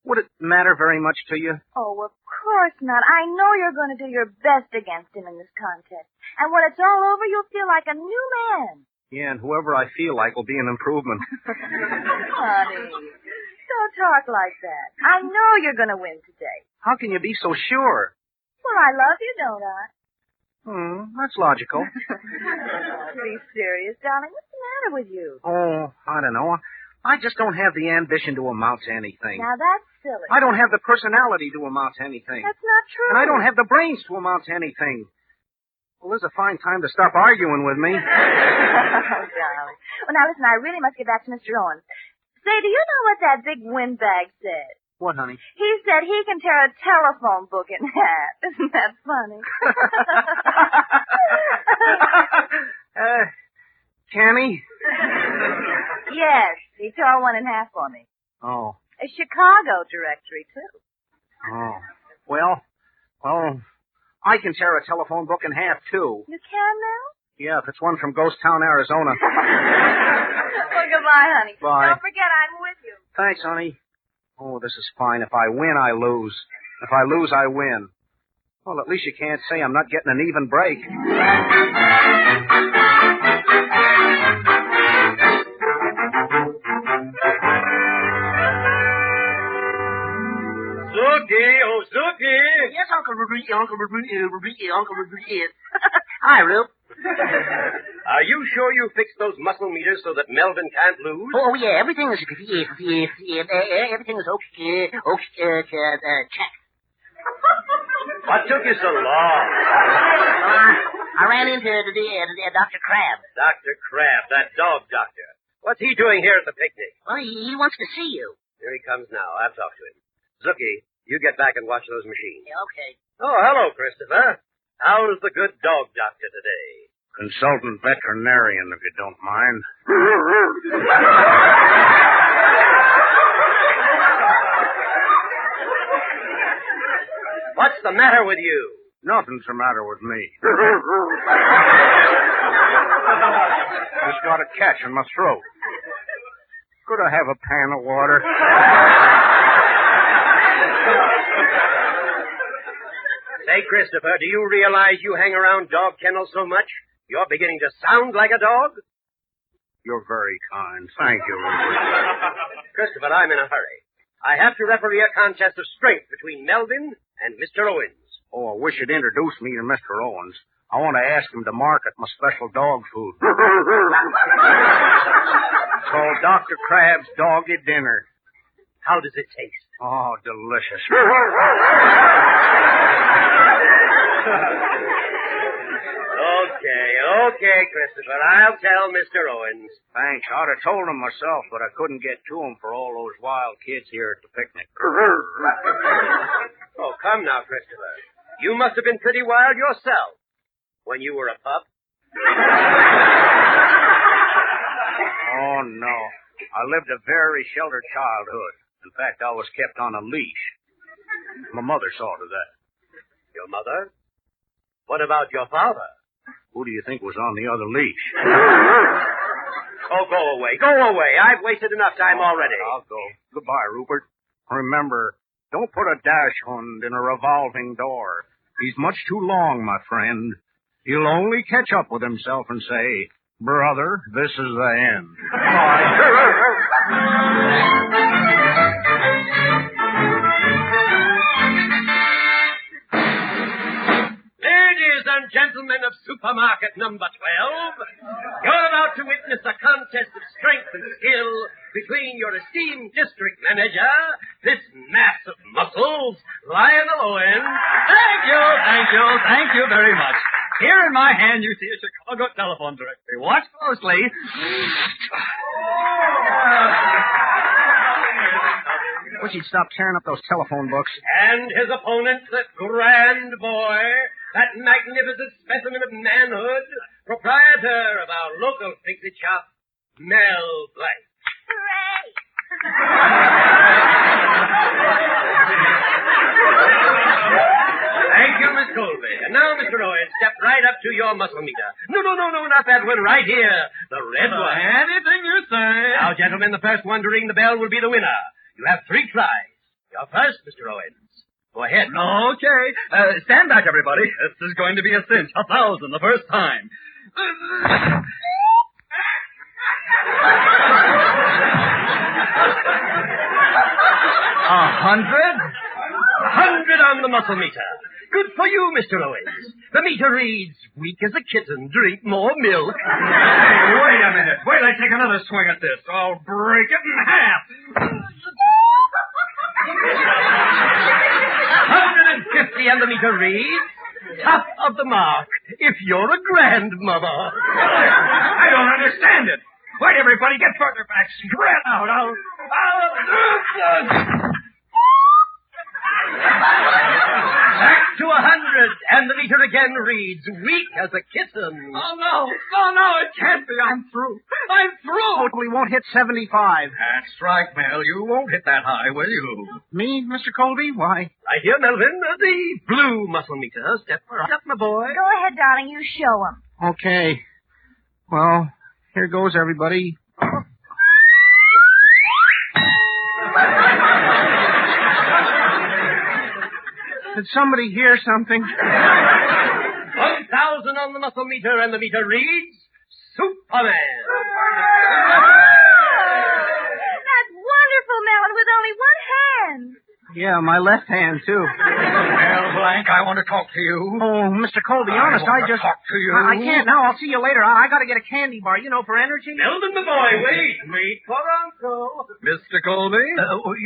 Speaker 18: Would it matter very much to you?
Speaker 16: Oh, of course not. I know you're going to do your best against him in this contest. And when it's all over, you'll feel like a new man.
Speaker 18: Yeah, and whoever I feel like will be an improvement.
Speaker 16: Honey, don't talk like that. I know you're going to win today.
Speaker 18: How can you be so sure?
Speaker 16: Well, I love you, don't I?
Speaker 18: That's logical.
Speaker 16: Be serious, darling. What's the matter with you?
Speaker 18: Oh, I don't know. I just don't have the ambition to amount to anything.
Speaker 16: Now, that's silly.
Speaker 18: I don't have the personality to amount to anything.
Speaker 16: That's not true.
Speaker 18: And I don't have the brains to amount to anything. Well, there's a fine time to stop arguing with me.
Speaker 16: Oh, darling. Well, now, listen, I really must get back to Mr. Owens. Say, do you know what that big windbag said?
Speaker 18: What, honey?
Speaker 16: He said he can tear a telephone book in half. Isn't that funny?
Speaker 18: Can he?
Speaker 16: Yes, he tore one in half for me.
Speaker 18: Oh.
Speaker 16: A Chicago directory, too.
Speaker 18: Oh. Well, I can tear a telephone book in half, too.
Speaker 16: You can now?
Speaker 18: Yeah, if it's one from Ghost Town, Arizona.
Speaker 16: Well, goodbye, honey.
Speaker 18: Bye.
Speaker 16: Don't forget I'm with you.
Speaker 18: Thanks, honey. Oh, this is fine. If I win, I lose. If I lose, I win. Well, at least you can't say I'm not getting an even break.
Speaker 4: Zookie, oh, Zookie!
Speaker 7: Yes, Uncle Rupert. Hi, Rupe.
Speaker 4: Are you sure you fixed those muscle meters so that Melvin can't lose?
Speaker 7: Oh, yeah, everything is okay. Check.
Speaker 4: What took you so long?
Speaker 7: I ran into Dr. Crab.
Speaker 4: Dr. Crab, that dog doctor. What's he doing here at the picnic?
Speaker 7: Well, he wants to see you.
Speaker 4: Here he comes now. I'll talk to him. Zookie, you get back and watch those machines.
Speaker 7: Yeah, okay.
Speaker 4: Oh, hello, Christopher. How's the good dog doctor today?
Speaker 18: Consultant veterinarian, if you don't mind.
Speaker 4: What's the matter with you?
Speaker 18: Nothing's the matter with me. Just got a catch in my throat. Could I have a pan of water?
Speaker 4: Say, Christopher, do you realize you hang around dog kennels so much? You're beginning to sound like a dog?
Speaker 18: You're very kind. Thank you, Rupert.
Speaker 4: Christopher, I'm in a hurry. I have to referee a contest of strength between Melvin and Mr. Owens.
Speaker 18: Oh, I wish you'd introduce me to Mr. Owens. I want to ask him to market my special dog food. It's called Dr. Crab's Doggy Dinner.
Speaker 4: How does it taste?
Speaker 18: Oh, delicious.
Speaker 4: Okay, Christopher. I'll tell Mr. Owens.
Speaker 18: Thanks. I'd have told him myself, but I couldn't get to him for all those wild kids here at the picnic.
Speaker 4: Oh, come now, Christopher. You must have been pretty wild yourself when you were a pup.
Speaker 18: Oh, no. I lived a very sheltered childhood. In fact, I was kept on a leash. My mother saw to that.
Speaker 4: Your mother? What about your father?
Speaker 18: Who do you think was on the other leash?
Speaker 4: Oh, go away. Go away. I've wasted enough time already.
Speaker 18: I'll go. Goodbye, Rupert. Remember, don't put a dash hund in a revolving door. He's much too long, my friend. He'll only catch up with himself and say, brother, this is the end.
Speaker 4: Ladies and gentlemen of supermarket number 12, you're about to witness a contest of strength and skill between your esteemed district manager, this mass of muscles, Lionel Owens.
Speaker 1: Thank you very much. Here in my hand you see a Chicago telephone directory. Watch closely.
Speaker 18: Wish he'd stop tearing up those telephone books.
Speaker 4: And his opponent, that grand boy, that magnificent specimen of manhood, proprietor of our local fix-it shop, Mel Blanc.
Speaker 16: Hooray!
Speaker 4: Thank you, Miss Colby. And now, Mr. Owens, step right up to your muscle meter. No, not that one. Right here. The red one.
Speaker 1: Anything you say.
Speaker 4: Now, gentlemen, the first one to ring the bell will be the winner. You have 3 tries. You're first, Mr. Owens. Go ahead.
Speaker 1: Okay. Stand back, everybody. This is going to be a cinch. 1,000 the first time. 100?
Speaker 4: 100 on the muscle meter. Good for you, Mr. Owens. The meter reads, weak as a kitten, drink more milk.
Speaker 1: Hey, wait a minute. Wait till I take another swing at this. I'll break it in half.
Speaker 4: 150 and the meter reads, top of the mark, if you're a grandmother.
Speaker 1: I don't understand it. Wait, everybody, get further back. Spread out.
Speaker 4: Back to 100, and the meter again reads, weak as a kitten.
Speaker 1: Oh, no, it can't be. I'm through.
Speaker 18: We won't hit 75.
Speaker 1: That's right, Mel. You won't hit that high, will you?
Speaker 18: Me, Mr. Colby? Why?
Speaker 4: Right here, Melvin, the blue muscle meter. Step right up, my boy.
Speaker 16: Go ahead, darling. You show 'em.
Speaker 18: Okay. Well, here goes, everybody. Did somebody hear something?
Speaker 4: 1,000 on the muscle meter, and the meter reads, Superman.
Speaker 16: That's wonderful, Melon, with only one hand.
Speaker 18: Yeah, my left hand, too.
Speaker 1: Mel Blanc, I want to talk to you.
Speaker 18: Oh, Mr. Colby, honest, I just...
Speaker 1: talk to you.
Speaker 18: I can't now. I'll see you later. I got to get a candy bar, for energy.
Speaker 4: Melvin, the boy, wait for Uncle.
Speaker 1: Mr. Colby?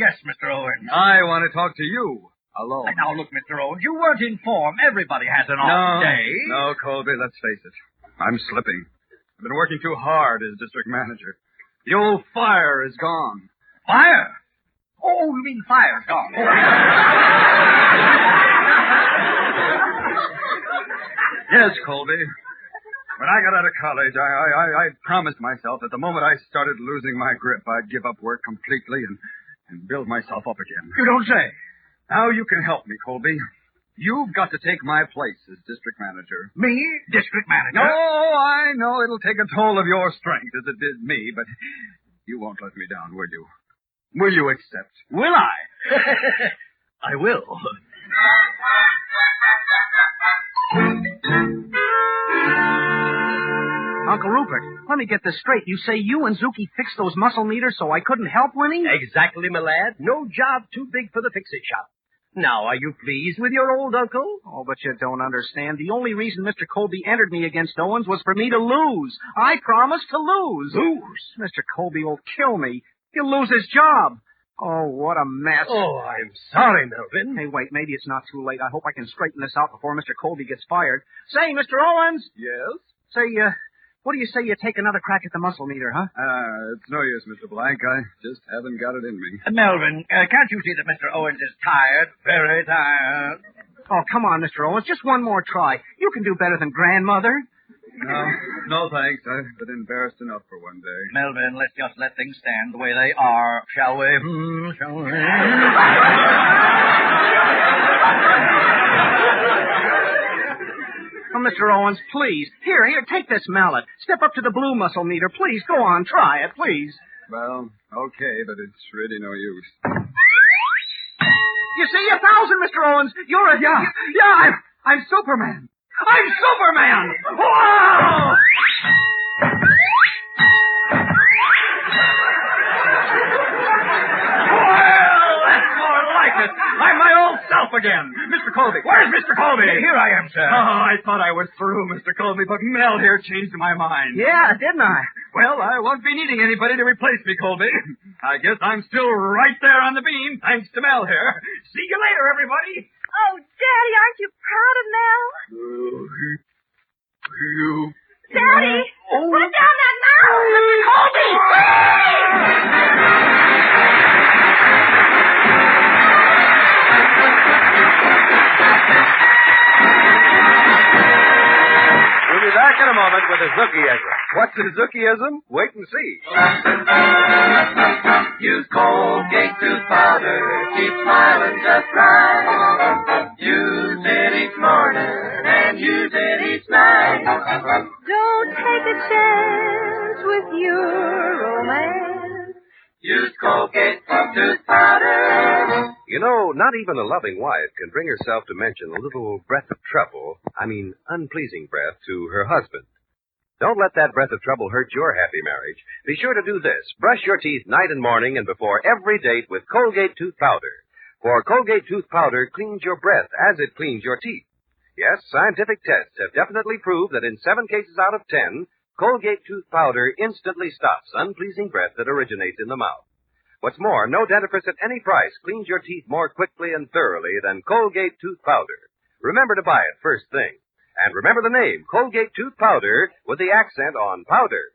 Speaker 24: Yes, Mr. Owens.
Speaker 1: I want to talk to you. Alone.
Speaker 24: Now, look, Mr. Owens, you weren't informed. Everybody has an off day.
Speaker 1: No, Colby, let's face it. I'm slipping. I've been working too hard as district manager. The old fire is gone.
Speaker 24: Fire? Oh, you mean fire's gone.
Speaker 1: Yes, Colby. When I got out of college, I promised myself that the moment I started losing my grip, I'd give up work completely and build myself up again.
Speaker 24: You don't say.
Speaker 1: Now you can help me, Colby. You've got to take my place as district manager.
Speaker 24: Me? District manager?
Speaker 1: No, I know it'll take a toll of your strength as it did me, but you won't let me down, will you? Will you accept?
Speaker 24: Will I?
Speaker 4: I will.
Speaker 18: Uncle Rupert, let me get this straight. You say you and Zuki fixed those muscle meters so I couldn't help winning?
Speaker 4: Exactly, my lad. No job too big for the fix-it shop. Now, are you pleased with your old uncle?
Speaker 18: Oh, but you don't understand. The only reason Mr. Colby entered me against Owens was for me to lose. I promised to lose.
Speaker 4: Lose?
Speaker 18: Mr. Colby will kill me. He'll lose his job. Oh, what a mess.
Speaker 4: Oh, I'm sorry, Melvin.
Speaker 18: Hey, wait, maybe it's not too late. I hope I can straighten this out before Mr. Colby gets fired. Say, Mr. Owens.
Speaker 1: Yes?
Speaker 18: Say, what do you say you take another crack at the muscle meter, huh?
Speaker 1: It's no use, Mr. Blanc. I just haven't got it in me.
Speaker 24: Melvin, can't you see that Mr. Owens is tired? Very tired.
Speaker 18: Oh, come on, Mr. Owens. Just one more try. You can do better than grandmother.
Speaker 1: No, thanks. I've been embarrassed enough for one day.
Speaker 24: Melvin, let's just let things stand the way they are, shall we? Shall we?
Speaker 18: Oh, Mr. Owens, please. Here, take this mallet. Step up to the blue muscle meter. Please, go on, try it, please.
Speaker 1: Well, okay, but it's really no use.
Speaker 18: You see, 1,000, Mr. Owens. You're a...
Speaker 1: Yeah, I'm Superman. I'm Superman! Whoa! Well, that's more like it. I'm my old self again. Mr. Colby. Where's Mr. Colby?
Speaker 24: Here I am, sir.
Speaker 1: Oh, I thought I was through, Mr. Colby, but Mel here changed my mind.
Speaker 18: Yeah, didn't I?
Speaker 1: Well, I won't be needing anybody to replace me, Colby. I guess I'm still right there on the beam, thanks to Mel here. See you later, everybody.
Speaker 16: Oh, Daddy, aren't you proud of Mel? Daddy, put down that mouse! Colby!
Speaker 11: We'll be back in a moment with a Zookieism. What's a Zookieism? Wait and see.
Speaker 6: Use Colgate tooth powder, keep smiling just right. Use it each morning and use it each night.
Speaker 16: Don't take a chance with your romance.
Speaker 6: Use Colgate tooth powder.
Speaker 11: You know, not even a loving wife can bring herself to mention a little breath of trouble, unpleasing breath, to her husband. Don't let that breath of trouble hurt your happy marriage. Be sure to do this. Brush your teeth night and morning and before every date with Colgate tooth powder. For Colgate tooth powder cleans your breath as it cleans your teeth. Yes, scientific tests have definitely proved that in 7 cases out of 10, Colgate tooth powder instantly stops unpleasing breath that originates in the mouth. What's more, no dentifrice at any price cleans your teeth more quickly and thoroughly than Colgate tooth powder. Remember to buy it first thing. And remember the name, Colgate tooth powder, with the accent on powder.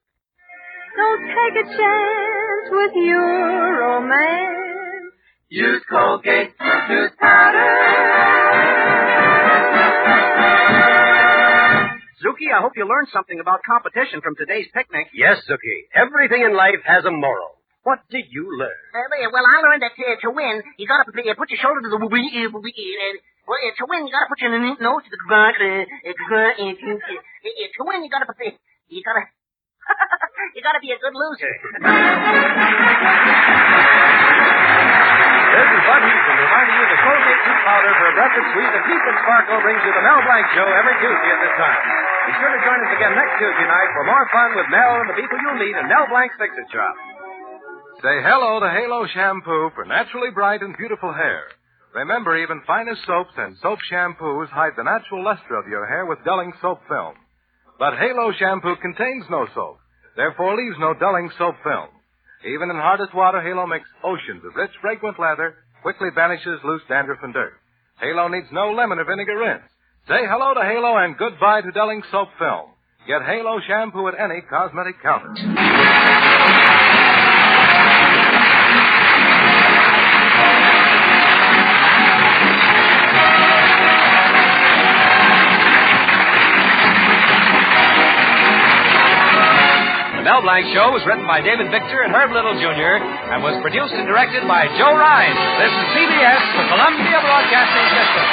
Speaker 16: Don't take a chance with your romance.
Speaker 6: Use Colgate tooth powder.
Speaker 18: Zuki, I hope you learned something about competition from today's picnic.
Speaker 11: Yes, Zuki. Everything in life has a moral. What did you learn?
Speaker 7: Well, I learned that to win, you gotta put your shoulder to the to win, you gotta put your nose to the grunt. To win, you gotta you gotta be a good loser.
Speaker 11: This is Bud Houston reminding you that Colgate tooth powder for a breath that's sweet and teeth and sparkle brings you the Mel Blanc Show every Tuesday at this time. Be sure to join us again next Tuesday night for more fun with Mel and the people you'll meet in Mel Blanc's Fix-It Shop.
Speaker 17: Say hello to Halo Shampoo for naturally bright and beautiful hair. Remember, even finest soaps and soap shampoos hide the natural luster of your hair with dulling soap film. But Halo Shampoo contains no soap, therefore leaves no dulling soap film. Even in hardest water, Halo makes oceans of rich, fragrant lather, quickly banishes loose dandruff and dirt. Halo needs no lemon or vinegar rinse. Say hello to Halo and goodbye to dulling soap film. Get Halo Shampoo at any cosmetic counter.
Speaker 19: The Mel Blanc Show was written by David Victor and Herb Little Jr. and was produced and directed by Joe Ryan. This is CBS, the Columbia Broadcasting System.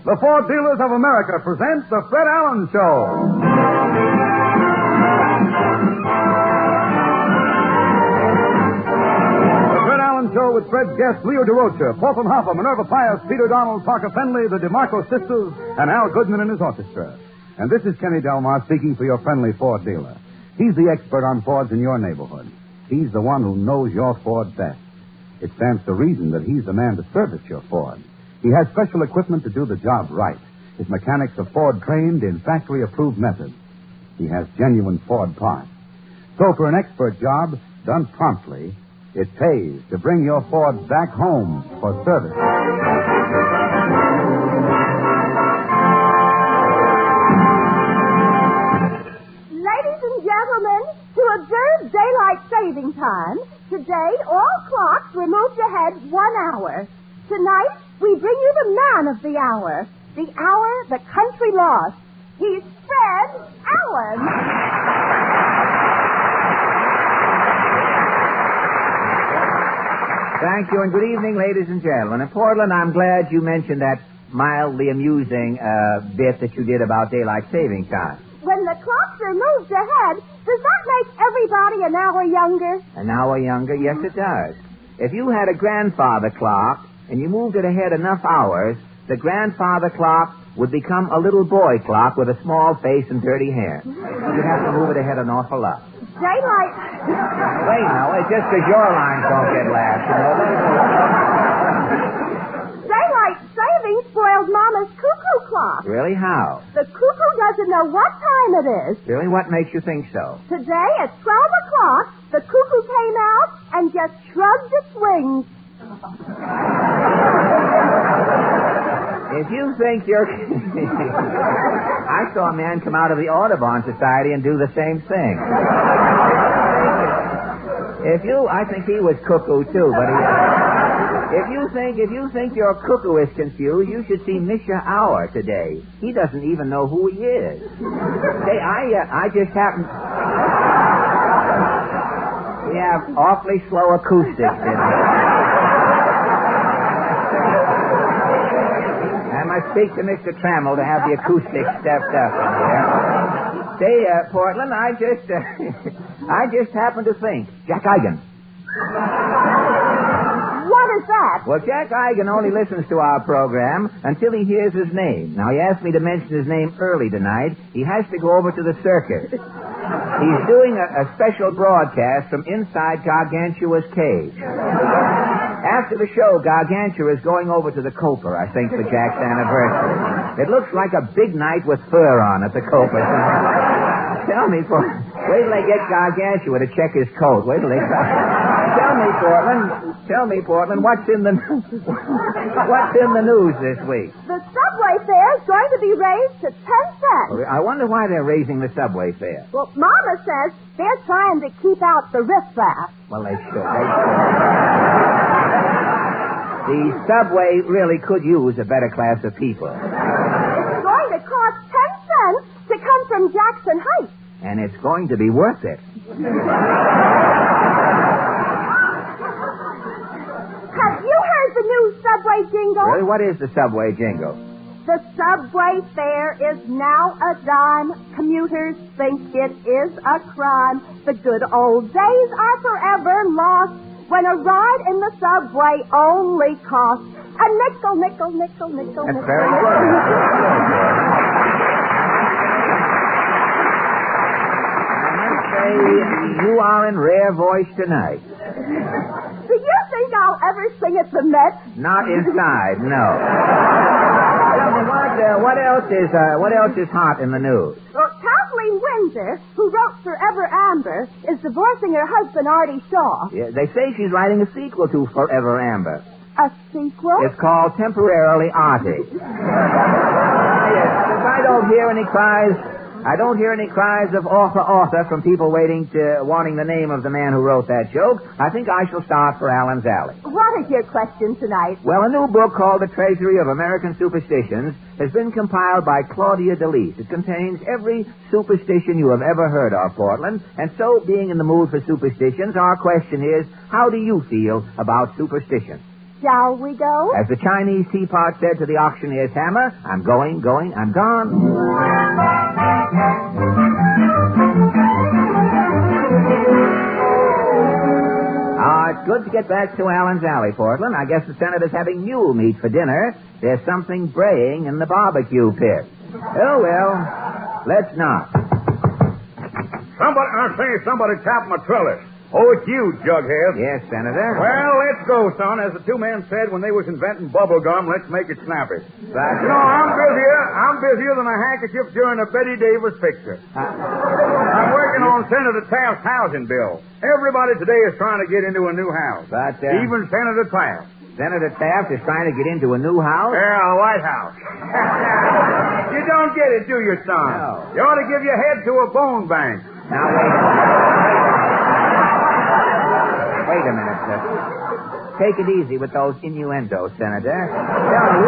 Speaker 20: The Ford Dealers of America present The Fred Allen Show. The Fred Allen Show with Fred's guests Leo Durocher, Fulton Hoffa, Minerva Pius, Peter Donald, Parker Fenley, the DeMarco Sisters, and Al Goodman and his orchestra. And this is Kenny Delmar speaking for your friendly Ford dealer. He's the expert on Fords in your neighborhood. He's the one who knows your Ford best. It stands to reason that he's the man to service your Ford. He has special equipment to do the job right. His mechanics are Ford trained in factory-approved methods. He has genuine Ford parts. So for an expert job done promptly, It pays to bring your Ford back home for service.
Speaker 2: Ladies and gentlemen, to observe daylight saving time, today all clocks were moved ahead 1 hour. Tonight, we bring you the man of the hour the country lost. He's Fred Allen.
Speaker 3: Thank you, and good evening, ladies and gentlemen. In Portland, I'm glad you mentioned that mildly amusing bit that you did about daylight saving time.
Speaker 2: When the clocks are moved ahead, does that make everybody an hour younger?
Speaker 3: An hour younger? Yes, it does. If you had a grandfather clock and you moved it ahead enough hours, the grandfather clock would become a little boy clock with a small face and dirty hair. You'd have to move it ahead an awful lot.
Speaker 2: Daylight...
Speaker 3: Wait, no, it's just because your lines don't get laughed, you know.
Speaker 2: Daylight saving spoiled Mama's cuckoo clock.
Speaker 3: Really? How?
Speaker 2: The cuckoo doesn't know what time it is.
Speaker 3: Really? What makes you think so?
Speaker 2: Today at 12 o'clock, the cuckoo came out and just shrugged its wings.
Speaker 3: If you think you're... I saw a man come out of the Audubon Society and do the same thing. I think he was cuckoo too, but if you think your cuckoo is confused, you should see Misha Auer today. He doesn't even know who he is. Hey, I just happened... We have awfully slow acoustics in here. I must speak to Mr. Trammell to have the acoustics stepped up in here. Say, Portland, I just happened to think. Jack Eigen.
Speaker 2: What is that?
Speaker 3: Well, Jack Eigen only listens to our program until he hears his name. Now, he asked me to mention his name early tonight. He has to go over to the circus. He's doing a special broadcast from inside Gargantua's cage. After the show, Gargantua is going over to the Coper, I think, for Jack's anniversary. It looks like a big night with fur on at the Coper. Tell me, wait till they get Gargantua to check his coat. Wait till they... Tell me, Portland, what's in the news this week?
Speaker 2: The subway fare is going to be raised to 10 cents.
Speaker 3: I wonder why they're raising the subway fare.
Speaker 2: Well, Mama says they're trying to keep out the riffraff.
Speaker 3: Well, they should. The subway really could use a better class of people.
Speaker 2: It's going to cost 10 cents to come from Jackson Heights.
Speaker 3: And it's going to be worth it.
Speaker 2: Have you heard the new subway jingle?
Speaker 3: Really? What is the subway jingle?
Speaker 2: The subway fare is now a dime. Commuters think it is a crime. The good old days are forever lost when a ride in the subway only costs a nickel, nickel, nickel, nickel,
Speaker 3: That's
Speaker 2: nickel.
Speaker 3: very good. I must say, you are in rare voice tonight.
Speaker 2: Do you think I'll ever sing at the Met?
Speaker 3: Not inside, no. Tell me, what else is hot in the news?
Speaker 2: Well, Kathleen Windsor, who wrote Forever Amber, is divorcing her husband, Artie Shaw.
Speaker 3: Yeah, they say she's writing a sequel to Forever Amber.
Speaker 2: A sequel?
Speaker 3: It's called Temporarily Artie. Yes, I don't hear any cries of author from people wanting the name of the man who wrote that joke. I think I shall start for Allen's Alley.
Speaker 2: What is your question tonight?
Speaker 3: Well, a new book called The Treasury of American Superstitions has been compiled by Claudia DeLise. It contains every superstition you have ever heard of, Portland. And so, being in the mood for superstitions, our question is, how do you feel about superstition?
Speaker 2: Shall we go?
Speaker 3: As the Chinese teapot said to the auctioneer's hammer, I'm going, I'm gone. It's good to get back to Allen's Alley, Portland. I guess the Senator's having mule meat for dinner. There's something braying in the barbecue pit. Oh, well, let's not.
Speaker 13: Somebody tapped my trellis. Oh, it's you, Jughead.
Speaker 3: Yes, Senator.
Speaker 13: Well, let's go, son. As the two men said when they was inventing bubble gum, let's make it snappy.
Speaker 3: Right.
Speaker 13: You know, I'm busier than a handkerchief during a Betty Davis picture. I'm working working on Senator Taft's housing bill. Everybody today is trying to get into a new house.
Speaker 3: But,
Speaker 13: even Senator Taft.
Speaker 3: Senator Taft is trying to get into a new house?
Speaker 13: Yeah, a White House. You don't get it, do you, son?
Speaker 3: No.
Speaker 13: You ought to give your head to a bone bank.
Speaker 3: Now, wait a minute, sir. Take it easy with those innuendos, Senator. Tell me,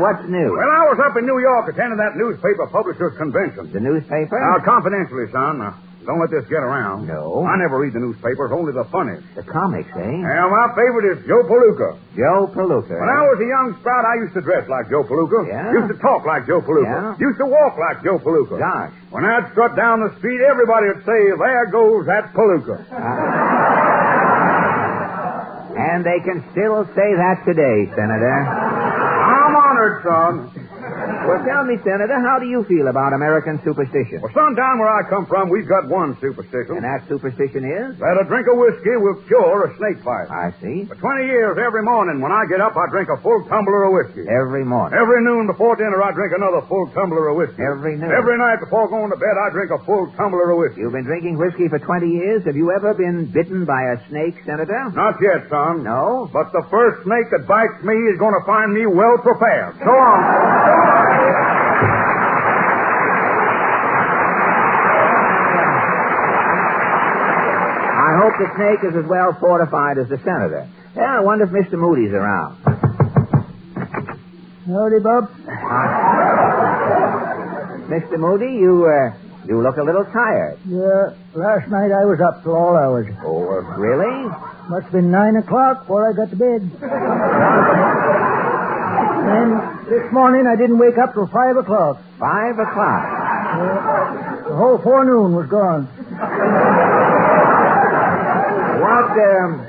Speaker 3: what's new?
Speaker 13: Well, I was up in New York attending that newspaper publishers' convention.
Speaker 3: The newspaper?
Speaker 13: Now, confidentially, son. Don't let this get around.
Speaker 3: No.
Speaker 13: I never read the newspapers, only the funnies.
Speaker 3: The comics, eh?
Speaker 13: Yeah, my favorite is Joe Palooka.
Speaker 3: Joe Palooka.
Speaker 13: When I was a young sprout, I used to dress like Joe Palooka.
Speaker 3: Yeah?
Speaker 13: Used to talk like Joe Palooka.
Speaker 3: Yeah?
Speaker 13: Used to walk like Joe Palooka.
Speaker 3: Gosh.
Speaker 13: When I'd strut down the street, everybody would say, there goes that Palooka.
Speaker 3: And they can still say that today, Senator.
Speaker 13: I'm honored, son.
Speaker 3: Well, tell me, Senator, how do you feel about American superstition?
Speaker 13: Well, son, down where I come from, we've got one superstition.
Speaker 3: And that superstition is?
Speaker 13: That a drink of whiskey will cure a snake bite.
Speaker 3: I see.
Speaker 13: For 20 years, every morning when I get up, I drink a full tumbler of whiskey.
Speaker 3: Every morning?
Speaker 13: Every noon before dinner, I drink another full tumbler of whiskey.
Speaker 3: Every noon?
Speaker 13: Every night before going to bed, I drink a full tumbler of whiskey.
Speaker 3: You've been drinking whiskey for 20 years. Have you ever been bitten by a snake, Senator?
Speaker 13: Not yet, son.
Speaker 3: No?
Speaker 13: But the first snake that bites me is going to find me well prepared. So long.
Speaker 3: I hope the snake is as well fortified as the senator. Yeah, I wonder if Mr. Moody's around.
Speaker 5: Howdy, Bob.
Speaker 3: Mr. Moody, you look a little tired.
Speaker 5: Yeah, last night I was up till all hours.
Speaker 3: Oh, really?
Speaker 5: Must have been 9 o'clock before I got to bed. And this morning I didn't wake up till 5 o'clock.
Speaker 3: 5 o'clock?
Speaker 5: The whole forenoon was gone.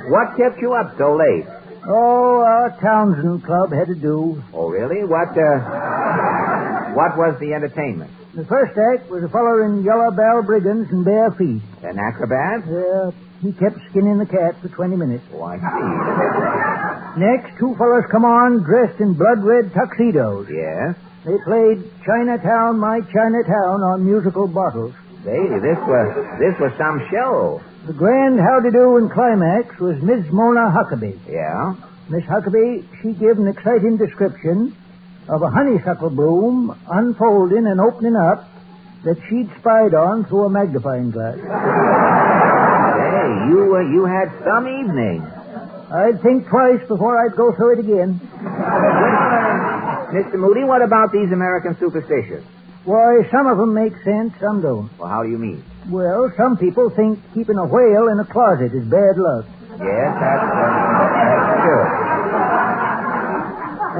Speaker 3: What kept you up so late?
Speaker 5: Oh, our Townsend Club had to do.
Speaker 3: Oh, really? What was the entertainment?
Speaker 5: The first act was a fellow in yellow bell brigands and bare feet.
Speaker 3: An acrobat?
Speaker 5: Yeah, he kept skinning the cat for 20 minutes.
Speaker 3: Oh, I see.
Speaker 5: Next, two fellows come on dressed in blood-red tuxedos.
Speaker 3: Yes?
Speaker 5: They played Chinatown, My Chinatown on musical bottles.
Speaker 3: Lady, this was some show.
Speaker 5: The grand howdy-do and climax was Miss Mona Huckabee.
Speaker 3: Yeah?
Speaker 5: Miss Huckabee, she gave an exciting description of a honeysuckle bloom unfolding and opening up that she'd spied on through a magnifying glass.
Speaker 3: Hey, you had some evening.
Speaker 5: I'd think twice before I'd go through it again.
Speaker 3: Mr. Moody, what about these American superstitions?
Speaker 5: Why, some of them make sense, some don't.
Speaker 3: Well, how do you mean?
Speaker 5: Well, some people think keeping a whale in a closet is bad luck.
Speaker 3: Yes, that's true.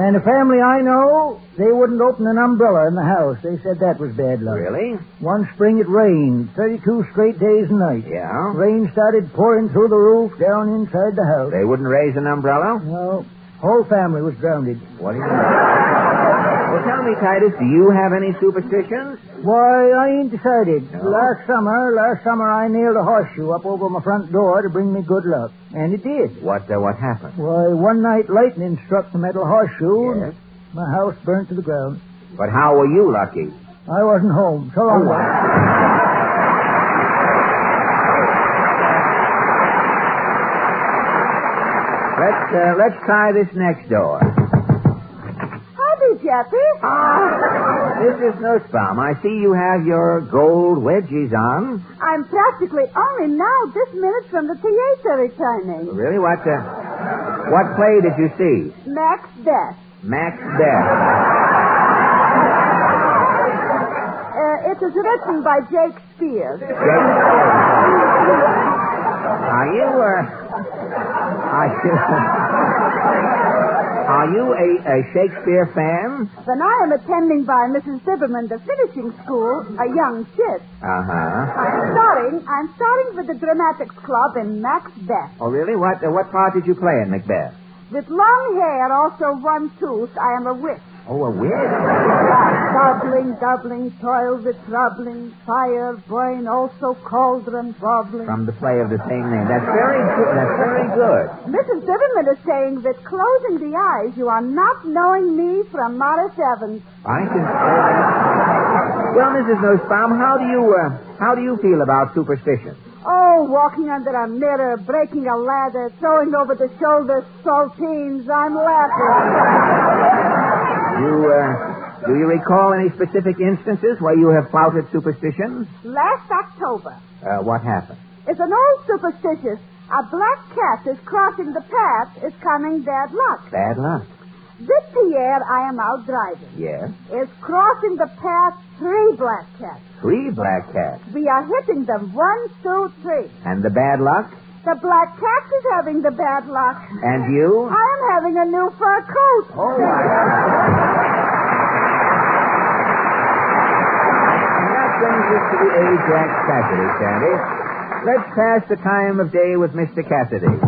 Speaker 5: And a family I know, they wouldn't open an umbrella in the house. They said that was bad luck.
Speaker 3: Really?
Speaker 5: One spring it rained, 32 straight days and nights.
Speaker 3: Yeah?
Speaker 5: Rain started pouring through the roof down inside the house.
Speaker 3: They wouldn't raise an umbrella?
Speaker 5: No. Whole family was drowned.
Speaker 3: What do you mean? Well, tell me, Titus, do you have any superstitions?
Speaker 5: Why, I ain't decided.
Speaker 3: No.
Speaker 5: Last summer I nailed a horseshoe up over my front door to bring me good luck. And it did.
Speaker 3: What happened?
Speaker 5: Why, one night lightning struck the metal horseshoe
Speaker 3: Yes.
Speaker 5: and my house burnt to the ground.
Speaker 3: But how were you lucky?
Speaker 5: I wasn't home. So long.
Speaker 3: Let's try this next door.
Speaker 2: Howdy, Jeffy.
Speaker 3: Mrs. Nussbaum, I see you have your gold wedgies on.
Speaker 2: I'm practically only now this minute from the theater returning.
Speaker 3: Really? What play did you see?
Speaker 2: Macbeth.
Speaker 3: Macbeth.
Speaker 2: It is written by Shakespeare.
Speaker 3: Are you a Shakespeare fan?
Speaker 2: Then I am attending by Mrs. Zibberman, the finishing school, a young chit.
Speaker 3: Uh-huh.
Speaker 2: I'm starting with the Dramatics Club in Macbeth.
Speaker 3: Oh, really? What part did you play in Macbeth?
Speaker 2: With long hair, also one tooth, I am a witch.
Speaker 3: Oh, a witch?
Speaker 2: Doubling, toil with troubling, fire, boiling, also cauldron, bobbling.
Speaker 3: From the play of the same name. That's very good. That's very good.
Speaker 2: Mrs. Zibberman is saying that closing the eyes, you are not knowing me from Morris Evans.
Speaker 3: I can... Well, Mrs. Nussbaum, how do you feel about superstition?
Speaker 2: Oh, walking under a mirror, breaking a ladder, throwing over the shoulder saltines. I'm laughing.
Speaker 3: Do you recall any specific instances where you have flouted superstitions?
Speaker 2: Last October.
Speaker 3: What happened?
Speaker 2: It's an old superstitious. A black cat is crossing the path is coming bad luck.
Speaker 3: Bad luck.
Speaker 2: This Pierre I am out driving.
Speaker 3: Yes?
Speaker 2: Is crossing the path 3 black cats.
Speaker 3: 3 black cats.
Speaker 2: We are hitting them 1, 2, 3.
Speaker 3: And the bad luck?
Speaker 2: The black cat is having the bad luck.
Speaker 3: And you?
Speaker 2: I am having a new fur coat.
Speaker 3: Oh, my God. And that brings us to the Ajax Cassidy, Sandy. Let's pass the time of day with Mr. Cassidy.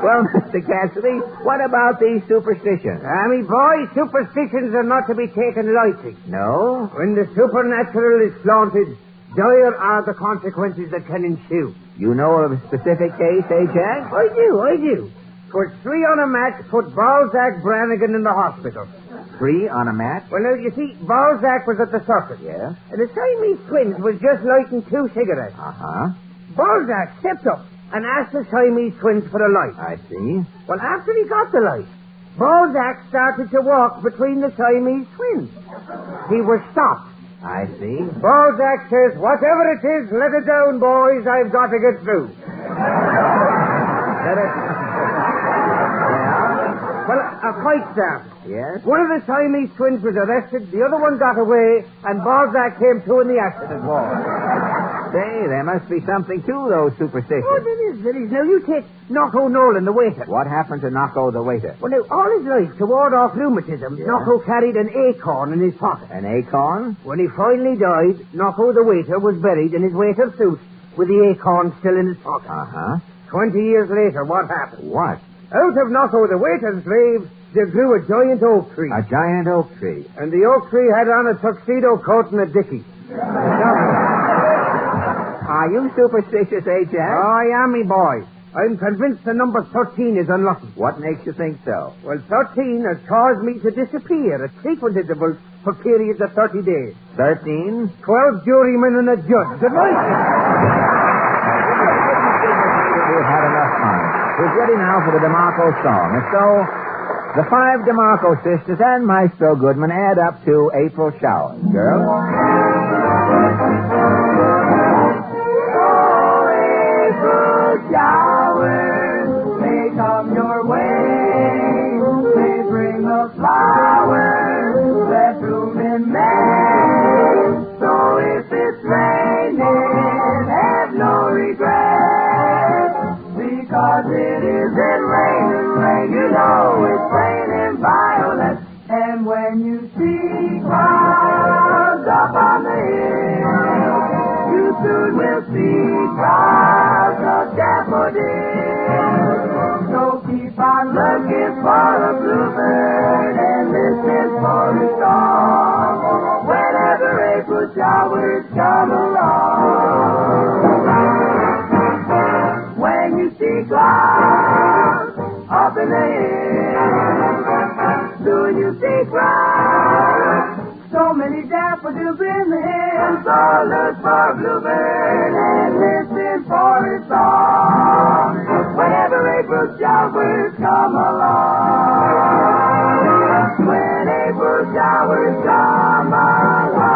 Speaker 3: Well, Mr. Cassidy, what about these superstitions?
Speaker 5: Me boy, superstitions are not to be taken lightly.
Speaker 3: No?
Speaker 5: When the supernatural is flaunted, dire are the consequences that can ensue.
Speaker 3: You know of a specific case, Ajax?
Speaker 5: I do. For 3 on a mat, put Balzac Brannigan in the hospital.
Speaker 3: 3 on a mat?
Speaker 5: Well, now, you see, Balzac was at the circus.
Speaker 3: Yeah?
Speaker 5: And the Siamese twins was just lighting 2 cigarettes.
Speaker 3: Uh-huh.
Speaker 5: Balzac stepped up and asked the Siamese twins for a light.
Speaker 3: I see.
Speaker 5: Well, after he got the light, Balzac started to walk between the Siamese twins. He was stopped.
Speaker 3: I see.
Speaker 5: Balzac says, whatever it is, let it down, boys. I've got to get through.
Speaker 3: Let it...
Speaker 5: Well, a fight started.
Speaker 3: Yes?
Speaker 5: One of the Siamese twins was arrested, the other one got away, and Balzac came to in the accident hall.
Speaker 3: Say, there must be something to those superstitions.
Speaker 5: Oh, there is. Now, you take Knocko Nolan, the waiter.
Speaker 3: What happened to Knocko the waiter?
Speaker 5: Well, now, all his life, to ward off rheumatism,
Speaker 3: Yeah.
Speaker 5: Knocko carried an acorn in his pocket.
Speaker 3: An acorn?
Speaker 5: When he finally died, Knocko the waiter was buried in his waiter's suit with the acorn still in his pocket.
Speaker 3: Uh-huh.
Speaker 5: 20 years later, what happened?
Speaker 3: What?
Speaker 5: Out of Knocko the waiter's grave, there grew a giant oak tree.
Speaker 3: A giant oak tree.
Speaker 5: And the oak tree had on a tuxedo coat and a dickie.
Speaker 3: Are you superstitious, Ajax?
Speaker 5: Oh, I am, me boy. I'm convinced the number 13 is unlucky.
Speaker 3: What makes you think so?
Speaker 5: Well, 13 has caused me to disappear at frequent intervals for periods of 30 days.
Speaker 3: 13?
Speaker 5: 12 jurymen and a judge. Good night.
Speaker 3: We've had enough fun. We're ready now for the DeMarco song. And so, the 5 DeMarco sisters and Maestro Goodman add up to April Showers. Girls?
Speaker 6: Showers may come your way. They bring the flowers that bloom in May. So if it's raining, have no regret, because it isn't rain. You know it's raining violets. And when you see clouds up on the hill, you soon will see clouds of daffodils. So keep on looking for a bluebird and listen for a song whenever April showers come along. When you see clouds up in the hill, soon you see clouds. So many daffodils in the hills, so look for a bluebird and listen for his song whenever April showers come along. When April showers come along.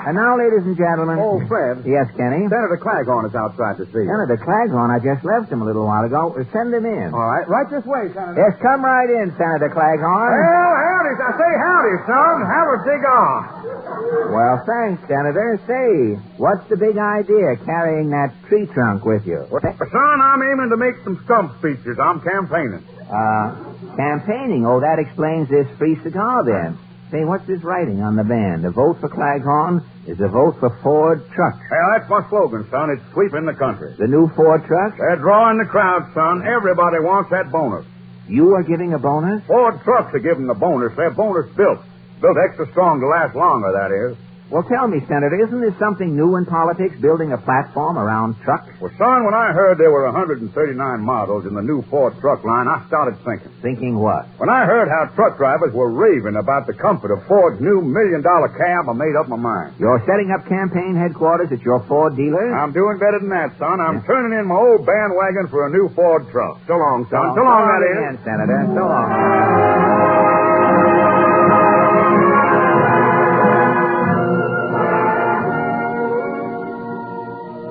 Speaker 3: And now, ladies and gentlemen...
Speaker 13: Oh, Fred.
Speaker 3: Yes, Kenny?
Speaker 13: Senator Claghorn is outside to see you.
Speaker 3: Senator Claghorn, I just left him a little while ago. Send him in.
Speaker 13: All right, right this way, Senator.
Speaker 3: Yes, come right in, Senator Claghorn.
Speaker 13: Well, howdy. I say howdy, son. Have a dig on.
Speaker 3: Well, thanks, Senator. Say, what's the big idea carrying that tree trunk with you?
Speaker 13: Son, I'm aiming to make some stump speeches. I'm campaigning.
Speaker 3: Campaigning? Oh, that explains this free cigar, then. Say, what's this writing on the band? A vote for Claghorn is a vote for Ford trucks.
Speaker 13: Hey, that's my slogan, son. It's sweeping the country.
Speaker 3: The new Ford truck?
Speaker 13: They're drawing the crowd, son. Everybody wants that bonus.
Speaker 3: You are giving a bonus?
Speaker 13: Ford trucks are giving the bonus. They're bonus built. Built extra strong to last longer, that is.
Speaker 3: Well, tell me, Senator, isn't this something new in politics, building a platform around trucks?
Speaker 13: Well, son, when I heard there were 139 models in the new Ford truck line, I started thinking.
Speaker 3: Thinking what?
Speaker 13: When I heard how truck drivers were raving about the comfort of Ford's new $1 million cab, I made up my mind.
Speaker 3: You're setting up campaign headquarters at your Ford dealer?
Speaker 13: I'm doing better than that, son. I'm turning in my old bandwagon for a new Ford truck. So long, son. So long, that is.
Speaker 3: Again, Senator. So long.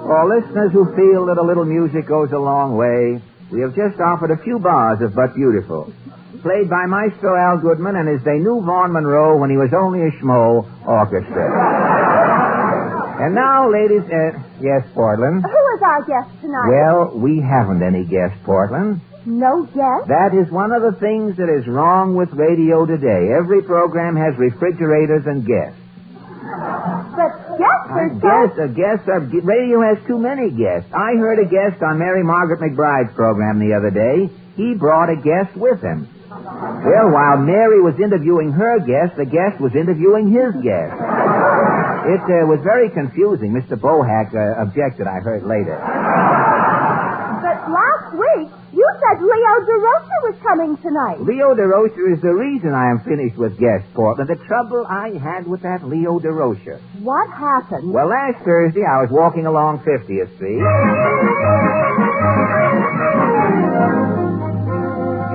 Speaker 3: For listeners who feel that a little music goes a long way, we have just offered a few bars of But Beautiful, played by Maestro Al Goodman and his They Knew Vaughn Monroe when he was only a schmo orchestra. And now, ladies, yes, Portland?
Speaker 2: Who is our guest tonight?
Speaker 3: Well, we haven't any guest, Portland.
Speaker 2: No guest?
Speaker 3: That is one of the things that is wrong with radio today. Every program has refrigerators and guests.
Speaker 2: But
Speaker 3: radio has too many guests. I heard a guest on Mary Margaret McBride's program the other day. He brought a guest with him. Well, while Mary was interviewing her guest, the guest was interviewing his guest. It was very confusing. Mr. Bohack objected, I heard later.
Speaker 2: But last week, you said Leo Durocher was coming tonight.
Speaker 3: Leo Durocher is the reason I am finished with guest, Portland. The trouble I had with that Leo Durocher.
Speaker 2: What happened?
Speaker 3: Well, last Thursday, I was walking along 50th Street.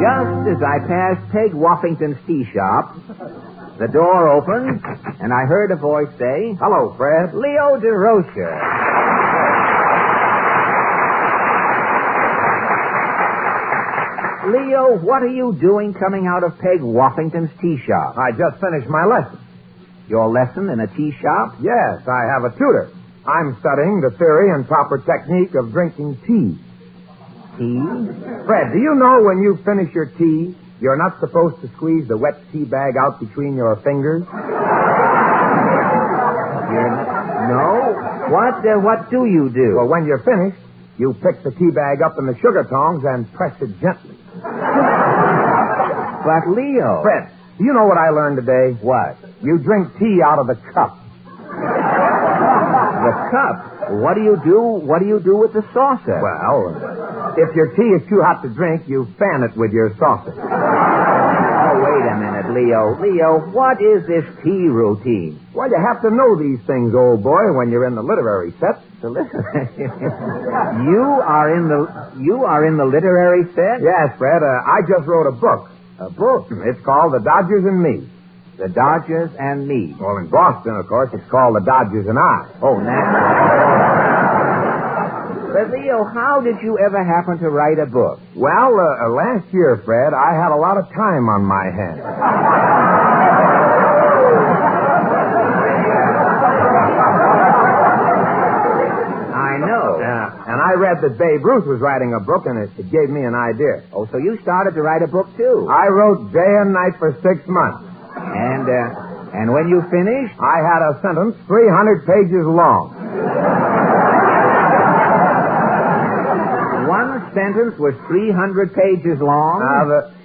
Speaker 3: Just as I passed Peg Woffington's tea shop, the door opened, and I heard a voice say, "Hello, Fred." Leo Durocher. Leo, what are you doing coming out of Peg Woffington's tea shop?
Speaker 8: I just finished my lesson.
Speaker 3: Your lesson in a tea shop?
Speaker 8: Yes, I have a tutor. I'm studying the theory and proper technique of drinking tea.
Speaker 3: Tea?
Speaker 8: Fred, do you know when you finish your tea, you're not supposed to squeeze the wet tea bag out between your fingers?
Speaker 3: No? What do you do?
Speaker 8: Well, when you're finished, you pick the tea bag up in the sugar tongs and press it gently.
Speaker 3: But, Leo...
Speaker 8: Fred, do you know what I learned today?
Speaker 3: What?
Speaker 8: You drink tea out of the cup.
Speaker 3: The cup? What do you do with the saucer?
Speaker 8: Well, if your tea is too hot to drink, you fan it with your saucer.
Speaker 3: Oh, wait a minute, Leo. Leo, what is this tea routine?
Speaker 8: Well, you have to know these things, old boy, when you're in the literary set.
Speaker 3: You are in the literary set?
Speaker 8: Yes, Fred. I just wrote a book.
Speaker 3: A book?
Speaker 8: It's called The Dodgers and Me.
Speaker 3: The Dodgers and Me.
Speaker 8: Well, in Boston, of course, it's called The Dodgers and I.
Speaker 3: Oh, naturally. But, Leo, how did you ever happen to write a book?
Speaker 8: Well, last year, Fred, I had a lot of time on my hands.
Speaker 3: I know.
Speaker 8: And I read that Babe Ruth was writing a book, and it gave me an idea.
Speaker 3: Oh, so you started to write a book, too?
Speaker 8: I wrote day and night for 6 months.
Speaker 3: And when you finished?
Speaker 8: I had a sentence 300 pages long.
Speaker 3: One sentence was 300 pages long?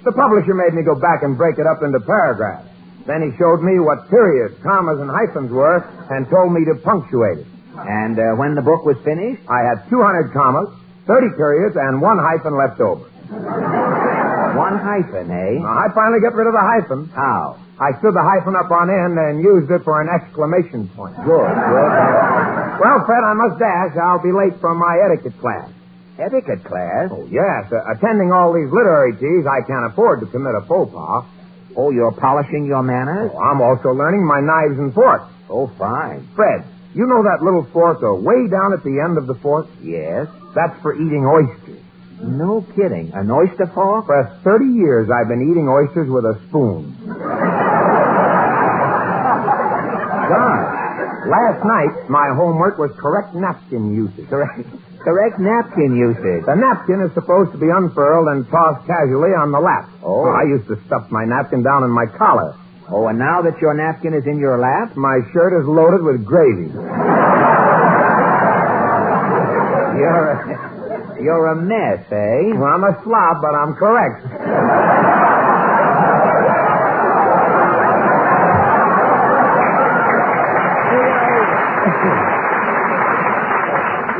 Speaker 8: The publisher made me go back and break it up into paragraphs. Then he showed me what periods, commas, and hyphens were and told me to punctuate it.
Speaker 3: And when the book was finished?
Speaker 8: I had 200 commas, 30 periods, and 1 hyphen left over.
Speaker 3: 1 hyphen, eh?
Speaker 8: I finally got rid of the hyphen.
Speaker 3: How?
Speaker 8: I stood the hyphen up on end and used it for an exclamation point.
Speaker 3: Good.
Speaker 8: Well, Fred, I must dash. I'll be late for my etiquette class.
Speaker 3: Etiquette class?
Speaker 8: Oh, yes. Attending all these literary teas, I can't afford to commit a faux pas.
Speaker 3: Oh, you're polishing your manners?
Speaker 8: Oh, I'm also learning my knives and forks.
Speaker 3: Oh, fine.
Speaker 8: Fred, you know that little fork way down at the end of the fork?
Speaker 3: Yes.
Speaker 8: That's for eating oysters.
Speaker 3: No kidding. An oyster fork?
Speaker 8: For 30 years, I've been eating oysters with a spoon.
Speaker 3: God.
Speaker 8: Last night, my homework was correct napkin usage.
Speaker 3: Correct napkin usage.
Speaker 8: The napkin is supposed to be unfurled and tossed casually on the lap.
Speaker 3: Oh.
Speaker 8: I used to stuff my napkin down in my collar.
Speaker 3: Oh, and now that your napkin is in your lap?
Speaker 8: My shirt is loaded with gravy.
Speaker 3: You're a mess, eh?
Speaker 8: Well, I'm a slob, but I'm correct.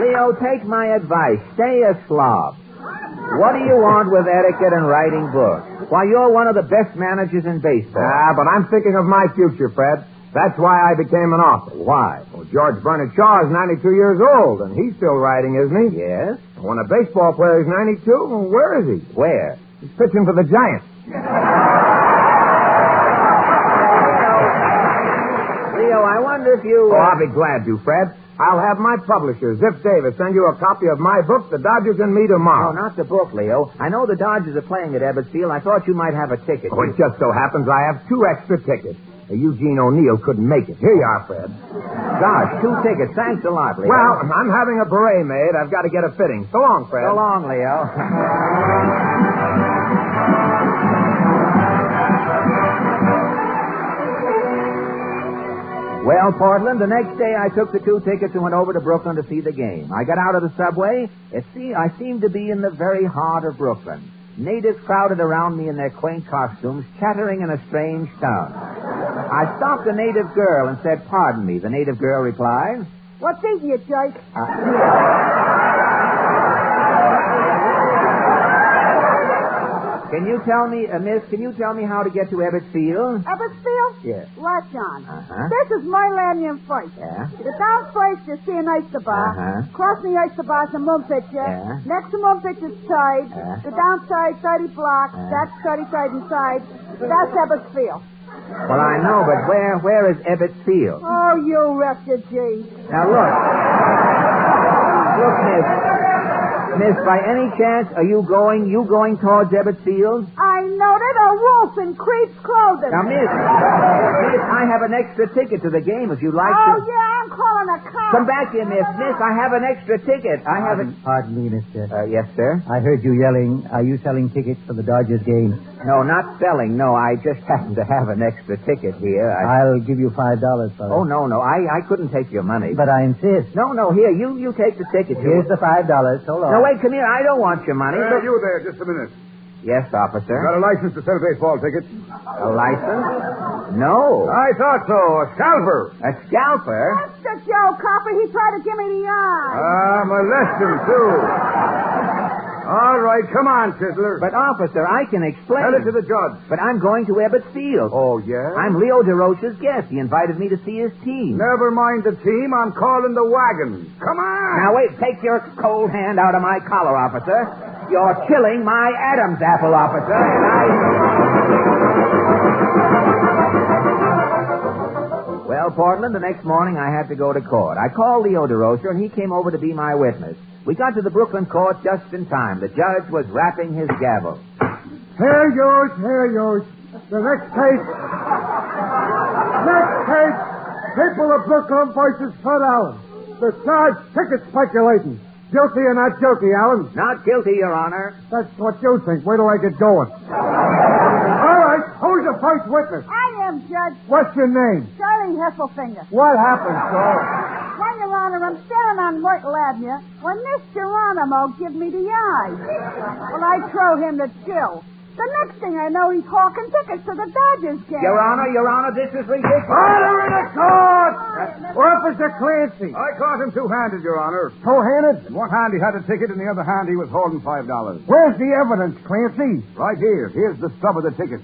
Speaker 3: Leo, take my advice. Stay a slob. What do you want with etiquette and writing books? Why, you're one of the best managers in baseball.
Speaker 8: But I'm thinking of my future, Fred. That's why I became an author.
Speaker 3: Why?
Speaker 8: Well, George Bernard Shaw is 92 years old, and he's still writing, isn't he?
Speaker 3: Yes.
Speaker 8: When a baseball player is 92, well, where is he?
Speaker 3: Where?
Speaker 8: He's pitching for the Giants.
Speaker 3: Leo, I wonder if you...
Speaker 8: Oh, I'll be glad to, Fred. I'll have my publisher, Zip Davis, send you a copy of my book, The Dodgers and Me, tomorrow.
Speaker 3: No, not the book, Leo. I know the Dodgers are playing at Ebbets Field. I thought you might have a ticket.
Speaker 8: Oh, it just so happens I have 2 extra tickets. Eugene O'Neill couldn't make it. Here you are, Fred.
Speaker 3: Gosh, 2 tickets. Thanks a lot, Leo.
Speaker 8: Well, I'm having a beret made. I've got to get a fitting. So long, Fred.
Speaker 3: So long, Leo. Well, Portland, the next day I took the 2 tickets and went over to Brooklyn to see the game. I got out of the subway. I seemed to be in the very heart of Brooklyn. Natives crowded around me in their quaint costumes, chattering in a strange tongue. I stopped a native girl and said, "Pardon me." The native girl replied,
Speaker 2: "What's eating you, Jake?"
Speaker 3: Can you tell me, miss, how to get to Ebbets Field?
Speaker 2: Ebbets Field?
Speaker 3: Yes.
Speaker 2: Latch on.
Speaker 3: Uh-huh.
Speaker 2: This is Millennium First.
Speaker 3: Yeah.
Speaker 2: Get down first, you see an oyster bar.
Speaker 3: Uh-huh.
Speaker 2: Cross the oyster bar's a moon picture.
Speaker 3: Yeah.
Speaker 2: Next to moon picture's side. The downside, 30 blocks. That's 33rd inside. That's Ebbets Field.
Speaker 3: Well, I know, but where is Ebbets Field?
Speaker 2: Oh, you refugee.
Speaker 3: Now, look. Look, Miss, by any chance, are you going towards Ebbets Field?
Speaker 2: I noted a wolf in Creep's clothing.
Speaker 3: Now, Miss, I have an extra ticket to the game if you'd like to.
Speaker 2: Oh, yeah, I'm calling a cop.
Speaker 3: Come back here, Miss. Miss, I have an extra ticket.
Speaker 5: Pardon me, mister.
Speaker 3: Yes, sir?
Speaker 5: I heard you yelling. Are you selling tickets for the Dodgers game?
Speaker 3: No, not selling. No, I just happen to have an extra ticket here.
Speaker 5: I'll give you $5 for it.
Speaker 3: Oh, no. I couldn't take your money.
Speaker 5: But I insist.
Speaker 3: No, here, you take the ticket.
Speaker 5: Here's the $5. So long.
Speaker 3: No, wait, come here. I don't want your money.
Speaker 13: You there, just a minute.
Speaker 3: Yes, officer.
Speaker 13: Got a license to sell baseball tickets?
Speaker 3: A license? No.
Speaker 13: I thought so. A scalper.
Speaker 3: A scalper?
Speaker 2: That's the Joe Copper. He tried to give me the eye.
Speaker 13: Molest him, too. All right, come on, Sizzler.
Speaker 3: But, officer, I can explain.
Speaker 13: Tell it to the judge.
Speaker 3: But I'm going to Ebbets Field.
Speaker 13: Oh, yeah?
Speaker 3: I'm Leo Durocher's guest. He invited me to see his team.
Speaker 13: Never mind the team. I'm calling the wagon. Come on.
Speaker 3: Now, wait. Take your cold hand out of my collar, officer. You're chilling my Adam's apple, officer. Well, Portland, the next morning I had to go to court. I called Leo Durocher, and he came over to be my witness. We got to the Brooklyn court just in time. The judge was rapping his gavel.
Speaker 13: Here yours. The next case. People of Brooklyn versus Fred Allen. The charge, ticket speculating. Guilty or not guilty, Allen?
Speaker 3: Not guilty, Your Honor.
Speaker 13: That's what you think. Wait till I get going. All right, who's the first witness?
Speaker 2: I am, Judge.
Speaker 13: What's your name?
Speaker 2: Charlie Heffelfinger.
Speaker 13: What happened, sir?
Speaker 2: Well, Your Honor, I'm standing on Myrtle Avenue when this Geronimo gives me the eye. Well, I throw him the chill. The next thing I know, he's hawking tickets to the Dodgers game.
Speaker 3: Your Honor, this is ridiculous.
Speaker 13: Order in the court! Officer Clancy. I caught him two-handed, Your Honor. Two-handed? In one hand he had a ticket, in the other hand he was holding $5. Where's the evidence, Clancy? Right here. Here's the stub of the ticket.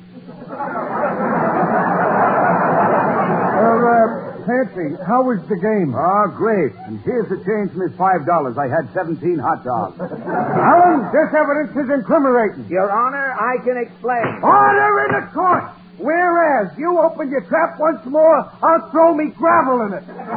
Speaker 13: Clancy, how was the game? Oh, great. And here's the change from his $5. I had 17 hot dogs. Allen, this evidence is incriminating.
Speaker 3: Your Honor, I can explain.
Speaker 13: Order in the court! Whereas you open your trap once more, I'll throw me gravel in it. Now,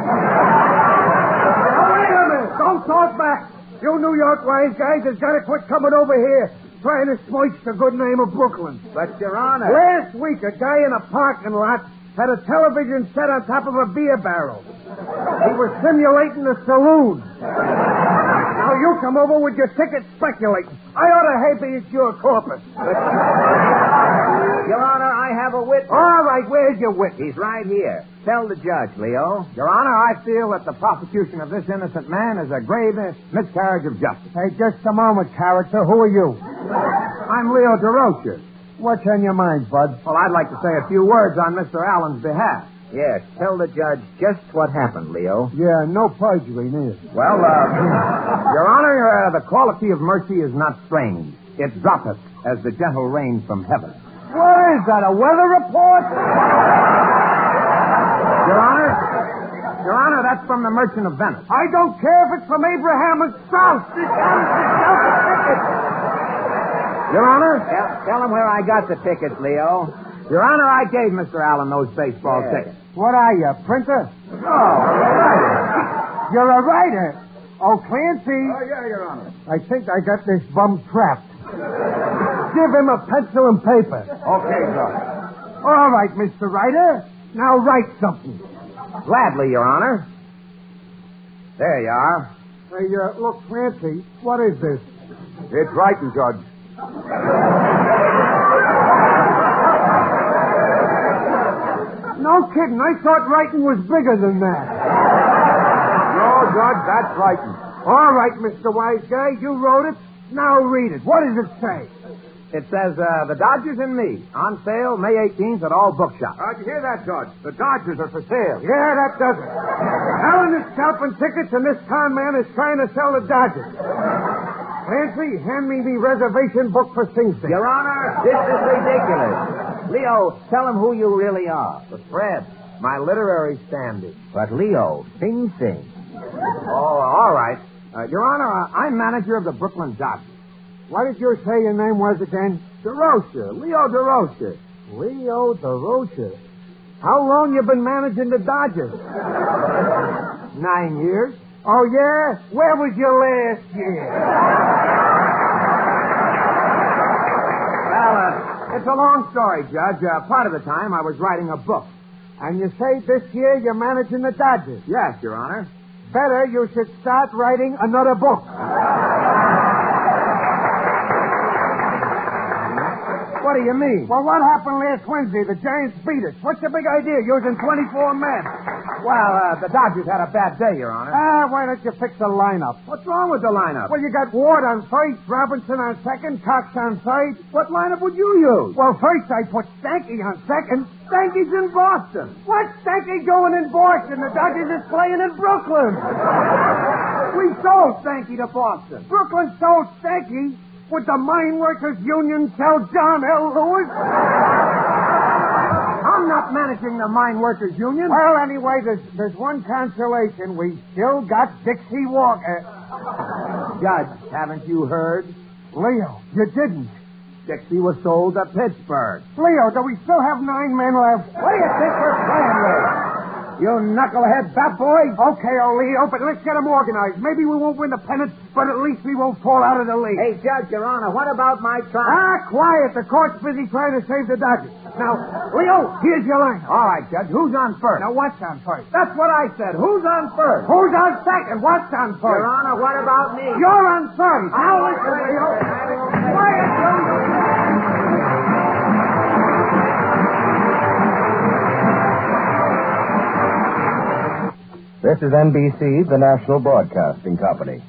Speaker 13: wait a minute. Don't talk back. You New York wise guys has got to quit coming over here trying to smirch the good name of Brooklyn.
Speaker 3: But, Your Honor...
Speaker 13: Last week, a guy in a parking lot had a television set on top of a beer barrel. He was simulating a saloon. Now you come over with your ticket speculating. I ought to habeas your corpus.
Speaker 3: Your Honor, I have a witness.
Speaker 13: All right.
Speaker 8: right. Where's your witness? He's right here. Tell the judge, Leo. Your Honor, I feel that the prosecution of this innocent man is a grave miscarriage of justice.
Speaker 5: Hey, just a moment, character. Who are you?
Speaker 8: I'm Leo Durocher.
Speaker 5: What's on your mind, Bud?
Speaker 8: Well, I'd like to say a few words on Mr. Allen's behalf. Yes, tell the judge just what happened, Leo.
Speaker 5: Yeah, no perjury, neither.
Speaker 8: Well, Your Honor, the quality of mercy is not strange. It droppeth as the gentle rain from heaven.
Speaker 5: What is that, a weather report?
Speaker 8: Your Honor, that's from the Merchant of Venice.
Speaker 5: I don't care if it's from Abraham and Strauss. This guy's ticket.
Speaker 8: Your Honor? Tell him where I got the tickets, Leo. Your Honor, I gave Mr. Allen those baseball tickets.
Speaker 5: What are you, a printer?
Speaker 8: Oh,
Speaker 5: You're a writer. Oh, Clancy.
Speaker 13: Oh, yeah, Your Honor.
Speaker 5: I think I got this bum trapped. Give him a pencil and paper.
Speaker 13: Okay, Judge.
Speaker 5: All right, Mr. Writer. Now write something.
Speaker 8: Gladly, Your Honor. There you are.
Speaker 5: Hey, look, Clancy, what is this?
Speaker 13: It's writing, Judge.
Speaker 5: No kidding. I thought writing was bigger than that.
Speaker 13: No, Judge, that's writing.
Speaker 5: All right, Mr. Wise Guy, you wrote it. Now read it. What does it say?
Speaker 8: It says, The Dodgers and Me, on sale May 18th at all bookshops.
Speaker 13: You hear that, Judge? The Dodgers are for sale.
Speaker 5: Yeah, that does it. Allen is scalping tickets, and this con man is trying to sell the Dodgers. Clancy, hand me the reservation book for Sing Sing.
Speaker 3: Your Honor, this is ridiculous. Leo, tell him who you really are.
Speaker 8: The Fred, my literary standing.
Speaker 3: But, Leo, Sing Sing.
Speaker 8: Oh, all right. Your Honor, I'm manager of the Brooklyn Dodgers.
Speaker 5: What did you say your name was again?
Speaker 8: Durocher, Leo Durocher.
Speaker 5: Leo Durocher. How long you been managing the Dodgers?
Speaker 8: 9 years.
Speaker 5: Oh, yeah? Where was you last year?
Speaker 8: Well, it's a long story, Judge. Part of the time I was writing a book.
Speaker 5: And you say this year you're managing the Dodgers?
Speaker 8: Yes, Your Honor.
Speaker 5: Better you should start writing another book.
Speaker 8: What do you mean?
Speaker 5: Well, what happened last Wednesday? The Giants beat us. What's the big idea? Using 24 men.
Speaker 8: Well, the Dodgers had a bad day, Your Honor.
Speaker 5: Why don't you fix the lineup?
Speaker 8: What's wrong with the lineup?
Speaker 5: Well, you got Ward on first, Robinson on second, Cox on third.
Speaker 8: What lineup would you use?
Speaker 5: Well, first I put Stanky on second. Stanky's in Boston. What's Stanky doing in Boston? The Dodgers is playing in Brooklyn. We sold Stanky to Boston. Brooklyn sold Stanky. Would the Mine Workers Union sell John L. Lewis?
Speaker 8: I'm not managing the Mine Workers Union.
Speaker 5: Well, anyway, there's one consolation. We still got Dixie Walker.
Speaker 8: Judge, haven't you heard?
Speaker 5: Leo, you didn't.
Speaker 8: Dixie was sold to Pittsburgh.
Speaker 5: Leo, do we still have 9 men left?
Speaker 8: What do you think we're playing with? You knucklehead bat boy.
Speaker 5: Okay, Leo, but let's get them organized. Maybe we won't win the pennant, but at least we won't fall out of the league.
Speaker 8: Hey, Judge, Your Honor, what about my trial?
Speaker 5: Quiet. The court's busy trying to save the Dodgers. Now, Leo, here's your line.
Speaker 8: All right, Judge. Who's on first?
Speaker 5: Now, what's on first?
Speaker 8: That's what I said. Who's on first?
Speaker 5: Who's on second? What's on first?
Speaker 8: Your Honor, what about me?
Speaker 5: You're on third. Now, listen, Leo. Quiet,
Speaker 12: This is NBC, the national broadcasting company.